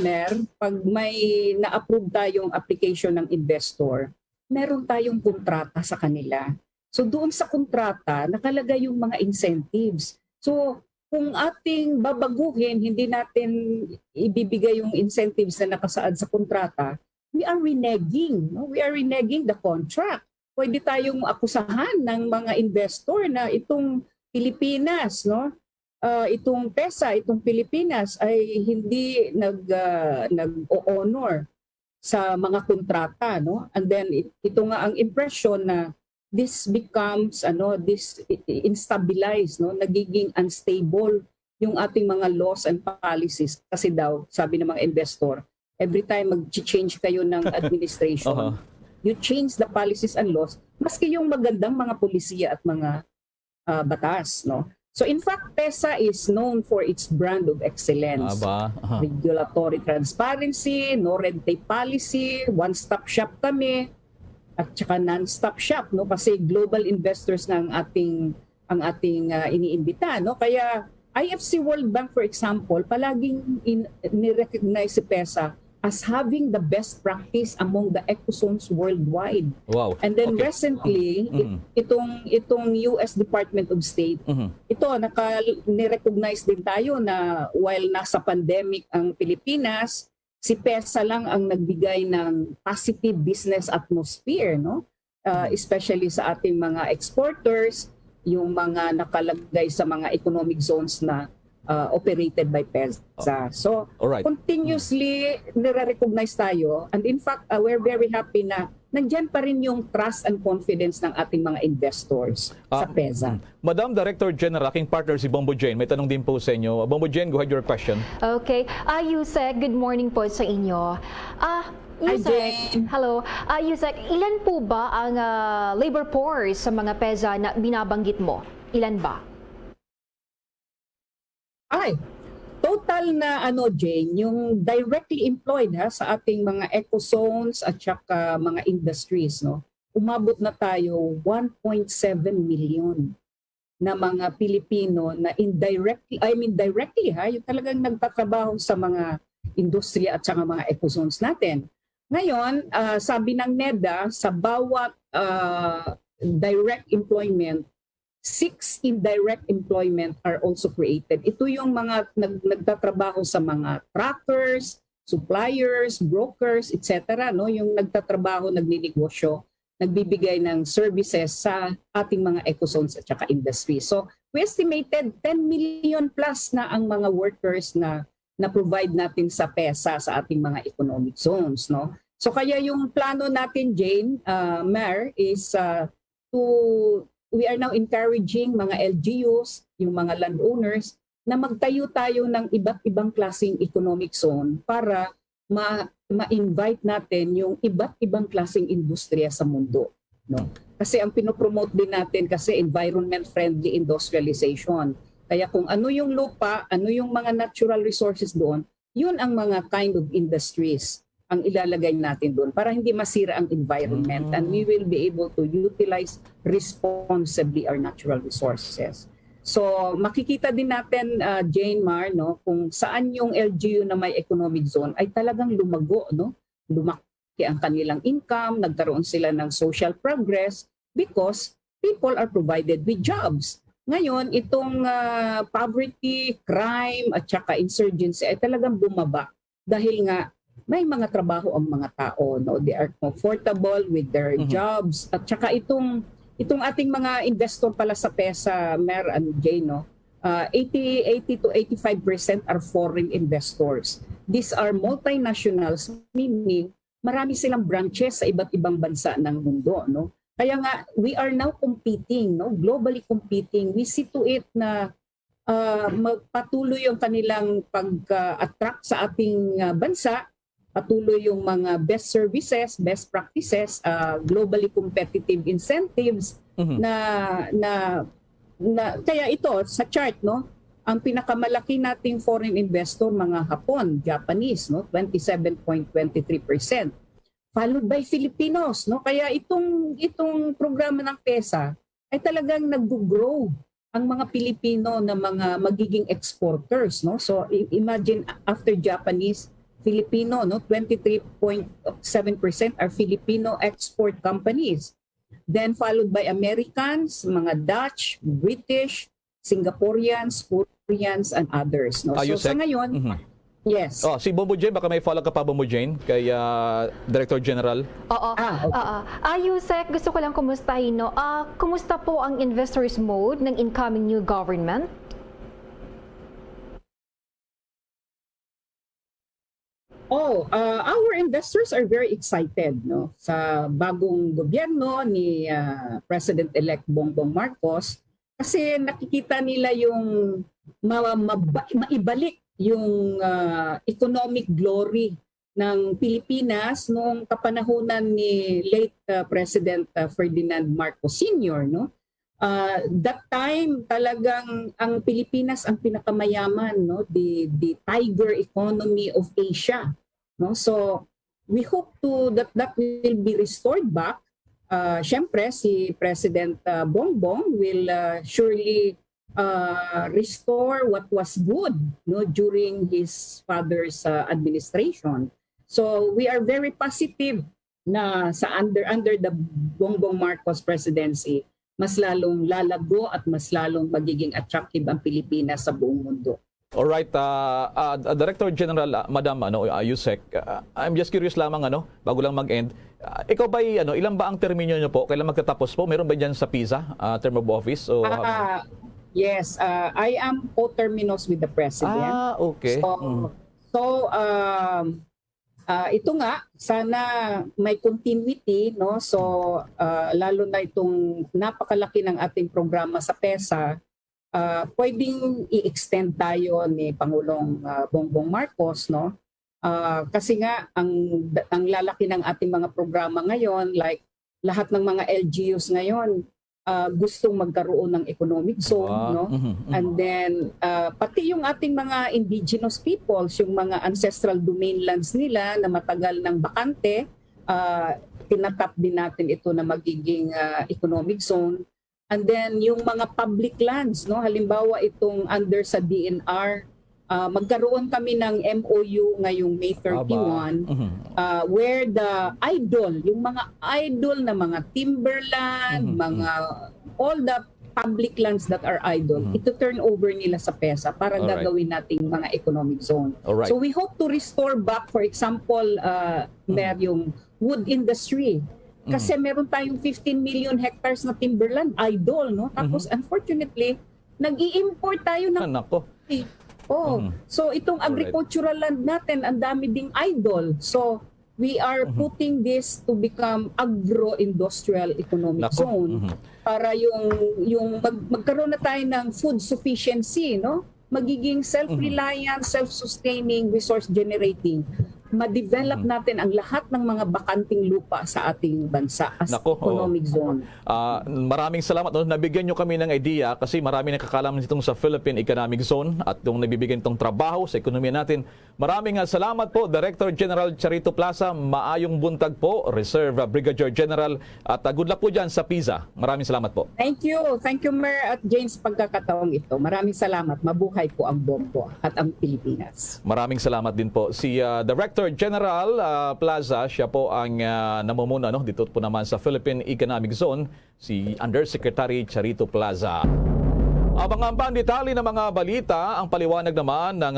pag may na-approve tayong application ng investor, meron tayong kontrata sa kanila. So doon sa kontrata, nakalagay yung mga incentives. So kung ating babaguhin, hindi natin ibibigay yung incentives na nakasaad sa kontrata, we are reneging. No? We are reneging the contract. Pwede tayong akusahan ng mga investor na itong Pilipinas, no? Itong PESA, itong Pilipinas ay hindi nag-honor sa mga kontrata, no? And then ito nga ang impression na this becomes instabilized, no? Nagiging unstable yung ating mga laws and policies kasi daw sabi ng mga investor, every time mag-change kayo ng administration, you change the policies and laws maski yung magandang mga polisiya at mga batas, no? So in fact, PESA is known for its brand of excellence. Aba. Aha. Regulatory transparency, no red tape policy, one-stop shop kami, at saka non-stop shop, no? Kasi global investors na ang ating iniimbita, no? Kaya IFC World Bank, for example, palaging ni-recognize si PESA as having the best practice among the ecozones worldwide. Wow. And then Okay. recently, itong US Department of State, ito, ni-recognize din tayo na while nasa pandemic ang Pilipinas, si PESA lang ang nagbigay ng positive business atmosphere, no? Especially sa ating mga exporters, yung mga nakalagay sa mga economic zones na operated by PESA. So, Alright. continuously nire-recognize tayo, and in fact, we're very happy na nandyan pa rin yung trust and confidence ng ating mga investors sa PESA. Madam Director General, aking partner si Bombo Jane, may tanong din po sa inyo. Bombo Jane, go ahead your question. Okay. Yusek, good morning po sa inyo. Yusek, hello. Yusek, ilan po ba ang labor force sa mga PESA na binabanggit mo? Ilan ba? Total na Jane, yung directly employed sa ating mga ecozones at saka mga industries, no. Umabot na tayo 1.7 million na mga Pilipino na directly yung talagang nagtatrabaho sa mga industriya at saka mga ecozones natin. Ngayon, sabi ng NEDA, sa bawat direct employment, 6 indirect employment are also created. Ito yung mga nagtatrabaho sa mga trackers, suppliers, brokers, etc. No? Yung nagtatrabaho, nagninegosyo, nagbibigay ng services sa ating mga ecozones at saka industry. So we estimated 10 million plus na ang mga workers na provide natin sa PESA sa ating mga economic zones. No? So kaya yung plano natin, Jane, Mayor, is we are now encouraging mga LGUs, yung mga landowners, na magtayo tayo ng iba't ibang klaseng economic zone para ma-invite natin yung iba't ibang klaseng industriya sa mundo. No? Kasi ang pinopromote din natin kasi environment-friendly industrialization. Kaya kung ano yung lupa, ano yung mga natural resources doon, yun ang mga kind of industries ang ilalagay natin doon para hindi masira ang environment and we will be able to utilize responsibly our natural resources. So makikita din natin, Jane, Mar, no, kung saan yung LGU na may economic zone ay talagang lumago, no? Lumaki ang kanilang income, nagkaroon sila ng social progress because people are provided with jobs. Ngayon, itong poverty, crime at saka insurgency ay talagang bumaba dahil nga may mga trabaho ang mga tao, no? They are comfortable with their jobs. At saka itong ating mga investor pala sa PESA, Mer and Jane, no? 80 to 85% are foreign investors. These are multinationals, meaning marami silang branches sa iba't ibang bansa ng mundo, no? Kaya nga, we are now competing, no? Globally competing. We see to it na magpatuloy yung kanilang pag-attract sa ating bansa, patuloy yung mga best services, best practices, globally competitive incentives na kaya ito sa chart, no, ang pinakamalaki nating foreign investor mga Hapon, Japanese, no, 27.23%, followed by Filipinos, no. Kaya itong programa ng PESA ay talagang nag-grow ang mga Pilipino na mga magiging exporters, no. So imagine after Japanese, Filipino, no, 23.7% are Filipino export companies. Then followed by Americans, mga Dutch, British, Singaporeans, Koreans, and others. No? So sa ngayon, yes. Si Bombo Jane, baka may follow ka pa, Bombo Jane, kay Director General. Oo. Yusek, gusto ko lang kumustahin, no? Kumusta po ang investors mode ng incoming new government? Our investors are very excited, no, sa bagong gobyerno ni President-elect Bongbong Marcos kasi nakikita nila yung maibalik yung economic glory ng Pilipinas noong kapanahunan ni late President Ferdinand Marcos Sr., no. That time talagang ang Pilipinas ang pinakamayaman, no, the tiger economy of Asia, no. So we hope to that will be restored back. Syempre si President Bongbong will surely restore what was good, no, during his father's administration. So we are very positive na sa under the Bongbong Marcos presidency, mas lalong lalago at mas lalong magiging attractive ang Pilipinas sa buong mundo. Alright, Director General, Madam Yusek, I'm just curious lamang, bago lang mag-end, ikaw ba, ilan ba ang termino niyo po? Kailan magtatapos po? Meron ba dyan sa PISA, term of office? O, yes, I am co-terminus with the President. Okay. Ito nga, sana may continuity, no? So lalo na itong napakalaki ng ating programa sa PESA, pwedeng i-extend tayo ni Pangulong Bongbong Marcos, no? Kasi nga ang lalaki ng ating mga programa ngayon, like lahat ng mga LGUs ngayon, gustong magkaroon ng economic zone, no? And then pati yung ating mga indigenous peoples, yung mga ancestral domain lands nila na matagal ng bakante, tinatap din natin ito na magiging economic zone. And then yung mga public lands, no, halimbawa itong under sa DNR, magkaroon kami ng MOU ngayong May 31 where the yung mga idol na mga timberland, mga all the public lands that are idle, ito turn over nila sa PESA para gagawin nating mga economic zone. So we hope to restore back, for example, yung wood industry. Kasi meron tayong 15 million hectares na timberland idle, no? Tapos unfortunately, nag-i-import tayo ng so itong agricultural land natin, ang dami ding idle. So we are putting this to become agro-industrial economic zone para yung magkaroon na tayo ng food sufficiency, no? Magiging self-reliant, self-sustaining, resource generating. Ma-develop natin ang lahat ng mga bakanting lupa sa ating bansa as economic zone. Maraming salamat. Nabigyan nyo kami ng idea kasi marami nakakalaman itong sa Philippine Economic Zone at itong nabibigyan itong trabaho sa ekonomiya natin. Maraming salamat po, Director General Charito Plaza. Maayong buntag po, Reserve Brigadier General. At good luck po dyan sa PISA. Maraming salamat po. Thank you. Thank you, Mayor at James, pagkakataong ito. Maraming salamat. Mabuhay po ang BOMPO at ang Pilipinas. Maraming salamat din po. Si Director General Plaza, siya po ang namumuna dito po naman sa Philippine Economic Zone, si Undersecretary Charito Plaza. Abangan pa ang detalye ng mga balita, ang paliwanag naman ng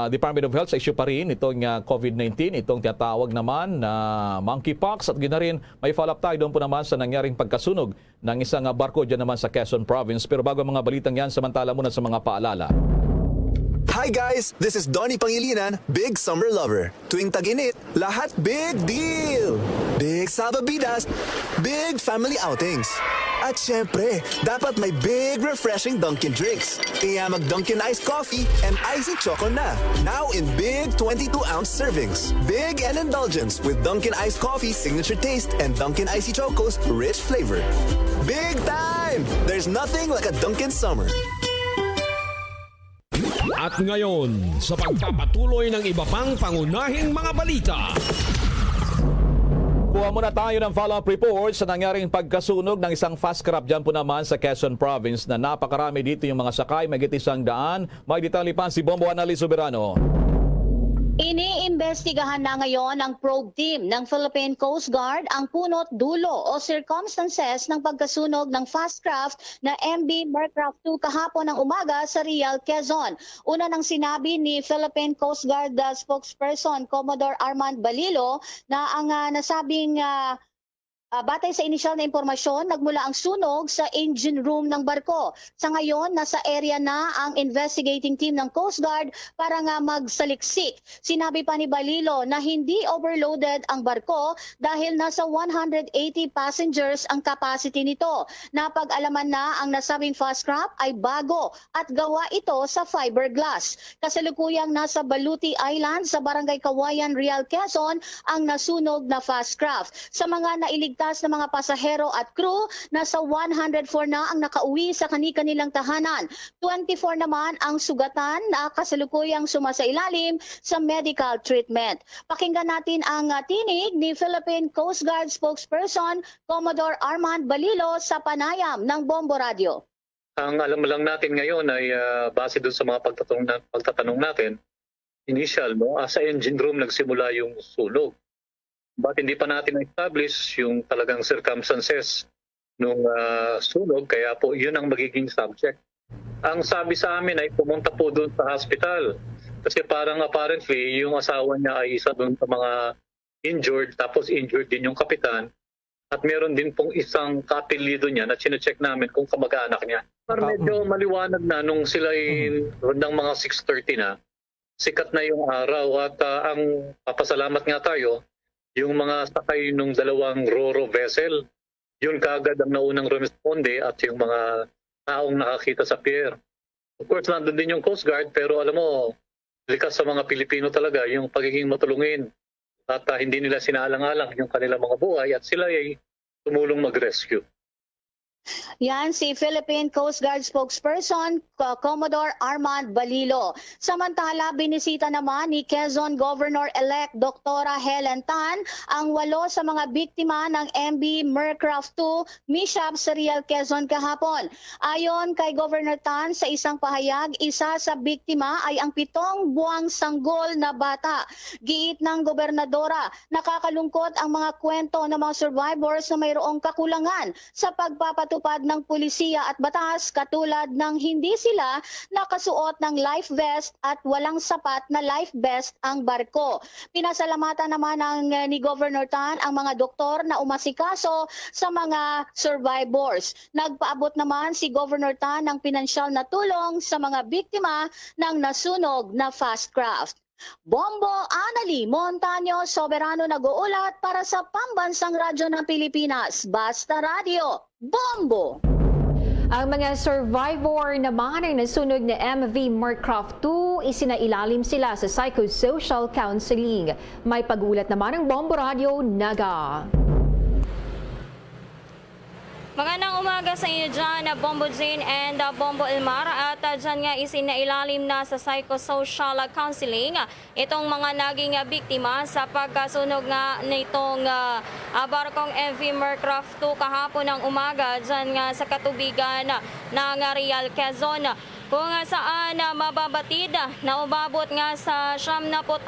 Department of Health sa issue pa rin itong COVID-19, itong tinatawag naman na monkeypox at ginarin may follow-up tayo doon po naman sa nangyaring pagkasunog ng isang barko dyan naman sa Quezon Province. Pero bago ang mga balitang yan, samantala muna sa mga paalala. Hi guys! This is Donnie Pangilinan, big summer lover. Tuwing tag-init, lahat big deal! Big sababidas, big family outings. At syempre, dapat may big refreshing Dunkin' drinks. Kaya mag-Dunkin' Iced Coffee and Icy Choco na. Now in big 22-ounce servings. Big and indulgence with Dunkin' Iced Coffee's signature taste and Dunkin' Icy Choco's rich flavor. Big time! There's nothing like a Dunkin' summer. At ngayon, sa pagpapatuloy ng iba pang pangunahing mga balita. Kuha muna tayo ng follow-up report sa nangyaring pagkasunog ng isang fast crop dyan po naman sa Quezon Province na napakarami dito yung mga sakay, may 100. May detalye pa si Bombo Anali Soberano. Iniimbestigahan na ngayon ng probe team ng Philippine Coast Guard ang punot dulo o circumstances ng pagkasunog ng fast craft na MV Mercraft 2 kahapon ng umaga sa Real, Quezon. Una nang sinabi ni Philippine Coast Guard spokesperson Commodore Armand Balilo na ang nasabing batay sa inisyal na impormasyon, nagmula ang sunog sa engine room ng barko. Sa ngayon, nasa area na ang investigating team ng Coast Guard para nga magsaliksik. Sinabi pa ni Balilo na hindi overloaded ang barko dahil nasa 180 passengers ang capacity nito. Napag-alaman na ang nasabing fast craft ay bago at gawa ito sa fiberglass. Kasalukuyang nasa Baluti Island sa Barangay Kawayan, Real, Quezon ang nasunog na fast craft. Sa mga nailigtas ligtas na mga pasahero at crew. Nasa 104 na ang nakauwi sa kani-kanilang tahanan. 24 naman ang sugatan na kasalukuyang sumasailalim sa medical treatment. Pakinggan natin ang tinig ni Philippine Coast Guard spokesperson Commodore Armand Balilo sa panayam ng Bombo Radio. Ang alam lang natin ngayon ay base doon sa mga pagtatanong natin, initial, sa engine room nagsimula yung sunog. But hindi pa natin establish yung talagang circumstances nung sunog, kaya po yun ang magiging subject. Ang sabi sa amin ay pumunta po doon sa hospital kasi parang apparently yung asawa niya ay isa doon sa mga injured, tapos injured din yung kapitan. At meron din pong isang kapilido niya na chinecheck namin kung kamag-anak niya. Pero medyo maliwanag na nung sila ng mga 6:30 na, sikat na yung araw at ang papasalamat nga tayo, yung mga sakay nung dalawang Roro vessel, yun kaagad ang naunang responde at yung mga taong nakakita sa pier. Of course, nandun din yung Coast Guard pero alam mo, likas sa mga Pilipino talaga yung pagiging matulungin. At hindi nila sinaalang-alang yung kanilang mga buhay at sila ay tumulong mag-rescue. Yan si Philippine Coast Guard spokesperson Commodore Armand Balilo. Samantala, binisita naman ni Quezon Governor-elect Dr. Helen Tan ang 8 sa mga biktima ng MV Mercraft 2 mishap sa Real Quezon kahapon. Ayon kay Governor Tan sa isang pahayag, isa sa biktima ay ang 7 buwang sanggol na bata. Giit ng gobernadora, nakakalungkot ang mga kwento ng mga survivors na mayroong kakulangan sa pagpapatupad ng pulisiya at batas katulad ng hindi sila nakasuot ng life vest at walang sapat na life vest ang barko. Pinasalamatan naman ni Governor Tan ang mga doktor na umasikaso sa mga survivors. Nagpaabot naman si Governor Tan ng pinansyal na tulong sa mga biktima ng nasunog na fast craft. Bombo Anali Montaño Soberano nag-uulat para sa Pambansang Radyo ng Pilipinas. Basta Radio, Bombo! Ang mga survivor naman ng nasunog na MV Mercraft 2, isinailalim sila sa psychosocial counseling. May pag-ulat naman ng Bombo Radio, Naga. Magandang umaga sa inyo dyan, Bombo Jane and Bombo Elmar. At dyan nga isinailalim na sa psychosocial counseling itong mga naging biktima sa pagkasunog nga nitong barkong MV Mercraft 2 kahapon ng umaga dyan nga sa katubigan ng Real Quezon. Kung saan mababatid na umabot nga sa 76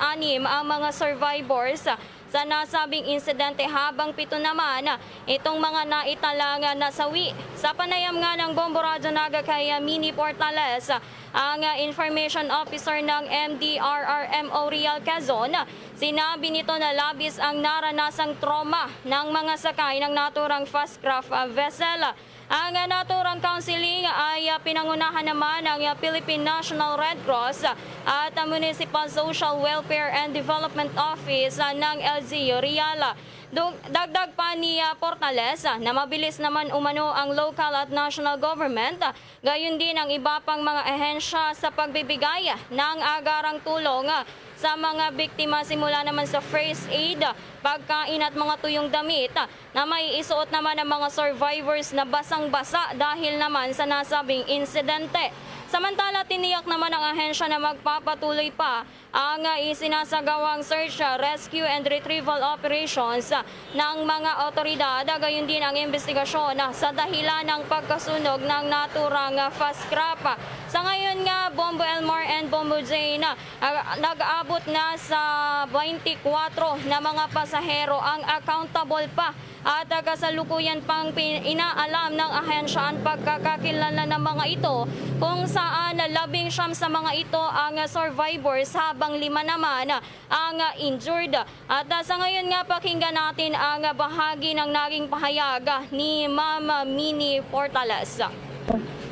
ang mga survivors sa nasabing insidente habang 7 naman itong mga naitalang nasawi. Sa panayam nga ng Bombo Radio Naga kay Mini Portales, ang information officer ng MDRRMO Real Quezon, sinabi nito na labis ang naranasang trauma ng mga sakay ng naturang fast craft vessel. Ang naturang counseling ay pinangunahan naman ng Philippine National Red Cross at Municipal Social Welfare and Development Office ng LGU Real. Dagdag pa ni Portales na mabilis naman umano ang local at national government, gayon din ang iba pang mga ehensya sa pagbibigay ng agarang tulong sa mga biktima simula naman sa first aid, pagkain at mga tuyong damit na may isuot naman ng mga survivors na basang-basa dahil naman sa nasabing insidente. Samantala, tiniyak naman ang ahensya na magpapatuloy pa ang isinasagawang search, rescue and retrieval operations ng mga otoridad. Gayon din ang investigasyon sa dahilan ng pagkasunog ng naturang fast craft. Sa ngayon nga, Bombo Elmar and Bombo Jane, nag-aabot na sa 24 na mga pasahero ang accountable pa at kasalukuyan pang inaalam ng ahensya ang pagkakakilala ng mga ito, kung saan 19 sa mga ito ang survivors habang 5 naman ang injured. At sa ngayon nga, pakinggan natin ang bahagi ng naging pahayag ni Ma'am Mini Portales.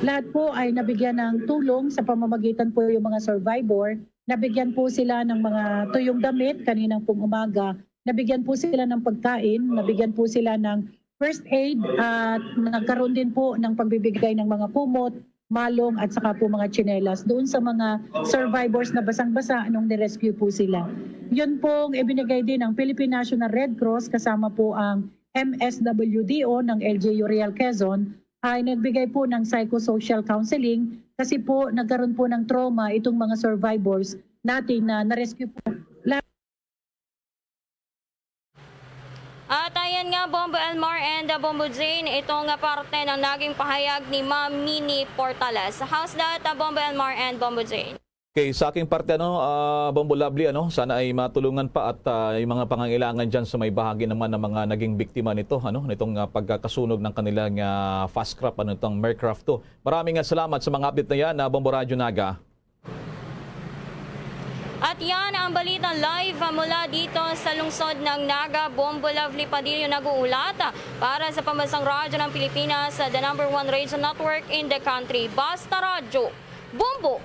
Lahat po ay nabigyan ng tulong sa pamamagitan po yung mga survivor. Nabigyan po sila ng mga tuyong damit kaninang pong umaga. Nabigyan po sila ng pagkain, nabigyan po sila ng first aid at nagkaroon din po ng pagbibigay ng mga kumot, malong at saka po mga tsinelas doon sa mga survivors na basang-basa nung nirescue po sila. Yun pong ibinigay din ng Philippine National Red Cross kasama po ang MSWDO ng LGU Real Quezon ay nagbigay po ng psychosocial counseling kasi po nagkaroon po ng trauma itong mga survivors natin na na-rescue po. At ayan nga, Bombo Elmar and Bombo Jane, itong parte ng naging pahayag ni Ma'am Nini Portales. How's that, Bombo Elmar and Bombo Jane? Okay, sa aking parte, Bombo Lovely, sana ay matulungan pa at yung mga pangangailangan dyan sa may bahagi naman ng mga naging biktima nito, nitong pagkakasunog ng kanilang fast craft, itong Mercraft 2. Maraming salamat sa mga update na yan, Bombo Radyo Naga. At yan ang balita live mula dito sa lungsod ng Naga. Bombo Lovely Padillo nag-uulat para sa Pambansang Radyo ng Pilipinas, the #1 radio network in the country. Basta Radyo, Bombo!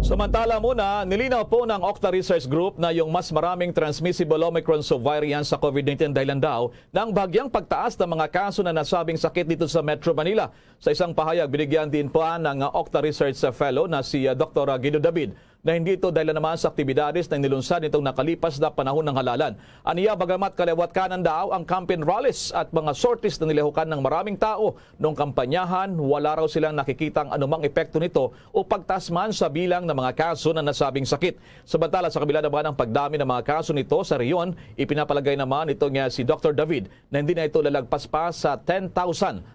Samantala muna, nilinaw po ng Octa Research Group na yung mas maraming transmissible Omicron subvariant sa COVID-19 dahilan daw ng bagyang pagtaas ng mga kaso na nasabing sakit dito sa Metro Manila. Sa isang pahayag, binigyan din po ng Octa Research Fellow na si Dr. Guido David na hindi ito dahil naman sa aktibidades na nilunsad nitong nakalipas na panahon ng halalan. Aniya, bagamat kaliwat kanan daw ang campaign rallies at mga sorties na nilahukan ng maraming tao noong kampanyahan, wala raw silang nakikitang anumang epekto nito o pagtaas man sa bilang ng mga kaso na nasabing sakit. Samantala, sa kabila naman ng pagdami ng mga kaso nito sa reyon, ipinapalagay naman ito nga si Dr. David na hindi na ito lalagpas pa sa 10,000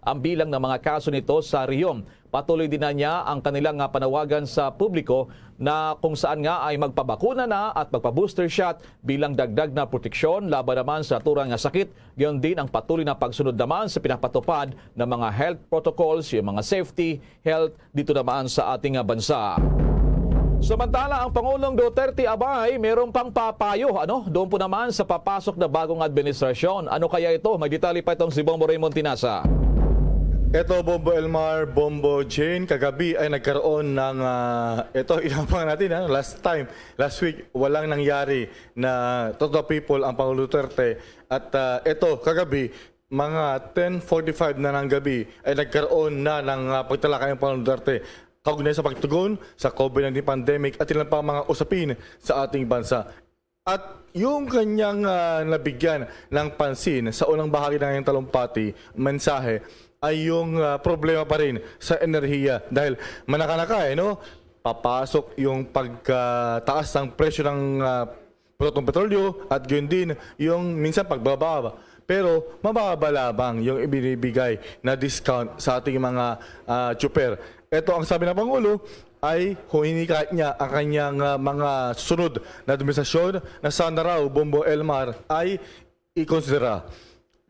ang bilang ng mga kaso nito sa reyon. Patuloy din na niya ang kanilang panawagan sa publiko na kung saan nga ay magpabakuna na at magpa-booster shot bilang dagdag na proteksyon laban naman sa turang nga sakit. Gayon din ang patuloy na pagsunod naman sa pinapatupad ng mga health protocols, yung mga safety, health dito naman sa ating bansa. Samantala, ang Pangulong Duterte abay, mayroon pang papayo. Doon po naman sa papasok na bagong administrasyon. Ano kaya ito? May detalye pa itong si Bombo Raymond Tinasa. Ito, Bombo Elmar, Bombo Jane, kagabi ay nagkaroon ng, ito, inabangan natin, last week, walang nangyari na total people ang Pangulo Duterte. At ito, kagabi, mga 10:45 na ng gabi ay nagkaroon na ng pagtalakay ng Pangulo Duterte kaugnay sa pagtugon sa COVID-19 pandemic at ilan pa mga usapin sa ating bansa. At yung kanyang nabigyan ng pansin sa unang bahagi ng kanyang talumpati, mensahe, ay yung problema pa rin sa enerhiya dahil manaka-naka papasok yung pagtaas ng presyo ng produktong petrolyo at yun din yung minsan pagbaba. Pero mababa lamang yung ibinibigay na discount sa ating mga tsuper. Ito ang sabi ng Pangulo ay huminikait niya ang kanyang mga sunod na administrasyon na sana raw, Bombo Elmar, ay ikonsidera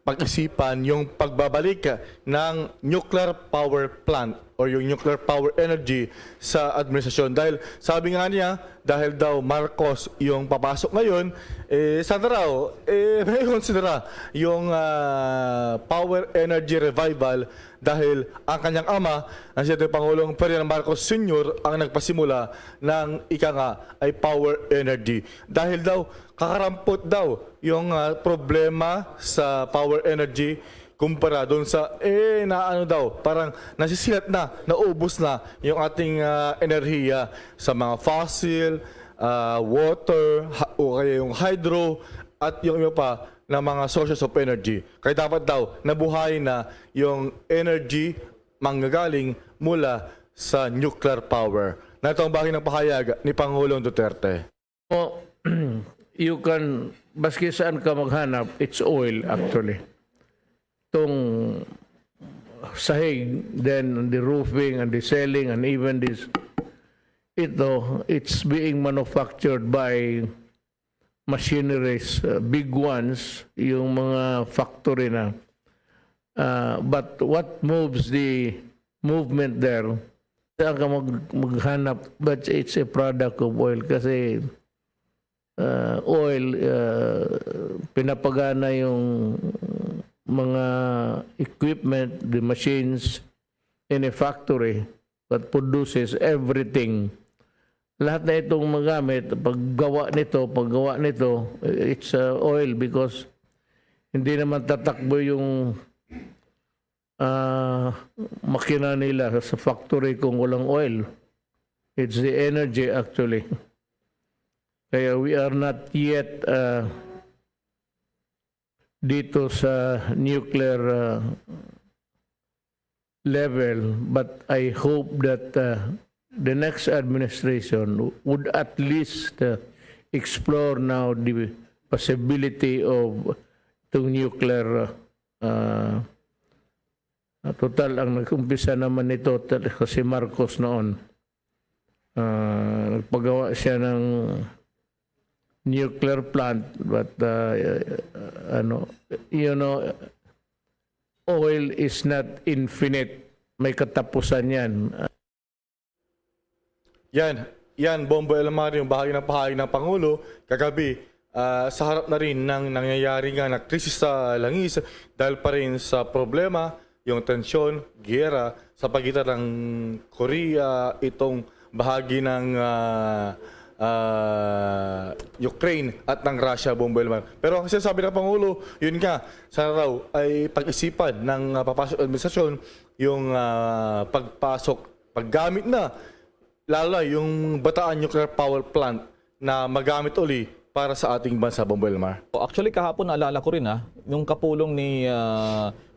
pag-isipan yung pagbabalik ng nuclear power plant o yung nuclear power energy sa administrasyon. Dahil sabi nga niya, dahil daw Marcos yung papasok ngayon, sana raw, may konsidera yung power energy revival dahil ang kanyang ama, ang siyempre Pangulong Ferdinand Marcos Sr. ang nagpasimula ng ay power energy. Dahil daw, kakarampot daw yung problema sa power energy kumpara doon sa, parang nasisilat na, naubos na yung ating enerhiya sa mga fossil, water, o kaya yung hydro, at yung iba pa na mga sources of energy. Kaya dapat daw nabuhay na yung energy manggagaling mula sa nuclear power. Na ito ang bahagi ng pahayag ni Pangulong Duterte. You can, baski saan ka maghanap, it's oil actually. Itong sahig, then the roofing and the selling and even this, it's being manufactured by machineries, big ones, yung mga factory na. But what moves the movement there, saan ka maghanap, but it's a product of oil kasi oil, pinapagana yung mga equipment, the machines in a factory that produces everything. Lahat na itong magamit, paggawa nito, it's oil because hindi naman tatakbo yung makina nila sa factory kung walang oil. It's the energy actually. Kaya we are not yet dito sa nuclear level, but I hope that the next administration would at least explore now the possibility of itong nuclear total ang nag-umpisa naman ito kasi Marcos noon. Nagpagawa siya ng nuclear plant, but oil is not infinite. May katapusan yan. Yan, Bombo Elmar, yung bahagi ng Pangulo, kagabi, sa harap na rin ng nangyayari nga na krisis sa langis dahil pa rin sa problema, yung tensyon, giyera sa pagitan ng Korea, itong bahagi ng Ukraine at ng Russia, Bombo Elmar. Pero ang sinasabi ng Pangulo, yun nga, sana raw ay pag-isipan ng papasok administrasyon yung paggamit na, lalo yung Bataan Nuclear Power Plant na magamit uli para sa ating bansa, Bombo Elmar. Actually, kahapon naalala ko rin yung kapulong ni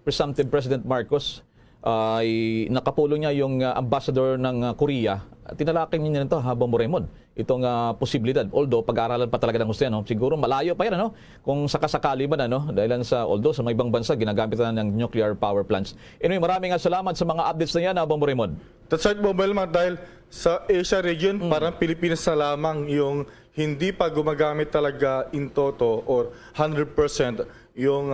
presumptive President Marcos, ay nakapulong niya yung ambassador ng Korea. Tinalaking niya nito, Bombo Raymond, itong posibilidad. Although, pag-aaralan pa talaga ng gusto yan, siguro malayo pa yan, kung sakasakali man, dahil although sa mga ibang bansa, ginagamit na ng nuclear power plants. Anyway, maraming salamat sa mga updates na yan, Bombo Raymond. That's right, Bombo Elmar, dahil sa Asia region, parang Pilipinas na lamang yung hindi pa gumagamit talaga in toto or 100% yung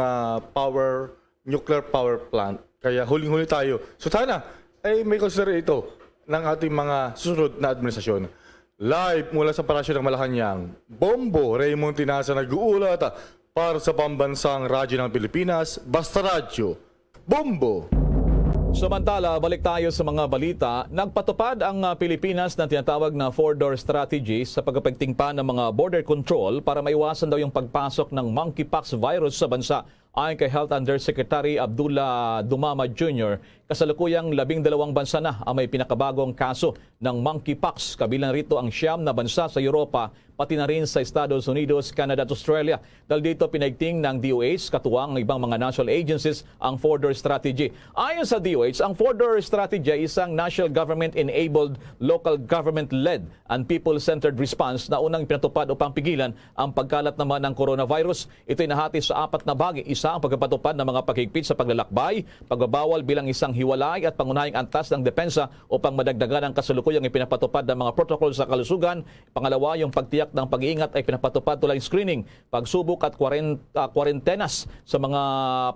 nuclear power plant. Kaya huling-huli tayo. So sana ay may consider ito ng ating mga susunod na administrasyon. Live mula sa Palasyo ng Malacanang, Bombo Raymond Tinasa nag-uulat para sa pambansang radyo ng Pilipinas, Basta Radyo, Bombo! Samantala, balik tayo sa mga balita. Nagpatupad ang Pilipinas ng tinatawag na 4-door strategy sa pagpapigting pa ng mga border control para maiwasan daw yung pagpasok ng monkeypox virus sa bansa. Ayon kay Health Undersecretary Abdullah Dumama Jr., kasalukuyang 12 bansa na ang may pinakabagong kaso ng monkeypox. Kabilang rito ang 9 na bansa sa Europa, pati na rin sa Estados Unidos, Canada at Australia. Dahil dito pinaigting ng DOH, katuwang ng ibang mga national agencies, ang 4-door strategy. Ayon sa DOH, ang 4-door strategy ay isang national government-enabled, local government-led and people-centered response na unang pinatupad upang pigilan ang pagkalat naman ng coronavirus. Ito'y nahati sa 4 na bahagi. Isa ang pagpapatupad ng mga paghigpit sa paglalakbay, pagbabawal bilang isang hiwalay at pangunahing antas ng depensa upang madagdagan ang kasalukuyang ipinapatupad ng mga protocol sa kalusugan. Pangalawa, yung pagtiyak ng pag-iingat ay pinapatupad tulad ng screening, pagsubok at kwarentenas sa mga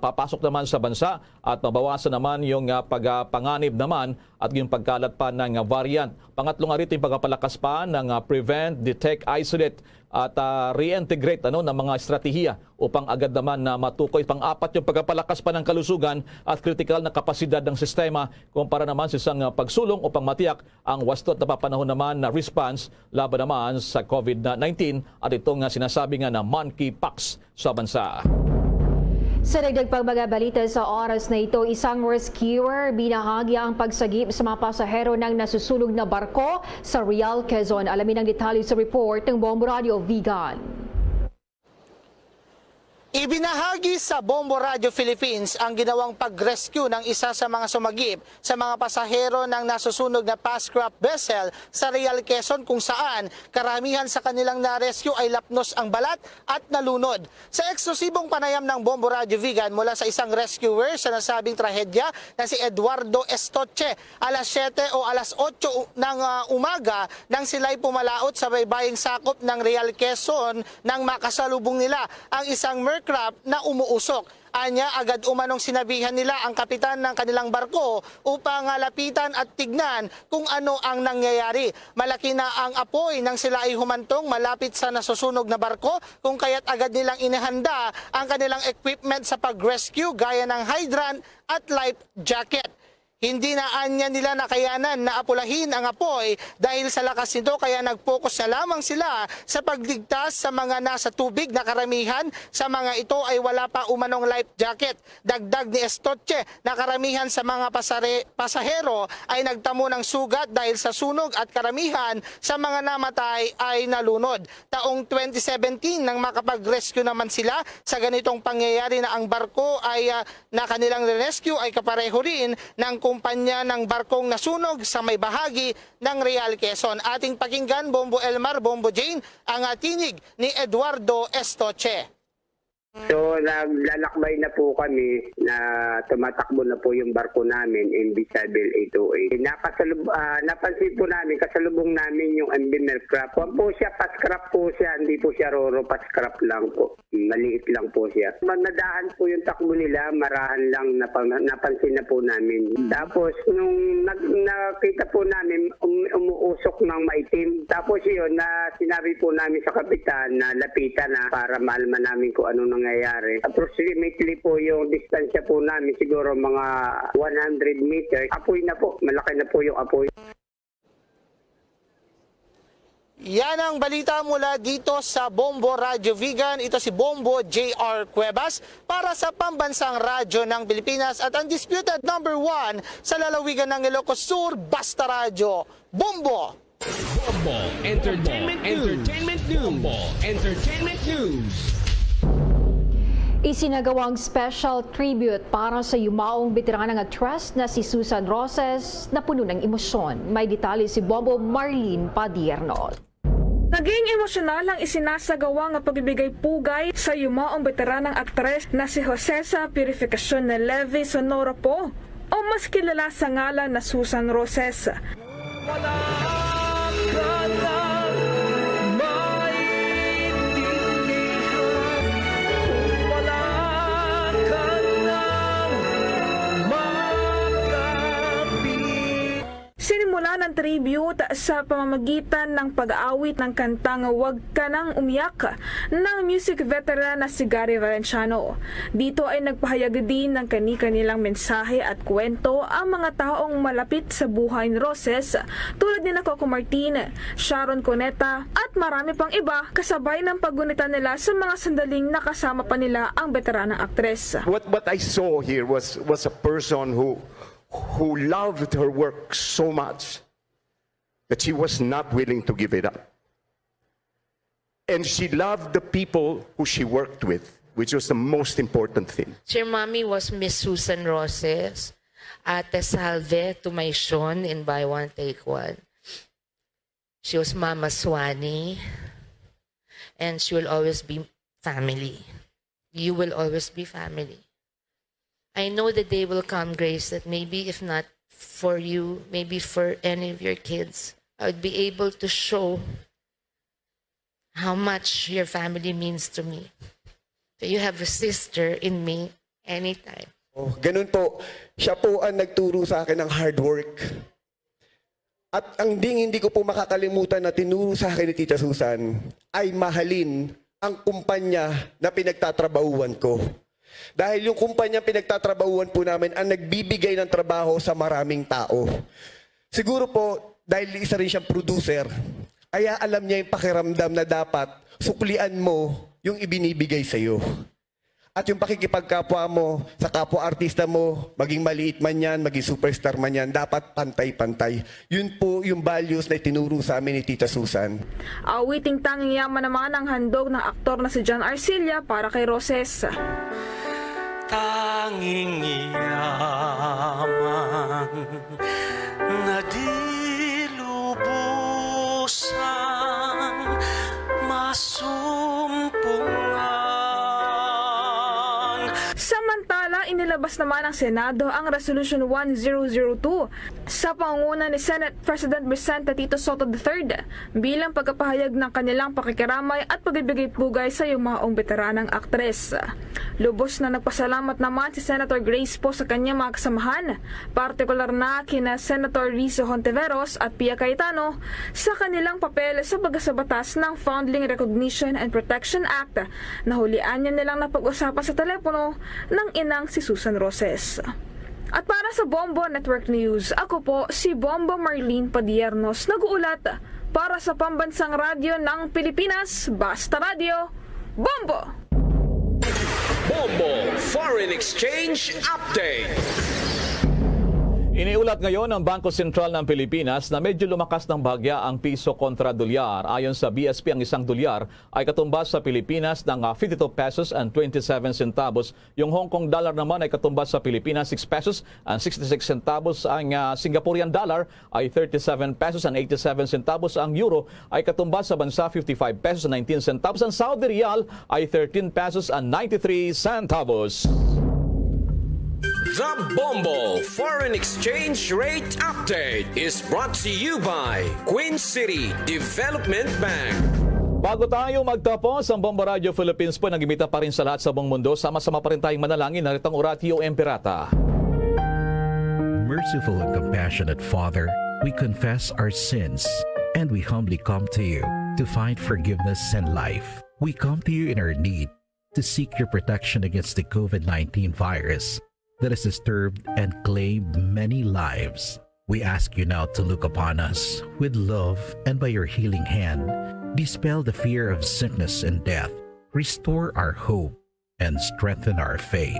papasok naman sa bansa at mabawasan naman yung pagpanganib naman at yung pagkalat pa ng variant. Pangatlo nga rito yung pagpapalakas pa ng prevent, detect, isolate at reintegrate ng mga estratehiya upang agad naman na matukoy. Pang-apat yung pagpapalakas pa ng kalusugan at kritikal na kapasidad ng sistema kumpara naman sa isang pagsulong upang matiyak ang wasto at napapanahon naman na response laban naman sa COVID-19 at itong sinasabi nga na monkeypox sa bansa. Sa dagdag pagbabalita sa oras na ito, isang rescuer binahagya ang pagsagip sa mga pasahero ng nasusunog na barko sa Real, Quezon. Alamin ang detalye sa report ng Bombo Radio Vigan. Ibinahagi sa Bombo Radio Philippines ang ginawang pag-rescue ng isa sa mga sumagip sa mga pasahero ng nasusunog na Fastcraft vessel sa Real, Quezon, kung saan karamihan sa kanilang na-rescue ay lapnos ang balat at nalunod. Sa eksklusibong panayam ng Bombo Radio Vigan mula sa isang rescuer sa nasabing trahedya na si Eduardo Estoche, alas 7 o alas 8 ng umaga nang sila'y pumalaot sa baybaying sakop ng Real, Quezon nang makasalubong nila ang isang craft na umuusok. Anya, agad umanong sinabihan nila ang kapitan ng kanilang barko upang lapitan at tignan kung ano ang nangyayari. Malaki na ang apoy nang sila ay humantong malapit sa nasusunog na barko, kung kaya't agad nilang inihanda ang kanilang equipment sa pag-rescue gaya ng hydrant at life jacket. Hindi na anya nila nakayanan na apulahin ang apoy dahil sa lakas nito, kaya nag-focus na lamang sila sa pagligtas sa mga nasa tubig na karamihan sa mga ito ay wala pa umanong life jacket. Dagdag ni Estoche na karamihan sa mga pasahero ay nagtamo ng sugat dahil sa sunog at karamihan sa mga namatay ay nalunod. Taong 2017 nang makapag-rescue naman sila sa ganitong pangyayari na ang barko ay na kanilang rescue ay kapareho rin ng kumpanya ng barkong nasunog sa may bahagi ng Real Quezon. Ating pakinggan, Bombo Elmar, Bombo Jane, ang tinig ni Eduardo Estoche. So naglalakbay na po kami na tumatakbo na po yung barko namin, MV Sabel 808. Napansin po namin, kasalubong namin yung MV Mercraft. Huwag po siya, pascrap po siya, hindi po siya roro, pascrap lang po. Maliit lang po siya. Nadahan po yung takbo nila, marahan lang napansin na po namin. Tapos nung nakita po namin umuusok ng maitim. Tapos yun, na sinabi po namin sa kapitan na lapitan na para malaman namin kung ano nangyayari. Approximately po yung distansya po namin, siguro mga 100 meters. Apoy na po, malaki na po yung apoy. Yan ang balita mula dito sa Bombo Radio Vegan. Ito si Bombo J.R. Cuevas para sa Pambansang Radyo ng Pilipinas at undisputed number 1 sa lalawigan ng Ilocos Sur, Basta Radio. Bombo! Bombo Entertainment News. Bombo Entertainment News. Isinagawang special tribute para sa yumaong veteranang actress na si Susan Roses na puno ng emosyon. May detalye si Bombo Marlene Padierno. Naging emosyonal ang isinasagawang pagbibigay pugay sa yumaong veteranang aktres na si Josesa Purificación Levy Sonora po o mas kilala sa ngalan na Susan Roses. Sinimulan ang tribute sa pamamagitan ng pag-aawit ng kantang Huwag Ka Nang Umiyak ng music veteran na si Gary Valenciano. Dito ay nagpahayag din ng kani-kanilang mensahe at kwento ang mga taong malapit sa buhay ni Roses tulad ni Coco Martin, Sharon Cuneta at marami pang iba kasabay ng paggunita nila sa mga sandaling nakasama pa nila ang veteranang aktres. What I saw here was a person who loved her work so much that she was not willing to give it up. And she loved the people who she worked with, which was the most important thing. Your mommy was Miss Susan Roses, Ate Salve to my Sean in Buy One Take One. She was Mama Swanee, and she will always be family. You will always be family. I know the day will come, Grace, that maybe if not for you, maybe for any of your kids, I would be able to show how much your family means to me. So you have a sister in me anytime. Oh, ganun po. Siya po ang nagturo sa akin ng hard work. At ang hindi ko po makakalimutan na tinuro sa akin ni Tita Susan ay mahalin ang kumpanya na pinagtatrabahuan ko. Dahil yung kumpanya pinagtatrabahuan po namin ang nagbibigay ng trabaho sa maraming tao. Siguro po, dahil isa rin siyang producer, kaya alam niya yung pakiramdam na dapat suklian mo yung ibinibigay sa iyo. At yung pakikipagkapwa mo sa kapwa-artista mo, maging maliit man yan, maging superstar man yan, dapat pantay-pantay. Yun po yung values na itinuro sa amin ni Tita Susan. Awiting tanging yaman naman ang handog ng aktor na si John Arcilla para kay Roses. Tanging yaman na di lubusan masumpungan. Samantala, inilabas naman ng Senado ang Resolution 1002 sa pangunguna ni Senate President Vicente Tito Soto III bilang pagkapahayag ng kanilang pakikiramay at pagbibigay pugay sa yumaong veteranang aktres. Lubos na nagpasalamat naman si Senator Grace po sa kanyang mga kasamahan, partikular na kina Senator Rizzo Hontiveros at Pia Cayetano sa kanilang papel sa pagsasabatas ng Foundling Recognition and Protection Act na hulian niya nilang napag-usapan sa telepono ng inang si Susan Roses. At para sa Bombo Network News, ako po si Bombo Marlene Padiernos, nag-uulat para sa Pambansang Radyo ng Pilipinas, Basta Radio, Bombo! Bombo Foreign Exchange Update. Iniulat ngayon ng Bangko Sentral ng Pilipinas na medyo lumakas ng bahagya ang piso kontra dolyar. Ayon sa BSP, ang isang dolyar ay katumbas sa Pilipinas ng 52 pesos and 27 centavos. Yung Hong Kong dollar naman ay katumbas sa Pilipinas 6 pesos and 66 centavos. Ang Singaporean dollar ay 37 pesos and 87 centavos. Ang euro ay katumbas sa bansa 55 pesos and 19 centavos. Ang Saudi Riyal ay 13 pesos and 93 centavos. The Bombo Foreign Exchange Rate Update is brought to you by Queen City Development Bank. Bago tayo magtapos, ang Bombo Radio Philippines po nag-imita pa rin sa lahat sa buong mundo. Sama-sama pa rin tayong manalangin. Naritang Oratio Emperata. Merciful and compassionate Father, we confess our sins and we humbly come to you to find forgiveness and life. We come to you in our need to seek your protection against the COVID-19 virus that has disturbed and claimed many lives. We ask you now to look upon us with love and by your healing hand, dispel the fear of sickness and death, restore our hope, and strengthen our faith.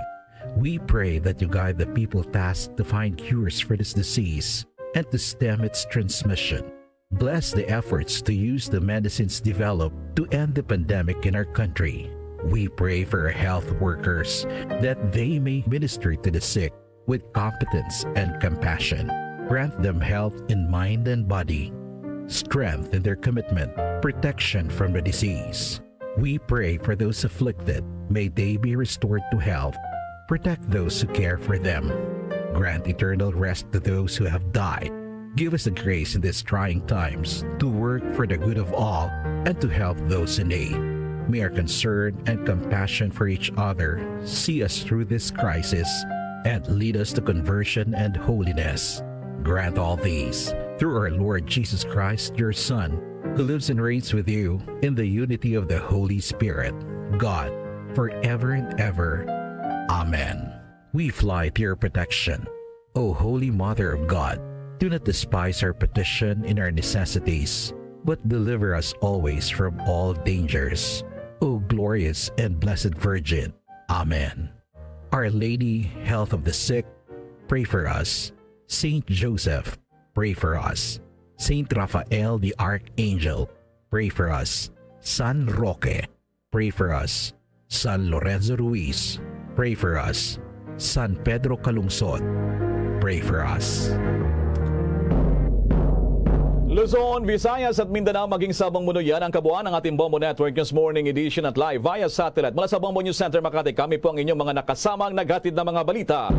We pray that you guide the people tasked to find cures for this disease and to stem its transmission. Bless the efforts to use the medicines developed to end the pandemic in our country. We pray for our health workers that they may minister to the sick with competence and compassion. Grant them health in mind and body, strength in their commitment, protection from the disease. We pray for those afflicted. May they be restored to health. Protect those who care for them. Grant eternal rest to those who have died. Give us the grace in these trying times to work for the good of all and to help those in need. May our concern and compassion for each other see us through this crisis and lead us to conversion and holiness. Grant all these through our Lord Jesus Christ, your Son, who lives and reigns with you in the unity of the Holy Spirit, God, forever and ever. Amen. We fly to your protection. O Holy Mother of God, do not despise our petition in our necessities, but deliver us always from all dangers. O glorious and blessed Virgin. Amen. Our Lady, health of the sick, pray for us. Saint Joseph, pray for us. Saint Raphael the Archangel, pray for us. San Roque, pray for us. San Lorenzo Ruiz, pray for us. San Pedro Calungsod, pray for us. Luzon, Visayas at Mindanao maging sa buong mundo yan ang kabuuan ng ating Bombo Network News Morning Edition at live via satellite. Mula sa Bombo News Center Makati, kami po ang inyong mga nakasamang naghatid na mga balita.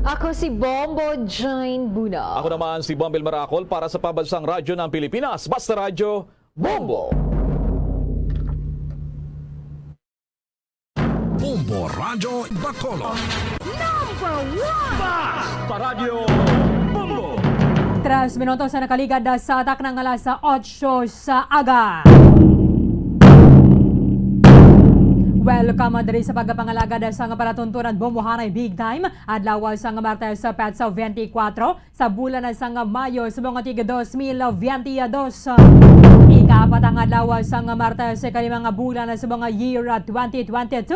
Ako si Bombo Jane Buna. Ako naman si Bombil Maracol para sa Pambansang Radyo ng Pilipinas. Basta Radio, Bombo! Bombo Radio Bacolod. Number 1! Basta Radio Bombo! 3 minutos na nakaligad sa atak ng alas 8 sa aga. Welcome diri sa pagpapangalagad sa nga palatuntunan Bombohanay Big Time adlaw sa nga Martes sa Petsa 24 sa bulan sa nga Mayo sa mga tiga 2022. Ikapat ang adlaw sa nga Martes sa kalimang bulan sa mga year 2022.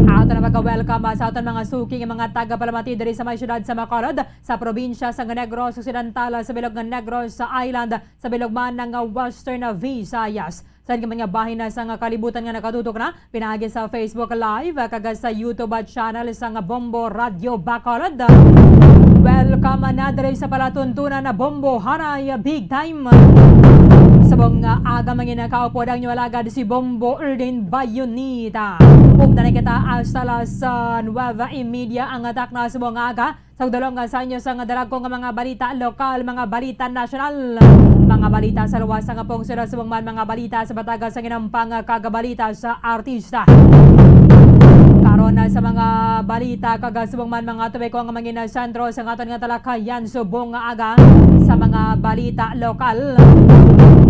Ato na pagka-welcome sa aton mga suking mga taga-Palamati diri sa may syudad sa Bacolod, sa probinsya sa Negros Occidental, sa bilog ng Negros sa Island, sa bilog man ng Western Visayas. Sa mga bahin na sa kalibutan nga nakatutok na, pinagi sa Facebook Live, kaga sa YouTube channel sa Bombo Radio Bacolod. Welcome na diri sa palatuntunan na Bombohanay Big Time. Sabong aga mangina kaupo ang nyalagad si Bombo Erdin Bayonita. Kung kita hasta las 9:30 ang atak na sa buong aga. Sa dalawang sa inyo sa dalag kong mga balita lokal, mga balita nasyonal, mga balita sa luwas nga pong sila sa mga balita sa bataga sa ginampang kagabalita sa artista. Karon Karon na sa mga balita kagasubong man mga tubiko ang mangina sentro sa aton nga talakayan subong nga aga sa mga balita lokal.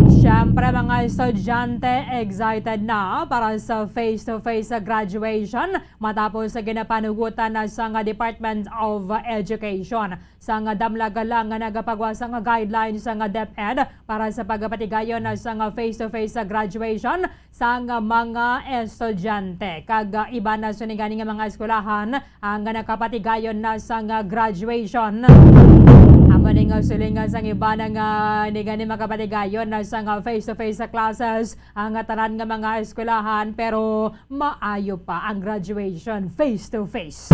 Siyempre mga estudyante excited na para sa face-to-face graduation matapos sa ginapanugutan na sa nga Department of Education. Sa nga damlaga lang nga nagapagwasa nga guidelines sa nga DepEd para sa pagpatigayon na sa nga face-to-face graduation sa nga mga estudyante. Kag iba na sunigani nga mga eskwelahan ang nakapatigayon na sa nga graduation. Maning sulingan sang iba na nga ni gani makapatigayon na sa nga face-to-face classes ang tanan nga mga eskwelahan pero maayo pa ang graduation face-to-face.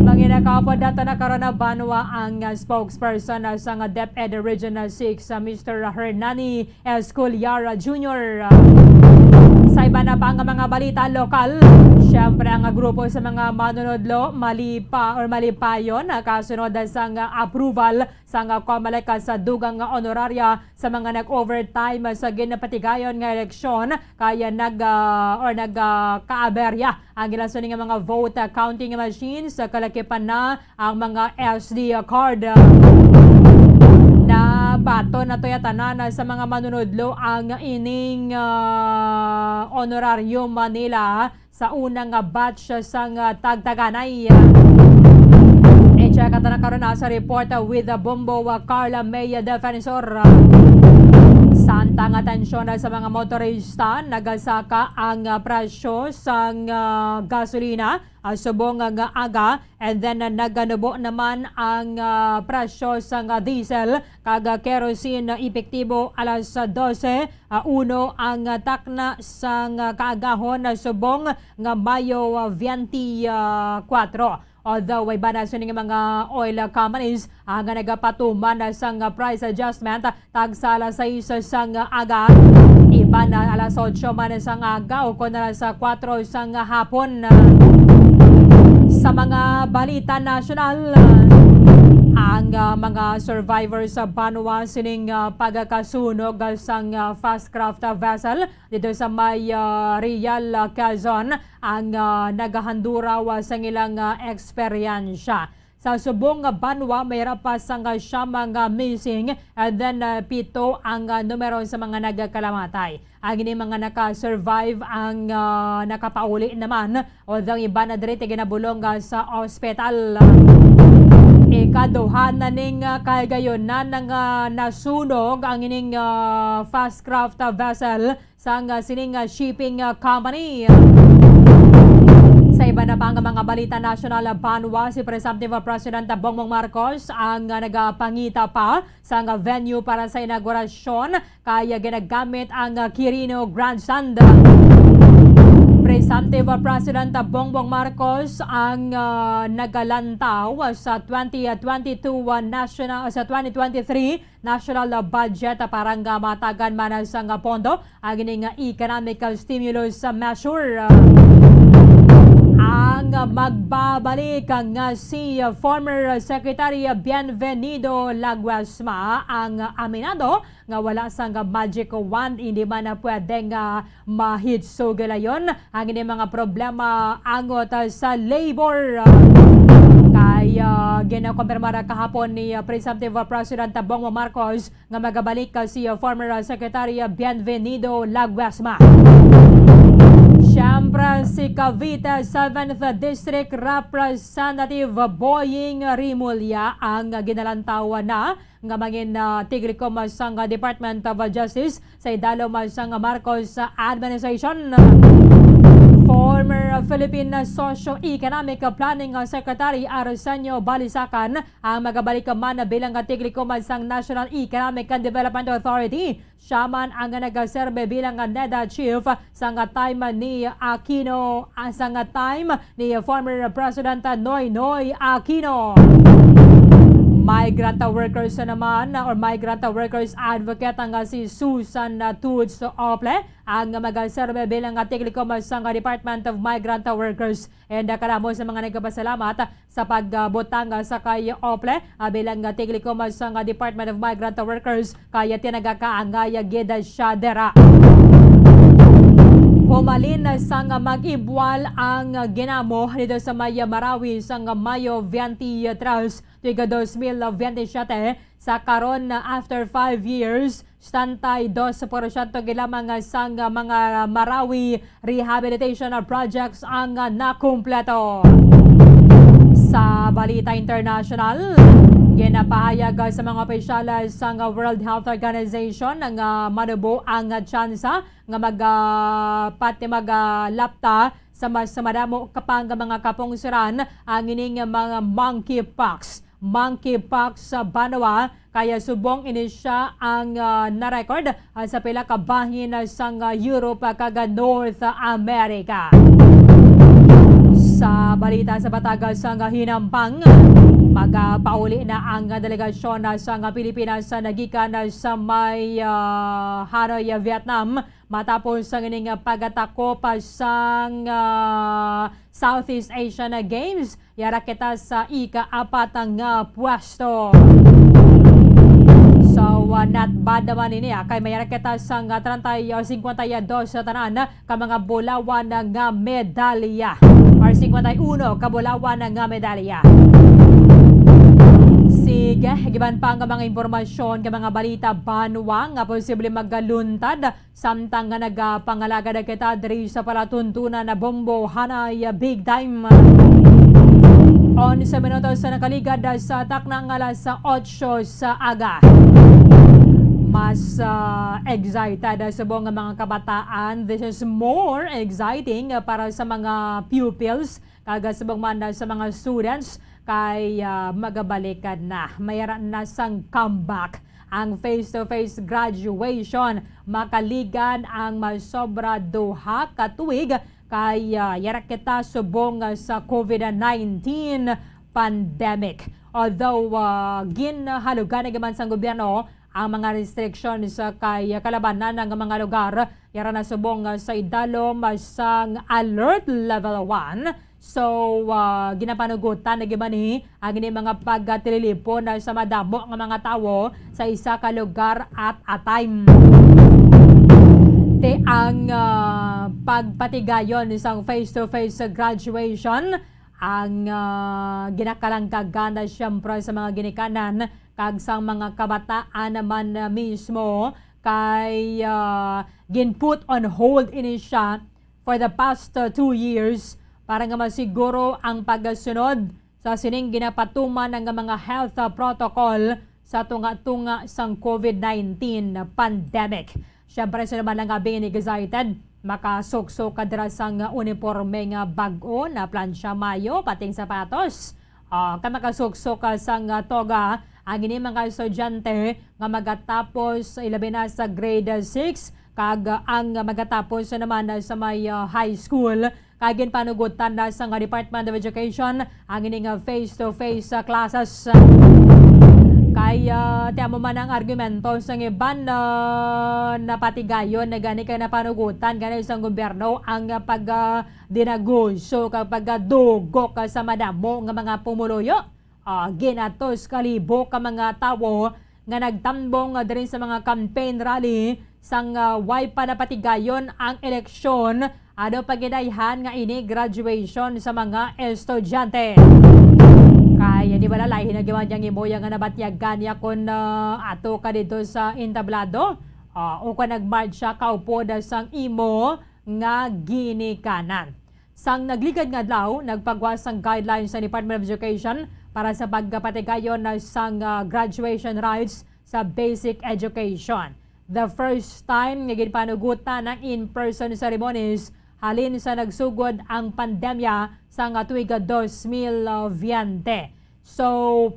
Manginakapod dato na karon na banwa ang spokesperson sa nga DepEd Regional 6 Mr. Hernani Esculiara Jr. Sa iba na pa ang mga balita lokal, siyempre ang grupo sa mga manunodlo malipayon kasunod sa approval sa COMELEC sa dugang honoraria sa mga nag-overtime sa ginapatigayon nga eleksyon kaya nagkaaberya ang gilason nga mga vote counting machines kalakipan na ang mga SD card. Na bato na to yatanan sa mga manunodlo ang ining honorarium Manila sa unang batch sang tagtaganay. Check na karon sa report with Bombo Carla May Defensor. Santa nga tensyon sa mga motorista nagasaka ang presyo sang gasolina subong nga aga and then naganubo naman ang presyo sang diesel kag kerosene epektibo alas 12 uno ang takna sang kaagahon subong nga Mayo 24. Although iba na sa mga oil companies ang nagapatuman sang price adjustment tagsa alas 6 sang aga, iba na alas 8 man sang aga o kung alas 4 sang hapon. Sa mga balita nasyonal, ang mga survivors sa Banwa sining pagkasunog sang fast craft vessel dito sa may Real Quezon ang nagahanduraw sa ilang eksperyensya. Sa subong Banwa, mayroon pa sang siyam mga missing and then 7 ang numero sa mga nagkalamatay. Ang ini mga naka-survive ang nakapauli naman although iba na diri ginabulong sa ospital. Ikaduhan na ning kagayonan ng nasunog ang ining fast craft vessel sa sining shipping company. Sa iba na pang mga balita nasyonal, Banwa, si Presumptive President Bongbong Marcos ang nagapangita pa sa venue para sa inaugurasyon kaya ginagamit ang Quirino Grandstand. Presumptive President Bongbong Marcos ang nagalantaw sa 2023 national budget para matagan man sa pondo ang ining economic stimulus measure. Ang magbabalik nga si former Secretary Bienvenido Laguasma ang aminado nga wala sang magic wand hindi man na pwedeng mahitsog galayon ang ini mga problema angot sa labor. Kaya ginakumpirmara kahapon ni Presumptive President Bongbong Marcos nga magabalik si former Secretary Bienvenido Laguasma. Siyempre si Cavite 7th District Representative Boying Rimulya ang ginalantawan na nga mangin tigrikom sang Department of Justice sa idalo sang Marcos administration. Former Philippine Socio-Economic Planning Secretary Arsenio Balisacan ang magabalik man bilang tigrikom sang National Economic and Development Authority. Siya man ang nagaserbe bilang NEDA Chief sa time ni Aquino, sa time ni former President Noynoy Aquino. Migrant workers naman or migrant workers advocate ang si Susan Tudes Ople ang magaserbe bilang tigrikom sa Department of Migrant Workers. And karamo sa mga nagpasalamat sa pagbutang sa kay Ople bilang tigrikom sa Department of Migrant Workers kaya tinagakaangaya gid siya dera. Humalin sang mag-ibwal ang ginamo dito sa may Marawi sang Mayo 23, 2027 sa karon na after 5 years, stantay 2% gilamang sang mga Marawi rehabilitation projects ang nakumpleto. Sa balita international, ginapahayag sa mga opisyal sa World Health Organization nga manubo ang tsansa nga maglapta sa mas madamo kapang mga kapungsiran ang ining mga monkeypox. Monkeypox sa Banawa kaya subong ini siya ang na-record sa pila ka bahin sa Europe kag North America. Sa balita sa Batagas sa Hinampang, magpauli na ang delegasyon sa Pilipinas sa nagikan sa may Hanoi, Vietnam matapos ang ining pagtakop sa Southeast Asian Games. Yara kita sa ika-4 nga pwesto. So, not bad naman ini kay mayara kita sa 52 sa tanan ka mga bulawan nga medalya. Or 51 kabulawan nga medalya. Sige, giban pa nga mga impormasyon ka mga balita banwa nga posible magaluntad samtang nga nagapangalaga na kita diri sa palatuntunan na Bombo Hanay Big Time. 11 minutos sa nakaligad sa taknang alas 8 sa aga. Mas excited sa buong mga kabataan. This is more exciting para sa mga pupils kaga sa man sa mga students kay magabalikan na. Mayroon na sang comeback ang face-to-face graduation. Makaligan ang masobra duha ka tuig kay yara kita subong sa COVID-19 pandemic. Although ginhalugan naman sa gobyerno ang mga restrictions kay kalabanan ng mga lugar, yara na subong sa idalom sang alert level 1. So, ginapanugutan na gimani ang mga pagtililipon sa madamo ng mga tawo sa isa ka lugar at a time. Te ang pagpatigayon isang face-to-face graduation ang ginakalangkagan na siyempre sa mga ginikanan kag sang mga kabataan naman mismo kay ginput on hold ini siya for the past 2 years para nga masiguro ang pagsunod sa sining ginapatuman ng mga health protocol sa tunga-tunga sang COVID-19 pandemic. Siyempre sa naman lang abing excited makasukso kadra sang uniforme nga bag-o na plansya mayo pating sapatos. Kamakasukso ka sang toga ang ini mga estudyante nga magatapos ilabi na sa grade 6 kag ang magatapos naman sa may high school kagin panugutan na sa Department of Education ang ini nga face-to-face classes. Kaya tiyamo man ang argumento sa iban napatigayon na gani kay napanugutan gani sa gobyerno ang pag-dinagusyo kapag dugo ka sa madamo nga mga pumuluyo. Ginatos kalibo ka mga tawo nga nagtambong din sa mga campaign rally sang way pa napatigayon ang eleksyon ano pagidayhan nga ini graduation sa mga estudyante. Kaya di ba lalay hinagiwan diyang imoya nga nabatyagan niya kung ato ka dito sa entablado o kung nagmarch siya kaupo da sang imo nga ginikanan. Sang nagligad nga daw, nagpagwas ang guidelines sa Department of Education para sa pagkapatigayon sang graduation rites sa basic education. The first time nga ginpanugutan ng in-person ceremonies halin sa nagsugod ang pandemya sa tuig 2020. So,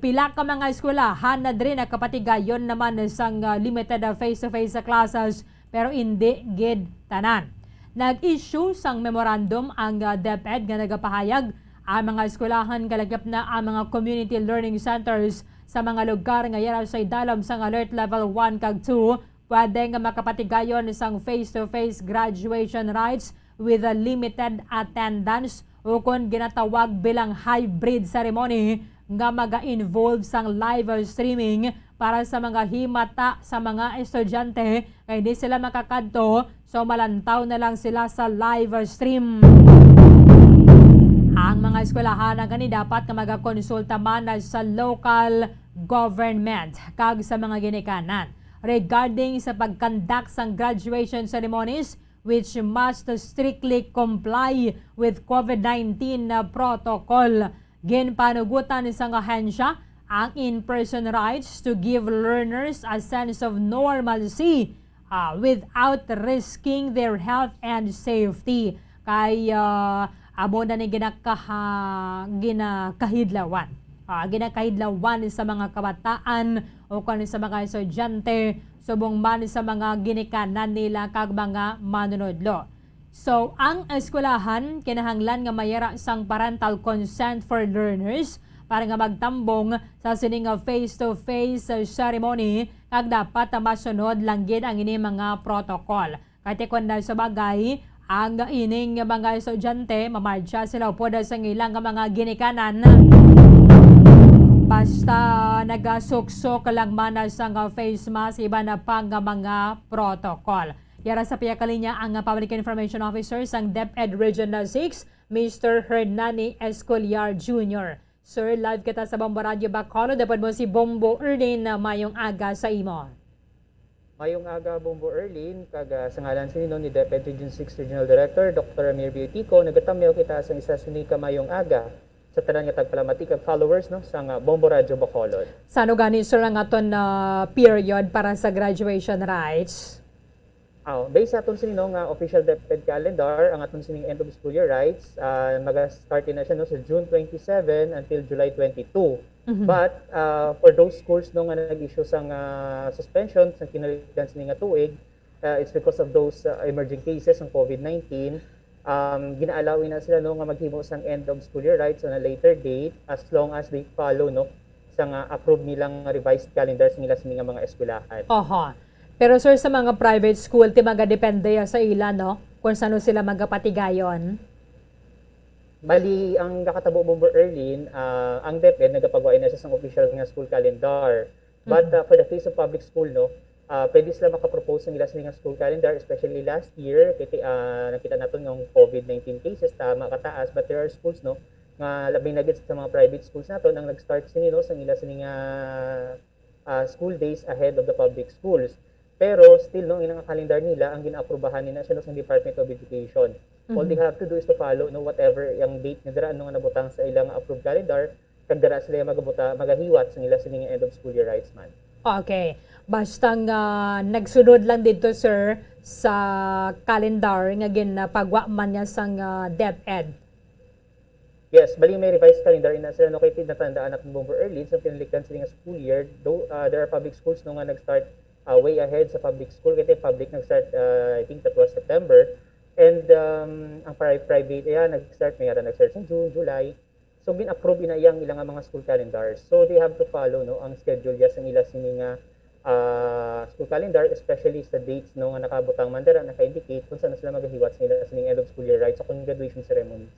pila ka mga eskwelahan na din nakapatigayon naman sang limited face-to-face classes pero hindi gid tanan. Nag-issue sang memorandum ang DepEd nga nagapahayag ang mga eskwelahan kalagap na ang mga community learning centers sa mga lugar nga yara sa idalom sang alert level 1 kag 2 pwede nga makapatigayon sang face-to-face graduation rites with a limited attendance o kung ginatawag bilang hybrid ceremony nga maga-involve sang live streaming para sa mga himata sa mga estudyante kaya hindi sila makakadto, so malantaw na lang sila sa live stream. Ang mga eskwelahan gani dapat nga magakonsulta man sa local government kag sa mga ginikanan regarding sa pagkandak sa graduation ceremonies which must strictly comply with COVID-19 na protocol. Ginpanugutan sa ahensya ang in-person rights to give learners a sense of normalcy without risking their health and safety. Kay amo na ni ginakahidlawan. Ginakahidlawan sa mga kabataan o kung sa mga estudyante, subong man sa mga ginikanan nila kag mga manunodlo. So, ang eskwelahan kinahanglan nga mayara sang parental consent for learners para nga magtambong sa sining face-to-face ceremony kag dapat masunod lang gid ang ini mga protocol. Kaya kung sa bagay, ang ining mga estudyante, mamarcha sila po sa ilang mga ginikanan. Basta nagasuksok lang man sa face mask, iba na pang mga protocol. Yara sa piyakalinya ang Public Information Officer sang DepEd Regional 6, Mr. Hernani Escoliar Jr. Sir, live kita sa Bombo Radio Bacolod. Dapat mo si Bombo Erlin na mayong aga sa imo. Mayong aga, Bombo Erlin, kag sa ngalan sinino ni DepEd Region 6 Regional Director, Dr. Amir Biutico, nagatamyaw kita sa isa sinika mayong aga sa tanan nga tagpalamati kag followers no sa Bombo Radio Bacolod. Sano gani sir ang aton period para sa graduation rights? Based sa aton sinino nga official DepEd calendar, ang aton sining end of school year rights maga-start na siya no sa June 27 until July 22. But for those schools no nga nag-issue sang suspension sa kinalitan sining nga tuig, it's because of those emerging cases ng COVID-19. Gina-allowin na sila no nga maghimo sang end of school year rights on a later date as long as they follow no sang approved nilang revised calendars nila sa mga eskwelahan. Pero sir, sa mga private school, ti magadepende sa ila, no? Kung saan sila magapatigayon? Bali, ang nakatabo Bombo Erlin, ang DepEd nagapagawa na siya sa official nga school calendar. But for the case of public school, no, pwede sila makapropose ng ilas nga school calendar, especially last year, nakita natin ng COVID-19 cases, makataas. But there are schools, no, nga labing nagit sa mga private schools natin, ang nag-start sinino sa ilas nga school days ahead of the public schools. Pero still, no, ilang kalendar nila, ang gina-aprobahan nila siya no, sa Department of Education. All they have to do is to follow no, whatever yung date na dara, nga nabutang sa ilang approved calendar, kag dara sila magahiwat sa nila sa end of school year rights man. Okay. Basta nagsunod lang dito, sir, sa calendar nga ginapagwa man niya sang DepEd. Yes, bali may revised calendar ina sila no, kay tinatandaan natin Bombo Erlin sa pinalikdan sa school year. Though there are public schools no, nga nag-start way ahead sa public school, kasi public nag-start, I think that was September, and ang private, nag-start sa June, July, so bin-approve na ilang mga school calendars. So they have to follow no, ang schedule yes ang ila sininga school calendar, especially sa dates no, nga nakabutang mandara, naka-indicate kung saan sila magahiwat sa nila sining end of school year rights sa kung graduation ceremony.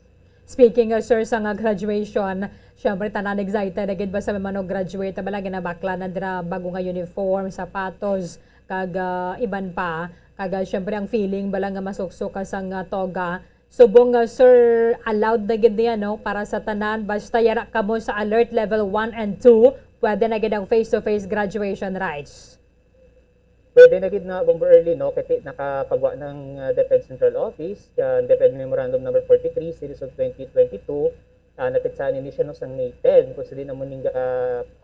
Speaking sir sa graduation, syempre tanan excited agad ba sa manog graduate bala ginabakla na dira bago nga uniform, sapatos kag iban pa kag syempre ang feeling bala nga masuksok ka sang toga. Subong sir allowed na gid niya no para sa tanan basta yara ka mo sa alert level 1 and 2 pwede na gid ang face-to-face graduation rights. Pwede na gid na Bombo Erlin no kasi nakapagwa ng DepEd Central Office, DepEd Memorandum number 43 series of 2022, napitsahan ni siya no sa May 10 kung sila mo ning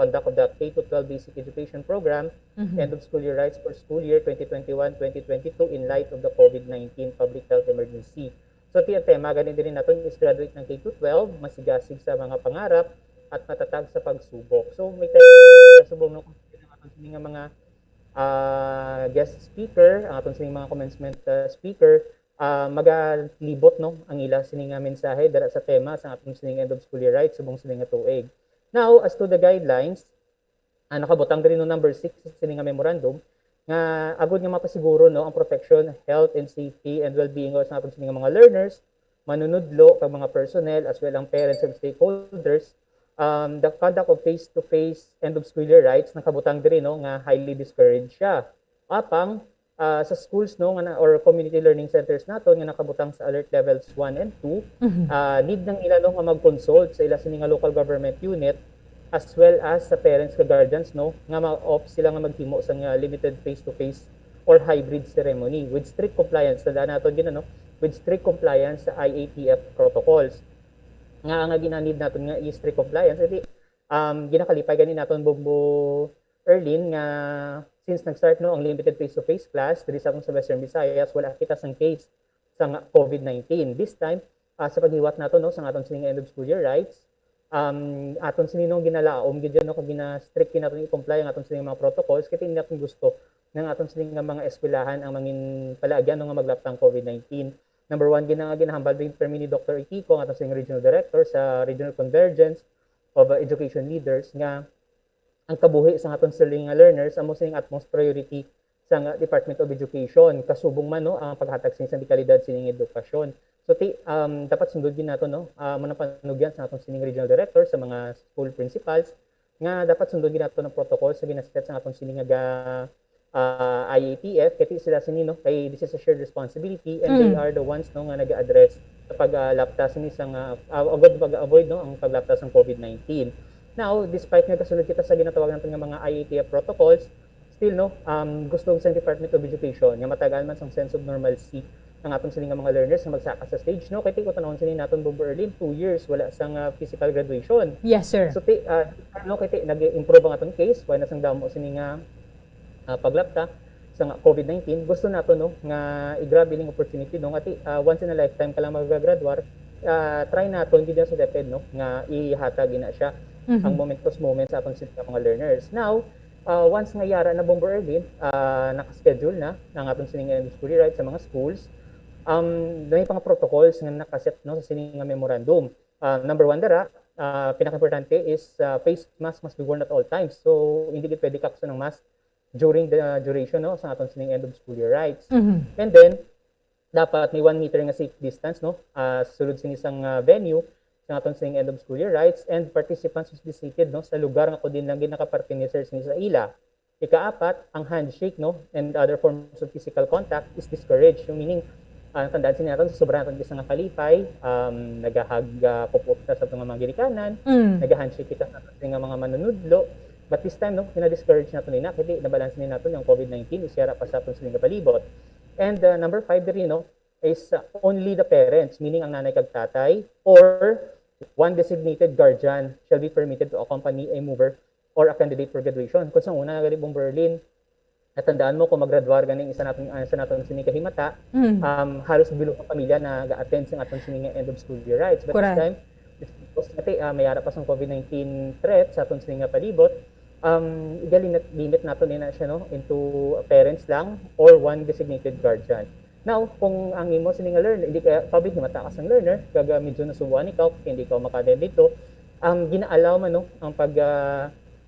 conduct of the K-12 Basic Education Program, end of school year rights for school year 2021-2022 in light of the COVID-19 public health emergency. So tiyan tema ganin din natin is graduate ng K-12, masigasig sa mga pangarap at matatag sa pagsubok. So may subong no nga mga guest speaker, ang atong sining mga commencement speaker, magalibot no ang ila sining mensahe dara sa tema sa atong sining end of school year rights subong sining tuig. Now, as to the guidelines, nakabutang din no number 6 sining memorandum nga agud nga mapasiguro no ang protection, health and safety and well-being sa atong sining mga learners, manunudlo kag mga personnel as well ang parents and stakeholders the conduct of face-to-face end of school year rights nakabutang diri no nga highly discouraged siya. Apang sa schools no nga or community learning centers nato nga nakabutang sa alert levels 1 and 2, need nang ila no nga mag-consult sa ila sini nga local government unit as well as sa parents ka guardians no nga ma-off sila nga maghimo sa nga limited face-to-face or hybrid ceremony with strict compliance sa nato gina no with strict compliance sa IATF protocols. Nga ginanid naton nga strict compliance edi ginakalipay ganin naton Bombo Erlin nga since nag-start no ang limited face-to-face class diri sa akong sa Western Visayas wala kita sang case sa COVID-19 this time sa paghiwat nato no sa aton sining end of school year rights aton sininong ginalaom gid no kag gina-strict naton i-comply ang aton sining mga protocols kay hindi naton gusto ng aton sining nga mga eskwelahan ang mangin palagyan no nga maglaptang COVID-19. Number 1 ginahambal din permi ni Dr. Ikiko ang aton sining regional director sa Regional Convergence of Education Leaders nga ang kabuhi sa aton sining learners amo sining utmost priority sa Department of Education kasubong man no ang paghatag sining kalidad sining edukasyon. So dapat sundod din nato no manapanugyan sa atong sining regional director sa mga school principals nga dapat sundod din nato ng protocol sa ginaset sa atong sining nga IATF kay sila sini no kay this is a shared responsibility and they are the ones no nga nag-address sa paglaptas ni sang agad pag-avoid no ang paglaptas ng COVID-19. Now, despite nga kasunod kita sa ginatawag natin nga mga IATF protocols, still no gusto sa Department of Education nga matagal man sang sense of normalcy ang atong sining mga learners nga magsaka sa stage no kay ko tanawon sini naton Bombo Erlin 2 years wala sang physical graduation. Yes, sir. So no kay nag-improve ang atong case why na sang damo sini nga paglapta sa COVID-19 gusto nato no nga i-grab ining opportunity no ati once in a lifetime ka lang magagraduar try naton gid sa DepEd no nga ihatag ina siya ang momentous moments sa atong mga learners. Now once nga yara na Bombo Erlin naka-schedule na ang atong sining end of school year rights sa mga schools may mga protocols nga nakaset no sa sining nga memorandum. Number 1 dara pinaka-importante is face mask must be worn at all times. So hindi gid pwede kakso ng mask during the duration no sa atong sining end of school year rights. And then dapat may 1 meter nga safe distance no sulod sini isang venue sa atong sining end of school year rights and participants must be seated no sa lugar nga din lang nakapartinizer sini sa ila. Ika-4 ang handshake no and other forms of physical contact is discouraged. Yung meaning tandaan sini natin sa sobrang natin nga kalipay nagahag pop-up sa atong mga ginikanan nagahandshake kita sa atong mga manunudlo. But this time, no, pina-discourage natin nina kasi nabalansin natin yung COVID-19 isira pa sa atong sining palibot. And number 5 diri no is only the parents, meaning ang nanay kag tatay or one designated guardian shall be permitted to accompany a mover or a candidate for graduation. Kung sa una gali Bombo Erlin, natandaan mo kung maggraduar ganing isa naton sining kahimata, halos bilo ka pamilya na ga-attend sa atong sining end of school year rights. But this time, because mayara pa sa COVID-19 threat sa atong sining palibot, limit nato nina siya no into parents lang or one designated guardian. Now, kung ang imo sining learner hindi ka public ni matakas ang learner kaga medyo nasubuan ikaw hindi ka maka-attend dito, gina-allow man no ang pag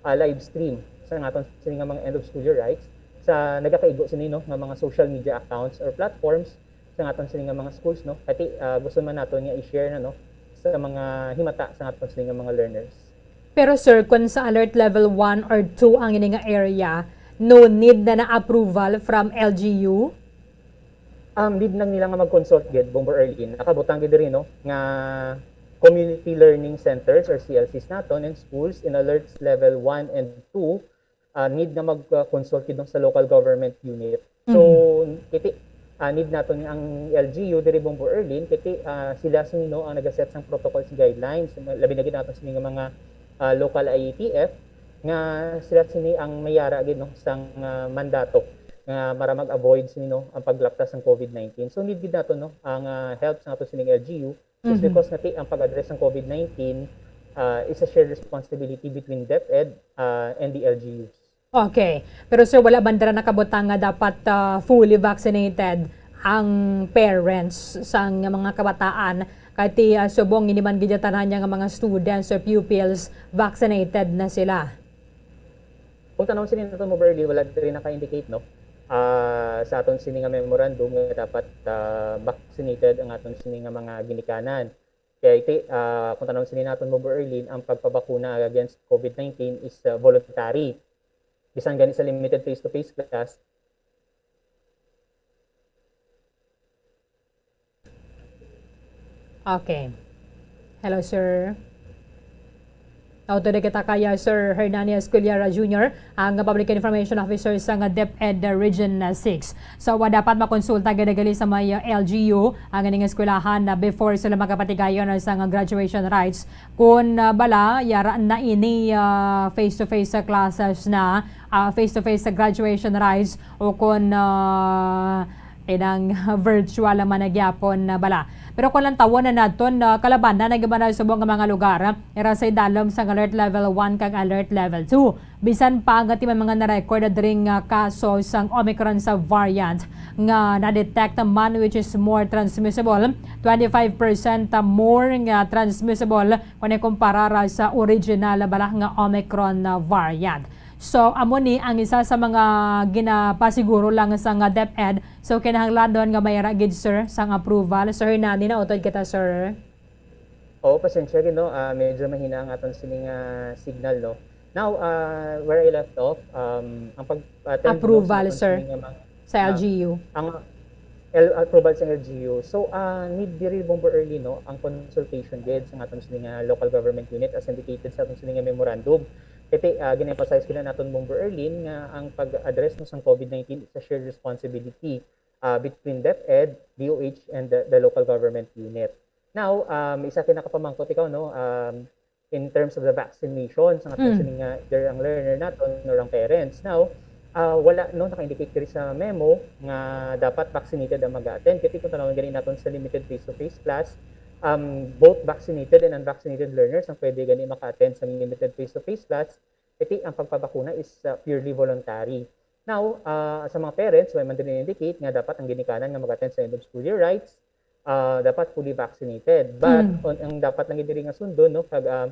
live stream sa aton sining mga end of school year rights sa nagakaigo sini no nga mga social media accounts or platforms sa aton sining mga schools no kati gusto man nato nga i-share na no sa mga himata sa aton sining mga learners. Pero sir, kung sa alert level 1 or 2 ang ini nga area, no need na approval from LGU? Need nang nila nga mag-consult gid Bombo Erlin. Nakabutang gid diri no nga community learning centers or CLCs naton and schools in alerts level 1 and 2 need na mag-consult gid sa local government unit. So kiti need naton ang LGU diri Bombo Erlin kiti sila sino ang nagaset sang protocols guidelines labi na gid naton sini nga mga local IATF nga sila sini ang mayara gid no sang mandato nga para mag-avoid sini no ang paglaptas ng COVID-19. So need gid nato no ang help sa ato sining LGU is because nati ang pag-address ng COVID-19 is a shared responsibility between DepEd and the LGUs. Okay. Pero sir, wala bandara nakabutang nga dapat fully vaccinated ang parents sa mga kabataan kati subong hindi man gidyatanan niya nga mga students or pupils vaccinated na sila. Kung tanong sinin nato mo Berly, wala rin naka-indicate no sa aton sini nga memorandum nga dapat vaccinated ang aton sini nga mga ginikanan. Kaya iti, kung tanong sinin natin mo Erlin, ang pagpabakuna against COVID-19 is voluntary. Bisan gani sa limited face-to-face class, Okay. Hello, sir. Auto na kita kaya Sir Hernani Esculiara Jr., ang Public Information Officer sa DepEd Region 6. So, dapat makonsulta gadagali sa may LGU, ang ganing eskwelahan na before sila makapatigayon sa graduation rights. Kung bala, yara na ini face-to-face classes na, face-to-face graduation rights, o kung inang virtual man nagyapon na bala. Pero kung lang tawon na naton kalaban na nagibana sa buong mga lugar, era sa idalom sa alert level 1 kag alert level 2. Bisan pa nga may mga na-record ring kaso sang Omicron sa variant nga na-detect man which is more transmissible, 25% more nga transmissible kung ikumpara sa original bala nga Omicron variant. So, amo ni ang isa sa mga ginapasiguro lang sa nga DepEd. So, kinahanglan doon nga may ragid, sir, sang approval. Sir Hernani, na utod kita, sir. Oo, pasensya rin, no? Medyo mahina ang aton sining signal, no? Now, where I left off, ang pag-attend approval, sir, sa LGU. Ang approval sa LGU. So, need diri Bomber Early, no? Ang consultation guide sa aton sining local government unit as indicated sa aton sining memorandum. Iti, gina-emphasize ko na natin Bomber Erlin nga ang pag-address mo sa COVID-19 is a shared responsibility between DepEd, DOH, and the local government unit. Now, isa kinakapamangkot ikaw, no, in terms of the vaccination, sa ating either ang learner natin or ang parents. Now, wala, no, naka-indicate rin sa memo nga dapat vaccinated ang mag-attend. Kasi kung tanongin ganin natin sa limited face-to-face class, both vaccinated and unvaccinated learners ang pwede gani maka-attend sa limited face-to-face class. Iti ang pagpabakuna is purely voluntary. Now, sa mga parents, may man din indicate nga dapat ang ginikanan nga mag-attend sa end of school year rights, dapat fully vaccinated. But ang dapat lang gid nga sundo, no, pag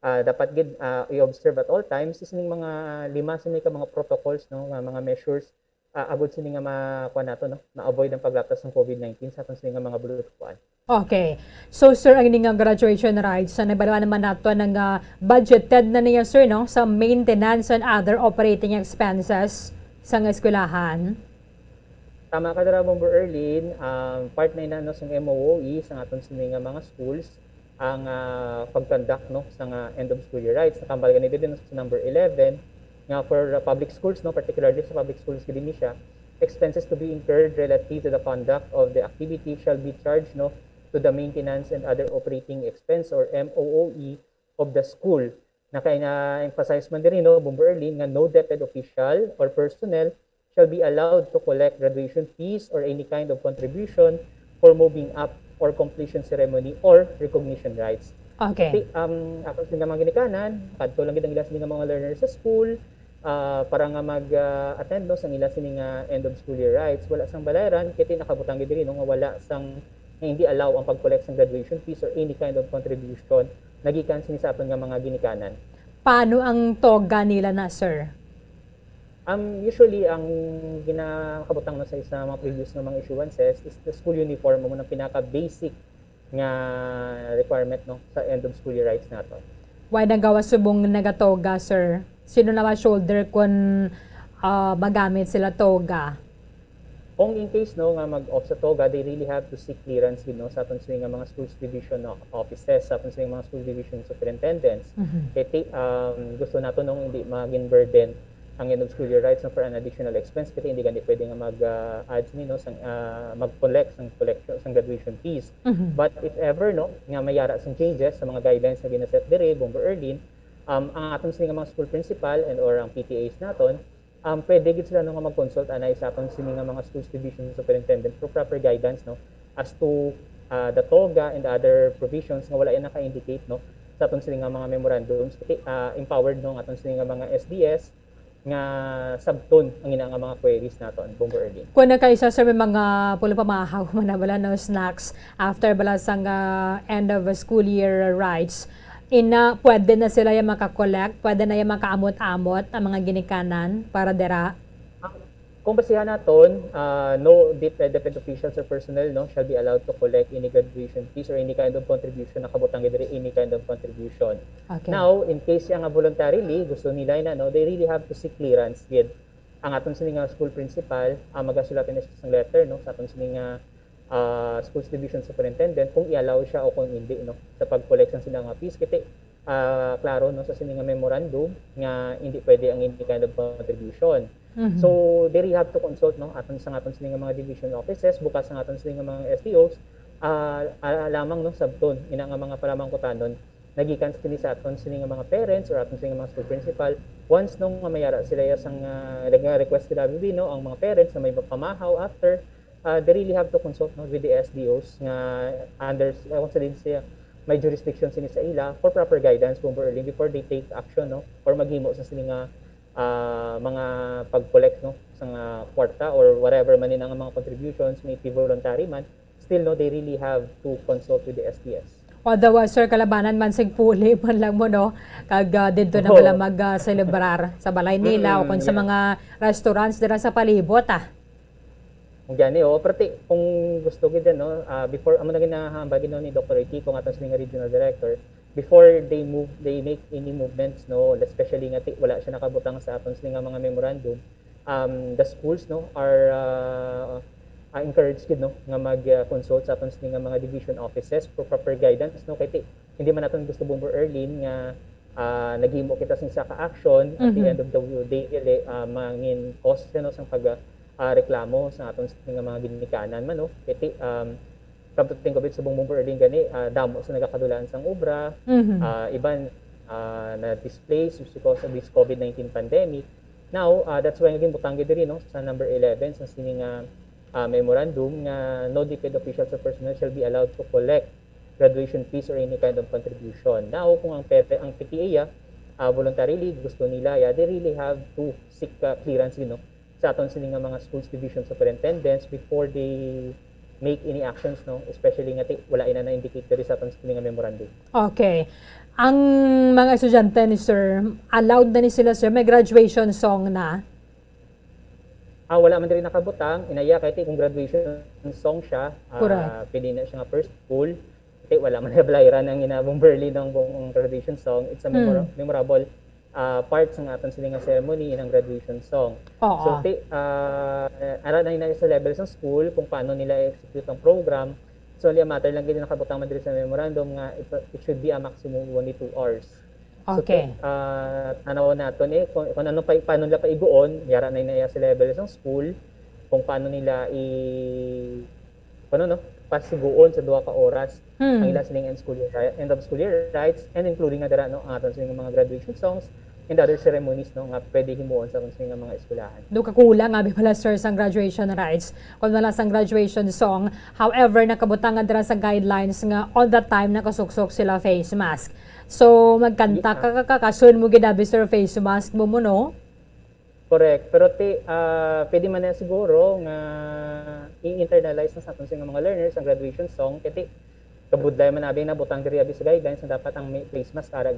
dapat gid i-observe at all times is ning mga lima sini ka mga protocols, no, mga measures agud sini nga makuha nato, no, ma-avoid ang paglaptas ng COVID-19 sa aton sini nga mga bulutuan. Okay. So, sir, ang ining graduation rights, nabalawan naman nato ng budgeted na niya, sir, no, sa maintenance and other operating expenses sa eskwelahan. Tama ka dara, Bomber Erlin, part na no, sa MOOE sa aton sini nga mga schools ang pag-conduct, no, sa end of school year rights. Nakambal ganito din sa number 11 nga for public schools, no, particularly sa public schools din siya, expenses to be incurred relative to the conduct of the activity shall be charged, no, to the maintenance and other operating expense or MOOE of the school. Naka-emphasize man din, no, Bomber Erlin, nga no DepEd official or personnel shall be allowed to collect graduation fees or any kind of contribution for moving up or completion ceremony or recognition rights. Okay. Ako sa mga ginikanan, kadto lang gid ang ilas mga learners sa school, para nga mag-attend, no, sa ila sining end of school year rights. Wala sang balayaran, kiti nakabutang gid diri, no, nga wala sang hindi allow ang pag-collect ng graduation fees or any kind of contribution nagikan sinisapon nga mga ginikanan. Paano ang toga nila na, sir? Usually, ang ginakabutang na sa isa mga previous na mga issuances is the school uniform mo ng pinaka-basic nga requirement, no, sa end of school year rights nato. Why nagawa subong nagatoga, sir? Sino na shoulder kung magamit sila toga? Kung in case, no, nga mag-off sa toga, they really have to seek clearance, no, sa aton sila nga mga schools division offices, sa aton sila mga school division superintendents. Kaya gusto nato nung hindi maging burden ang end of school year rights, no, for an additional expense, kasi hindi ganit pwede nga mag-add, no, mag-collect ng collection ng graduation fees. But if ever, no, nga mayara sang changes sa mga guidelines na ginaset dire Bomber Erlin, ang aton sila nga mga school principal and or ang PTAs naton, pwede gid sila nga mag-consult anay sa aton sini nga mga schools division superintendent for proper guidance, no, as to the toga and other provisions nga wala yan naka-indicate, no, sa aton sini nga mga memorandums. Empowered, no, aton sini nga mga SDS nga sabton ang ina nga mga queries naton, Bomber Erlin. Kung nakaisa, sir, may mga pulo pamahaw manabala, no, snacks after bala sang end of school year rights, pwede na sila yung makakollect, pwede na yung makaamot-amot ang mga ginikanan para dera? kung basihan naton, no DepEd officials or personnel no shall be allowed to collect any graduation fees or any kind of contribution na kabutang diri any kind of contribution. Okay. Now, in case nga voluntarily gusto nila na no, they really have to seek clearance with ang aton sini nga school principal, magasulatan na siya ng letter no sa aton sini nga schools division superintendent kung i-allow siya o kung hindi no sa pag-collect ng sila nga fees kiti klaro no sa sini nga memorandum nga hindi pwede ang any kind of contribution. So they really have to consult no aton sa aton sini nga mga division offices bukas ang aton sini nga mga STOs lamang no sabton ina nga mga palamangkutanon nagikan sa aton sini nga mga parents or aton sini nga mga school principal once nung mayara sila sang request sila no ang mga parents na may pamahaw after they really have to consult no, with the SDOs nga under sa din siya may jurisdiction sini sa ila for proper guidance Bombo Erling before they take action no or maghimo sa sini nga mga pag-collect no sa kwarta or whatever man ang mga contributions may voluntary man still no they really have to consult with the SDS. Although, sir, kalabanan man sig puli man lang mo, no? Kag dito na wala mag-celebrar sa balay nila o kung sa mga restaurants dira sa palibot, Gani, pero kung gusto gid no, before amo na ginahambag no ni Dr. Iti kung aton sila regional director, before they make any movements no, especially nga wala siya nakabutang sa aton sila mga memorandum, the schools no are encouraged gid no nga mag-consult sa aton nga mga division offices for proper guidance no kay hindi man naton gusto Bombo Erling nga naghimo kita sa ka-action at the end of the day mangin cost no sang reklamo sa aton nga mga ginikanan man no kay kabuting COVID sa Bombo Erling gani damo sa nagakadulaan sang obra iban na displaced because of this COVID-19 pandemic. Now that's why naging butang gid diri no sa number 11 sa sini nga memorandum nga no DepEd officials or personnel shall be allowed to collect graduation fees or any kind of contribution. Now, kung ang PTA voluntarily gusto nila, they really have to seek clearance sa aton sila nga mga schools division superintendents before they make any actions, no? Especially nga wala ina na-indicate diri sa aton sila nga memorandum. Okay. Ang mga estudyante ni sir, allowed na ni sila sir, may graduation song na? Wala man rin nakabutang, inaya kahit kung graduation song siya, pwede na siya nga first school, wala man nablayran ang inabong Berlin ng buong graduation song. It's a memorable part ng aton sila nga ceremony ng graduation song. So, ara na sa level ng school kung paano nila execute ang program. So, only a matter lang gini nakabutang man rin sa memorandum nga it should be a maximum only 2 hours. Okay. So, tanaw natin kung ano paano nila paiguon, yara na inaya sa level ng school, kung paano nila pasiguon sa 2 ka oras ang ila sining end of school year rights and including nga dara no ang aton sining mga graduation songs and other ceremonies no nga pwede himuon sa aton sining mga eskwelahan. Do kakulang abi pala sir sang graduation rights kung wala sang graduation song. However, nakabutang nga dira sa guidelines nga all the time nakasuksok sila face mask. So, magkanta kasun mo gidabi sir face mask mo no? Correct. Pero pwede man na siguro nga i-internalize na sa aton mga learners ang graduation song kasi kabudlay man abi na butang diri abi sa guidelines na dapat ang face mask ara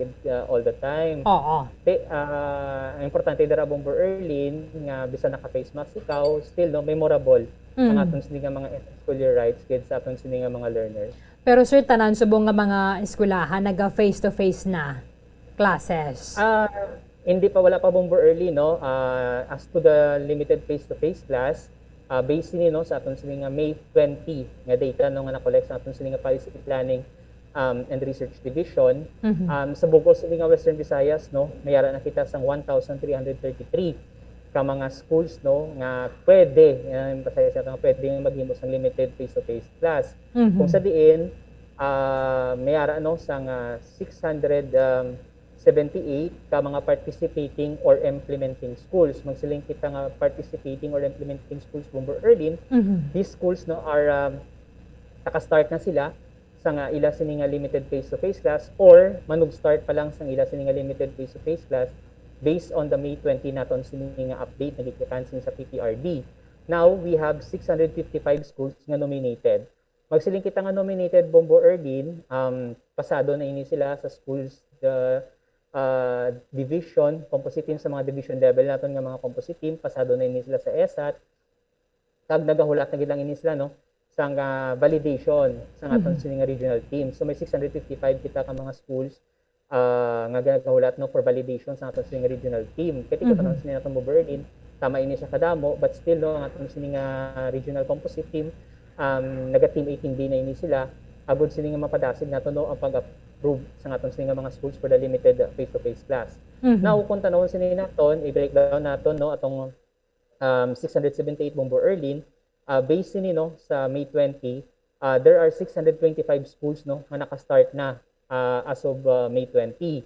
all the time. Oo. Ang importante dira Bombo Erling nga bisan naka-face mask ikaw still no memorable ang aton mga school year rights kids sa aton mga learners. Pero sir, tanan subong nga mga eskwelahan naga face-to-face na classes? Hindi pa wala pa Bombo Erling no. As to the limited face-to-face class, based no sa aton nga May 20 nga data no nga na-collect sa aton nga policy planning and research division. Sa bugos nga Western Visayas no, mayara na kita sang 1,333 ka mga schools no nga pwede pwede maghimo sang limited face-to-face class. Kung sa diin mayara no sang 678 ka mga participating or implementing schools. Magsiling kita nga participating or implementing schools Bombo Erling. These schools no are naka-start na sila sa nga ila sini nga limited face-to-face class or manug-start pa lang sang ila sini nga limited face-to-face class based on the May 20 naton sini nga update na gikan sa PPRD. Now, we have 655 schools nga nominated. Magsiling kita nga nominated Bombo Erling, pasado na ini sila sa schools division, composite team sa mga division level naton nga mga composite team, pasado na ini sila sa ESAT. Kag nagahulat na gid lang ini sila no sa nga validation sa aton sini nga regional team. So may 655 kita ka mga schools nga nagahulat no for validation sa aton sini nga regional team. Kaya ko tanong sini naton Berlin, tama ini siya kadamo, but still no ang aton sini nga regional composite team naga-team 18B na ini sila. Agud sini nga mapadasig nato no ang pag-approve sa aton sini nga mga schools for the limited face-to-face class. Now kung tanawon sini naton, i-breakdown naton no atong 678 Bombo Erlin, based sini no sa May 20, there are 625 schools no nga naka-start na as of May 20.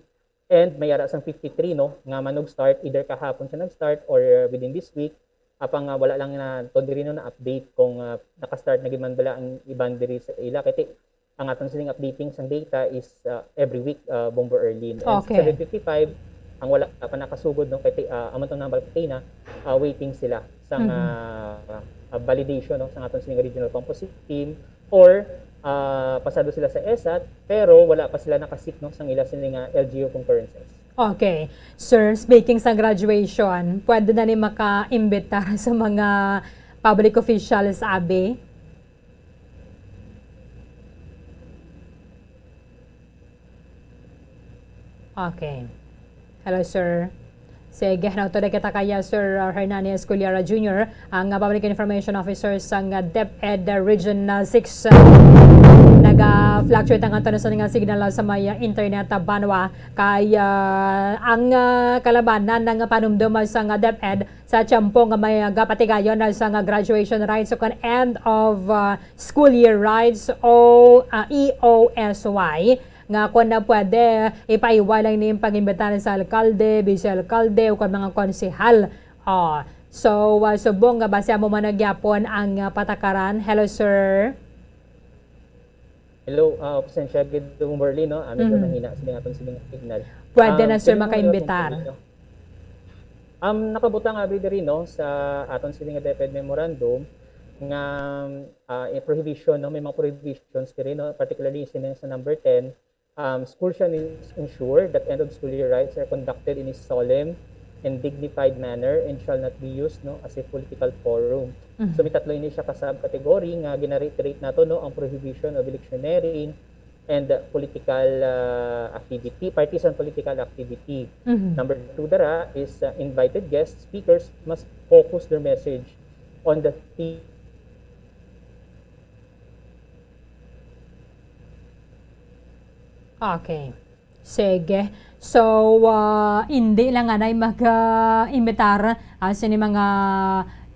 And may ara sang 53 no nga manog start either kahapon siya nag-start or within this week. Apang wala lang na to diri no na update kung naka-start na giman bala ang iban diri sa ila kay ang aton siling updating sang data is every week Bombo Erlin. And 755 ang wala pa nakasugod no kay amon tong number na waiting sila sang validation no sa aton siling regional composite team or pasado sila sa ESAT pero wala pa sila nakasik no sang ila siling LGU concurrences. Okay. Sir, speaking sa graduation, pwede na ni maka-imbitar sa mga public officials, Abi? Okay. Hello, sir. Sige, nautoday kita kaya Sir Hernani Esculiara Jr., ang Public Information Officer sa DepEd Region 6. Nag-fluctuate ang anto sa nga signal sa may internet banwa kay ang kalabanan ng panumdum sa nga DepEd sa tiempo nga may gapatigayon sa nga graduation rights o end of school year rights o EOSY nga kung na pwede ipaiwalay ni yung pag-imbitahan sa alkalde, vice-alkalde o mga konsehal. So, subong nga base mo managyapon ang patakaran. Hello, sir. Hello, Pasensya gid Berlin no. Amin na hina sila atong siling signal. Pwede na sir makaimbitar. Nakabutang abi diri no sa aton siling DepEd memorandum nga prohibition no, may mga prohibitions diri no, particularly sa number 10. School shall ensure that end of school year rights are conducted in a solemn and dignified manner and shall not be used no as a political forum. So may tatlo ini siya kasab-category nga gina-reiterate nato no ang prohibition of electioneering and political activity, partisan political activity. Number 2 dara is invited guest speakers must focus their message on the theme. Okay. Sige. So, hindi lang anay mag-imbitar sini mga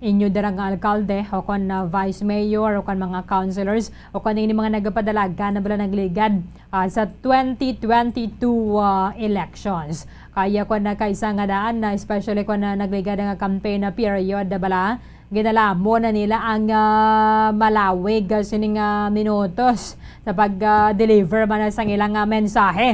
inyo darang alkalde o kon vice mayor o kon mga councilors o kon ini mga nagapadalaga na bala nagligad sa 2022 elections. Kaya kon na kaisa nga daan na especially kon na nagligad nga campaign na period da bala ginalamo na nila ang malawig sining minutos sa pag-deliver man sa ilang mensahe.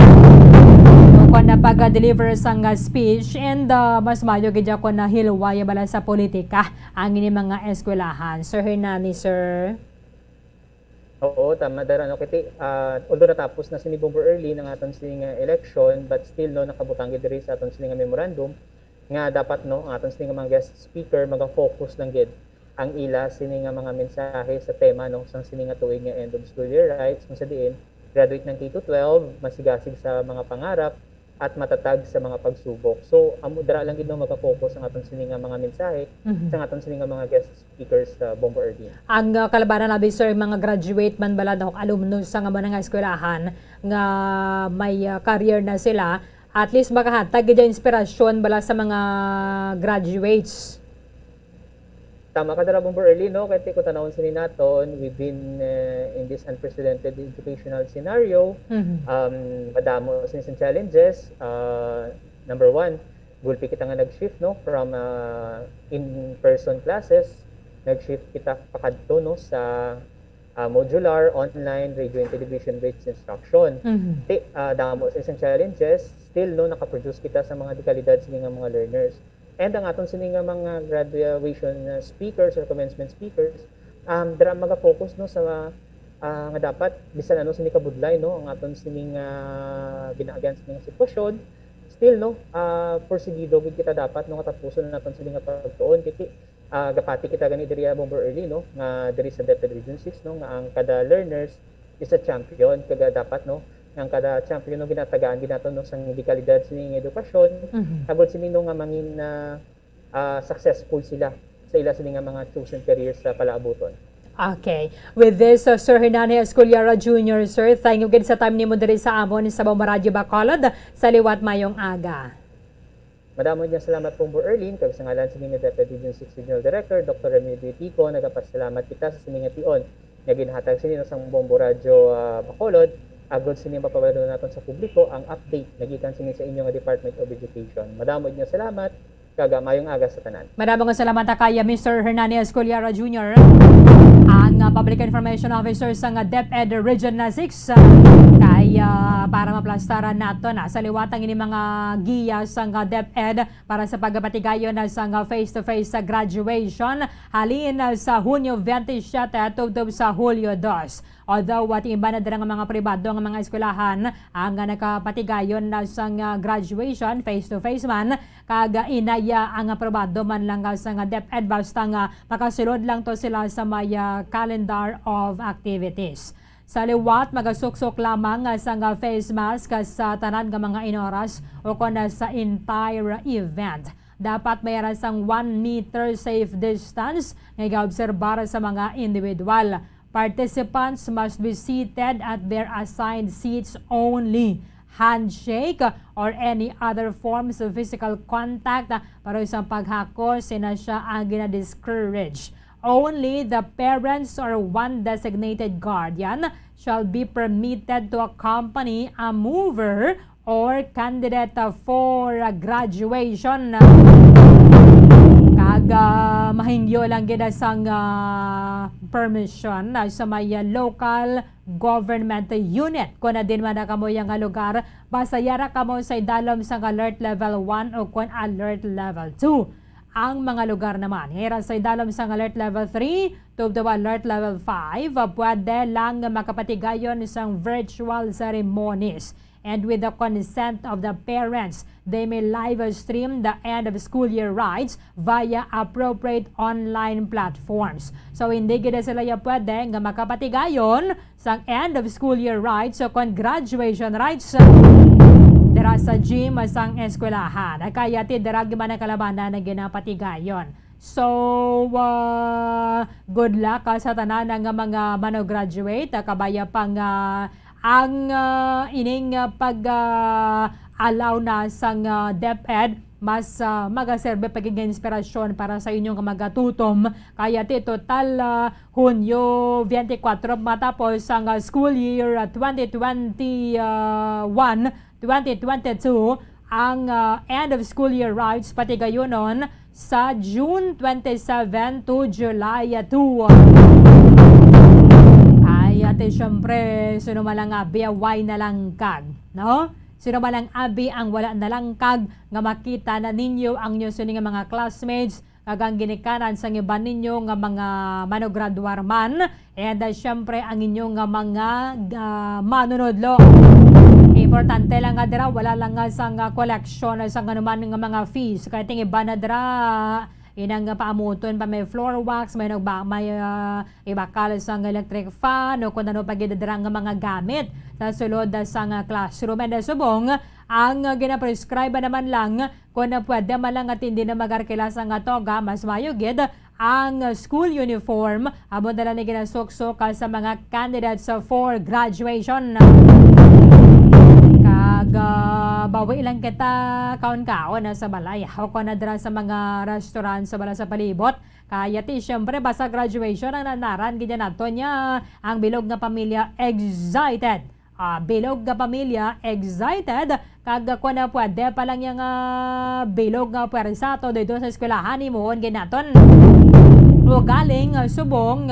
Kung na pag-deliver sang speech and mas mayo gid ko na hilway bala sa politika ang ini mga eskwelahan. Sir Hernani, sir. Oo, tama dara no kiti although natapos na sini Bombo Erlin ang aton sining election but still no nakabutang gid diri sa aton sining memorandum nga dapat no ang aton sining mga guest speaker maga-focus lang gid ang ila sining mga mensahe sa tema no sang sining tuig nga end of school year rights kung sa diin graduate ng K-12 masigasig sa mga pangarap at matatag sa mga pagsubok. So amo dara lang gid no maga-focus ang aton sining mga mensahe sa aton sining mga guest speakers sa Bombo Erlin. Ang kalabanan labi sir mga graduate man bala daw alumnus sa mga eskwelahan nga may career na sila at least makahatag gid inspirasyon bala sa mga graduates. Tama ka dara Bombo Erlin no kay ko tanawon sa naton we've been in this unprecedented educational scenario. Madamo sa challenges. Number 1, gulpi kita nga nag-shift no from in-person classes, nag-shift kita pakadto no sa modular, online, radio and television-based instruction. Damo sa challenges, still no nakaproduce kita sa mga dekalidad sa mga learners. And ang aton sining mga graduation speakers or commencement speakers, dara maga-focus no sa nga dapat bisan ano sini kabudlay no ang aton sining ginaagyan sa mga sitwasyon, still no porsigido gid kita dapat no katapuson naton sa nga pagtuon kiti gapati kita gani diri Bomber Early no nga diri sa DepEd Region 6 no nga ang kada learners is a champion kaga dapat no ang kada champion no ginatagaan ginaton no sang dekalidad sining edukasyon agud sini no nga mangin successful sila sa ila sini nga mga chosen careers sa palaabuton. Okay. With this, Sir Hernani Esculiara Jr., sir, thank you sa time ni mo diri sa amon sa Bombo Radio Bacolod sa liwat mayong aga. Madamo niya salamat Bomber Erlin kag sa ngalan sa mga DepEd Region 6 Regional Director Dr. Remedio Tico nagapasalamat kita sa sininga tion nga ginhatag sa inyo sa Bombo Radio Bacolod agud sini mapabalo naton sa publiko ang update nagikan sini sa inyo nga Department of Education. Madamo niya salamat kaga mayong aga sa tanan. Maraming salamat kay Mr. Hernani Esculiara Jr. ang Public Information Officer sa DepEd Region 6 kay para maplastaran nato na sa liwatang ini mga giya sa DepEd para sa pagpatigayon sa face-to-face sa graduation halin sa Hunyo 27 tubtob sa Hulyo 2. Although iba na dira nga mga pribado nga mga eskwelahan ang nakapatigayon na sa graduation face-to-face man kag inaya ang pribado man lang sa DepEd basta nga makasulod lang to sila sa may calendar of activities. Sa liwat, magasuksok lamang sa face mask sa tanan nga mga inoras o kuna sa entire event. Dapat mayroon sang 1 meter safe distance nga i-obserbar sa mga individual. Participants must be seated at their assigned seats only. Handshake or any other forms of physical contact para isang paghako sina siya ang gina-discourage. Only the parents or one designated guardian shall be permitted to accompany a mover or candidate for graduation. Kag mahingyo lang gid sang permission sa may local government unit. Kung na din man kamo yung lugar, basta yara kamo sa idalom sa alert level 1 o kung alert level 2. Ang mga lugar naman, hira sa idalom sa alert level 3 to the alert level 5, pwede lang makapatigayon isang virtual ceremonies. And with the consent of the parents, they may live stream the end of school year rides via appropriate online platforms. So hindi gid sila pwede nga makapatigayon sa end of school year rides so kung graduation rides dira sa gym sang eskwelahan. Kaya ti dira man ang kalabanan na ginapatigayon. So, good luck sa tanan nga mga mano-graduate kabaya pang ang ining pag-allow na sang DepEd mas magaserbe pagiging inspirasyon para sa inyong magatutom. Kaya ti total Hunyo 24 matapos ang school year 2021-2022 ang end of school year rides pati gayonon sa June 27 to July 2. At syempre, sino malang abi away na lang kag, no? Sino malang abi ang wala na lang kag nga makita na ninyo ang inyo sini nga mga classmates kag ang ginikanan sa iba ninyo nga mga manograduar man and syempre ang inyo nga mga manunodlo. Importante lang nga dira wala lang nga sa collection sa anuman nga mga fees kay ting iba na dira inang paamuton pa may floor wax, may ibakal sa electric fan o kung ano pagidadara nga mga gamit sa sulod sa classroom. And subong, ang ginaprescribe naman lang kung na pwede malang at hindi na magarkila sa toga, mas mayugid ang school uniform. Amo na lang ginasuksok sa mga candidates for graduation. Bawi lang kita kaon-kaon sa balay. O kung nadra sa mga restaurant sa bala sa palibot. Kaya ti syempre basta graduation ang nanaran ganyan nato niya ang bilog nga pamilya excited. Bilog nga pamilya excited kag kung na pwede pa lang yung bilog nga pwersato dito sa eskwelahan mo ginaton. O galing subong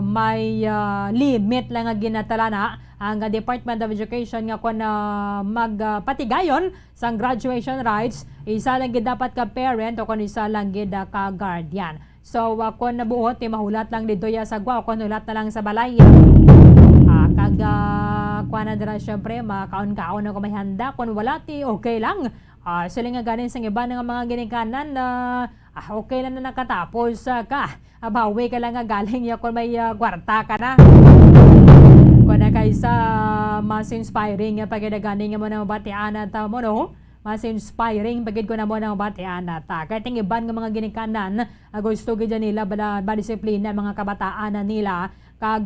may limit lang nga ginatala na ang Department of Education nga kung magpatigayon sa graduation rites, isa lang gid dapat ka parent o kung isa lang gid ka guardian. So kung nabuot, mahulat lang dito ya sa gwa o kung hulat na lang sa balay. Kag kuha na dira syempre, makaon-kaon na kung may handa. Kung wala ti, okay lang. Sila nga ganin sa iba ng mga ginikanan na okay lang na nakatapos ka. Bawi ka lang nga galing ya kung may kwarta ka na. Kung na kaysa mas inspiring pagidaganing mo ng batian at mo no? Mas inspiring pagid ko na mo ng batian at kahit ang iban ng mga ginikanan gusto gid nila ba disiplina mga kabataan na nila kag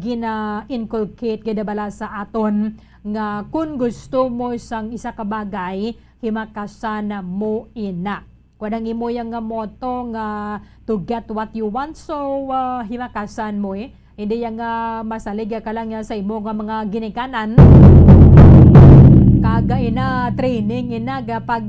gina-inculcate gid bala sa aton nga kung gusto mo sang isa ka bagay himakasan mo ina. Kung ang imo yang nga moto nga to get what you want so himakasan mo Hindi yang masalig ka lang sa imo nga mga ginikanan. Kaga ina training ina pag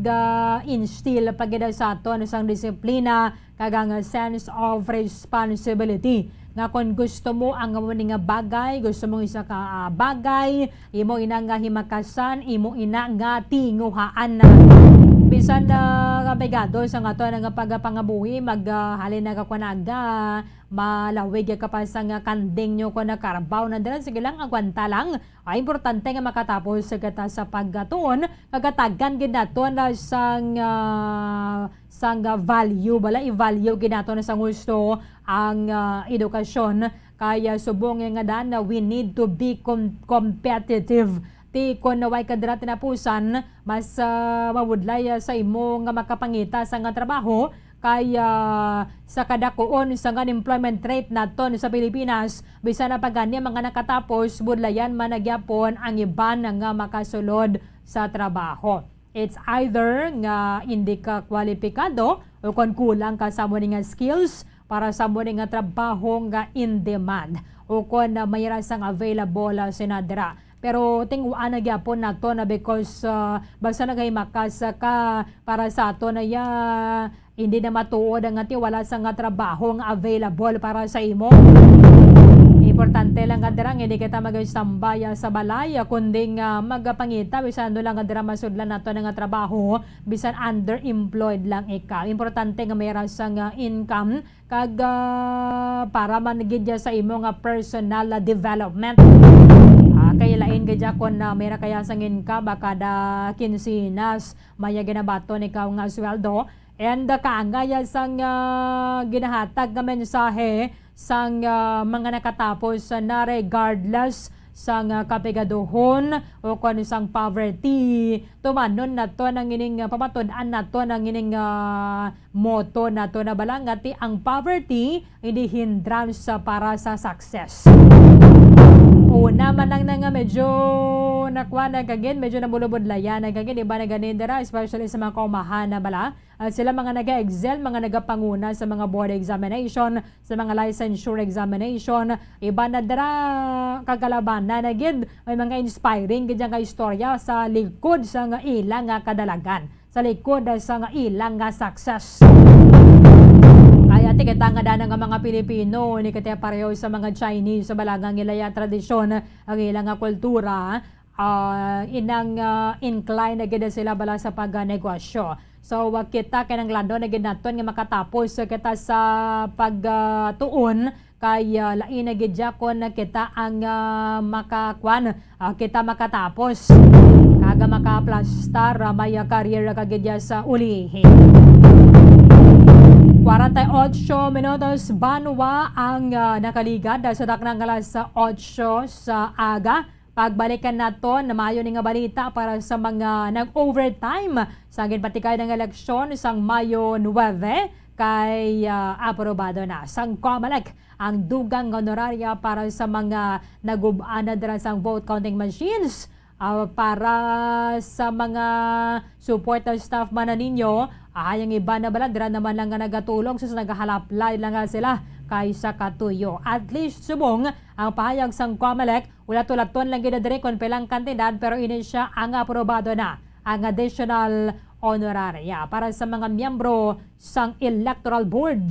instill pag sa aton sang disiplina kaga nga sense of responsibility. Nga kung gusto mo ang nga bagay, gusto mo isa ka bagay, imo ina nga himakasan, imo ina nga tinguhaan na. Bisan na kabigado sa nga to nga pagpangabuhi, maghalin na ka kunaga, malawig ka pa sa nga kanding nyo ko na karabaw na dala. Sige lang, agwanta lang. Ay, importante nga makatapos kita sa pagkatuon, kagatagan ginato na sang value, bala i-value ginato na sang gusto ang edukasyon. Kaya subong nga dan na we need to be competitive. Ti kon naway kadra tinapusan, mas mawudlay sa imo nga makapangita sa nga trabaho. Kaya sa kadakuon sa nga employment rate naton sa Pilipinas, bisan na pagani mga nakatapos, budlayan managyapon ang iban nga makasulod sa trabaho. It's either nga hindi ka kwalipikado o kung kulang ka sa mo nga skills para sa mo nga trabaho nga in demand o kung mayroon sang available sinadra. Pero tingwaan na gyapon nato na because basta naghimakas ka para sa ato na hindi na matuod ang ati wala sa nga trabaho nga available para sa imo. Importante lang nga dira hindi kita magstambay sa balay kundi magpangita bisan lang nga dira masudlan nato nga trabaho bisan underemployed lang ika. Importante nga mayroon sang income kag para manigidya sa imo nga personal development. Kaya lain gadya kung mayroon kaya sang income baka da kinsinas maya ginabaton ikaw nga sweldo. And kaangaya sang ginahatag nga mensahe sang mga nakatapos na regardless sang kapigaduhon o kung sang poverty. Tumanon na to ng ining pamatudan na to ng ining moto na to na balangati ang poverty hindi hindrance para sa success. Una man lang na nga medyo nakwa na kagin, medyo nabulubudlayan na kagin, iba na ganindera, especially sa mga kaumahan na bala. Sila mga nag-excel, mga nagapanguna sa mga board examination, sa mga licensure examination, iba na dara kagalaban na nagid, may mga inspiring ganyang ka istorya sa likod sa nga ilang nga kadalagan, sa likod sa nga ilang nga success. Kaya tikita nga dana nga mga Pilipino, ni kaya pareho sa mga Chinese sa balagang ilaya tradisyon, ang ilang nga kultura, inang incline na gina sila bala sa pagnegosyo. So kita kanang lado na ginaton nga makatapos kita sa pagtuon kaya lain na gidya kon kita ang makakwan kita makatapos kaga makaplastar may career kagidya sa ulihi. 48 minutos banwa ang nakaligad sa daknang alas 8 sa aga. Pagbalikan nato na mayo ni nga balita para sa mga nag-overtime sa ginpatikay ng eleksyon sang Mayo 9 kay aprobado na sang COMELEC ang dugang honoraria para sa mga nagubaan na dira sang vote counting machines. Para sa mga support staff man na ninyo, ayang iba na bala, dira naman lang nga nagatulong sa nagahalap-lay lang nga sila kaysa katuyo. At least subong ang pahayag sang COMELEC, ulat-ulaton lang ginadiri kon pelang kantidad pero ini siya ang aprobado na ang additional honoraria para sa mga miyembro sang Electoral Board.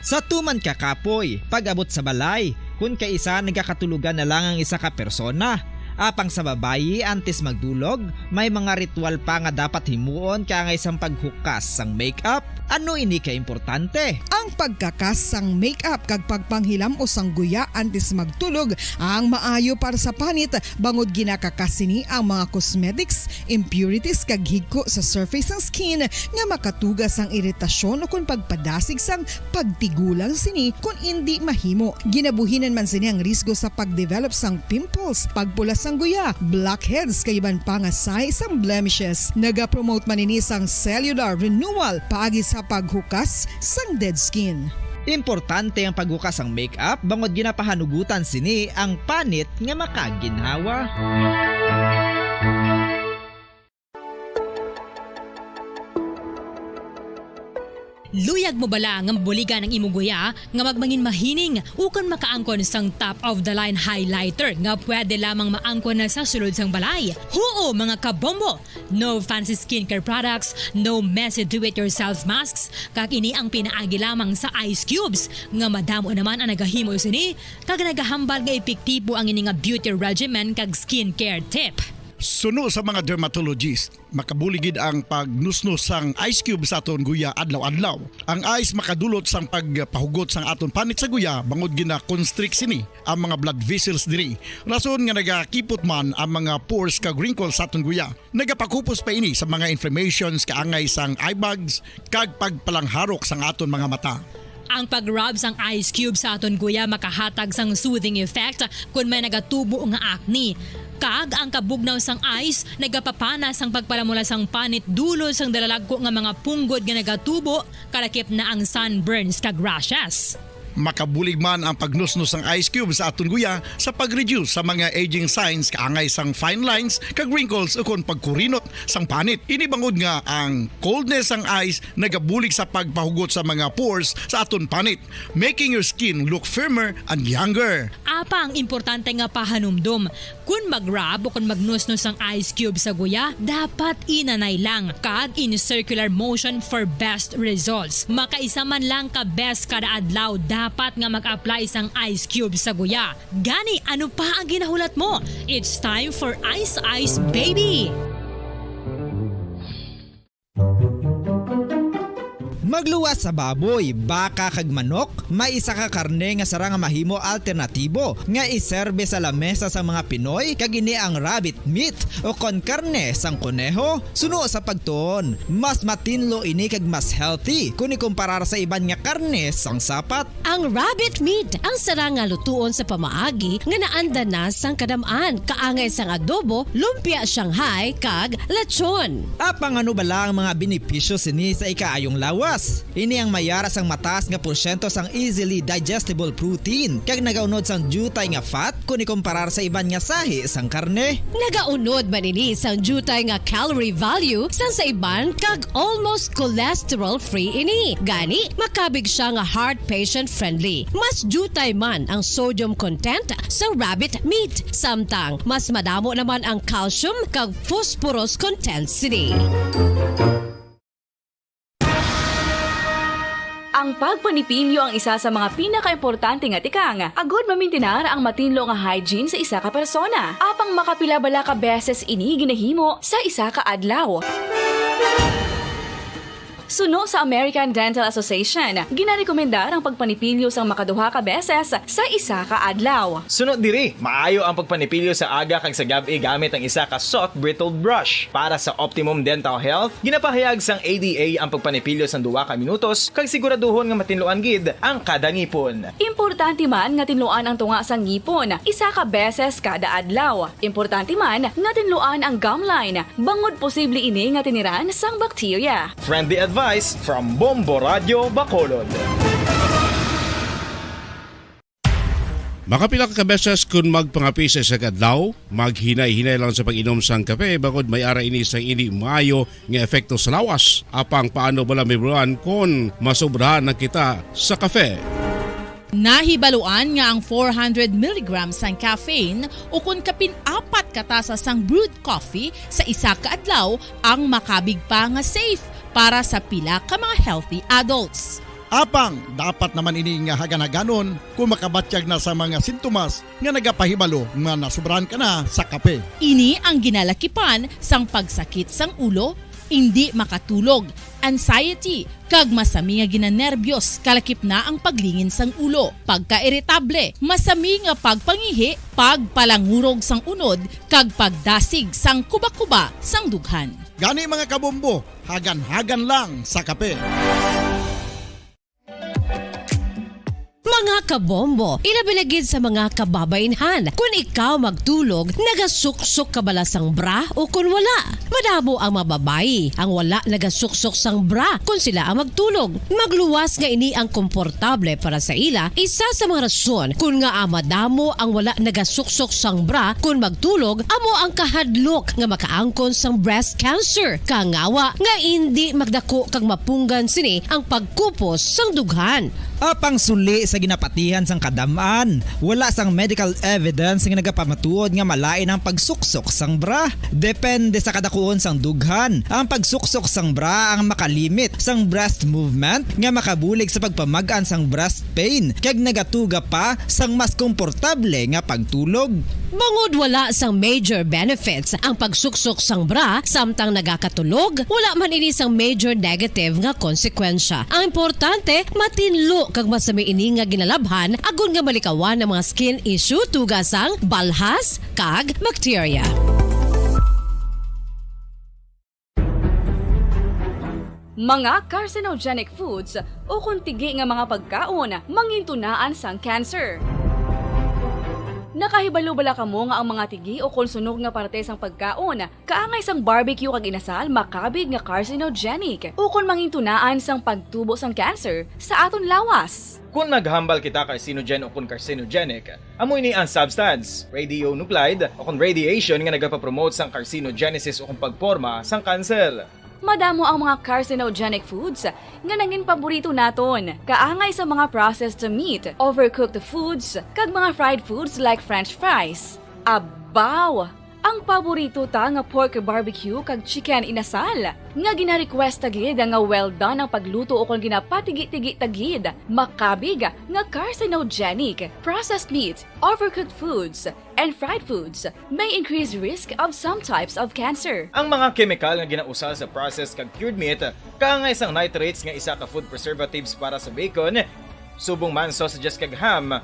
Sa tuman ka kapoy, pag-abot sa balay, kung kaisa nagkakatulugan na lang ang isa ka persona. Apang sa babayi antes magdulog, may mga ritual pa nga dapat himuon kaya nga isang paghukas sang makeup, Ano ini ka importante? Ang pagkakasang make-up kag pagpanghilam o sangguya antes magtulog ang maayo para sa panit bangod ginakakasini ang mga cosmetics, impurities kag higko sa surface ng skin nga makatugas ang iritasyon o kung pagpadasig sang pagtigulang sini kung hindi mahimo. Ginabuhinan man sini ang risgo sa pagdevelop sang pimples, pagpula sang guya, blackheads kay iban pa nga size sang blemishes. Naga-promote man ini sang cellular renewal paagi sa paghukas sang dead skin. Importante ang paghukas ang makeup bangod ginapahanugutan sini ang panit nga makaginhawa. Luyag mo bala nga buligan ng imong guya nga magmangin mahining ukon makaangkon sang top of the line highlighter nga pwede lamang maangkon na sa sulod sang balay. Huo mga kabombo! No fancy skincare products, no messy do-it-yourself masks, kag ini ang pinaagi lamang sa ice cubes nga madamo naman ang nagahimo sini kag nagahambal nga epektibo ang ini nga beauty regimen kag skincare tip. Suno sa mga dermatologist, makabuligid ang pagnusnos sang ice cube sa aton guya adlaw-adlaw. Ang ice makadulot sang pagpahugot sang aton panit sa guya bangod gina-constrict sini ang mga blood vessels diri. Rason nga nagakipot man ang mga pores kag wrinkles sa aton guya. Nagapakupos pa ini sa mga inflammations kaangay sang eye bags kag pagpalangharok sang aton mga mata. Ang pag-rub sang ice cube sa aton guya makahatag sang soothing effect kung may nagatubo nga acne. Kag ang kabugnaw sang ice nagapapana sang pagpalamula sang panit dulo sang dalalagko nga mga punggod nga nagatubo kalakip na ang sunburns kag rashes. Makabulig man ang pagnusnos ng ice cube sa aton guya sa pag-reduce sa mga aging signs kaangay sang fine lines kag wrinkles o kon pagkurinot sang panit. Ini bangod nga ang coldness sang ice nagabulig sa pagpahugot sa mga pores sa aton panit, making your skin look firmer and younger. Apa ang importante nga pahanumdum, kung mag-rub o kung magnusnos ang ice cube sa guya, dapat inanay lang kag in circular motion for best results. Makaisa man lang ka best kada adlaw dapat nga mag-apply sang ice cube sa guya. Gani, ano pa ang ginahulat mo? It's time for Ice Ice Baby! Magluwas sa baboy, baka kag manok, may isa ka karne nga sara nga mahimo alternatibo nga iserbe sa lamesa sa mga Pinoy kag ini ang rabbit meat o kon karne sang kuneho. Suno sa pagtuon, mas matinlo ini kag mas healthy kung ikumparar sa iban nga karne sang sapat. Ang rabbit meat ang sara nga lutuon sa pamaagi nga naanda na sang kadamaan, kaangay sang adobo, lumpia Shanghai kag lechon. Apang ano bala ang mga benepisyo sini sa ikaayong lawas? Ini ang mayara sang mataas nga porsyento sang easily digestible protein kag nagaunod sang jutay nga fat kung ikumparar sa iban nga sahi sang karne. Nagaunod man ini sang jutay nga calorie value sang sa iban kag almost cholesterol free ini. Gani makabig siya nga heart patient friendly. Mas jutay man ang sodium content sa rabbit meat, samtang mas madamo naman ang calcium kag phosphorus content sini. Ang pagpanipilyo ang isa sa mga pinaka-importante nga tikang. Agod mamintinar ang matinlo nga hygiene sa isa ka persona. Apang makapila bala ka beses ini ginahimo sa isa ka adlaw. Suno sa American Dental Association, ginarekomendar ang pagpanipilyo sang makaduha ka beses sa isa ka adlaw. Sunod diri, maayo ang pagpanipilyo sa aga kag sa gabi gamit ang isa ka soft brittle brush. Para sa optimum dental health, ginapahayag sang ADA ang pagpanipilyo sang 2 ka minutos kag siguraduhon nga matinluan gid ang kada ngipon. Importante man nga tinluan ang tunga sang ngipon, isa ka beses kada adlaw. Importante man nga tinluan ang gum line, bangod posible ini nga tiniran sang bakterya. Friendly advice from Bombo Radio Bacolod. Makapila ka beses kung magpangapisa sa kadlaw, maghinay-hinay lang sa pag-inom sang kape bagod may ara ini sang ini maayo nga epekto sa lawas. Apang paano bala mibuan kung masobrahan na kita sa kape? Nahibaluan nga ang 400 mg sang caffeine o kung kapin-4 katasa sang brewed coffee sa isa ka adlaw ang makabig pa nga safe para sa pila ka mga healthy adults. Apang, dapat naman ini nga haganaganon kung makabatyag na sa mga sintomas nga nagapahibalo nga nasubrahan ka na sa kape. Ini ang ginalakipan sang pagsakit sang ulo, hindi makatulog, anxiety, kag masami nga ginanerbiyos kalakip na ang paglingin sang ulo, pagka-iritable, masami nga pagpangihi, pagpalangurog sang unod, kag pagdasig sang kuba-kuba sang dughan. Gani mga kabombo, hagan-hagan lang sa kape. Mga kabombo, ilabiligid sa mga kababainhan. Kung ikaw magtulog, nagasuksok ka bala sang bra o kung wala. Madamo ang mababayi ang wala nagasuksok sang bra kung sila ang magtulog. Magluwas nga ini ang komportable para sa ila. Isa sa mga rason kung nga madamo ang wala nagasuksok sang bra kung magtulog, amo ang kahadlok nga makaangkon sang breast cancer. Kangawa nga hindi magdako kag mapunggan sini ang pagkupos sang dughan. Apang suli sa ginapatihan sang kadamaan, wala sang medical evidence nga nagapamatuod nga malain ang pagsuksok sang bra. Depende sa kadakuon sang dughan. Ang pagsuksok sang bra ang makalimit sang breast movement nga makabulig sa pagpamagaan sang breast pain kag nagatuga pa sang mas komportable nga pagtulog. Bangod wala sang major benefits ang pagsuksok sang bra samtang nagakatulog, wala man ini sang major negative nga konsekwensya. Ang importante, matinlo kag masami ini nga ginalabhan agon nga malikawan ang mga skin issue tugasang balhas kag bacteria. Mga carcinogenic foods o kuntigi nga mga pagkaon mangintunaan sang cancer. Nakahibalo bala kamo nga ang mga tigi o konsunog nga parte sang pagkaon kaangay sang barbecue kag inasal makabig nga carcinogenic o kon mangintunaan sang pagtubo sang cancer sa aton lawas. Kung maghambal kita carcinogen o kung carcinogenic, amo ini ang substance, radionuclide o kung radiation nga nagapapromote sang carcinogenesis o kung pagporma sang cancer. Madamo ang mga carcinogenic foods nga nangin paborito naton. Kaangay sa mga processed meat, overcooked foods, kag mga fried foods like french fries. Abaw! Ang paborito ta nga pork barbecue kag chicken inasal. Nga gina-request tagid nga well done ang pagluto o kung ginapatigi-tigi tagid. Makabig nga carcinogenic, processed meat, overcooked foods, and fried foods may increase risk of some types of cancer. Ang mga chemical nga ginausal sa processed kag cured meat, kaangay sang nitrates nga isa ka food preservatives para sa bacon, subong man sausages kag ham,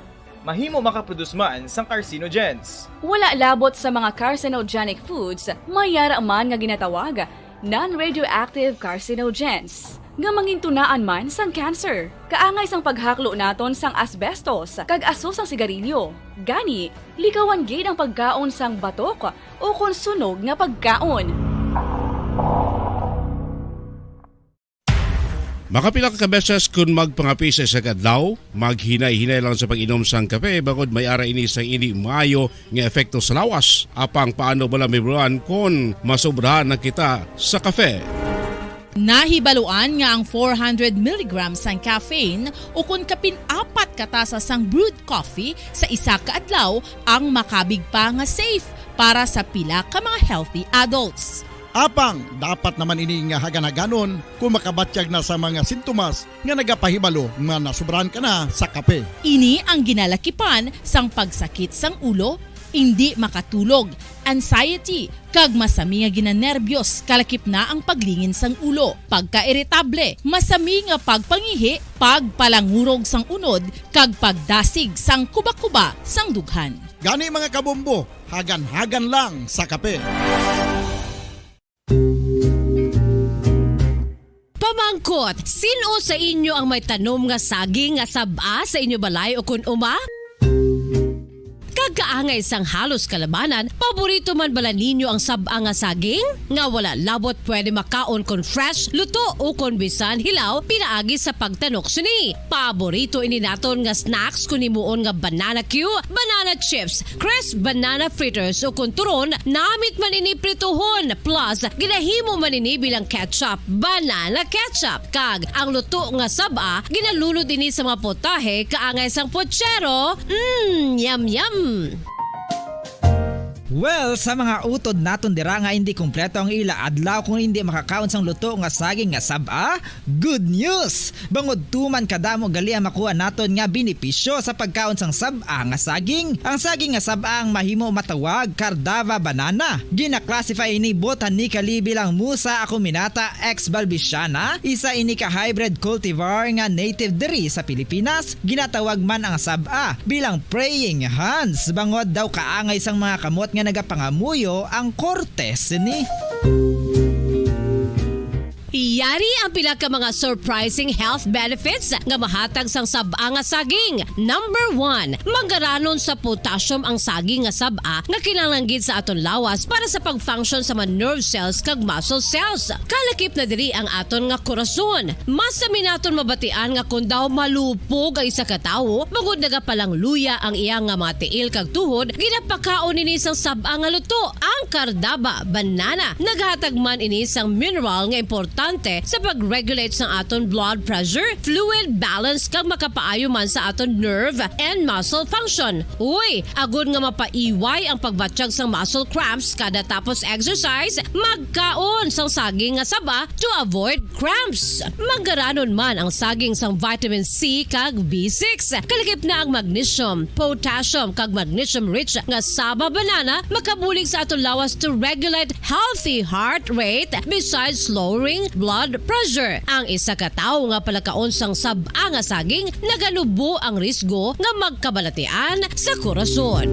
mahimo makaproduce man sang carcinogens. Wala labot sa mga carcinogenic foods, mayara man nga ginatawag non-radioactive carcinogens nga mangintunaan man sang cancer. Kaangay sang paghaklo naton sang asbestos kag aso sang sigarilyo. Gani, likawan gid ang pagkaon sang batok o kon sunog nga pagkaon. Makapila ka beses kung magpangapisa sa kadlaw, maghinay-hinay lang sa pag-inom sang kape bagod may ara ini sang hindi maayo nga epekto sa lawas. Apang paano bala may buruan kung masobrahan na kita sa kape. Nahibaluan nga ang 400 mg sang caffeine o kung kapin-apat katasa sang brewed coffee sa isa ka adlaw ang makabig pa nga safe para sa pila ka mga healthy adults. Apang, dapat naman ini nga haganaganon kung makabatyag na sa mga sintomas nga nagapahibalo nga nasubrahan ka na sa kape. Ini ang ginalakipan sang pagsakit sang ulo, hindi makatulog, anxiety, kag masami nga ginanerbiyos kalakip na ang paglingin sang ulo, pagka-iritable, masami nga pagpangihi, pagpalangurog sang unod, kag pagdasig sang kuba-kuba sang dughan. Gani mga kabombo, hagan-hagan lang sa kape. Pamangkot, sino sa inyo ang may tanom nga saging nga saba sa inyo balay o kun uma? Kagkaangay sang halos kalabanan, paborito man bala ninyo ang saba nga saging? Nga wala labot pwede makaon kon fresh, luto o kon bisan hilaw, pinaagi sa pagtanok sini. Paborito ini naton nga snacks kun himuon nga banana Q, banana chips, crisp banana fritters o kun turon, namit man ini prituhon, plus ginahimo man ini bilang ketchup, banana ketchup. Kag ang luto nga saba, ginalulod ini sa mga potahe kaangay sang pochero. Yum yum! Well, sa mga utod naton dira nga hindi kumpleto ang ila adlaw kung hindi makakaon sang luto nga saging nga saba, good news! Bangod tuman kadamo gali ang makuha naton nga benepisyo sa pagkaon sang saba nga saging. Ang saging nga saba ang mahimo matawag Cardava banana. Gina-classify ini botanically bilang Musa acuminata ex balbisiana, isa ini ka hybrid cultivar nga native diri sa Pilipinas. Ginatawag man ang saba bilang praying hands, bangod daw kaangay sang mga kamot nga nagapangamuyo ang kortes ni. Yari ang pila ka mga surprising health benefits nga mahatag sang saba nga saging. Number 1, manggaranon sa potassium ang saging nga saba nga kinahanglan sa aton lawas para sa pag-function sa mga nerve cells kag muscle cells. Kalakip na diri ang aton nga korason. Mas sa minaton mabatian nga kung daw malupog ang isa ka tawo, bangod nagapalang luya ang iyang nga mga tiil kag tuhod, ginapakaon ini sang saba nga luto, ang Cardava banana. Naghatag man ini sang mineral nga importante sa pag-regulate sa aton blood pressure, fluid balance kag makapaayo man sa aton nerve and muscle function. Uy, agud nga mapaiway ang pagbatsyag sang muscle cramps kada tapos exercise, magkaon sang saging nga saba to avoid cramps. Manggaranon man ang saging sang vitamin C kag B6. Kalikip na ang magnesium, potassium kag magnesium rich nga saba banana makabulig sa aton lawas to regulate healthy heart rate besides lowering blood pressure. Ang isa ka tawo nga palakaon sang saba nga saging nagalubo ang risgo nga magkabalatian sa korason.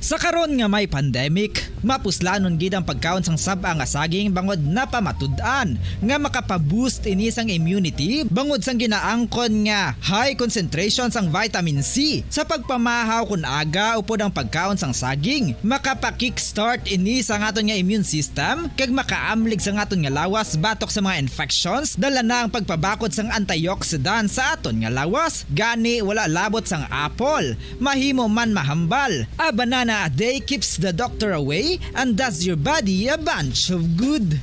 Sa karon nga may pandemic, mapuslanon gid ang pagkaon sang saba nga saging bangod napamatud-an nga makapaboost ini sang immunity bangod sang ginaangkon nga high concentration sang vitamin C. Sa pagpamahaw kun aga upod ang pagkaon sang saging, makapa-kickstart ini sa aton nga immune system kag makaamlig sa aton nga lawas batok sa mga infections, dala na ang pagpabakod sang antioxidant sa aton nga lawas. Gani wala labot sang apple, mahimo man mahambal. A banana a day keeps the doctor away and does your body a bunch of good.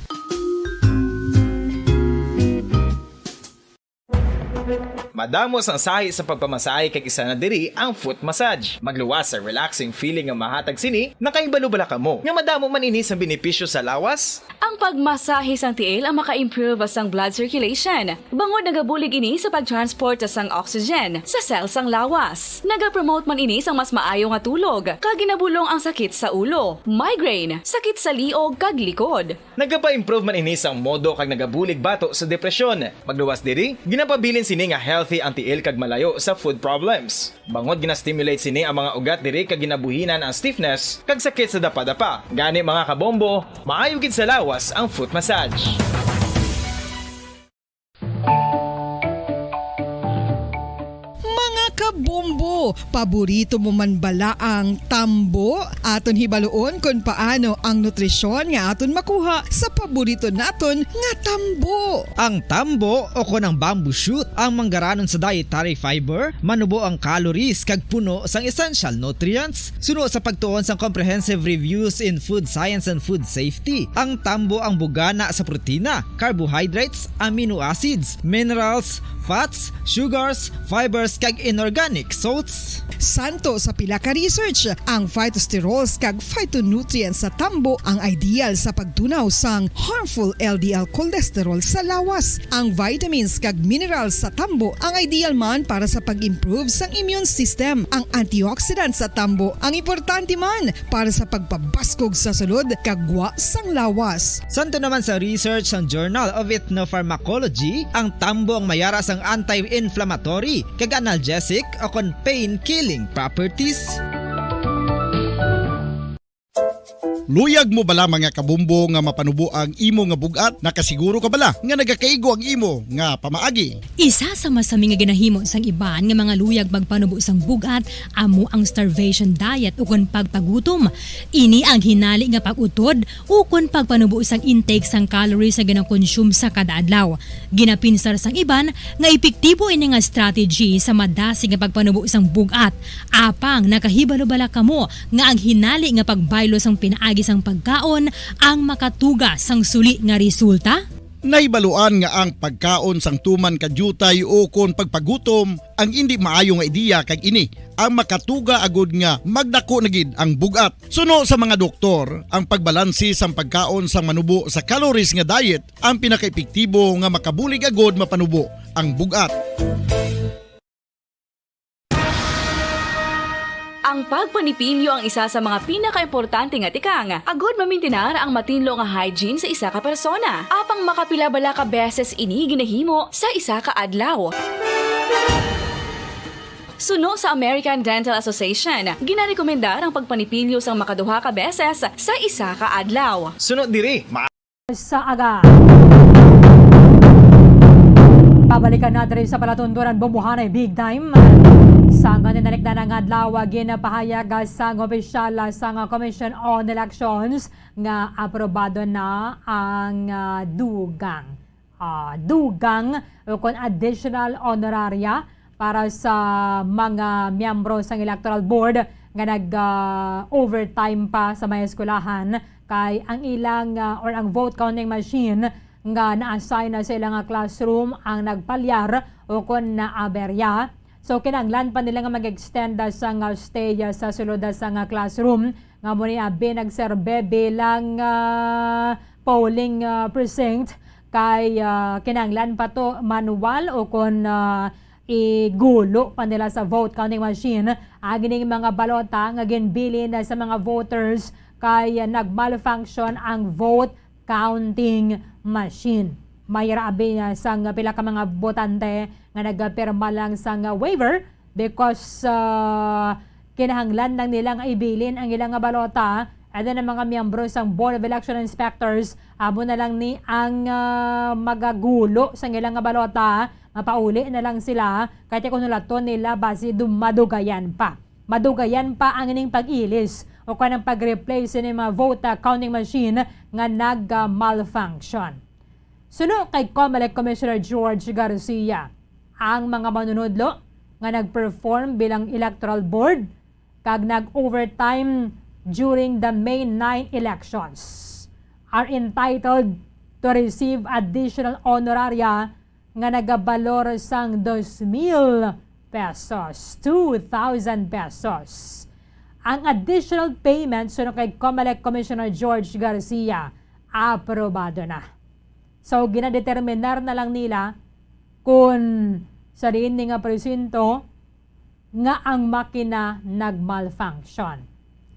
Madamos ang sahi sa pagpamasahe kag isa na diri ang foot massage. Magluwas sa relaxing feeling nga mahatag sini, nakaibalo-bala ka mo. Nga madamo man ini sa benepisyo sa lawas. Ang pagmasahe sang tiil ang maka-improve sang blood circulation. Bangod nagabulig ini sa pag-transport sang oxygen sa cells sang lawas. Nagapromote man ini sang mas maayo nga tulog, kag ginabulong ang sakit sa ulo, migraine, sakit sa liog kag likod. Nagapa-improve man ini sang modo kag nagabulig bato sa depresyon. Magluwas diri, ginapabilin sini nga healthy ang tiil kag malayo sa food problems. Bangod gina-stimulate sini ang mga ugat diri kag ginabuhinan ang stiffness kag sakit sa dapa-dapa. Gani mga kabombo, maayo gid sa lawas ang foot massage. Kabombo, paborito mo man bala ang tambo? Aton hibaluon kung paano ang nutrisyon nga aton makuha sa paborito naton nga tambo. Ang tambo o kon ang bamboo shoot ang manggaranon sa dietary fiber, manubo ang calories kag puno sang essential nutrients. Suno sa pagtuon sang comprehensive reviews in food science and food safety, ang tambo ang bugana sa protina, carbohydrates, amino acids, minerals, fats, sugars, fibers kag inorganic salts. Santo sa pila ka research, ang phytosterols kag phytonutrients sa tambo ang ideal sa pagtunaw sang harmful LDL cholesterol sa lawas. Ang vitamins kag minerals sa tambo ang ideal man para sa pag-improve sang immune system. Ang antioxidants sa tambo ang importante man para sa pagpabaskog sa sulod kag wa sang lawas. Santo naman sa research ng Journal of Ethnopharmacology, ang tambo ang mayara sang anti-inflammatory kag analgesic o kon pain-killing properties. Luyag mo bala mga kabumbo nga mapanubo ang imo nga bugat? Nakasiguro ka bala nga nagakaigo ang imo nga pamaagi? Isa sa masami nga ginahimo sang iban nga mga luyag magpanubo sang bugat amo ang starvation diet ukon pagpagutom. Ini ang hinali nga pag-utod ukon pagpanubo sang intake sang calories sa gina-consume sa kada adlaw. Ginapinsar sang iban nga epektibo ini nga strategy sa madasi nga pagpanubo sang bugat. Apang nakahibalo-bala kamo nga ang hinali nga pagbaylo sang pinaagi sang pagkaon ang makatuga sang suli nga resulta? Naibaluan nga ang pagkaon sang tuman kadyutay o kon pagpagutom ang hindi maayo nga ideya kag ini ang makatuga agud nga magdako na gid ang bugat. Suno sa mga doktor, ang pagbalansi sang pagkaon sang manubo sa calories nga diet ang pinakaepektibo nga makabulig agud mapanubo ang bugat. Ang pagpanipilyo ang isa sa mga pinaka-importante nga tikang. Agod mamintinar ang matinlo nga hygiene sa isa ka persona. Apang makapilabala ka beses ini ginahimo sa isa ka adlaw. Suno sa American Dental Association, ginarekomendar ang pagpanipilyo sang makaduha ka beses sa isa ka adlaw. Sunod diri, Sa aga. Pabalikan natin sa palatuntunan bumuhanay big time. Sa nganinalik na ng adlaw, ginapahayag sa opisyal sa Commission on Elections nga aprobado na ang dugang o kon additional honoraria para sa mga miyembro sa Electoral Board nga nag-overtime pa sa mga eskwelahan kay ang ilang or ang vote counting machine nga na-assign na sa ilang classroom ang nagpalyar o kon naaberya. So kinanglan pa nila nga mag-extend sa stay sa sulod sa classroom nga mo niya binagserbe bilang polling precinct kay kinanglan pa to manual o kon igulo pa nila sa vote counting machine agining mga balota nga ginbilin sa mga voters kay nagmalfunction ang vote counting machine. May rabi sang pila ka mga botante nga nagpirma lang sang waiver because kinahanglan lang nila nga ibilin ang ilang balota and then ang mga miyembro sang Board of Election Inspectors abo na lang ni ang magagulo sang ilang balota mapauli na lang sila kahit kung nulaton nila base madugayan pa ang ining pag-ilis o kanang pag-replace ng mga vote counting machine nga nag-malfunction. Suno kay COMELEC Commissioner George Garcia, ang mga manunodlo nga nag-perform bilang electoral board kag nag-overtime during the May 9 elections are entitled to receive additional honoraria nga nagabalor sang 2,000 pesos, 2,000 pesos. Ang additional payment suno kay COMELEC Commissioner George Garcia, aprobado na. So, ginadeterminar na lang nila kung sa rin nga presinto nga ang makina nag-malfunction.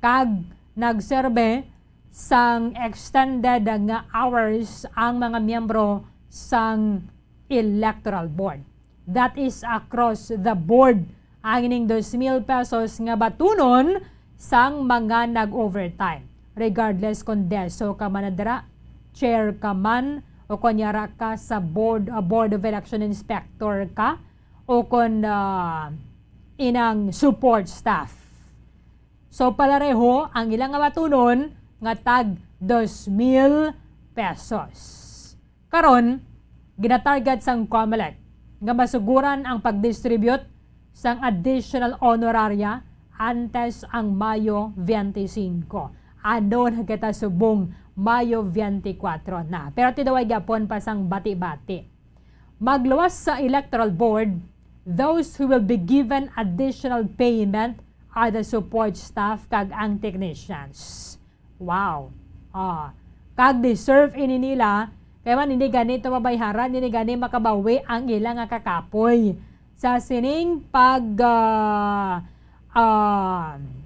Kag nagserbe sang extended nga hours ang mga miyembro sang electoral board. That is across the board. Ang ining 2,000 pesos nga batunon sang mga nag-overtime. Regardless kung deso ka manadra, chair ka man, o kunyara ka sa Board of Election Inspector ka, o kung inang support staff. So palareho, ang ilang nga matunon nga tag 2,000 pesos. Karon, ginatarget sang COMELEC nga masuguran ang pag-distribute sang additional honoraria antes ang Mayo 25. Ano na kita subong Mayo 24 na. Pero tidaway gapon pa sang bati-bati. Magluwas sa Electoral Board, those who will be given additional payment are the support staff kag ang technicians. Wow. Kag deserve ini nila, kaya man hindi ganito mabayharan, hindi gani makabawi ang ilang kakapoy. Sa sining pag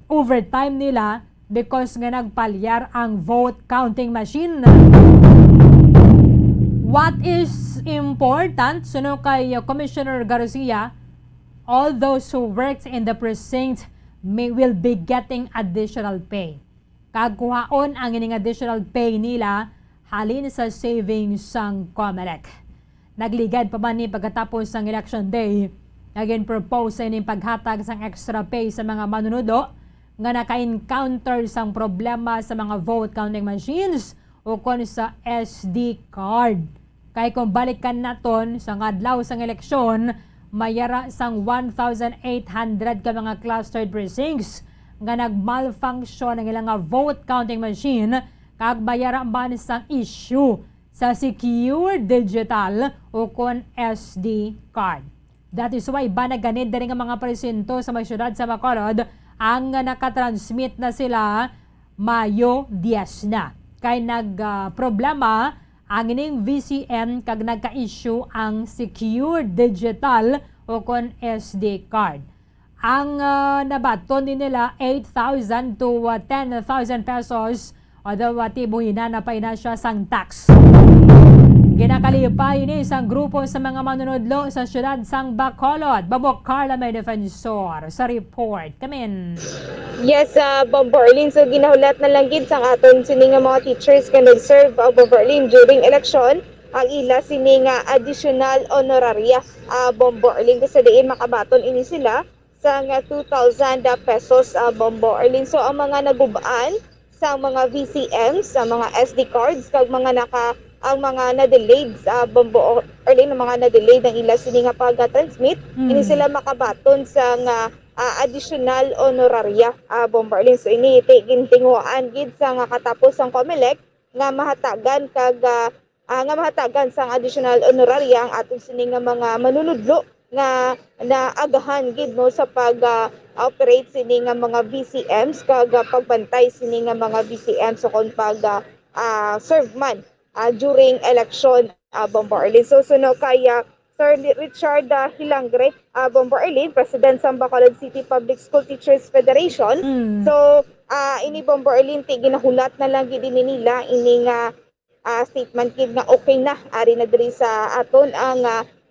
overtime nila, because nga nagpalyar ang vote counting machine. What is important, suno kay Commissioner Garcia, all those who worked in the precinct will be getting additional pay. Kagkuhaon ang ining additional pay nila halin sa savings sang COMELEC. Nagligad pa ba ni pagkatapos ng election day, naging propose sa ining paghatag sang extra pay sa mga manunudo nga naka-encounter sang problema sa mga vote counting machines o kon sa SD card. Kay kung balikan naton sa adlaw sang eleksyon, mayara sang 1,800 ka mga clustered precincts nga nag-malfunction ang ilang vote counting machine kag mayara man sang issue sa secure digital o kon SD card. That is why banaganid na rin ang mga presinto sa mga syudad sa Bacolod ang nakatransmit na sila Mayo 10 na. Kay nagproblema ang ining VCM kag nagka-issue ang secure digital o kon SD card. Ang nabaton din nila 8,000 to 10,000 pesos o daw tibuhinan na pa ina siya sang tax. Ginakalipay ni isang grupo sa mga manunodlo sa siyudad sang Bacolod. Babok Carla may defensor sa report. Kamin. Yes, Bomborlin. So ginahulat na lang gid sang aton sini nga mga teachers ka nag-serve Bomborlin during election ang ila sini nga additional honoraria Bomborlin kasi diin makabaton ini sila sa nga 2,000 pesos Bomborlin. So ang mga nagubaan sa mga VCM, sa mga SD cards kag mga ang mga na-delayed bombo or mga na-delayed ang ila sini nga pag-transmit, ini sila makabaton sa nga additional honoraria Bomborlin. So ini gintinguan gid sa nga katapos ang COMELEC nga mahatagan kag nga mahatagan sang additional honoraria ang atong sini nga mga manunudlo nga naagahan gid no sa pag-operate sini nga mga VCMs kag pagbantay sini nga mga VCMs so kon pag serve man during election Bomborlin. So suno kaya Sir Richard Hilangre Bomborlin, President sa Bacolod City Public School Teachers Federation. So ini Bomborlin ginahulat na lang gid nila ini nga statement gid nga okay na ari na diri sa aton ang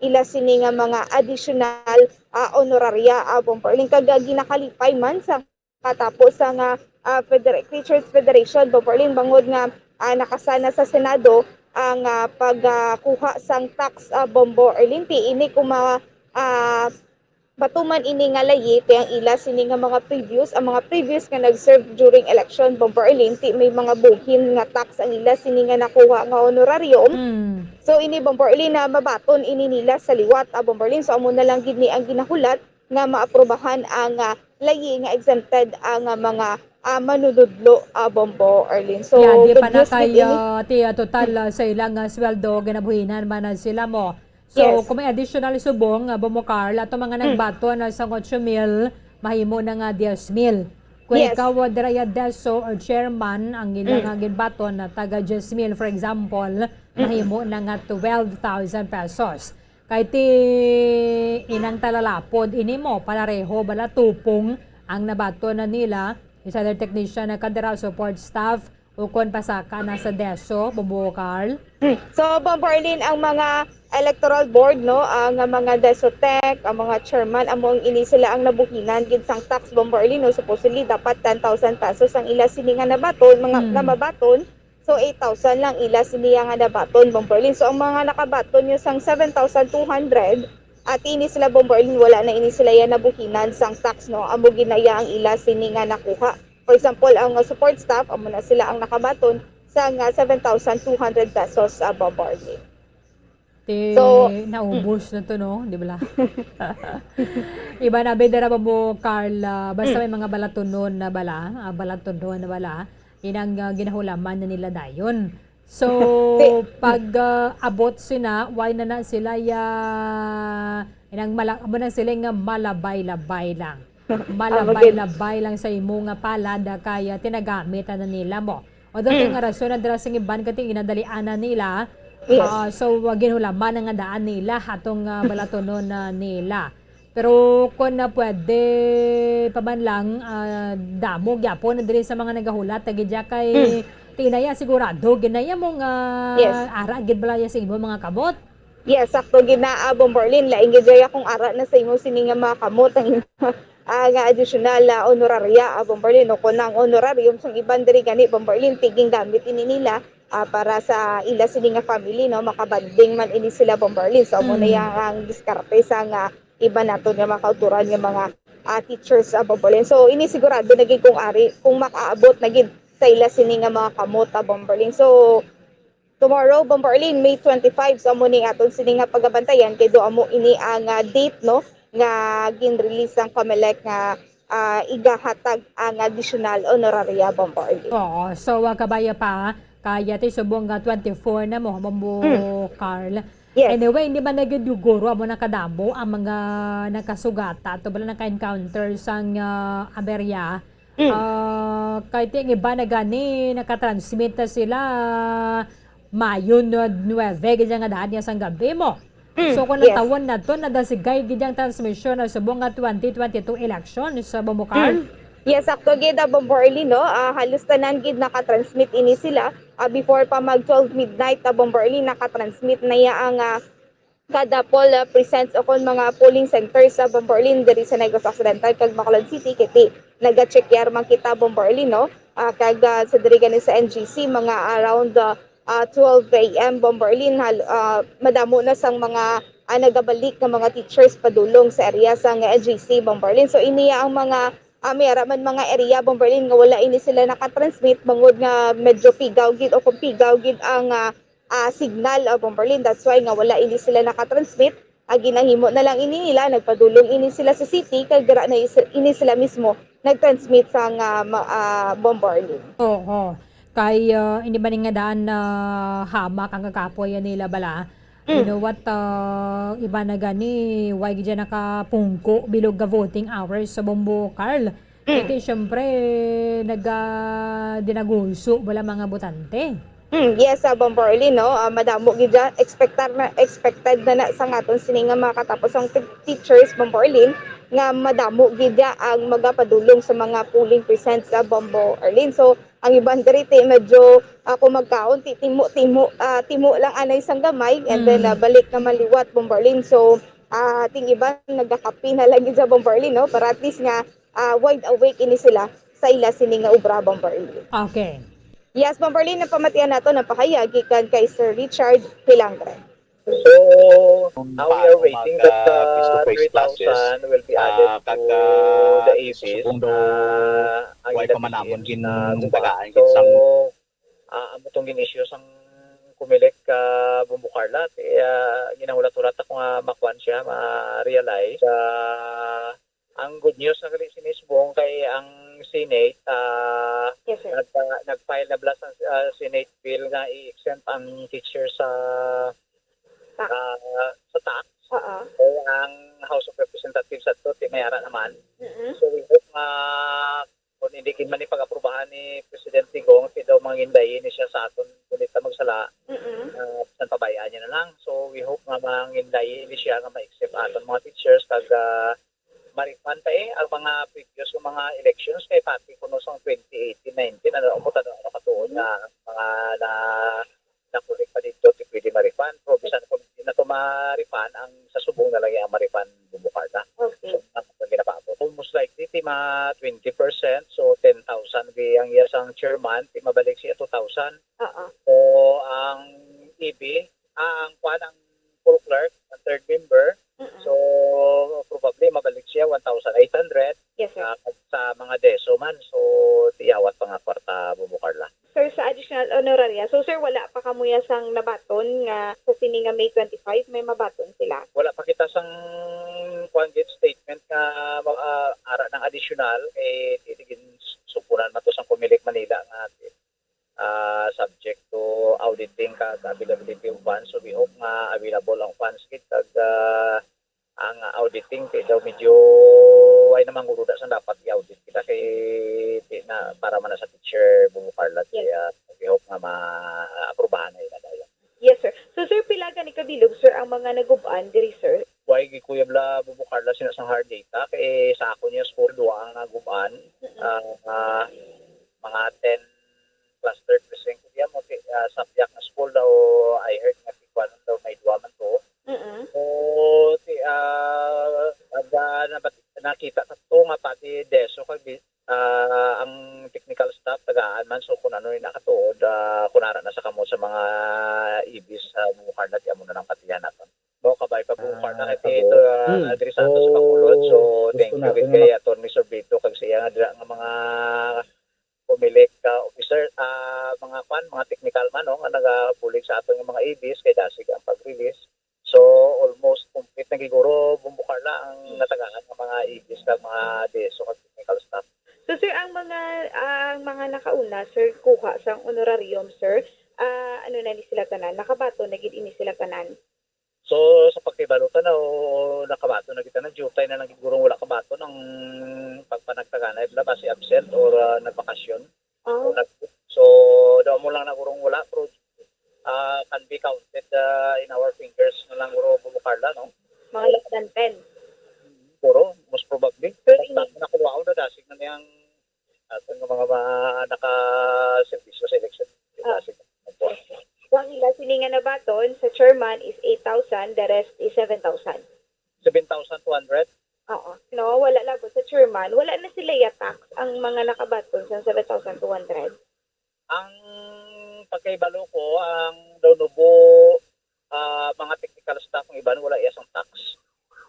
ila sini nga mga additional honoraria Bomborlin kag ginakalipay man sa katapos sa nga Teachers Federation Bomborlin bangod nga nakasana sa Senado ang pagkuha sang tax Bomborlin ti ini kuma batuman ini nga layi ti ang ila sini nga mga previous nga nag-serve during election Bomborlin ti may mga buhin nga tax ang ila sini nga nakuha nga honorarium. So ini Bomborlin na mabaton ini nila sa liwat Bomborlin. So amo na lang gid ni ang ginahulat nga maaprobahan ang layi nga exempted ang mga manunudlo Bomborlin. So di pa na kay total sa ilang sweldo ginabuhinan man sila mo. So kung may additional subong Bomokar ato mga nagbaton sa 8,000 mahimo na nga 10,000. Kung ikaw diraya deso or chairman ang ilang ginbaton na taga 10,000 for example mahimo na nga 12,000 pesos. Kay ti inang talalapod ini mo palareho bala tupong ang nabaton na nila isa other technician na kadera support staff o kon pasaka na sa deso Bomokar. So Bomborlin ang mga electoral board no ang mga desotec ang mga chairman among ini sila ang nabuhinan gid sang tax Bomborlin no supposedly dapat 10,000 pesos ang ila sini nga nabaton mga namabaton. So 8,000 lang ila sini nga nabaton Bomborlin. So ang mga nakabaton yung sang 7,200 at ini sila Bomborlin wala na ini sila yan nabuhinan sang tax no amo ginaya ang ila sini nga nakuha. For example ang support staff amo na sila ang nakabaton sa 7,200 pesos Bomborlin. So naubos na to no di ba? Iba na beda ra mo Carla basta may mga balatonon na bala inang ginahulaman na nila dayon. So, pag abot sila, why na sila abo na sila nga malabay-labay lang. Malabay-labay lang sa imo nga palada kaya tinagamit na nila mo. Although nga rason na dira sa iban kating inadalian na nila, so ginhulaman nga daan nila hatong balatonon na nila. Pero kung na pwede pa man lang damo gyapon na diri sa mga nagahulat tagidya kay tinaya sigurado ginaya mong ara gid balaya sa imo mga kamot. Yes, sakto gina Bomborlin laing gid kung ara na sa imo sini nga mga kamot ang nga additional honoraria Bomborlin no kun ang honorarium sang iban diri gani Bomborlin tiging gamit ini nila para sa ila sini nga family no makabanding man ini sila Bomborlin. So mo na yang diskarte sa nga iba nato nga makauturan nga mga teachers Bomborlin. So ini sigurado na gid kung ari kung makaabot na gid sa ila sini nga mga kamot Bomborlin. So tomorrow Bomborlin May 25 so amo ni aton sini nga pagabantayan kay do amo ini ang date no nga gin-release ang COMELEC nga igahatag ang additional honoraria Bomborlin. Oo, so kabaya pa Kaya ti subong nga 24 na mo, Bombo Carl. Yes. Anyway, hindi ba nagduguro mo nakadamo ang mga nakasugata to bala naka-encounter sang aberya? Kahit yung iba na gani, nakatransmit na sila Mayo 9, ganyan nga daan niya sang gabi mo. So kung natawon na to, nadasigay gidyang transmission na subong nga 2022 election sa Bomokar. Yes, sakto gid Bomborly no. Halos tanan gid naka-transmit ini sila before pa mag 12 midnight Bomborly naka-transmit na ya ang kada poll presents o kon mga polling centers sa Bomborly diri sa Negros Occidental kag Bacolod City kiti naga-check yar man kita Bomborly no. Kag sa diri gani sa NGC mga around 12 AM Bomborly madamo na sang mga nagabalik ng mga teachers padulong sa area sa NGC Bomborly. So iniya ang mga mayara man mga area Bomborlin nga wala ini sila nakatransmit bangod nga medyo pigaw gid o kung pigaw gid ang signal Bomborlin. That's why nga wala ini sila nakatransmit. Ginahimo na lang ini nila, nagpadulong ini sila sa city kag dira na ini sila mismo nagtransmit sa Bomborlin. Oo. Kay hindi ba nga daan na hamak ang kakapoy nila bala? You know what, iba na gani, why dyan nakapungko bilog ga voting hours sa Bombo Carl. Ito syempre, dinagulso wala mga botante. Yes, Bomborly, no? Madamo gidya, expected na sa ngaton sini nga makatapos ang teachers Bomborlin nga madamo gidya ang magapadulong sa mga polling presents sa Bomborlin. So, ang ibang dirite medyo kung magkaon timo lang anay sang gamay and then balik na maliwat Bomborlin. So ting iba nagakapi na lang sa Bomborlin no para at least nga wide awake ini sila sa ila sini nga ubra Bomborlin. Okay. Yes, Bomborlin na pamatian nato ng pahayag gikan kay Sir Richard Pilangre. So, now we are waiting that 3,000 will be added to the ABs. Why pa manamon gindagaan so, amutong gin-issue sang kumilik Bumbukarla. Ginahulat-hulat ako nga makwan siya, ma-realize. Ang good news na kali sinisbong kay ang Senate, yes, sir. nag-file na blast ang Senate bill nga i-exempt ang teacher sa tax. So, ang House of Representatives at to, mayara naman. So, we hope kung hindi man ipag-aprobahan ni President Digong, daw mangindayin siya sa aton kulit na magsala, saan pabayaan niya na lang. So, we hope nga mangindayin siya nga ma-accept aton mga teachers kag marifan pa ang mga previous mga elections kay pati kuno sa 2018-19 umutan na katuon nga mga nakulik pa dito pwede marifan. Pero bisan kung hindi na ito marifan, ang sa subong na lang ang marifan Bumbukarla. Okay. So, ang ginapaabot. Almost likely, tima 20%. So, 10,000 ang ang chairman, mabalik siya 2,000. So, ang EB, ang full clerk, ang third member, so, probably mabalik siya 1,800. Yes, sir. Sa mga deso man. So, tiyawat pa nga kwarta Bumbukarla. Sir, sa additional honoraria, so sir, wala pa kamuya sang nabaton nga sa sini nga May 25, may mabaton sila? Wala pa kita sang quantity statement nga ara ng additional titigin supunan man to sang Pumilik Manila nga subject to auditing kag availability of funds. So we hope nga available ang funds kit kag ang auditing daw medyo ay namang uruda sa dapat i-audit kita kay na para man sa teacher Bumbukarla. We hope nga ma-aprobahan na yun. Yes, sir. So, sir, pila ka ni kabilog, sir, ang mga nagubaan diri, sir? Why gikuyab la Bumbukarla sinasang hard data kay sa ako niya score duwa ang nagubaan. Mga 10 plus 30% ko diya mo subject na school daw I heard nga tikwan daw may duwa man to. So, nakita sa to nga pati deso kag ang technical staff tagaan man so kung ano yung nakatuod kunara na sa kamo sa mga ibis sa Bumbukarla ti amo na lang patihan naton. Mo kabay pa Bumbukarla ito Adri Santos Bacolod. So thank you gid kay Attorney Sorbito kag siya nga dira nga mga pumilik officer mga technical man no nga nagabulig sa aton nga mga ibis kay dasig ang pag-release. So almost complete na giguro Bumbukarla ang natagaan ng mga ibis kag mga deso kag technical staff. So, sir, ang mga nakauna, sir, kuha sa honorarium, sir, na gid ini sila tanan. So sa pagkibalutan na o nakabato na kita na jutay na lang sigurong wala kabato ng pagpanagtagana ibla ba si absent or nagbakasyon. So daw mo lang nagurong wala pero can be counted in our fingers na lang guro bubukarla no. Mga less than 10. Puro most probably. Basta nakuha na dasig na niyang atong mga naka-servisyo sa election. Ang ila sininga na baton sa chairman is 8,000, the rest is 7,000. 7,200? Oo. No, wala labot sa chairman. Wala na sila tax ang mga nakabaton sa 7,200. Ang pagkaibalo ko, ang Donubo, mga technical staff ng iba, wala isang tax.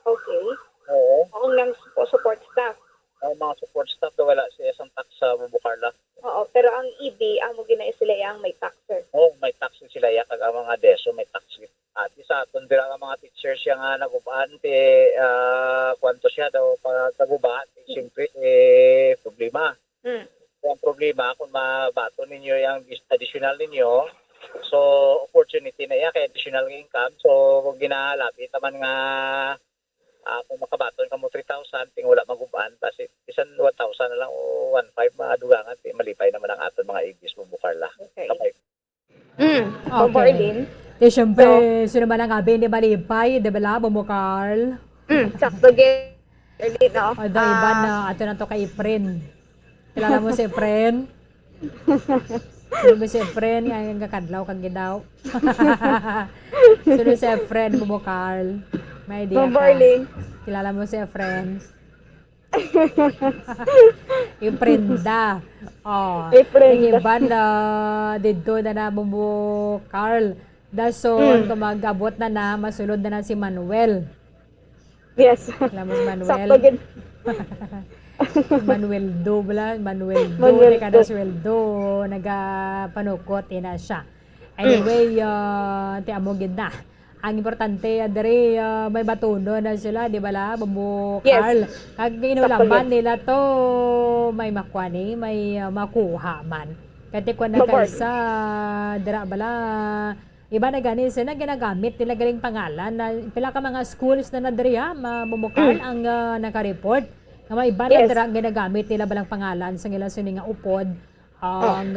Okay. Oo. Ang nang support staff. Ang mga support staff daw wala siya isang tax sa Bubukarla. Oo, pero ang EB, ang mo ginay sila ang may taxer. Oo, may tax sila ya kag ang mga deso may tax. At isa aton dira ang mga teachers siya nga nagubaan kwanto siya daw pagkaguba, siyempre problema. Ang problema kung mabato ninyo yung additional ninyo, so opportunity na yan kay additional income. So kung ginalapit naman nga kung makabaton ka mo 3,000 ting wala magubaan kasi isan 1,000 na lang o 1,500 madugangan malipay naman ang aton mga ibis Bubukarla. Okay. Okay. Siyempre, sino man ang abi ni malipay, di ba la, Bubukarl? Sakto gid. No? O da iba na ato na to kay Efren. Kilala mo si Efren? Sino ba si Efren? Ang kakadlaw kang gidaw. Sino si Efren, Bubukarl? May idea ka. Kilala mo si Efren? Iprenda. Oh. Iban na dito na Bubu Carl. Dason kumagabot na masulod na si Manuel. Yes. Kilala mo si Manuel? Sakto gid. Manuel Do bala, Manuel Do kada sweldo nagapanukot ina siya. Anyway, ti amo gid na. Ang importante dere may batuno na sila, di ba la, Bubu Carl? Kag inulaban nila to may makwani, may makuha man. Kati ko na kaysa dira bala iba na gani sila ginagamit nila galing pangalan na pila ka mga schools na nadriya Bubu Carl ang naka-report. Nga may iba na dira ginagamit nila balang pangalan sa ilang sininga upod ang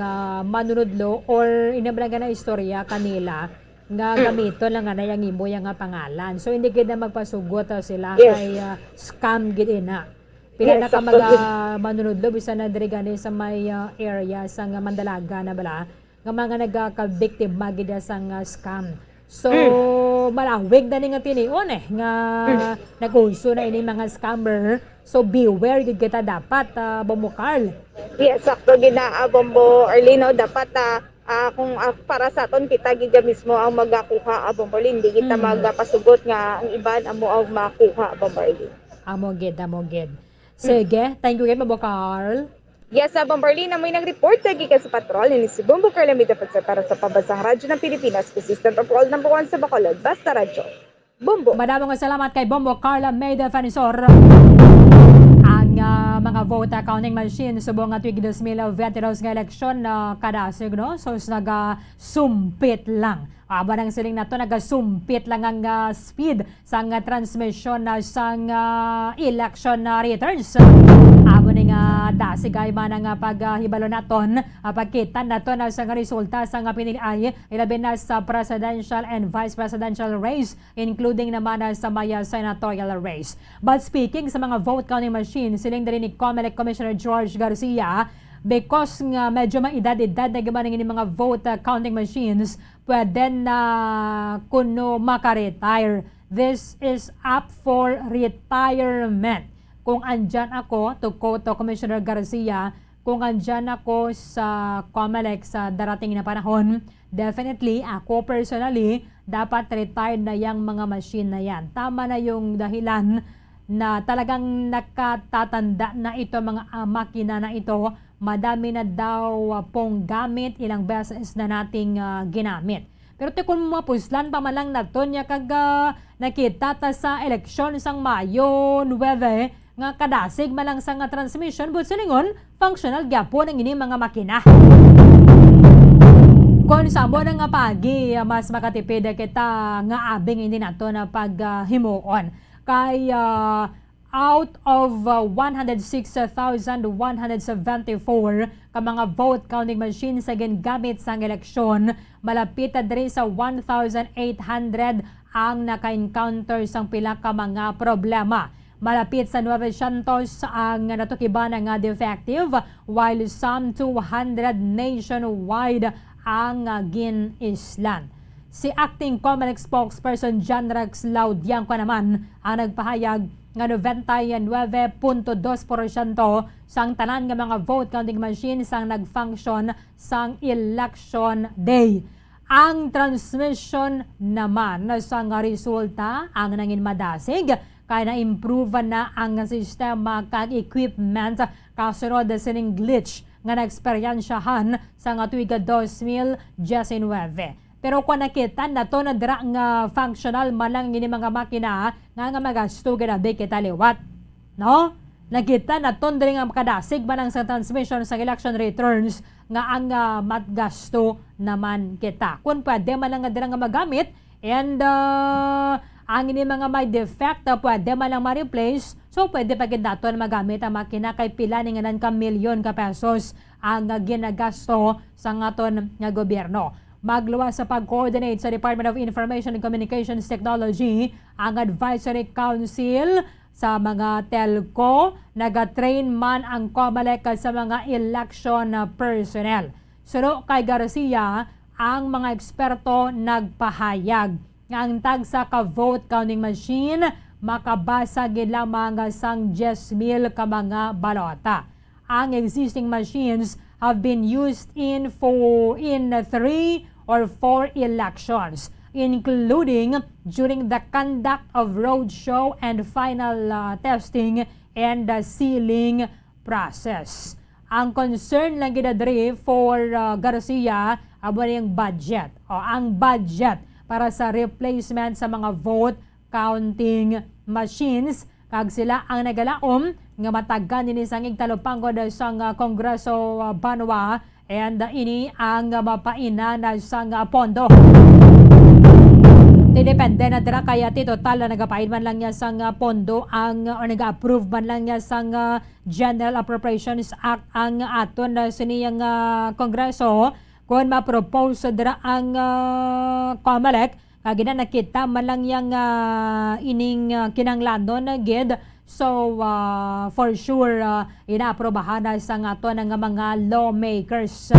manunudlo or inabalaga na istorya kanila nga gamito lang nga na yung imo yung pangalan. So hindi gid na magpasugot sila kay scam gid ina. Pila na ka manunudlo bisan na diri gani sa may area sa Mandalaga na bala nga mga nagaka-victim gid sa scam. So malawig na ni nga tinion nga nag-uso na ini mga scammer. So beware gid kita dapat Bubu Carl. Yes, sakto gid na Bombo Arlino dapat kung para sa aton kita gid mismo ang magakuha Bombo Arlino, hindi kita magpasugot nga ang iban amo ang makuha Bombo Arlino. Amo gid. Sige, thank you Bubu Carl. Yes, Bombo Arlino may nag-report sa gikan sa patrol ni si Bombo Carl Amida para sa Pambansang Radyo ng Pilipinas, Assistant Patrol number 1 sa Bacolod, Basta Radyo. Bombo. Maraming salamat kay Bombo Carl Amida Fanisor. Ang mga vote counting machine subong nga tuig 2022 nga eleksyon na kadasig no, so naga-sumpit lang. Aba nang siling nato naga-sumpit lang ang speed sa transmission sa election returns. Abo ni nga dasig ay man nga paghibalo naton pagkita nato na sa resulta sa nga pinili ilabi na sa presidential and vice presidential race including naman sa maya senatorial race. But speaking sa mga vote counting machine, siling din ni COMELEC Commissioner George Garcia because nga medyo maedad-edad na gaman ng mga vote counting machines, pwede na kuno maka-retire. This is up for retirement. Kung andyan ako, to quote Commissioner Garcia, kung andyan ako sa COMELEC sa darating na panahon, definitely, ako personally, dapat retired na yung mga machine na yan. Tama na yung dahilan na talagang nakatatanda na ito mga makina na ito, madami na daw pong gamit, ilang beses na nating ginamit. Pero kung mapuslan pa man lang nato niya kag nakita ta sa eleksyon sang Mayo 9 nga kadasig man lang sa nga transmission but siningon functional gyapon ang ini mga makina. Kung sa mo na nga pagi, mas makatipid kita nga abing hindi nato na paghimuon. Kay out of 106,174 ka mga vote counting machines sa gingamit sa eleksyon, malapit na diri sa 1,800 ang naka-encounter sang pila ka mga problema. Malapit sa 900 ang natukiban nga defective, while some 200 nationwide ang ginislan. Si Acting Comelec spokesperson John Rex Laudiangco naman ang nagpahayag nga 99.2% sang tanan nga mga vote counting machines ang nagfunction sang election day. Ang transmission naman sa nga resulta ang nangin madasig kaya na-improve na ang sistema kag equipment kasunod sining glitch nga na-eksperyensyahan sa nga tuiga 2019. Pero kung nakita na to na dira nga functional malang ini mga makina nga magasto ginabi kita liwat. No? Nakita na to diri nga makadasig manang sa transmission sa election returns nga ang matgasto naman kita. Kung pwede man lang nga dira nga magamit and ang ini mga may defect pwede man lang ma-replace, so pwede pa gid nato na magamit ang makina kay pila ni nga ka milyon ka pesos ang ginagasto sa ngaton nga gobyerno. Magluwas sa pag-coordinate sa Department of Information and Communications Technology ang Advisory Council sa mga telco, nag-train man ang COMELEC sa mga election personnel. Suro kay Garcia, ang mga eksperto nagpahayag nga ang tagsa ka vote counting machine makabasa gid lamang sang 10,000 ka mga balota. Ang existing machines have been used in 3 or 4 elections, including during the conduct of roadshow and final testing and the sealing process. Ang concern lang ginadri for Garcia abo yung budget o ang budget para sa replacement sa mga vote counting machines kag sila ang nagalaom nga matagan ini sang igtalupangod sang Kongreso Banwa and ini ang mapaina na sang pondo. Depende na dira kaya ti total na nagapain man lang niya sang pondo ang or naga-approve man lang niya sang General Appropriations Act ang aton na siniyang Kongreso kung ma-propose dira ang COMELEC kag na nakita man lang yang ining kinanglanon na gid. So, for sure, inaaprobahan na sa ato ng mga lawmakers.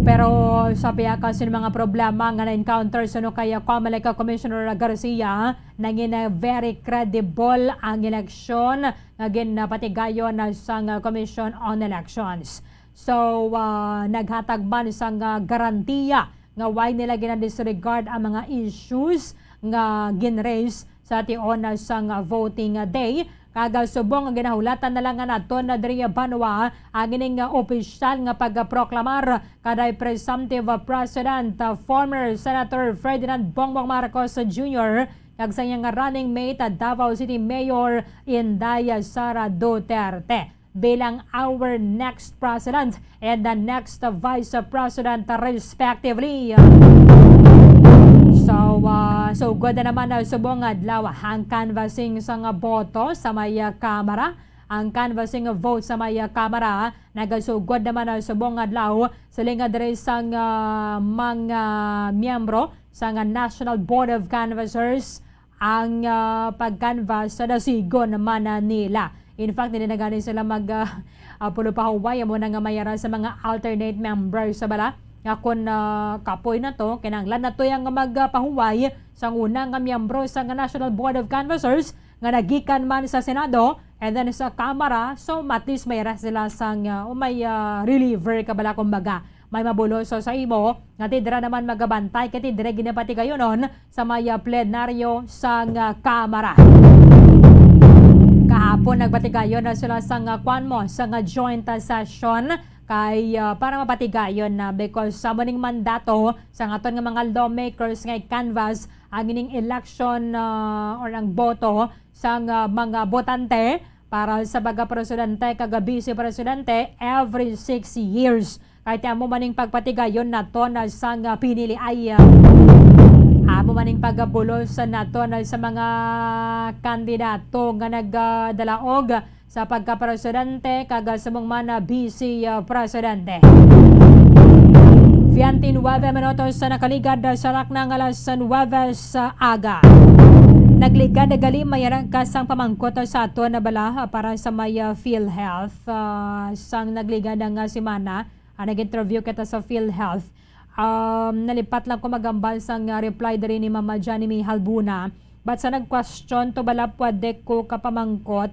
Pero sa piyakas yung mga problema nga na-encounter sa kaya COMELEC Commissioner Garcia naging very credible ang eleksyon naging patigayon sa Commission on Elections. So, naghatag man sa garantiya nga why nila ginadisregard ang mga issues nga ginraise sa tion sang voting day. Kaga subong ang ginahulatan na lang nga naton na diri Banwa ang ining opisyal nga pagproklamar kaday presumptive president former Senator Ferdinand Bongbong Marcos Jr. kag sa iyang running mate Davao City Mayor Inday Sara Duterte bilang our next president and the next vice president respectively. So good na naman na subong adlaw ang canvassing sa nga boto sa may kamara. Ang canvassing vote sa may kamara nagasugod naman na subong adlaw sa linga diri sang mga miyembro sa nga National Board of Canvassers ang pag-canvass sa dasigon naman nila. In fact, hindi na ganin sila pulo-pahuway mo na nga mayara sa mga alternate members sa bala. Kung kapoy na to, kinanglan na to yung magpahuway sa unang miyembro sa National Board of Canvassers nga nagikan man sa Senado and then sa Kamara. So, at least may sila sang may reliever kabala kumbaga. May mabuloso sa imo nga tidra naman magabantay kati dire ginapati kayo nun sa may plenaryo sa Kamara. Kahapon nagbatigayon na sila sa kwanmo sa joint session kay para mapatigayon na because sa muning mandato sa aton nga mga lawmakers nga canvas ang ining election or ang boto sa mga botante para sa baga presidente kag vice presidente every 6 years Kahit amo maning pagpatigayon nato na sang pinili ay amo maning pagbulos nato na sa mga kandidato nga nagdalaog sa pagka-presidente kag sa mga vice presidente. 29 minutos sa nakaligad sa raknang alas 9 sa aga. Nagligad gali mayarang kasang pamangkot sa ato na bala para sa may PhilHealth. Sang nagligad nga semana, nag-interview kita sa PhilHealth. Nalipat lang ko magambal sang reply dari ni Mama Johnny May Halbuna. But sa nag-question to bala pwede ko kapamangkot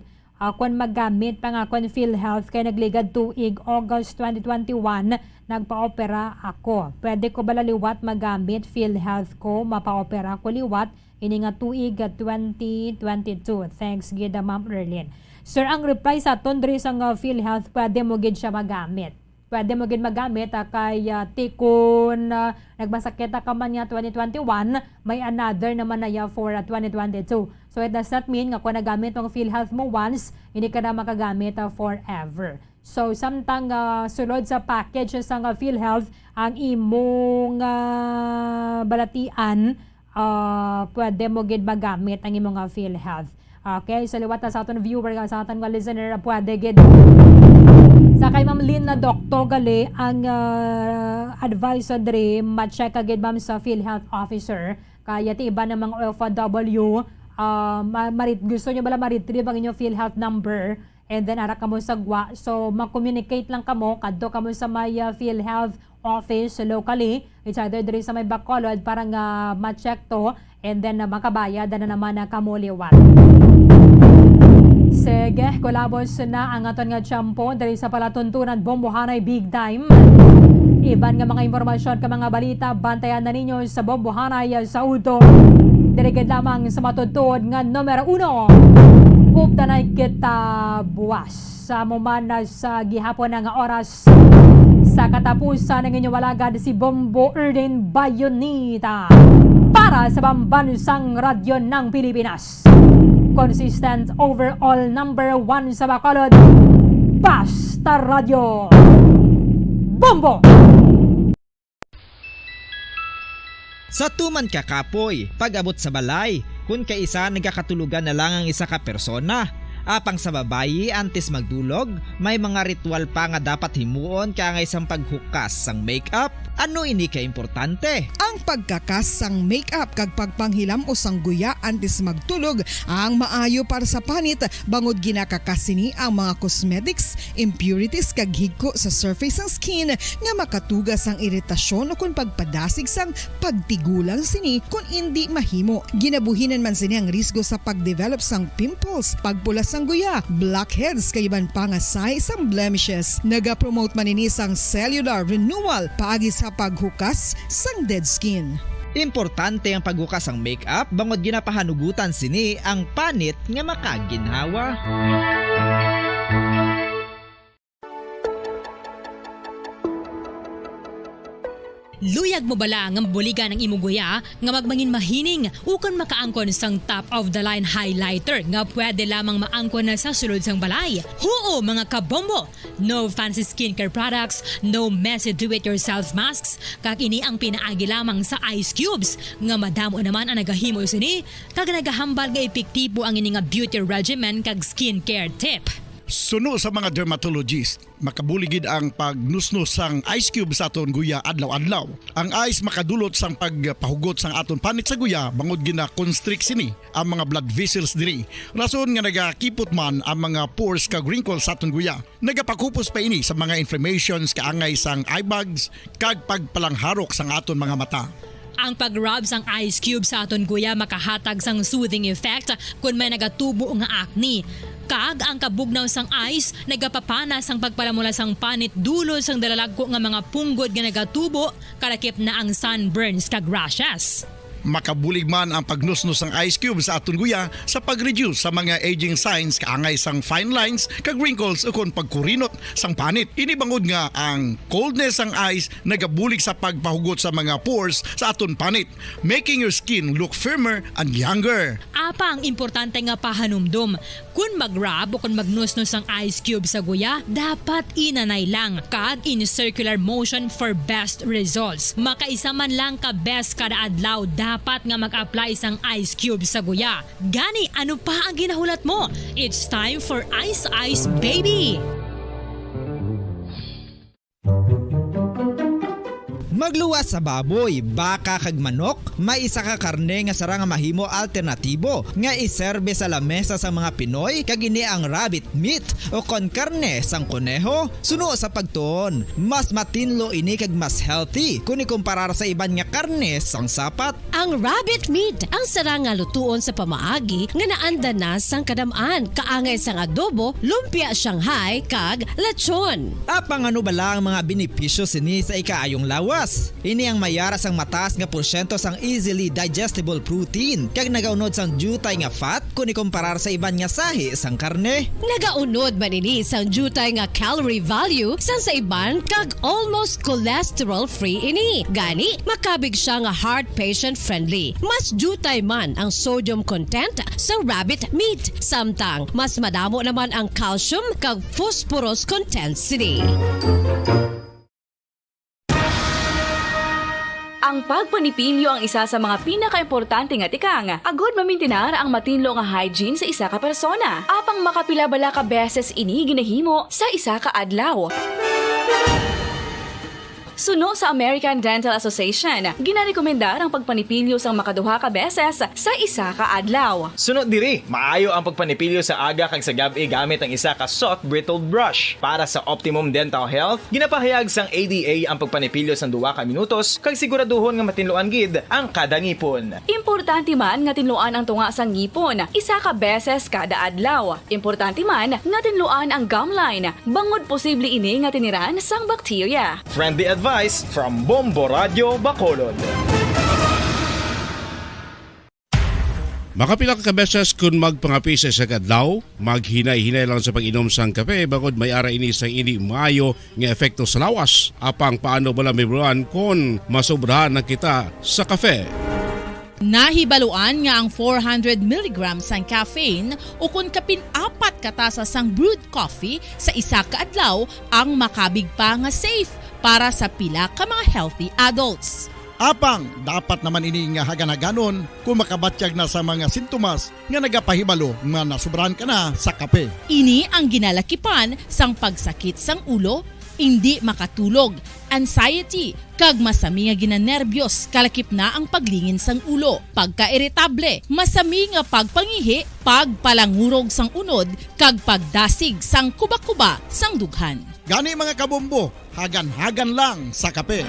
kung magamit pa nga kon PhilHealth kay nagligad tuig August 2021 nagpa-opera ako. Pwede ko bala liwat magamit PhilHealth ko, mapa-opera ko liwat ini nga tuig 2022. Thanks gid Ma'am Erlyn. Sir, ang reply sa aton diri sa PhilHealth pwede mo gid siya magamit. Pwede mo gid magamit kay tikon nagbasakit ka man nga 2021, may another naman na ya for 2022. So it does not mean nga kung nagamit ang PhilHealth mo once, hindi ka na makagamit forever. So samtang sulod sa package sa PhilHealth ang imong balatian, pwede mo gid magamit ang imong PhilHealth. Okay, so liwat sa aton viewer, sa aton listener, pwede gid sa kay Ma'am Lynn na doktor gali ang advice diri ma-check agad ma'am sa PhilHealth officer kaya ti iba ng mga OFW gusto nyo bala ma-retrieve ang inyong PhilHealth number and then ara kamo sagwa, so ma-communicate lang kamo kadto kamo sa may PhilHealth office locally, it's either diri sa may Bacolod para nga ma-check to and then makabayad na naman na kamo liwat. Sige, kulabos na ang aton nga tiyempo dali sa palatuntunan Bombohanay Big Time. Iban nga mga impormasyon ka mga balita, bantayan na ninyo sa Bombohanay sa Udo. Dirigid lamang sa matutod nga numero 1. Updanay kita buwas sa muman sa gihapon nga oras. Sa katapusan ng inyong walagad si Bombo Erlyn Bayonita para sa Pambansang Radyo ng Pilipinas. Consistent overall number 1 sa Bacolod, Basta Radio Bombo! Sa tuman ka kapoy, pag-abot sa balay, kung kaisa nagkakatulugan na lang ang isa ka persona. Apang sa babayi, antes magdulog, may mga ritual pa nga dapat himuon kaya nga isang paghukas sang makeup. Ano ini ka importante? Ang pagkakas sang makeup kag pagpanghilam o sangguya antes magtulog ang maayo para sa panit bangod ginakakasini ang mga cosmetics, impurities kag higko sa surface ng skin nga makatugas ang iritasyon o kung pagpadasig sang pagtigulang sini kung hindi mahimo. Ginabuhinan man sini ang risgo sa pagdevelop sang pimples, pagpula sang guya, blackheads kay iban pa nga size sang blemishes. Naga-promote man ini sang cellular renewal paagi sa paghukas sang dead skin. Importante ang paghukas ang makeup bangod ginapahanugutan sini ang panit nga makaginhawa. Luyag mo bala nga buligan ang imuguya nga magmangin mahining ukon makaangkon sang top of the line highlighter nga pwede lamang maangkon na sa sulod sang balay. Huo mga kabombo! No fancy skincare products, no messy do-it-yourself masks, kag ini ang pinaagi lamang sa ice cubes nga madamo naman ang nagahimo sini kag nagahambal nga epektibo ang ini nga beauty regimen kag skincare tip. Suno sa mga dermatologist, makabuligid ang pagnusnos sang ice cube sa aton guya adlaw-adlaw. Ang ice makadulot sang pagpahugot sang aton panit sa guya bangod gina-constrict sini ang mga blood vessels diri. Rason nga nagakipot man ang mga pores kag wrinkles sa aton guya. Nagapakupos pa ini sa mga inflammations kaangay sang eye bags kag pagpalangharok sang aton mga mata. Ang pag-rub sang ice cube sa aton guya makahatag sang soothing effect kung may nagatubo nga acne. Kag ang kabugnaw sang ice nagapapana sang pagpalamula sang panit dulo sang dalalagko nga mga punggod nga nagatubo kalakip na ang sunburns kag rashes. Makabulig man ang pagnusnos ng ice cube sa aton guya sa pag-reduce sa mga aging signs kaangay sang fine lines kag wrinkles ukon pagkurinot sang panit. Inibangod nga ang coldness sang ice nagabulig sa pagpahugot sa mga pores sa aton panit, making your skin look firmer and younger. Apa ang importante nga pahanumdum, Kung mag-rub o kung magnusnos ang ice cube sa guya, dapat inanay lang kag in circular motion for best results. Makaisa man lang ka best kada adlaw, dapat nga mag-apply sang ice cube sa guya. Gani, ano pa ang ginahulat mo? It's time for Ice Ice Baby! Magluwas sa baboy, baka kag manok, may isa ka karne nga sarang mahimo alternatibo nga iserbe sa lamesa sa mga Pinoy kag ini ang rabbit meat o kon karne sang kuneho. Suno sa pagtuon, mas matinlo ini kag mas healthy kung ikumparar sa iban nga karne sang sapat. Ang rabbit meat ang sarang nga lutuon sa pamaagi nga naanda na sang kadamaan, kaangay sang adobo, lumpia Shanghai kag lechon. Apang ano bala ang mga benepisyo sini sa ikaayong lawas? Ini ang mayaras ang mataas nga porsyento sang easily digestible protein kag nagaunod sang jutay nga fat kung ikumparar sa iban nga sahi sang karne. Nagaunod man ini sang jutay nga calorie value sang sa iban kag almost cholesterol free ini. Gani makabig siya nga heart patient friendly. Mas jutay man ang sodium content sa rabbit meat, samtang mas madamo naman ang calcium kag phosphorus content sini. Ang pagpanipilyo ang isa sa mga pinaka-importante nga tikang. Agod mamintinar ang matinlo nga hygiene sa isa ka persona. Apang makapila bala ka beses ini ginahimo sa isa ka adlaw. Suno sa American Dental Association, ginarekomendar ang pagpanipilyo sang makaduha ka beses sa isa ka adlaw. Sunod diri, maayo ang pagpanipilyo sa aga kag sa gabi gamit ang isa ka soft brittle brush. Para sa optimum dental health, ginapahayag sang ADA ang pagpanipilyo sang 2 ka minutos kag siguraduhon nga matinluan gid ang kada ngipon. Importante man nga tinluan ang tunga sang ngipon, isa ka beses kada adlaw. Importante man nga tinluan ang gum line, bangod posible ini nga tiniran sang bakterya. Friendly advice from Bombo Radio Bacolod. Makapila ka beses kung magpangapi sa isang adlaw, maghinay-hinay lang sa pag-inom sang kape bagod may ara ini sang hindi maayo nga epekto sa lawas. Apang paano bala mibruan kung masobrahan na kita sa kape. Nahibaluan nga ang 400 mg sang caffeine o kung kapin-4 katasa sang brewed coffee sa isa ka adlaw ang makabig pa nga safe para sa pila ka mga healthy adults. Apang, dapat naman ini nga haganaganon kung makabatyag na sa mga sintomas nga nagapahibalo nga nasubrahan ka na sa kape. Ini ang ginalakipan sang pagsakit sang ulo, hindi makatulog, anxiety, kag masami nga ginanerbiyos, kalakip na ang paglingin sang ulo, pagka-irritable, masami nga pagpangihi, pagpalangurog sang unod, kag pagdasig sang kuba-kuba sang dughan. Gani mga kabombo, hagan-hagan lang sa kape.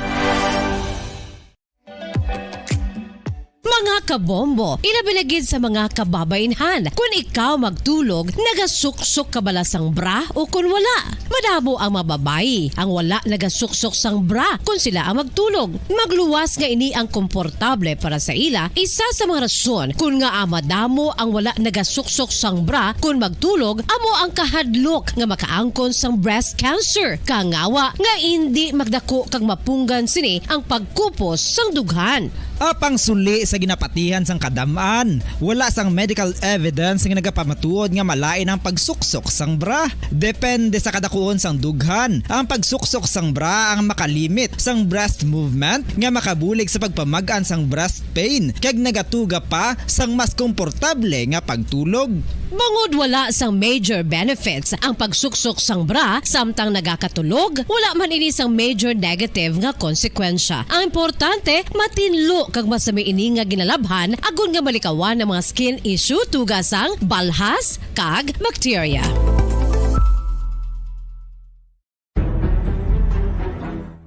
Mga kabombo, inabilagid sa mga kababainhan. Kung ikaw magtulog, nagasuksok ka bala sang bra o kung wala. Madamo ang mababayi ang wala nagasuksok sang bra kung sila ang magtulog. Magluwas nga ini ang komportable para sa ila. Isa sa mga rason kung nga madamo ang wala nagasuksok sang bra kung magtulog, amo ang kahadlok nga makaangkon sang breast cancer. Kangawa nga hindi magdako kag mapunggan sini ang pagkupos sang dughan. Apang suli sa ginapatihan sang kadamaan, wala sang medical evidence nga nagapamatuod nga malain ang pagsuksok sang bra. Depende sa kadakuon sang dughan. Ang pagsuksok sang bra ang makalimit sang breast movement nga makabulig sa pagpamagan sang breast pain kag nagatuga pa sang mas komportable nga pagtulog. Bangod wala sang major benefits ang pagsuksok sang bra samtang nagakatulog, wala man ini sang major negative nga konsekwensya. Ang importante, matinlo kag masami ini nga ginalabhan agon nga malikawan ang mga skin issue tugas sang balhas kag bacteria.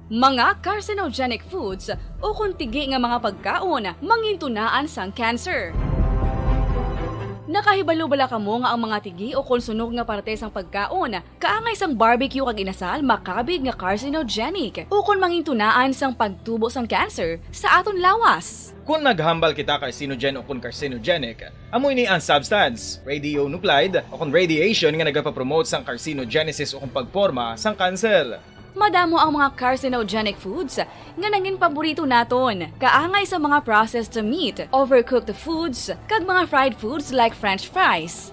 Mga carcinogenic foods o kung tigi nga mga pagkaon mangintunaan sang cancer. Nakahibalo bala kamo nga ang mga tigi o konsunog nga parte sang pagkaon kaangay sang barbecue kag inasal makabig nga carcinogenic o kon mangintunaan sang pagtubo sang cancer sa aton lawas. Kung maghambal kita carcinogen o kung carcinogenic, amoy ni ang substance, radionuclide o kung radiation nga nagapapromote sang carcinogenesis o kung pagporma sang cancer. Madamo ang mga carcinogenic foods nga nangin paborito naton. Kaangay sa mga processed meat, overcooked foods, kag mga fried foods like french fries.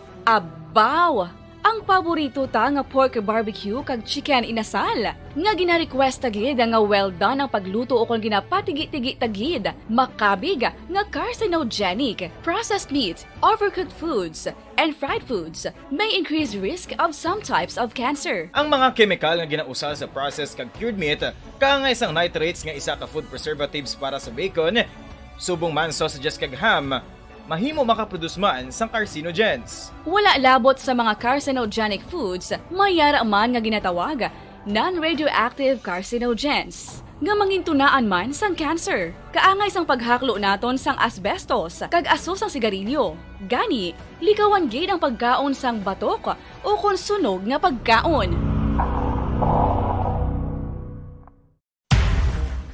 Abaw! Ang paborito ta nga pork barbecue kag chicken inasal. Nga gina-request tagid nga well done ang pagluto o kung ginapatigi-tigi tagid. Makabig nga carcinogenic, processed meat, overcooked foods, and fried foods may increase risk of some types of cancer. Ang mga chemical nga ginausal sa processed kag cured meat, kaangay sang nitrates nga isa ka food preservatives para sa bacon, subong man sausages kag ham, mahimo makaproduce man sang carcinogens. Wala labot sa mga carcinogenic foods, mayara man nga ginatawag non-radioactive carcinogens nga mangintunaan man sang cancer. Kaangay sang paghaklo naton sang asbestos kag aso sang sigarilyo. Gani, likawan gid ang pagkaon sang batok o kon sunog nga pagkaon.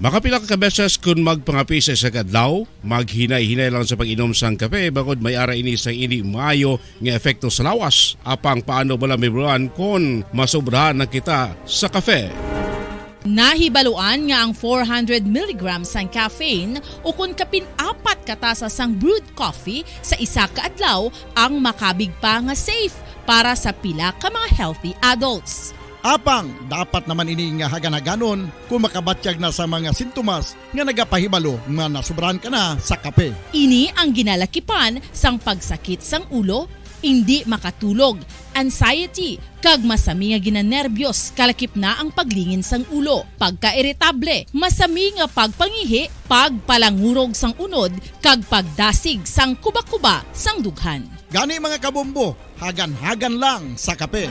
Makapila ka beses kung magpangapi sa isang adlaw, maghinay-hinay lang sa pag-inom sang kape bakod may ara ini sang hindi maayo nga epekto sa lawas. Apang paano bala may buruan kung masobrahan na kita sa kape. Nahibaluan nga ang 400 mg sang caffeine o kung kapin-4 katasa sang brewed coffee sa isa ka adlaw ang makabig pa nga safe para sa pila ka mga healthy adults. Apang, dapat naman ini nga haganaganon kung makabatyag na sa mga sintomas nga nagapahibalo nga nasubrahan ka na sa kape. Ini ang ginalakipan sang pagsakit sang ulo, hindi makatulog, anxiety, kag masami nga ginanerbiyos, kalakip na ang paglingin sang ulo, pagka-irritable, masami nga pagpangihi, pagpalangurog sang unod, kag pagdasig sang kuba-kuba sang dughan. Gani mga kabombo, hagan-hagan lang sa kape.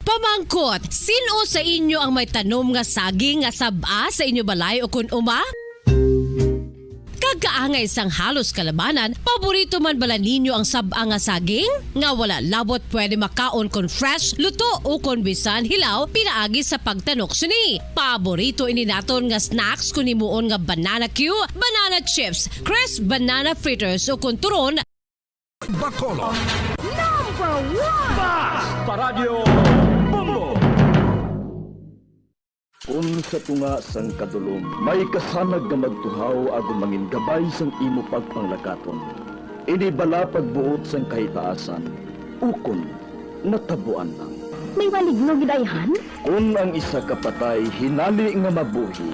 Pamangkot, sino sa inyo ang may tanom nga saging nga saba sa inyo balay o kun uma? Kagaangay sang halos kalabanan, paborito man bala ninyo ang saba nga saging? Nga wala labot pwede makaon kon fresh, luto o kon bisan hilaw, pinaagi sa pagtanok suni. Paborito ini naton nga snacks kun himuon nga banana Q, banana chips, crisp banana fritters o kun turon. Bacolod Number 1 Basta Radio Bombo. Kung sa tunga sang kadulom, may kasanag nga magtuhaw agong mangin gabay sang imo pagpanglakaton. Ini bala pagbuot sang kahitaasan, ukon natabuan lang. May maligno gidayhan? Kung ang isa ka patay hinali nga mabuhi,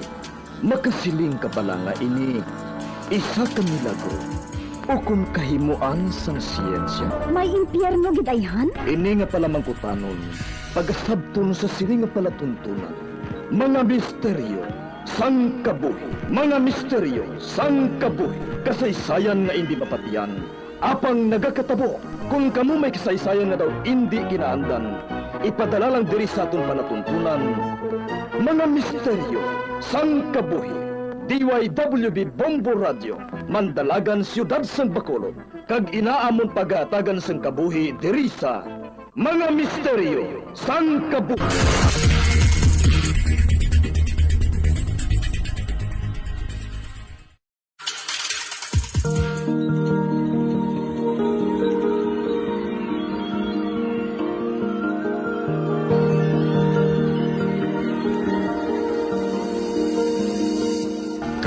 makasiling ka bala nga ini isa ka milagro. O kung kahimuan sang siyensya. May impyerno gidayhan? Ini nga pala mangkutanon, pagasabton sa sini nga palatuntunan. Mga misteryo, sang kabuhi. Mga misteryo, sang kabuhi. Kasaysayan nga hindi mapatiyan. Apang nagakatabo, kung kamo may kasaysayan nga daw hindi ginaandan, ipadala lang diri sa atong palatuntunan. Mga misteryo, sang kabuhi. DYWB Bombo Radio, Mandalagan, Siyudad San Bacolod, kag inaamon pagatagan sang kabuhi diri sa Mga Misteryo sang Kabuhi.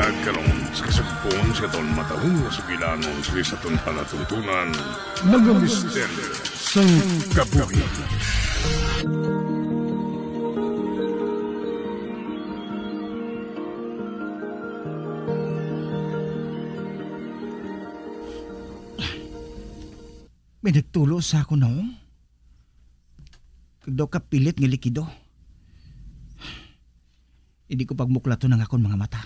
Kagkaroon sa kasagpon sa taon matahong na sugilanon sa taon palatuntunan, mga misteryo sa kabuhi. May nagtulo sa ako noong. Kagdaw ka pilit nga likido. Hindi ko pagmuklato ng akong mga mata.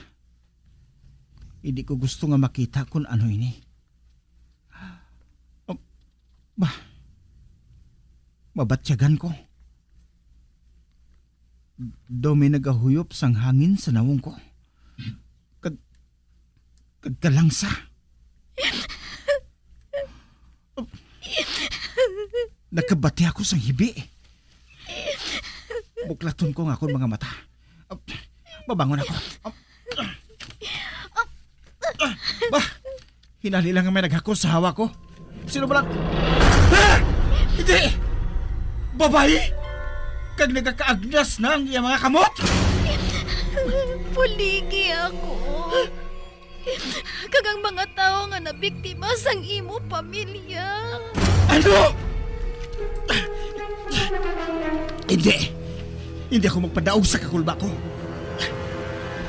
Hindi ko gusto nga makita kung ano ini. Mabatsyagan ko. Daw may nagahuyop sang hangin sa nawong ko. Kagkalangsa. Nakabati ako sang hibi. Buklaton ko nga akong mga mata. Babangon ako. Hinali lang nga may naghakos sa hawa ko. Sino ba lang? Hindi! Babae! Kag nagkakaagnas na ang iyang mga kamot! Puligi ako. kagang mga tao nga nabiktima sang imo pamilya. Ano? Hindi ako magpadaog sa kakulba ko.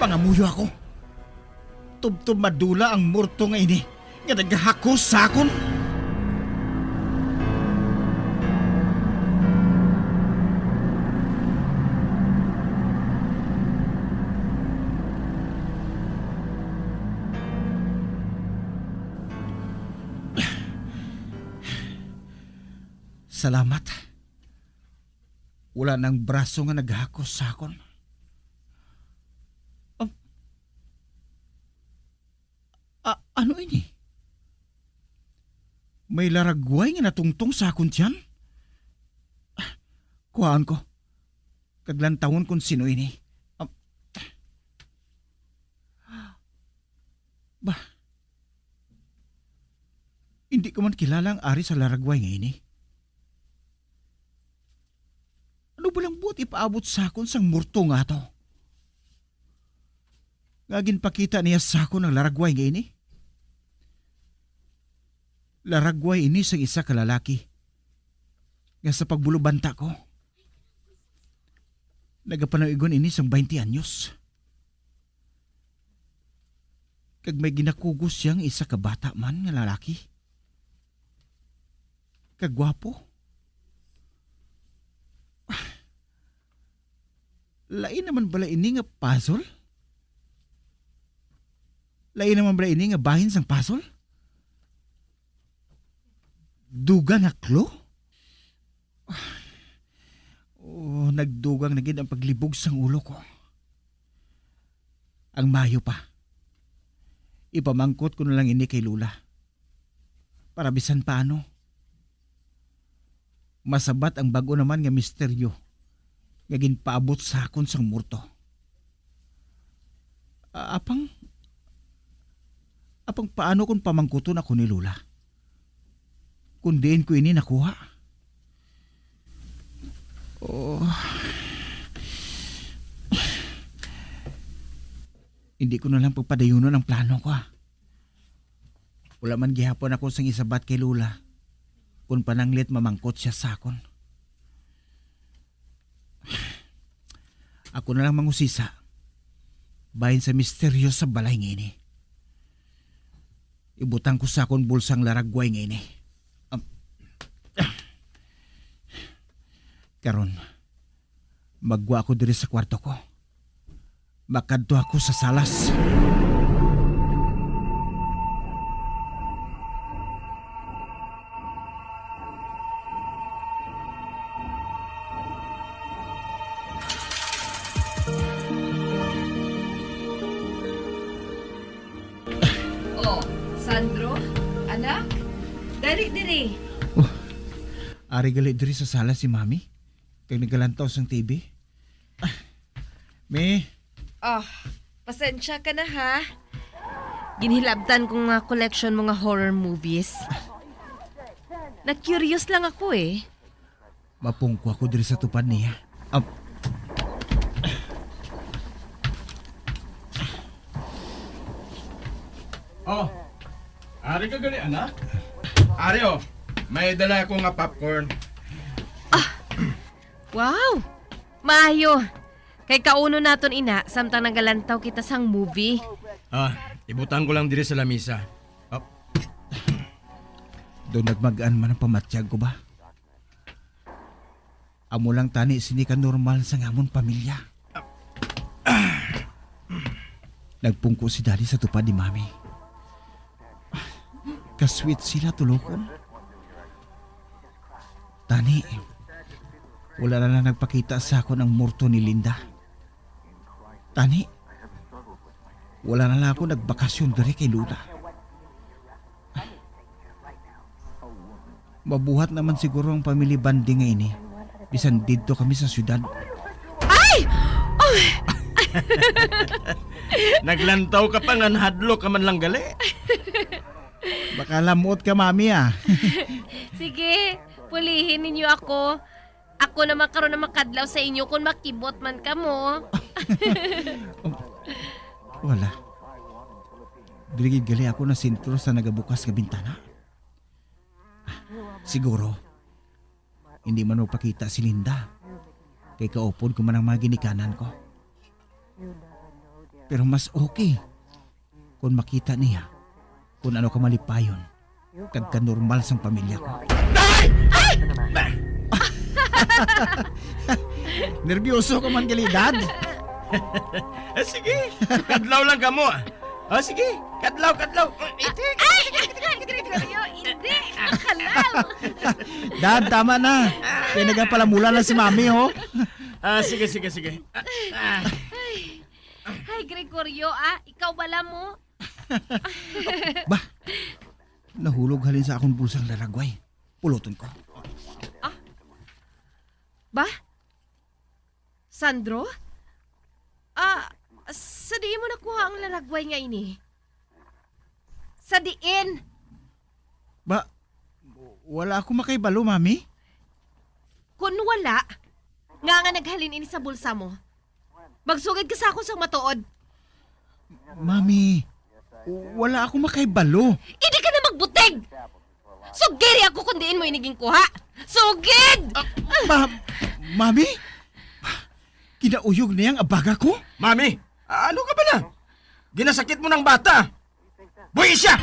Pangamuyo ako. Tubtub madula ang murto nga ini nga naghahakos sa akon. Salamat. Wala nang braso nga naghakos sa akon. Ano ini? May laragway nga natungtong sa akon tiyan? Kuhaan ko. Kaglantawon kung sino ini. Hindi ko man kilala ang ari sa laragway nga ini. Ano ba lang buot ipaabot sa akon sang murto nga to? Ngagin pakita niya sa akon ang laragway nga ini? Laragway ini sang isa ka lalaki. Nga sa pagbulubanta ko. Nagapanawigon ini sang 20 anyos. Kag may ginakugos siyang isa ka bata man nga lalaki. Kagwapo. Lain naman bala ini nga puzzle? Lain naman bala ini nga bahin sang puzzle? Dugang nga klo? Nagdugang na gid ang paglibog sang ulo ko. Ang mayo pa. Ipamangkot ko na lang ini kay Lula. Para bisan paano. Masabat ang bago naman nga misteryo. Nga ginpaabot sa akon sang murto. Apang paano kung pamangkuton ako ni Lula? Kung diin ko ini nakuha. Hindi ko na lang pagpadayunon ang plano ko. Wala man gihapon ako sang isabat kay Lula. Kung pananglit mamangkot siya sa akon. Ako na lang mangusisa. Bahin sa misteryo sa balay nga ini. Ibutang ko sa akon bulsang laragway nga ini. Karon, magwa ako diri sa kwarto ko. Makadto ako sa salas. Sandro, anak, diri. Ari gali diri sa sala si Mami. Kaya nagalantaw sang TV. May. Pasensya ka na ha. Ginhilabtan ko nga collection mga horror movies. Na-curious lang ako eh. Mapungko ako diri sa tupad niya. Ari ka gali, anak? Ari, may dala ako nga popcorn. Wow! Maayo! Kay kauno naton ina, samtang nagalantaw kita sang movie. Ibutang ko lang diri sa lamisa. Doon nagmagaan man ang pamatyag ko ba? Amo lang tani sini ka normal sa ngamon pamilya. Nagpungko si Daddy sa tupad ni Mami. Kasweet sila tulokon. Tani, wala na lang nagpakita sa ako ng murto ni Linda. Tani, wala na lang ako nagbakasyon diri kay Lula. Mabuhat naman siguro ang family bonding ngayon eh. Bisan dito kami sa syudad. Ay! Oh! Naglantaw ka pa nga nahadlo ka man lang gali. Baka lamot ka, Mami Sige, pulihin ninyo ako. Ako naman karon na makadlaw sa inyo kung makibot man ka mo. Wala. Dirigid gali ako na sintro sa nagabukas nga bintana. Siguro, hindi man magpakita si Linda. Kay kaupod ko man ang mga ginikanan ko. Pero mas okay kung makita niya kung ano ka malipayon kag ka-normal sang pamilya ko. Nervyoso ka man gali, Dad. Sige, kadlaw lang ka mo. Sige, kadlaw. Hindi, akalaw. Dad, tama na. Kaya nagpalamula na si Mami, ho. Sige. Ay, Gregorio, ikaw bala mo? Bah, nahulog halin sa akong bulsang laragway. Puluton ko. Ba? Sandro? Sa diin mo nakuha ang laragway nga ini? Sa diin? Ba, wala akong makaibalo, Mami. Kung wala, nga naghalin ini sa bulsa mo. Magsugid ka sa akong sang matuod. Mami, wala akong makaibalo. Hindi ka na magbutig! Sugiri ako kung diin mo iniging kuha! Sugid! Mami? Kinauyog na yung abaga ko? Mami, ano ka ba na? Ginasakit mo ng bata. Buhay siya!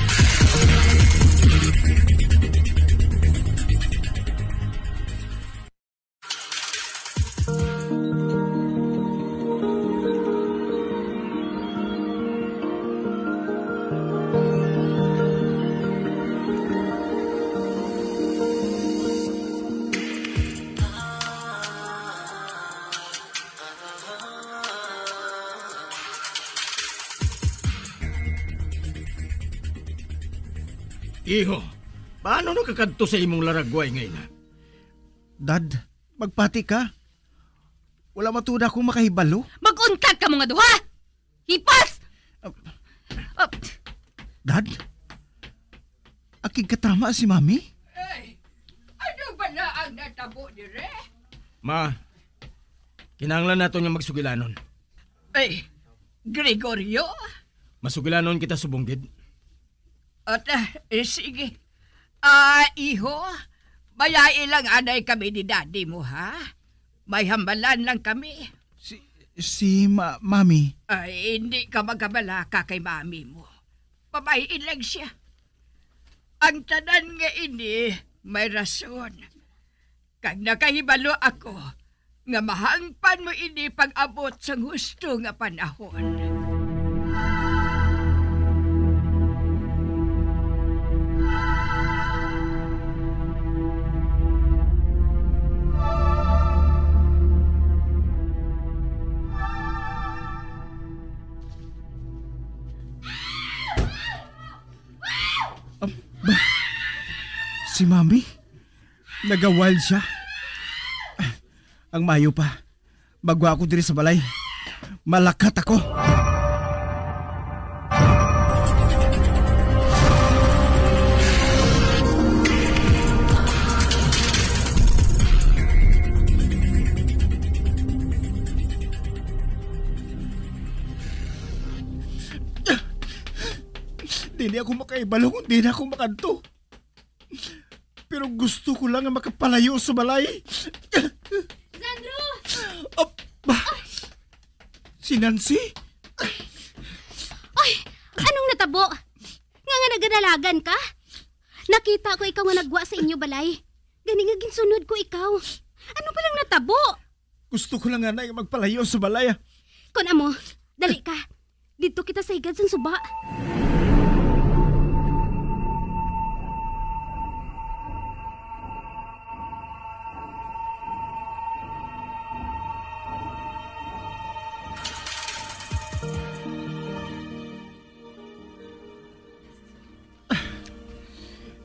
Iho, paano nakakadto sa imong laragway ngayon? Dad, magpati ka. Wala matuda akong makahibalo. Mag-untag ka mga duha! Hipas! Dad? Akig katama si Mami? Ano ba na ang natabo dire? Ma, kinahanglan nato niya magsugilanon. Ay, Gregorio? Masugilanon kita subunggid. At sige. Iho, mayai lang anay kami ni daddy mo, ha? May hambalan lang kami. Si Mami? Ay, hindi ka magkabala ka kay mami mo. Pamahiin lang siya. Ang tanan nga ini, may rason. Kag nakahibalo ako, nga mahangpan mo ini pag-abot sa gusto nga panahon. Si Mami? Nagawild siya? Ang mayo pa. Bago ako diri sa balay. Malakat ako. Hindi ako makaibalo kung di na ako makanto. Pero gusto ko lang ang makapalayo sa balay. Sandro! Si Nancy? Ay, anong natabo? Nga naganalagan ka? Nakita ko ikaw nga nagwa sa inyo balay. Gani nga ginsunod ko ikaw. Ano pa lang natabo? Gusto ko lang nga na magpalayo sa balay. Kun amo, dali ka. Dito kita sa higad sang suba.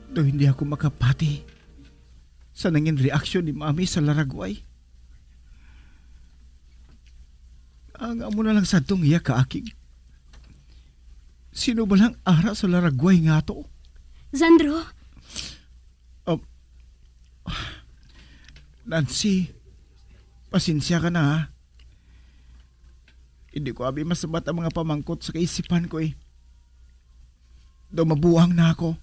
Do hindi ako makapati sa nanging reaksyon ni Mami sa laragway. Ang amo na lang sa itong iya kaakig. Sino ba lang ara sa laragway nga to? Sandro? Nancy, pasensya ka na ha. Hindi ko abi masabat ang mga pamangkot sa kaisipan ko eh. Daw mabuang na ako.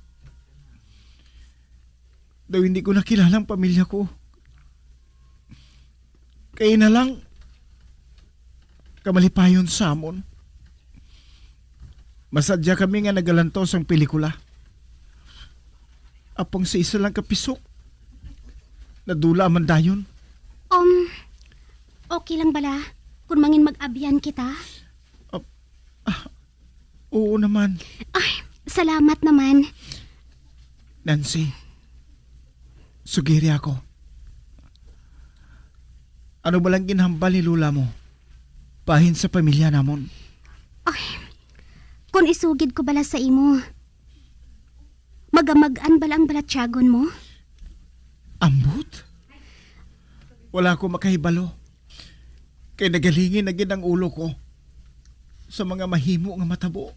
Daw hindi ko nakilala ang pamilya ko. Kaya na lang, kamalipayon sa amon. Masadya kami nga nagalantos ang pelikula. Apang sa isa lang kapisok. Nadula man dayon. Okay lang bala kung mangin mag-abyan kita? Oo naman. Ay, salamat naman. Nancy, sugiri ako. Ano ba lang ginhambal ni Lula mo? Pahin sa pamilya namon. Ay, kung isugid ko bala sa imo, magamagan bala ang balatsyagon mo? Ambot? Wala ko makahibalo. Kay nagalingin na gid ang ulo ko sa mga mahimo nga matabo.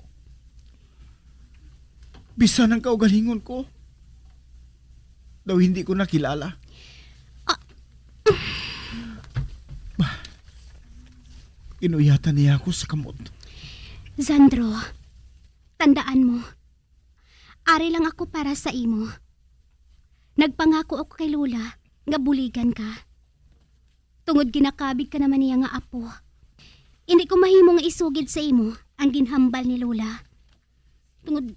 Bisan ang kaugalingon ko. Daw hindi ko nakilala. Inuyatan niya ako sa kamot. Sandro, tandaan mo, ari lang ako para sa imo. Nagpangako ako kay Lula nga buligan ka. Tungod ginakabig ka naman niya nga apo. Hindi ko mahimo nga isugid sa imo ang ginhambal ni Lula. Tungod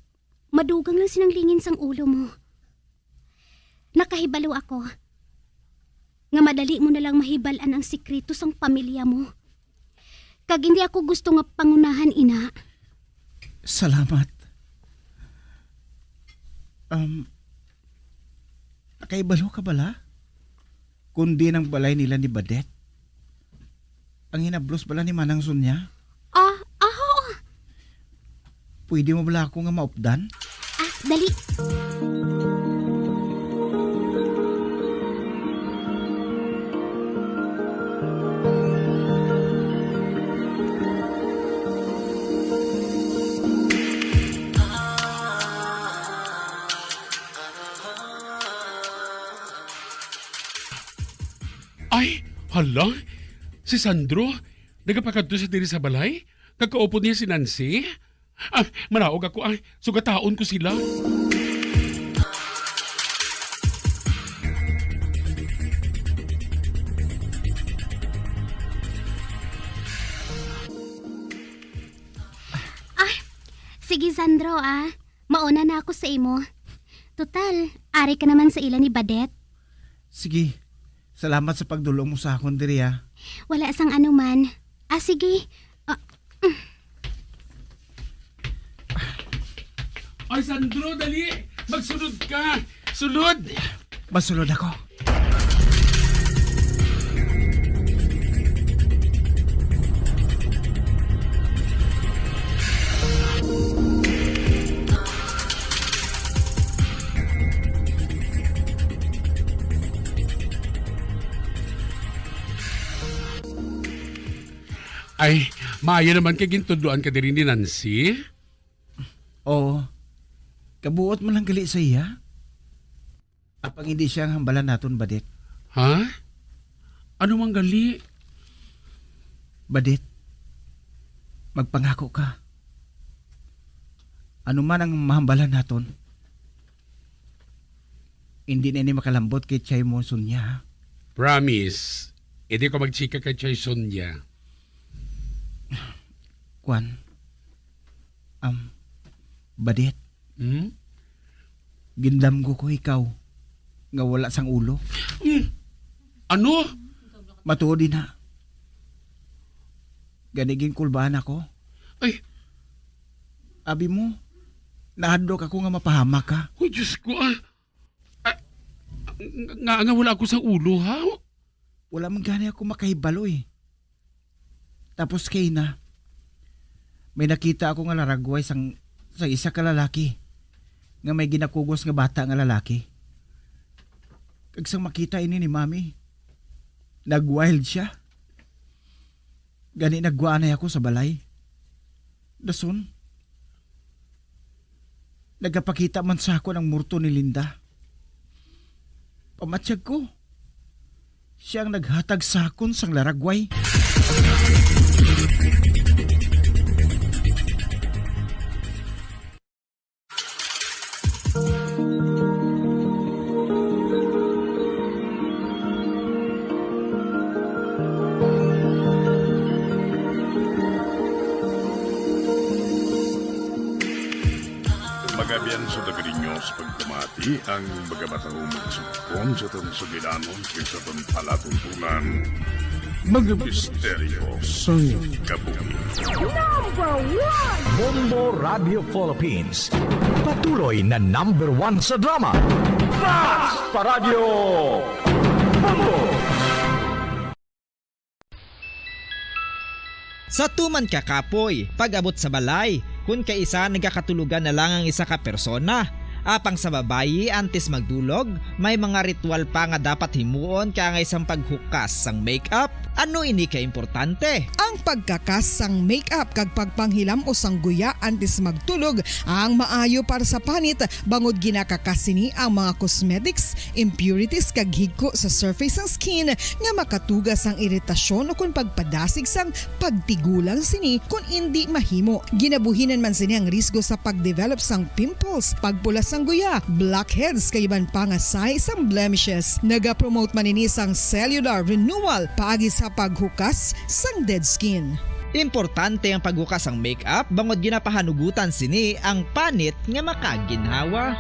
madugang lang sinanglingin sang ulo mo. Nakahibalo ako nga madali mo na lang mahibalan ang sikreto sang pamilya mo. Kag hindi ako gusto nga pangunahan, ina. Salamat. Nakaibalo ka bala? Kundi ng balay nila ni Badet? Ang hinablos bala ni Manang Sonia? Oo. Pwede mo bala ako nga maupdan? Dali. Ay, hala, si Sandro, nagapakadto sa diri sa balay? Kakaupod niya si Nancy? Manaog ako, sugataon ko sila. Sige Sandro, mauna na ako sa imo. Total, ari ka naman sa ila ni Badet. Sige. Salamat sa pagdulong mo sa akon diri ha. Wala sang anuman. Sige. Ay, Sandro, dali! Magsunod ka! Sunod! Masunod ako. Ay, maayo naman kay gintuduan ka diri ni Nancy? Oo. Kabuot mo lang gali sa iya. Apang hindi siya ang hambalan naton, Badet. Ha? Ano mang gali? Badet, magpangako ka. Ano man ang mahambalan naton, hindi na ini makalambot kay Chay mo, Sonia. Promise, hindi ko magchika kay Chay Sonia. Kwan, Badet, gindamgo ko ikaw nga wala sang ulo. Ano? Matuod din ha. Ganiging kulbaan ako. Ay, abi mo, nahadlok ako nga mapahamak ka. Uy, Diyos ko, nga wala ako sa ulo, ha? Wala man gani ako makahibalo eh. Tapos kay na, may nakita ako nga laragway sa isa ka lalaki nga may ginakugos nga bata nga lalaki. Kagsang makita ini ni Mami, nagwild siya. Gani nagwaanay ako sa balay. Dason, nagapakita man sa ako ng murto ni Linda. Pamatsyag ko, siyang naghatag sa akon sang laragway. Pagabian sa dagarinyo sa pagkamati ang bagamatahong magsukon sa itong sugilanon sa itong palatuntunan. Mga misteryo sa kabuhi. Bombo Radio Philippines. Patuloy na #1 sa drama. Basta Radio Bombo! Sa tuman ka kapoy, pag-abot sa balay, kung kaisa nagakatulugan na lang ang isa ka persona. Apang sa babayi antes magdulog, may mga ritual pa nga dapat himuon kaya nga isang paghukas sang makeup. Ano ini ka importante? Ang pagkakas sang makeup kag pagpanghilam o sangguya antes magtulog ang maayo para sa panit bangod ginakakasini ang mga cosmetics, impurities kag higko sa surface sang skin nga makatugas ang iritasyon o kung pagpadasig sang pagtigulang sini kung hindi mahimo. Ginabuhinan man sini ang risgo sa pagdevelop sang pimples, pagpula sang guya, blackheads kay iban pa nga size sang blemishes. Naga-promote man ini sang cellular renewal paagi sa paghukas sang dead skin. Importante ang paghukas ang makeup bangod ginapahanugutan sini ang panit nga makaginhawa.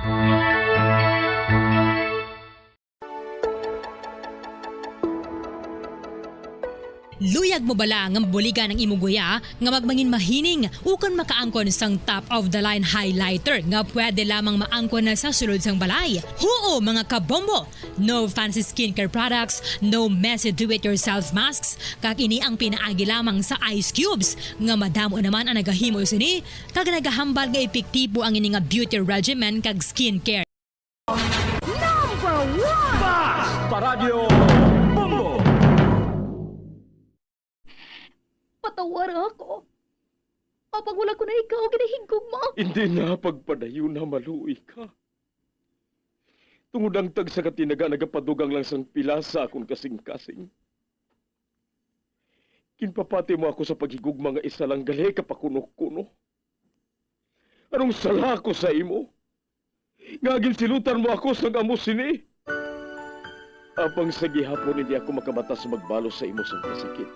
Luyag mo bala nga buliga ng imuguya nga magmangin mahining ukan makaangkon sang top of the line highlighter nga pwede lamang maangkon na sa sulod sang balay. Huo mga kabombo! No fancy skincare products, no messy do-it-yourself masks, kag ini ang pinaagi lamang sa ice cubes nga madamo naman ang nagahimo sini kag nagahambal nga epektibo ang ini nga beauty regimen kag skincare. Basta Radio Bombo! Patawar ako. Kapag wala ko na ikaw, ginahigog mo. Hindi na pagpadayo na maluoy ka. Tungod ang tag sa katinaga nagapadugang lang sang pila sa akong kasing-kasing. Kinpapati mo ako sa paghigugma nga isa lang gali kapakuno-kuno. Anong sala ko sa imo? Ngagin silutan mo ako sa amos sini. Apang sa gihapon hindi ako makabatas magbalo sa imo sang kasakit.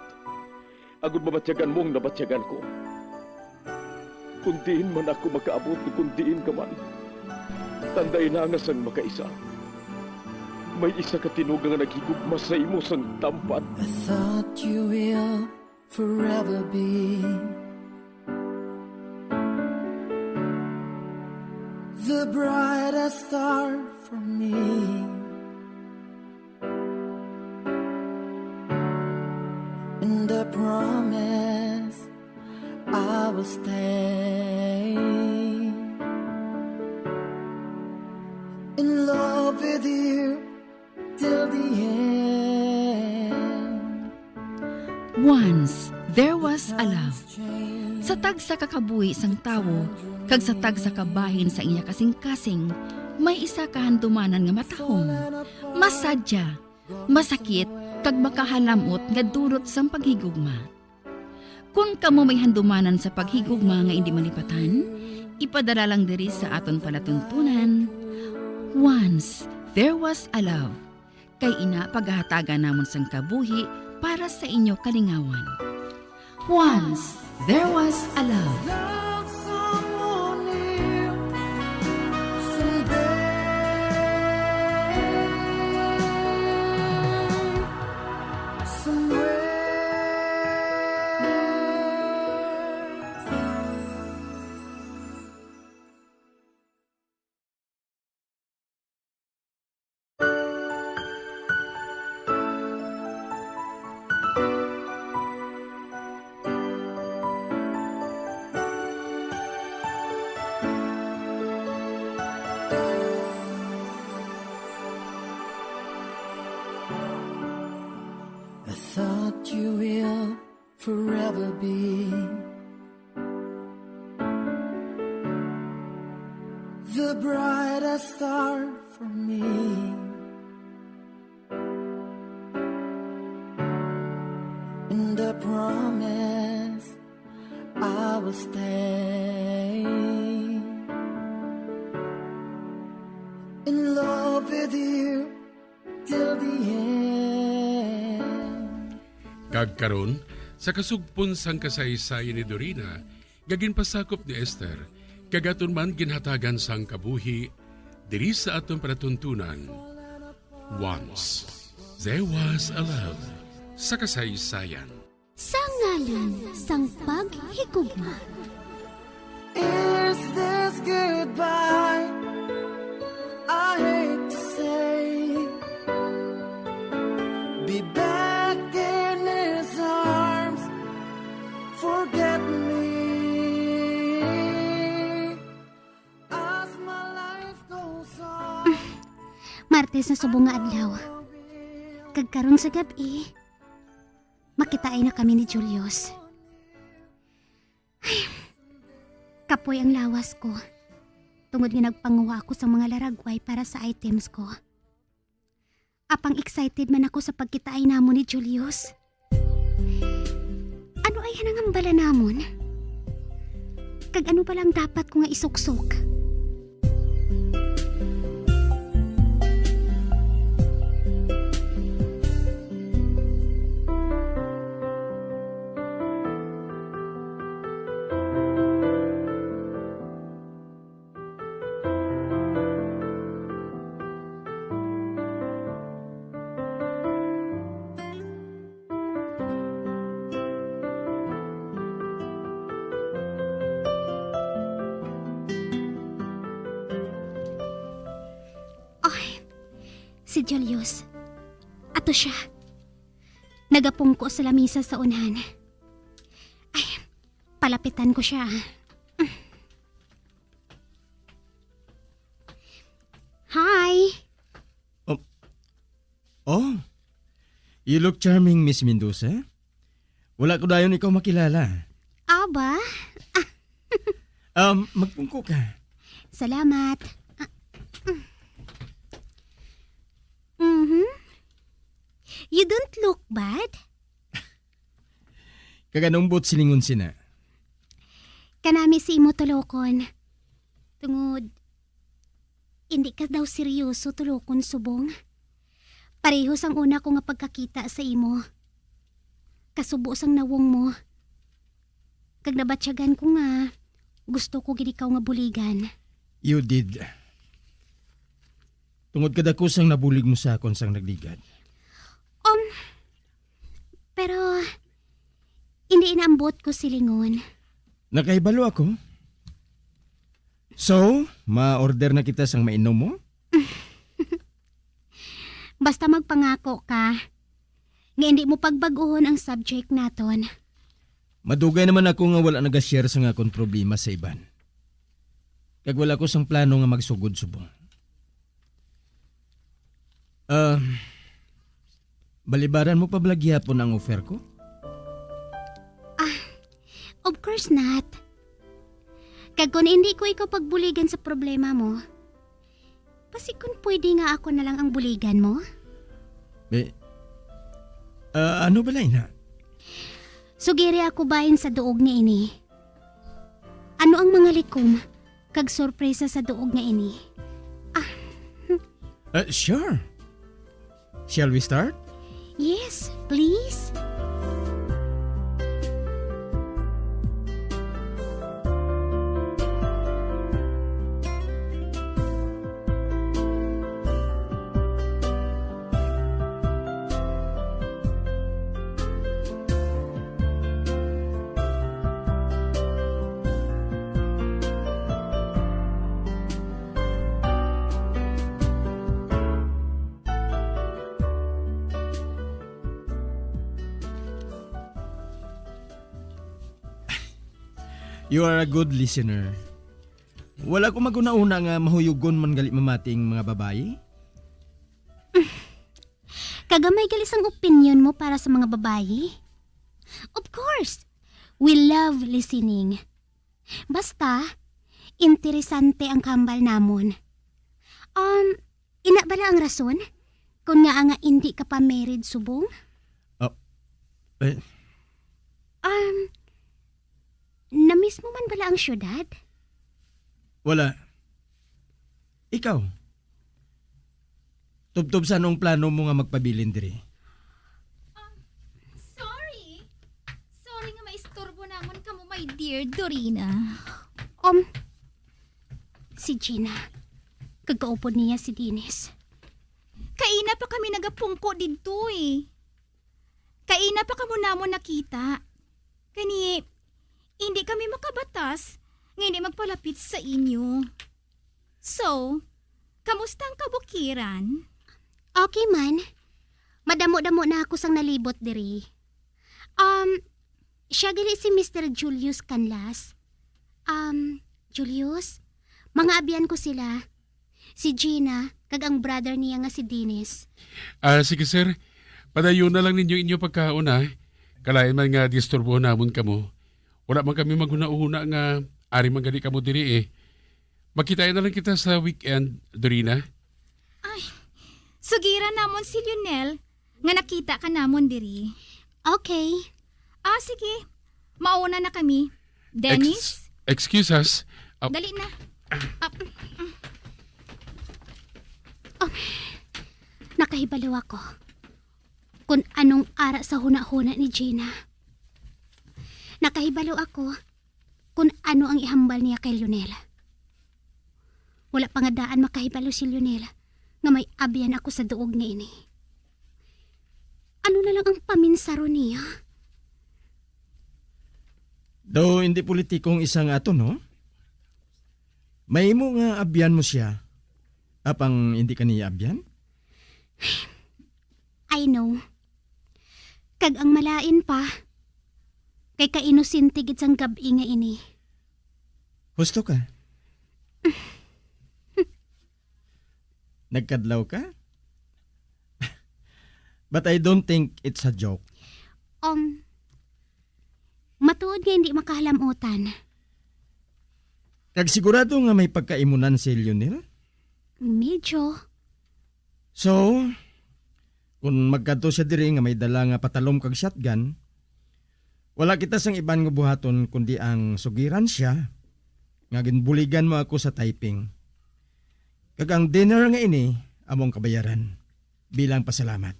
Agud mabatyagan mong nabatyagan ko. Kundiin man ako makaabot, kundiin ka man. Tanday na nga sang makaisa. May isa ka tinugang nga naghigugma sa imo sang tampat. I thought you will forever be the brightest star for me. And I promise I will stay in love with you till the end. Once, there was a love. Sa tag sa kakabuhi sang tawo, kag sa tag sa kabahin sa iya kasing-kasing, may isa kahandumanan nga matahong. Masadya, masakit, kag makahalamot nga durot sang paghigugma. Kung kamo may handumanan sa paghigugma nga hindi malipatan, ipadala lang diri sa aton palatuntunan. Once, there was a love. Kay ina paghahatagan namon sang kabuhi para sa inyo kalingawan. Once, there was a love. Thought you will forever be the brightest star for me. And I promise I will stay in love with you till the end. Kagkaron, sa kasugpon sang kasaysayan ni Dorina, gagin pasakop ni Esther, Kagaton man ginhatagan sang kabuhi diri sa aton panatuntunan. Once there was a love sa kasaysayan. Sa ngalan sang paghigugma. Is this goodbye? I hate to say. Be back in his arms. Forget me. As my life goes on. Martes na subong nga adlaw. Kagkaron sa gabi, makitain na kami ni Julius. Ay, kapoy ang lawas ko. Tungod nga nagpanguha ako sa mga laragway para sa items ko. Apang excited man ako sa pagkitain namon ni Julius. Ano ay hanangambala namon? Kag ano pa lang dapat ko nga isuksok? Si Julius. Ato siya. Nagapungko sa lamisa sa unahan. Ay, palapitan ko siya. Hi! Oh, you look charming, Miss Mendoza. Wala ko dayon ikaw makilala. Aba? Magpungko ka. Salamat. You don't look bad. Kaganumbot silingon sina. Kanami si imo tulokon. Tungod, hindi ka daw seryoso tulokon subong. Parehos ang una ko nga pagkakita sa imo. Kasubo sang nawong mo. Kag nabatsyagan ko nga, gusto ko gid ikaw nga buligan. You did. Tungod kadako sang nabulig mo sa akon sang nagligad. Pero, hindi inaambot ko silingon. Nakaibalo ako. So, ma-order na kita sang mainom mo? Basta magpangako ka, nga hindi mo pagbaguhon ang subject naton. Madugay naman ako nga wala nag-share sa nga akong problema sa iban. Kag wala ko sang plano nga magsugod subong. Balibaran mo pa blagyapon ang offer ko? Of course not. Kag kung hindi ko ikaw pagbuligan sa problema mo, pasikon pwede nga ako na lang ang buligan mo? Ano balay na? Sugiri ako bahin sa duog nga ini. Ano ang mga likom kag sorpresa sa duog nga ini? Sure. Shall we start? Yes, please. You are a good listener. Wala ko maguna-una nga mahuyugon man gali mamating mga babae. Kagamay galis ang opinion mo para sa mga babae? Of course, we love listening. Basta, interesante ang kambal namon. Ina bala ang rason? Kung nga hindi ka pa married subong? Namiss mo man bala ang syudad? Wala. Ikaw? Tubtob sa anong plano mo nga magpabilin diri? Sorry nga maistorbo namon kamo, my dear Dorina. si Gina. Kagaupod niya si Dennis. Kaina pa kami nagapungko dito eh. Kaina pa kamo namon nakita. Kani, hindi kami makabatas nga hindi magpalapit sa inyo. So, kamusta ang kabukiran? Okay man. Madamo-damo na ako sang nalibot diri. Siya gali si Mr. Julius Canlas. Julius, mga abyan ko sila. Si Gina, kag ang brother niya nga si Dennis. Sige sir, padayon na lang ninyo inyo pagkauna. Kalain man nga disturbo namon kamo. Wala man kami maghuna-una nga ari man gali kamo diri eh. Magkitayan na lang kita sa weekend, Dorina. Ay, sugira namon si Lionel nga nakita ka namon diri. Okay. Sige. Mauna na kami. Dennis? Excuse us. Dali na. Nakahibalo ako kung anong ara sa huna-huna ni Gina. Nakahibalo ako kung ano ang ihambal niya kay Lionel. Wala pa nga daan makahibalo si Lionel nga may abyan ako sa duog nga ini. Ano na lang ang paminsaro niya? Do hindi politikong isang ato, no? May mo nga abyan mo siya. Apang hindi ka niya abyan? I know. Kag ang malain pa. Kay kainusintigid sang gabi nga ini. Husto ka? Nagkadlaw ka? But I don't think it's a joke. Matuod nga hindi makahalamutan. Kag sigurado nga may pagkaimunan si Lionel? Medyo. So, kung magkadto siya diri nga may dala nga patalom kag shotgun, wala kita sang iban nga buhaton kundi ang sugiran siya nga ginbuligan mo ako sa typing. Kag ang dinner nga ini among kabayaran bilang pasalamat.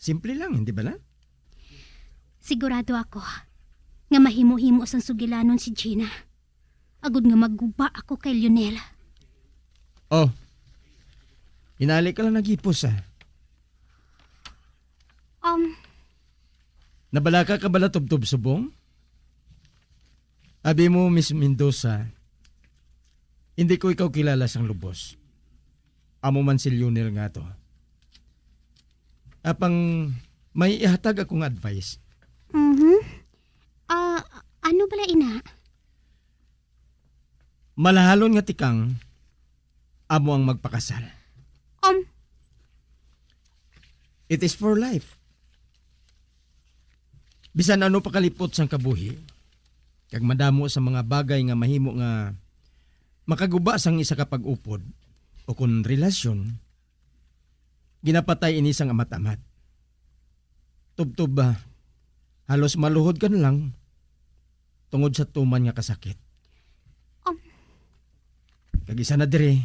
Simple lang, hindi ba na? Sigurado ako nga mahimo-himo sang sugilanon si Gina. Agud nga magguba ako kay Lionel. Oh, hinali ka lang nagipos ah. Nabala ka bala tubtob subong? Abi mo, Miss Mendoza, hindi ko ikaw kilala sang lubos. Amo man si Lionel nga to. Apang may ihatag akong advice. Ano bala ina? Malahalon nga tikang amo ang magpakasal. It is for life. Bisan ano pakalipot sang kabuhi, kag madamo sa mga bagay nga mahimo nga makaguba sang isa ka pag-upod o kun relasyon, ginapatay ini sang amat-amat. Tubtob ba, halos maluhod ka na lang tungod sa tuman nga kasakit. Kag isa na dire,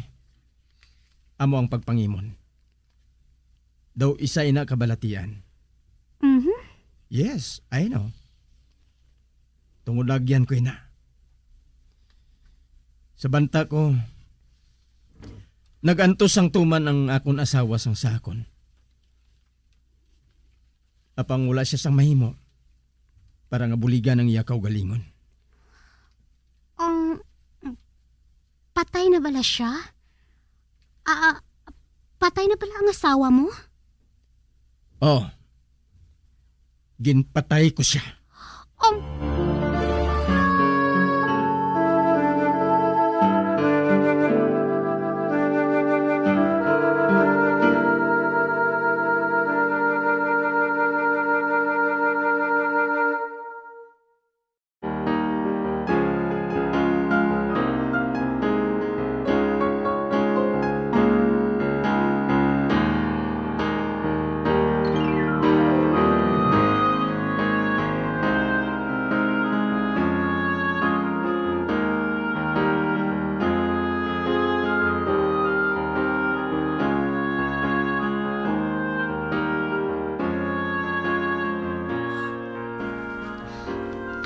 amo ang pagpangimon. Daw isa ina kabalatian. Yes, I know. Tungod lagyan ko ina. Sa banta ko, nagantos ang tuman ang akon asawa sang sakon. Apang wala siya sang mahimo para nga buligan ang iyakaw galingon. Patay na bala siya? Patay na bala ang asawa mo? Oh. Ginpatay ko siya.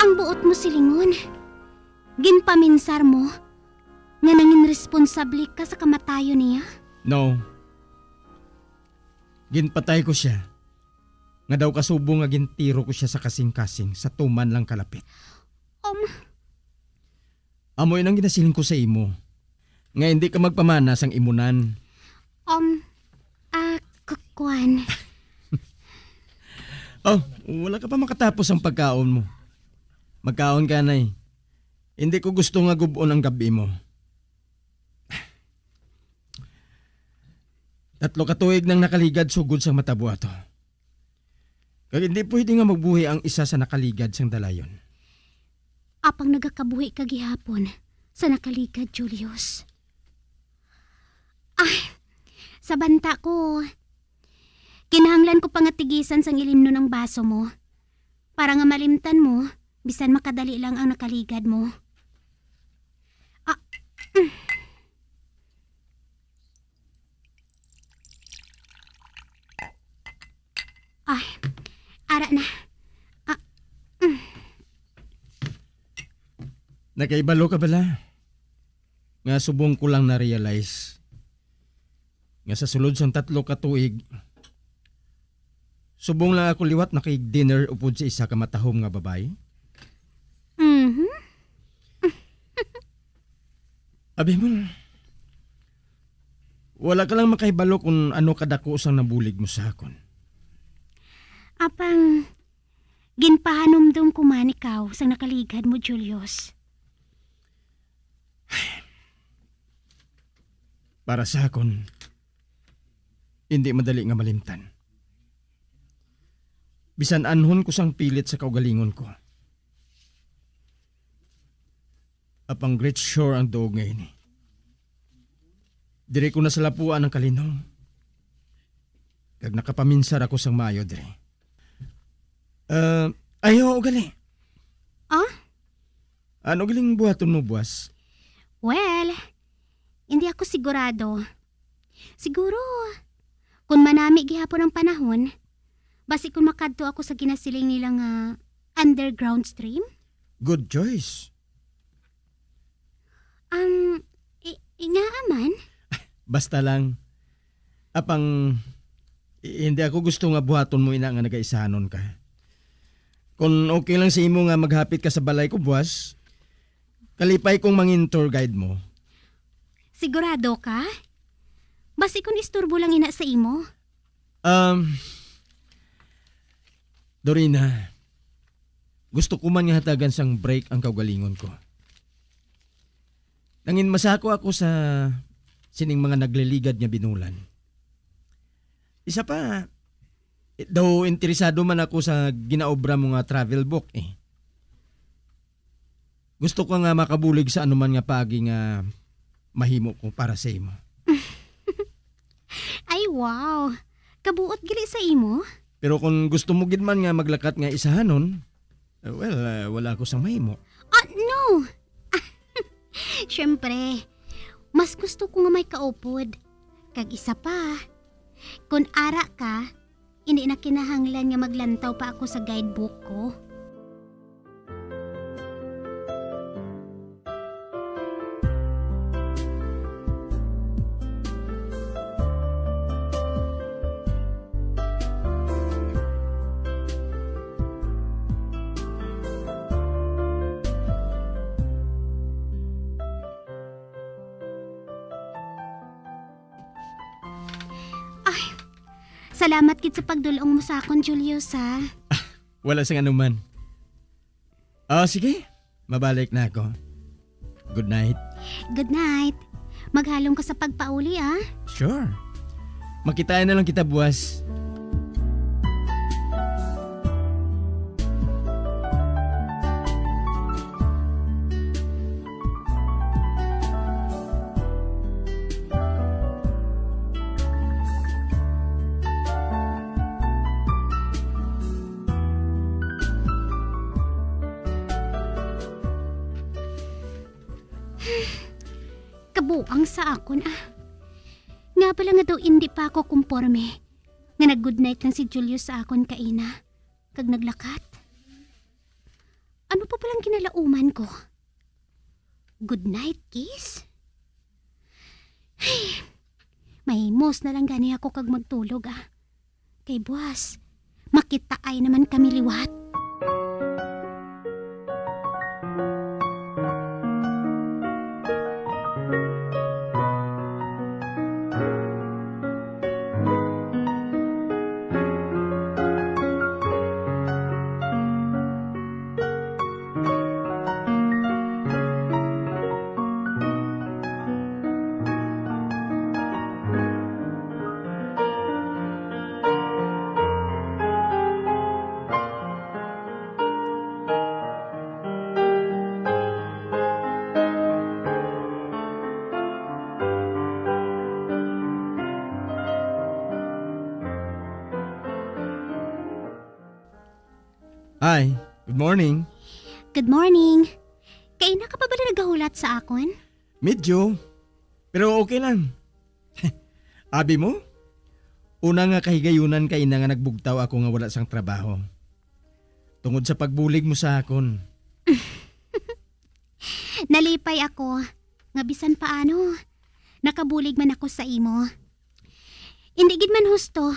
Ang buot mo silingon. Ginpaminsar mo nga nangin responsable ka sa kamatayon niya? No. Ginpatay ko siya. Nga daw kasubo nga gintiro ko siya sa kasing-kasing sa tuman lang kalapit. Amoy nang ginasiling ko sa imo. Nga hindi ka magpamanas ang imunan. Kukuan. Oh, wala ka pa makatapos ang pagkaon mo. Magkaon ka na eh. Hindi ko gusto nga gubon ang gabi mo. 3 katuig nang nakaligad sugod sang matabuato. Kag hindi pwede nga magbuhi ang isa sa nakaligad sang dalayon. Apang nagakabuhi ka gihapon sa nakaligad, Julius. Sa banta ko, kinahanglan ko pangatigisan sang ilimno ng baso mo para nga malimtan mo bisan makadali lang ang nakaligad mo. Ara na. Nakaibalo ka bala? Nga subong ko lang na-realize nga sa sulod sang 3 katuig subong lang ako liwat nakig-dinner upod sa isa ka matahom nga babae. Abi mo, wala ka lang makahibalo kung ano kadako sang nabulig mo sa akon. Apang ginpahanumdum ko man ikaw sa nakaligad mo, Julius. Para sa akon, hindi madali nga malimtan. Bisan anhon ko sang pilit sa kaugalingon ko. Apang great sure ang doog ngayon eh. Dire ko na sa lapuan ang kalinong. Kag nakapaminsar ako sang maayo dire. Ayaw gali. Ano galing buhaton mo, buwas? Well, hindi ako sigurado. Siguro, kung manami gihapon ang panahon, basi kung makadto ako sa ginasiling nilang underground stream? Good choice. Nga aman? Basta lang, apang hindi ako gusto nga buhaton mo ina nga nagaisahanon ka. Kung okay lang sa imo nga maghapit ka sa balay ko, buwas, kalipay kong mangin tour guide mo. Sigurado ka? Basi kung isturbo lang ina sa imo? Dorina, gusto ko man nga hatagan sang break ang kaugalingon ko. Nangin masako ako sa sining mga nagliligad niya binulan. Isa pa, daw interesado man ako sa ginaobra mo nga travel book eh. Gusto ko nga makabulig sa anuman nga pagi nga mahimo ko para sa imo. Ay wow, kabuot gili sa imo? Pero kung gusto mo gid man nga maglakat nga isahanon, wala ako sang mahimo. No! Siyempre, mas gusto ko nga may kaupod. Kag isa pa, kung ara ka, hindi na kinahanglan nga maglantaw pa ako sa guidebook ko. Salamat kit sa pagdulong mo sa akon, Julius, ha? Wala sang anuman. Sige. Mabalik na ako. Good night. Good night. Maghalong ka sa pagpauli, ha? Sure. Makitaan na lang kita, buwas. Kabuang sa akon, Nga pala nga daw hindi pa ako kumporme. Nga nag-good night lang si Julius sa akon kaina. Kag naglakat. Ano pa palang kinalauman ko? Good night kiss? Mahimos na lang gani ako kag magtulog ah. Kay buwas, makita ay naman kami liwat. Hi, good morning. Good morning. Kay na ka pa ba na nagahulat sa akon? Medyo, pero okay lang. Abi mo? Una nga kahigayunan kay na nga nagbugtaw ako nga wala sang trabaho. Tungod sa pagbulig mo sa akon. Nalipay ako. Nga bisan paano, nakabulig man ako sa imo. Hindi gid man husto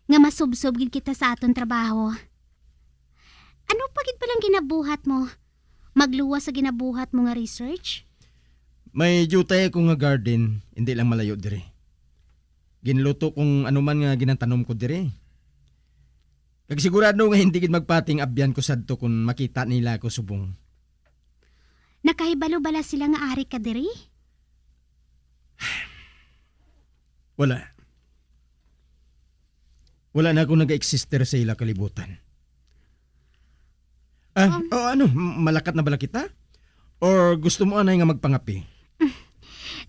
nga masubsob gid kita sa aton trabaho. Ano pa gid palang ginabuhat mo? Magluwas sa ginabuhat mo nga research? May jutay ko nga garden, hindi lang malayo dire. Ginluto kung anuman nga ginantanom ko dire. Kag sigurado nga hindi gid magpating abyan ko sadto kung makita nila ako subong. Nakahibalo bala sila nga ari ka diri? Wala. Wala na akong nag-exister sa ila kalibutan. Ano, malakat na bala kita? Or gusto mo anay nga magpangapi?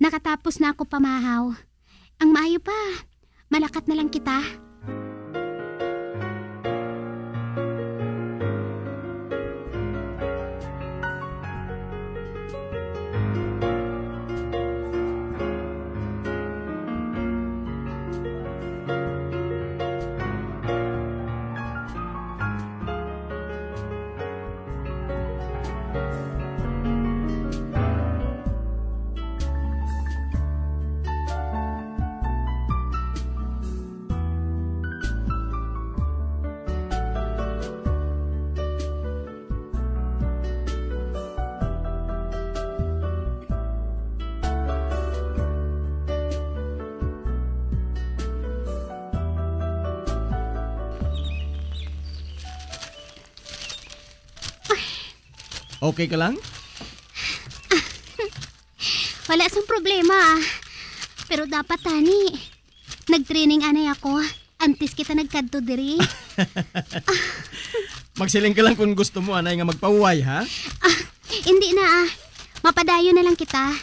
Nakatapos na ako pamahaw. Ang maayo pa, malakat na lang kita. Okay ka lang? Wala sang problema ah. Pero dapat tani. Nag-training anay ako. Antes kita nagkadto diri. Magsiling ka lang kung gusto mo anay nga magpahuway ha? Hindi na ah. Mapadayo na lang kita.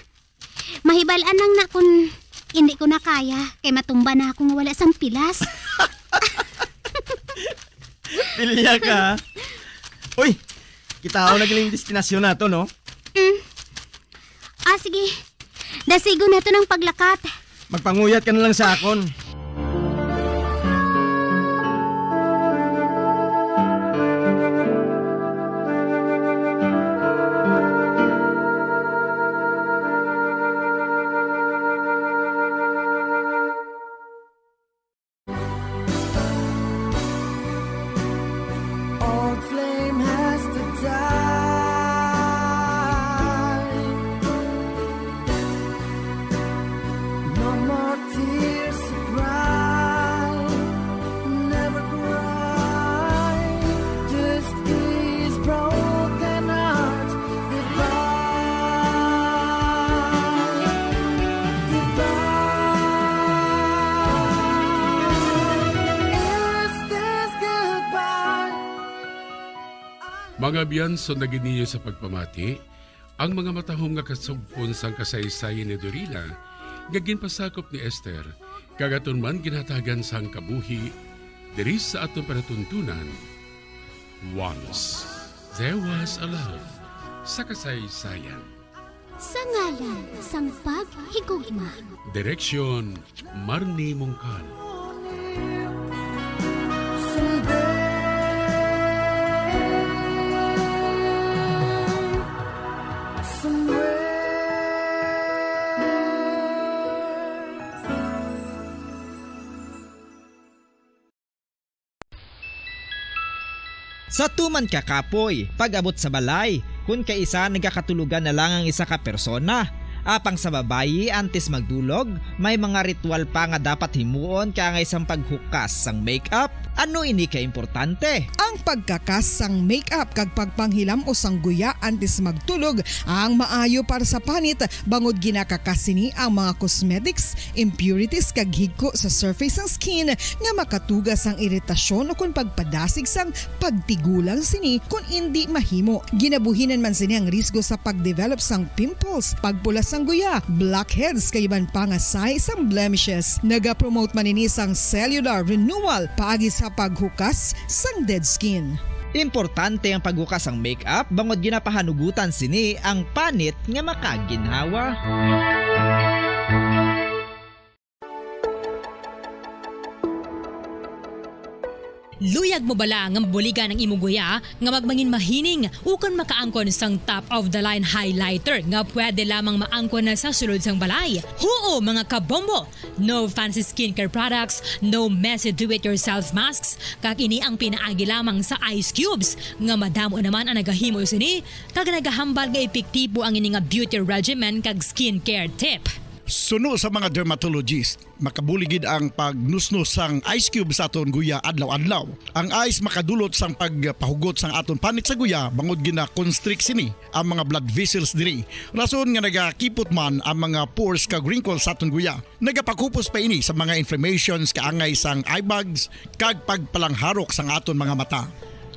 Mahibalan lang na kung hindi ko na kaya. Kay matumba na ako nga wala sang pilas. Pilya ka ha? Uy! Kita ako naging destinasyon na to, no? Sige. Dasigo na to ng paglakat. Magpanguyat ka na lang sa akon. Old flame has to die. No more tears to cry. Never cry. Just these broken hearts goodbye. Goodbye. Is this goodbye? Mga biyanso na giniyo sa pagpamati, ang mga matahom nga kasugpon sang kasaysayan ni Dorina, nga ginpasakop ni Esther, kagaton man ginatagan sang kabuhi, diri sa atong panatuntunan. Once, there was a love sa kasaysayan. Sa ngalan sang paghigugma. Direksyon, Marnie Mongkal. Sa tuman ka kapoy, pag-abot sa balay, kung kaisa nagkakatulugan na lang ang isa ka persona. Apang sa babayi antes magdulog, may mga ritual pa nga dapat himuon kaya nga isang paghukas sang makeup. Ano ini ka importante? Ang pagkakas sang makeup kag pagpanghilam o sangguya antes magtulog ang maayo para sa panit bangod ginakakasini ang mga cosmetics, impurities kag higko sa surface ng skin nga makatugas ang iritasyon o kung pagpadasig sang pagtigulang sini kung hindi mahimo. Ginabuhinan man sini ang risgo sa pagdevelop sang pimples, pagpula sang guya, blackheads kay iban pa nga size sang blemishes. Naga-promote man ini sang cellular renewal paagi sa paghukas sang dead skin. Importante ang paghukas ang makeup bangod ginapahanugutan sini ang panit nga makaginhawa. Luyag mo bala nga mabuligan ang imong guya nga magmangin mahining ukan makaangkon sang top of the line highlighter nga pwede lamang maangkon na sa sulod sang balay. Huo mga kabombo! No fancy skincare products, no messy do-it-yourself masks, kag ini ang pinaagi lamang sa ice cubes nga madamo naman ang nagahimo sini kag nagahambal nga epektibo ang ini nga beauty regimen kag skincare tip. Suno sa mga dermatologist, makabuligid ang pagnusnos sang ice cube sa aton guya adlaw-adlaw. Ang ice makadulot sang pagpahugot sang aton panit sa guya bangod gina-constrict sini ang mga blood vessels diri. Rason nga nagakipot man ang mga pores kag wrinkles sa aton guya. Nagapakupos pa ini sa mga inflammations kaangay sang eye bags kag pagpalangharok sang aton mga mata.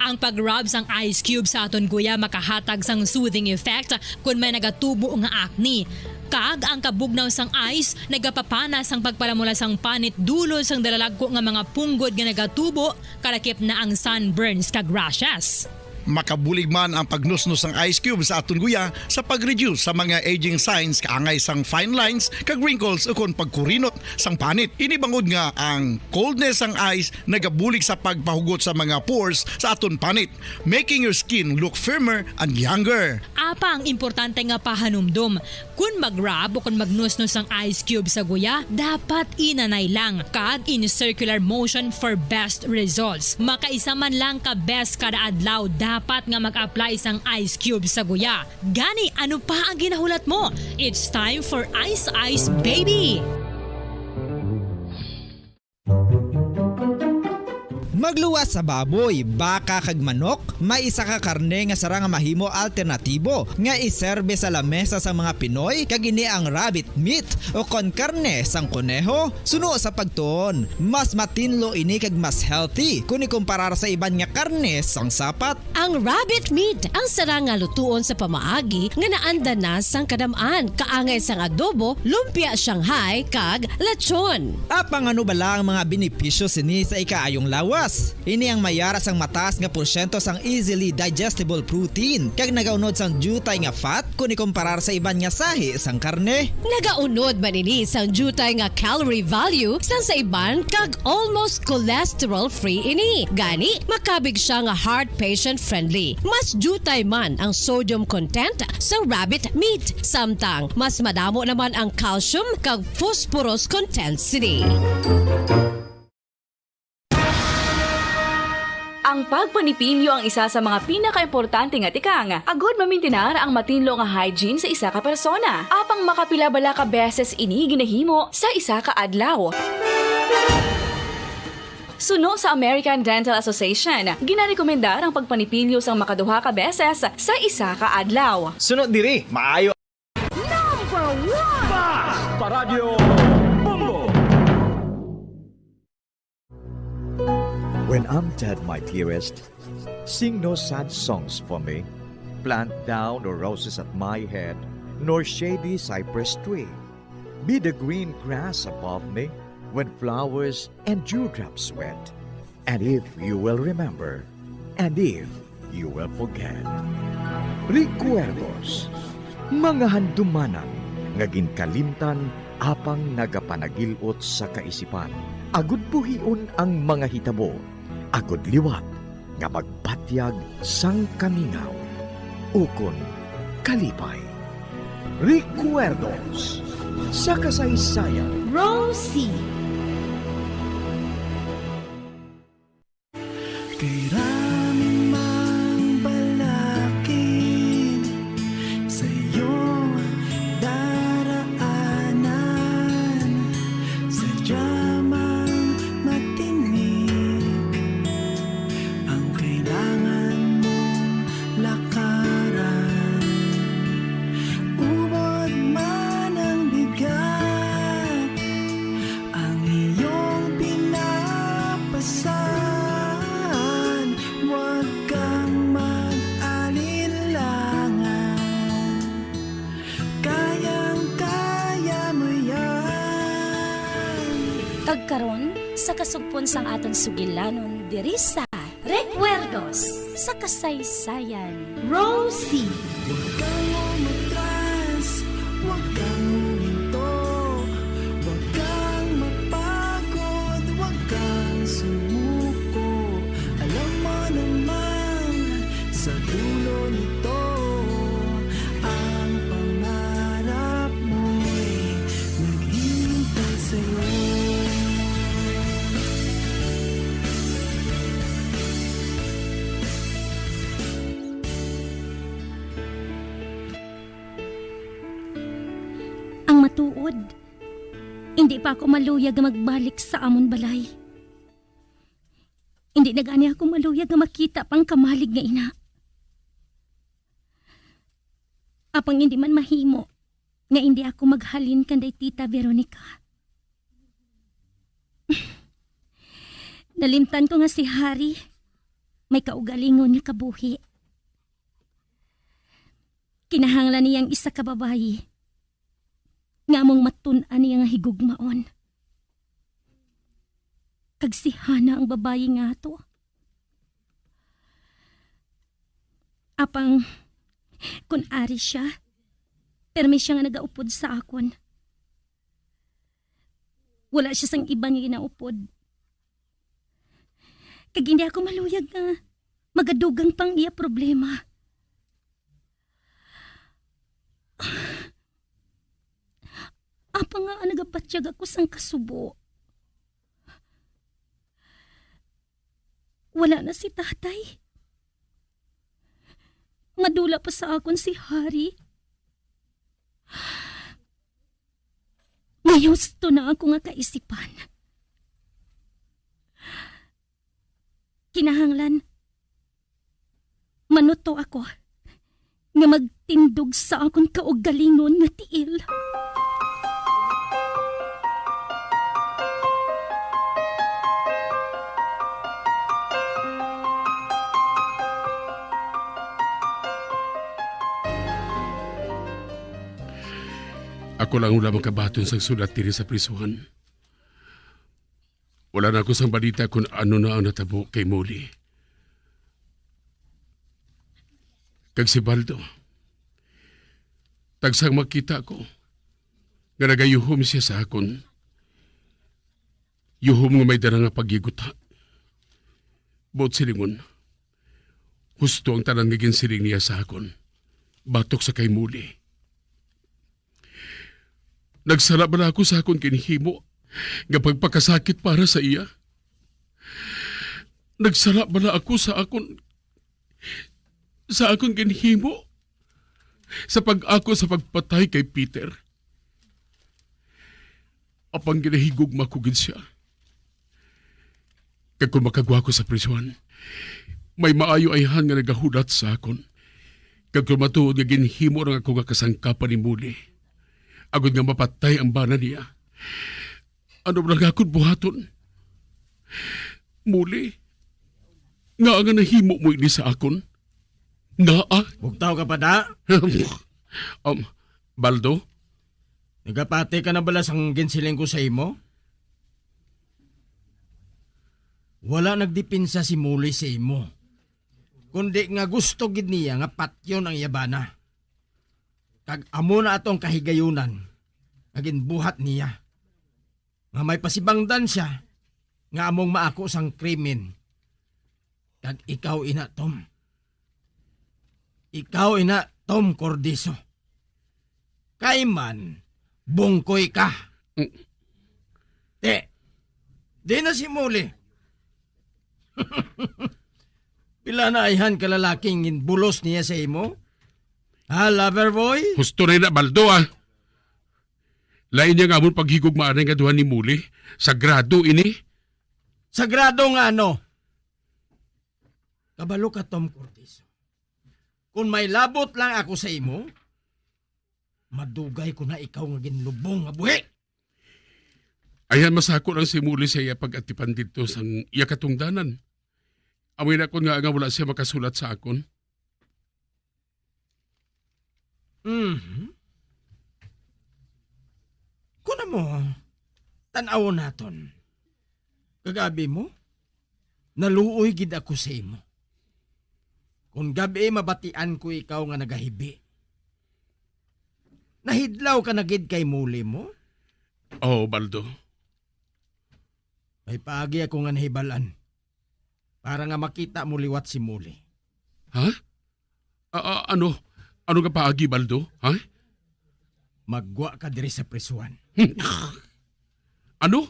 Ang pag-rub sang ice cube sa aton guya makahatag sang soothing effect kung may nagatubo nga acne. Kag ang kabugnaw sang ice nagapapana sang pagpalamula sang panit dulo sang dalalagko nga mga punggod nga nagatubo kalakip na ang sunburns kag rashes. Makabulig man ang pagnusnos ng ice cube sa aton guya sa pag-reduce sa mga aging signs kaangay sang fine lines kag wrinkles o kon pagkurinot sang panit. Ini bangod nga ang coldness sang ice nagabulig sa pagpahugot sa mga pores sa aton panit, making your skin look firmer and younger. Apang importante nga pahanumdum, kung mag-rub o kung magnusnos ang ice cube sa guya, dapat inanay lang kag in circular motion for best results. Makaisa man lang ka best kada adlaw dapat nga mag-apply sang ice cube sa guya. Gani, ano pa ang ginahulat mo? It's time for Ice Ice Baby! Magluwas sa baboy, baka kag manok, may isa ka karne nga sara nga mahimo alternatibo nga iserbe sa lamesa sa mga Pinoy kag ini ang rabbit meat o kon karne sang kuneho. Suno sa pagtuon, mas matinlo ini kag mas healthy kung ikumparar sa iban nga karne sang sapat. Ang rabbit meat ang sara nga lutuon sa pamaagi nga naanda na sang kadamaan, kaangay sang adobo, lumpia Shanghai kag lechon. Apang ano bala ang mga benepisyo sini sa ikaayong lawas? Ini ang mayara sang mataas nga porsyento sang easily digestible protein kag nagaunod sang jutay nga fat kung ikumparar sa iban nga sahi sang karne. Nagaunod man ini sang jutay nga calorie value sang sa iban kag almost cholesterol free ini. Gani makabig siya nga heart patient friendly. Mas jutay man ang sodium content sa rabbit meat, samtang mas madamo naman ang calcium kag phosphorus content sini. Ang pagpanipilyo ang isa sa mga pinaka-importante nga tikang. Agod mamintinar ang matinlo nga hygiene sa isa ka persona. Apang makapila-bala ka beses ini ginahimo sa isa ka adlaw. Suno sa American Dental Association, ginarekomendar ang pagpanipilyo sang makaduha ka beses sa isa ka adlaw. Sunod diri, maayo. Number 1! Fast Paradyo Bumbo! When I'm dead, my dearest, sing no sad songs for me. Plant down no roses at my head, nor shady cypress tree. Be the green grass above me when flowers and dewdrops wet. And if you will remember, and if you will forget. Recuerdos, mga handumanan, nga ginkalimtan apang nagapanagilot sa kaisipan. Agud buhion ang mga hitabo. Agud liwat nga magpatyag sang kamingaw. Ukon kalipay. Recuerdos sa kasaysayan. Rosie. Kay raming Kagkaron sa kasugpon sang aton sugilanon diri sa Recuerdos sa kasaysayan. Rosie. Huwag kang umatras, huwag kang huminto, huwag kang mapagod, huwag kang sumuko. Alam mo naman, sa dulo nito, ang pangarap mo'y naghihintay sa'yo. Ang matuod, hindi pa ako maluyag nga magbalik sa amon balay. Hindi na gani ako maluyag nga makita pang kamalig nga ina. Apang hindi man mahimo nga hindi ako maghalin kanday Tita Veronica. Nalimtan ko nga si Harry, may kaugalingon nga kabuhi. Kinahanglan niyang isa ka babayi nga mong matun-an niya nga higugmaon. Kag si Hana ang babayi nga to. Apang kun ari siya, permi siya nga nagaupod sa akon. Wala siya sang ibang ginaupod. Kag hindi ako maluyag nga magadugang pang iya problema. Apa nga nagapatyag ako sang kasubo. Wala na si tatay. Madula pa sa akon si Harry. May gusto na ako nga kaisipan. Kinahanglan, manuto ako nga magtindog sa akon kaugalingon nga tiil. Ako lang wala makabaton sa sulat diri sa prisuhan. Wala na ako sang balita kung ano na ang natabo kay Molly. Kag si Baldo, tagsang makita ko nga nagayuhom siya sa akon. Yuhom nga may dara nga pagyiguta. Bot silingon, husto ang tanan nga ginsiling niya sa akon. Batok sa kay Molly. Nagsala ba na ako sa akong kinihimo nga pagpakasakit para sa iya? Nagsala ba na ako sa akong kinihimo sa pag-ako sa pagpatay kay Peter? Apang ginahigog makugid siya. Kag kung makagwa ko sa prisuhan, may maayo ayhan nga nagahudat sa akon. Kag kung matuod nga ginhimo ng ako nga kasangkapan ni Molly. Agad nga mapatay ang bana niya. Ano ba nagakot buhaton? Muli, nga nga nahimo mo ini sa akon? Nga Bugtaw ka pa da? Baldo? Nagapati ka na bala sang ginsiling ko sa imo? Wala nagdipinsa si Muli sa imo. Kundi nga gusto gid niya nga patyon ang yabana. Kag amo na atong kahigayunan, agin buhat niya. Nga may pasibangdan siya, nga among maako sang krimen. Kag ikaw ina Tom. Ikaw ina Tom Cordiso. Kaiman, bungkoy ka. Di na si Muli. Pila na ayhan kalalaking inbulos niya sa imo? Ha, lover boy? Husto rin na, Baldo, Lain niya nga mong paghigog maanay nga duhan ni Muli. Sagrado ini. Sagrado nga ano? Kabalo ka, Tom Cortizo. Kung may labot lang ako sa imo, madugay ko na ikaw nga ginlubong nga buhi. Ayan masako lang si Muli sa iya pag-atipan dito sa iya katungdanan. Amoy na ko nga wala siya makasulat sa akon. Kuna mo, tanaw naton. Kagabi mo, naluoy gid ako sa imo. Kung gabi mabatian ko ikaw nga nagahibi. Nahidlaw ka na gid kay muli mo? Oo, Baldo. May paagi ako nga nahibalan. Para nga makita mo liwat si muli. Ha? Ano? Ano ka paagi, Baldo? Ha? Magwa ka diri sa prisuan. Ano?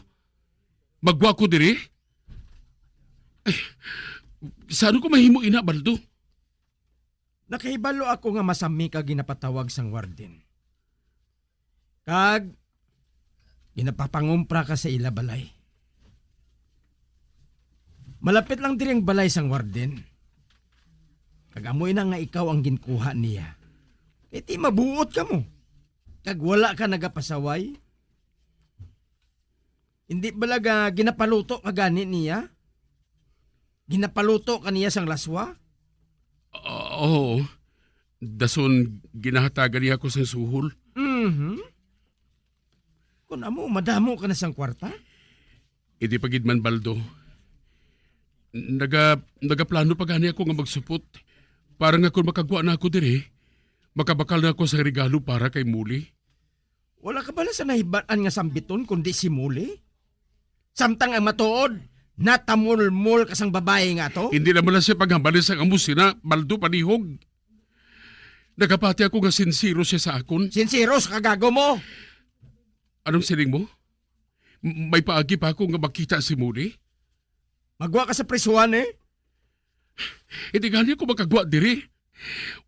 Magwa ko diri? Ay, saan ko mahimo ina, Baldo? Nakahibalo ako nga masami ka ginapatawag sang warden. Kag, ginapapangumpra ka sa ila balay. Malapit lang diri ang balay sang warden. Kag amoy na nga ikaw ang ginkuha niya. Iti mabuot ka mo. Kag wala ka nagapasaway. Hindi balaga ginapaluto ka gani niya? Ginapaluto ka niya sang laswa? Oo. Dason ginahatagan niya ako sa suhol. Kung amo, madamo ka na sang kwarta? Hindi pagid man, Baldo. Nagaplano pa gani ako nga magsupot. Para nga kung makagwa na ako diri, makabakal na ako sa regalo para kay Muli. Wala ka bala sa nahibaan nga sambiton kundi si Muli? Samtang ang matuod, natamulmul ka sang babae nga to? Hindi naman lang siya paghambali sa amusina, Baldo, panihog. Nagapati ako nga sinsiro siya sa akon. Sinsiro sa kagago mo? Anong siling mo? May paagi pa ako nga makita si Muli? Magwa ka sa prisuan eh? Hindi gani ako makagwa diri.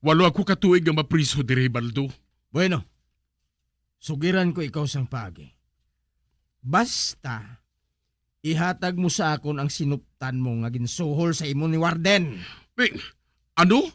Walo ako katuig nga mapriso diri, Baldo. Bueno, sugiran ko ikaw sang paagi. Basta, ihatag mo sa akon ang sinuptan mo nga ginsuhol sa imo ni Warden. Ano?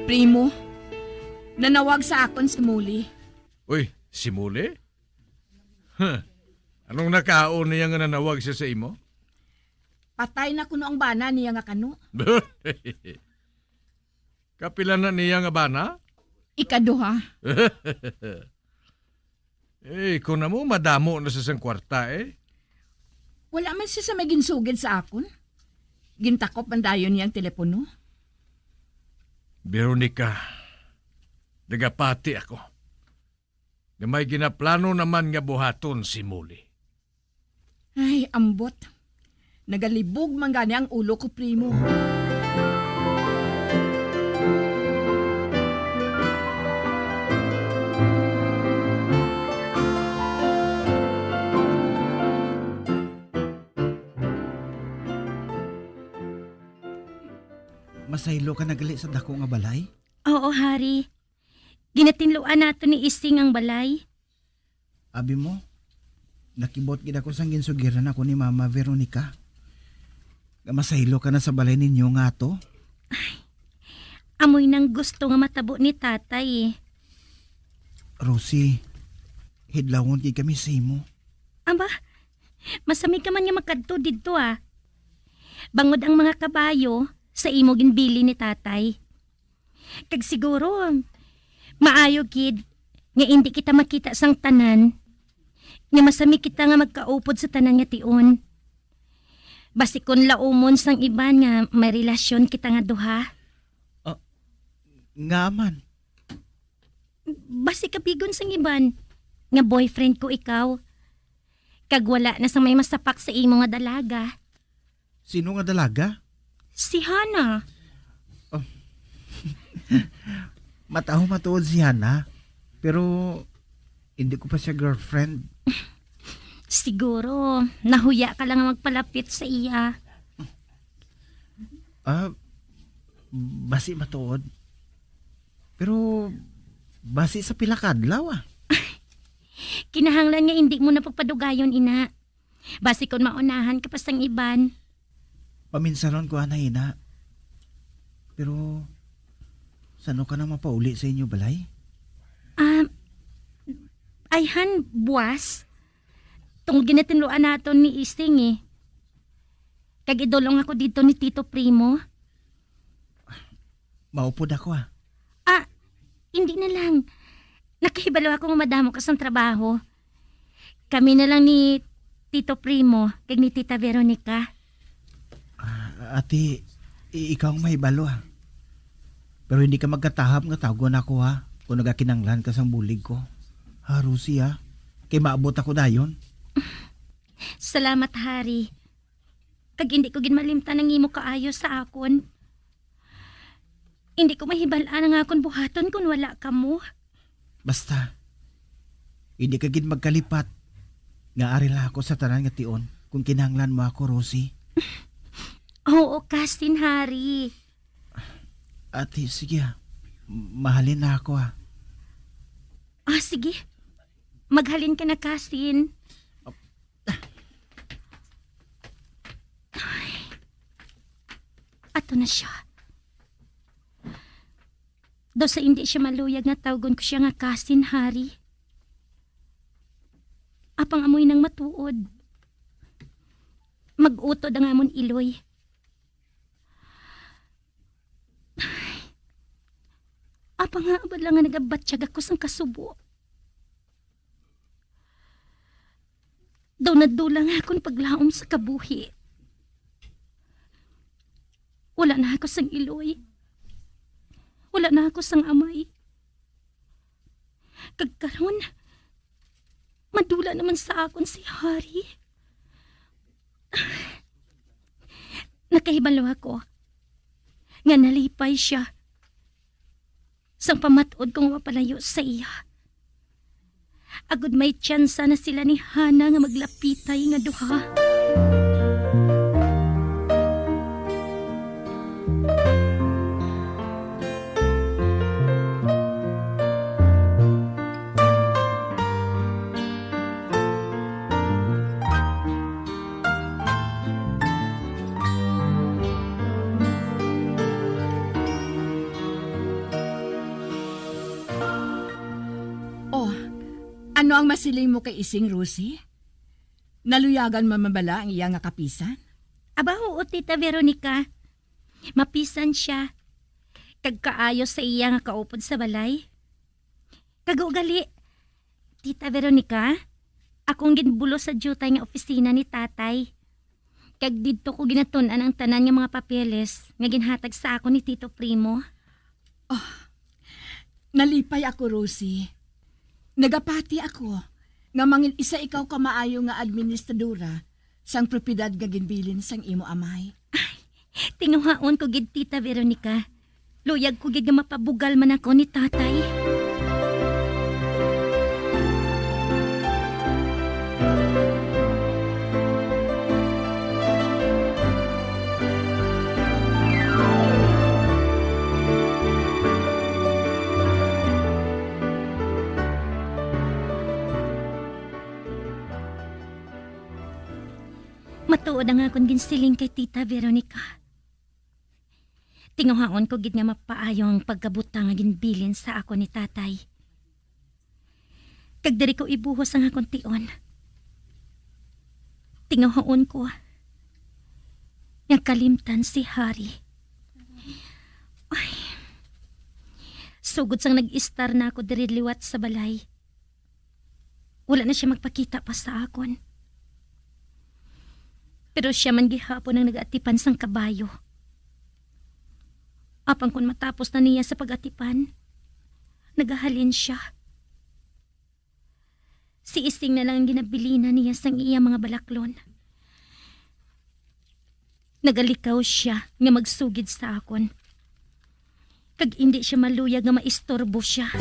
Primo, nanawag sa akon si Muli. Uy, si Muli? Huh. Anong nakaon niya nga nanawag siya sa imo? Patay na kuno ang bana niya nga kano. Kapila na niya nga bana? Ikaduha. Kung na mo, madamo na sa sang kwarta Wala man siya sa may ginsugid sa akon. Gintakop ang dayon niyang telepono. Veronica, nagapati ako. Na may ginaplano naman nga buhaton si Muli. Ay, ambot. Nagalibog man gani ang ulo ko, Primo. Masaylo ka nagali sa dako nga balay? Oo, Hari. Ginatinluan nato ni Ising ang balay. Abi mo, nakibot gid ako sang ginsugiran ako ni Mama Veronica. Masaylo ka na sa balay ninyo nga to? Amoy nang gusto nga matabo ni tatay Rosie, hidlawon kay kami sa imo. Aba, masami ka man nga makadto didto Bangod ang mga kabayo sa imo ginbili ni tatay. Kag siguro, maayo kid, nga hindi kita makita sang tanan, nga masami kita nga magkaupod sa tanan nga tion. Basi kun laumon sang iban nga may relasyon kita nga duha. Nga man. Basi kapigon sang iban, nga boyfriend ko ikaw. Kag wala na sang may masapak sa imo nga dalaga. Sino nga dalaga? Si Hana. Mataho matuod si Hana, pero hindi ko pa siya girlfriend. Siguro, nahuya ka lang magpalapit sa iya. Basi matuod. Pero, basi sa pilakadlaw Kinahanglan nga hindi mo na pagpadugayon, ina. Basi kung maunahan ka pa sang iban. Paminsaron ko na ina. Pero sano ka na mapauli sa inyo balay? Ayhan, buwas. Tungod ginatinluan naton ni Isting eh. Kag idolong ako dito ni Tito Primo. Maupod ako Hindi na lang. Nakahibalo ako nga madamo ka sa trabaho. Kami na lang ni Tito Primo kag ni Tita Veronica. Ati, ikaw ang mahibalo Pero hindi ka magkatahap nga tawagon ako kung nagakinanglan ka sang bulig ko. Rusi Kay maabot ako dayon. Salamat, Hari. Kag hindi ko ginmalimtan ang imo kaayo sa akon. Hindi ko mahibalaan ang akon buhaton kung wala ka mo. Basta, hindi ka gid magkalipat. Nga arila ako sa tanan nga tion kung kinahanglan mo ako, Rosie. Oo, Kastin, Hari. Ate, sige mahalin na ako Sige. Maghalin ka na, Kastin. Ato na siya. Daw sa hindi siya maluyag nga tawgon ko siya nga Kastin, Hari. Apang amoy ng matuod. Mag-utod ang amon iloy. Apang nga abad lang nga nagabatsyag ako sang kasubo. Daw nadulang akong paglaom sa kabuhi. Wala na ako sang iloy. Wala na ako sang amay. Kagkaroon, madula naman sa akon si Hari. Nakahibalo ako nga nalipay siya sang pamatod kong mapalayo sa iya. Agud may tsansa na sila ni Hana nga maglapitay nga duha. Ano ang masiling mo kay Ising, Rosie? Naluyagan mamabala ang iyang nga kapisan? Aba, oo, Tita Veronica. Mapisan siya. Kag kaayos sa iya nga kaupod sa balay. Kag-ugali. Tita Veronica, akong ginbulo sa jutay nga opisina ni tatay. Kag dito ko ginatunan ang tanan nga mga papeles nga ginhatag sa ako ni Tito Primo. Nalipay ako, Rosie. Nagapati ako nga mangin isa ikaw ka maayo nga administradora sang propiedad nga ginbilin sang imo amay. Tinguhaon ko gid, Tita Veronica. Luyag ko gid nga mapabugal man ako ni tatay. Matuod ang akong ginsiling kay Tita Veronica. Tinguhaon ko gid nga mapaayo ang pagkabuta nga ginbilin sa ako ni tatay. Kag diri ko ibuhos ang akong tion. Tinguhaon ko nga kalimtan si Hari. Ay, sugod sang nag-istar na ako diri liwat sa balay. Wala na siya magpakita pa sa akon. Pero siya man gihapon ang nag-atipan sang kabayo. Apang kung matapos na niya sa pag-atipan, nagahalin siya. Si Ising na lang ang ginabili na niya sang iya mga balaklon. Nagalikaw siya nga magsugid sa akon. Kag hindi siya maluyag nga maistorbo siya.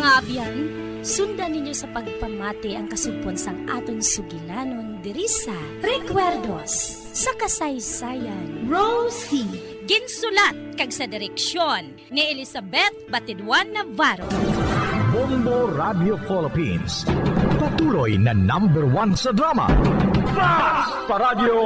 Mga abyan, sundan ninyo sa pagpamati ang kasugpon sang aton sugilanon diri sa Recuerdos sa kasaysayan. Rosie, ginsulat kag sa direksyon ni Elizabeth Batidwan Navarro. Bombo Radio Philippines. Patuloy na #1 sa drama. Fast Paradyo!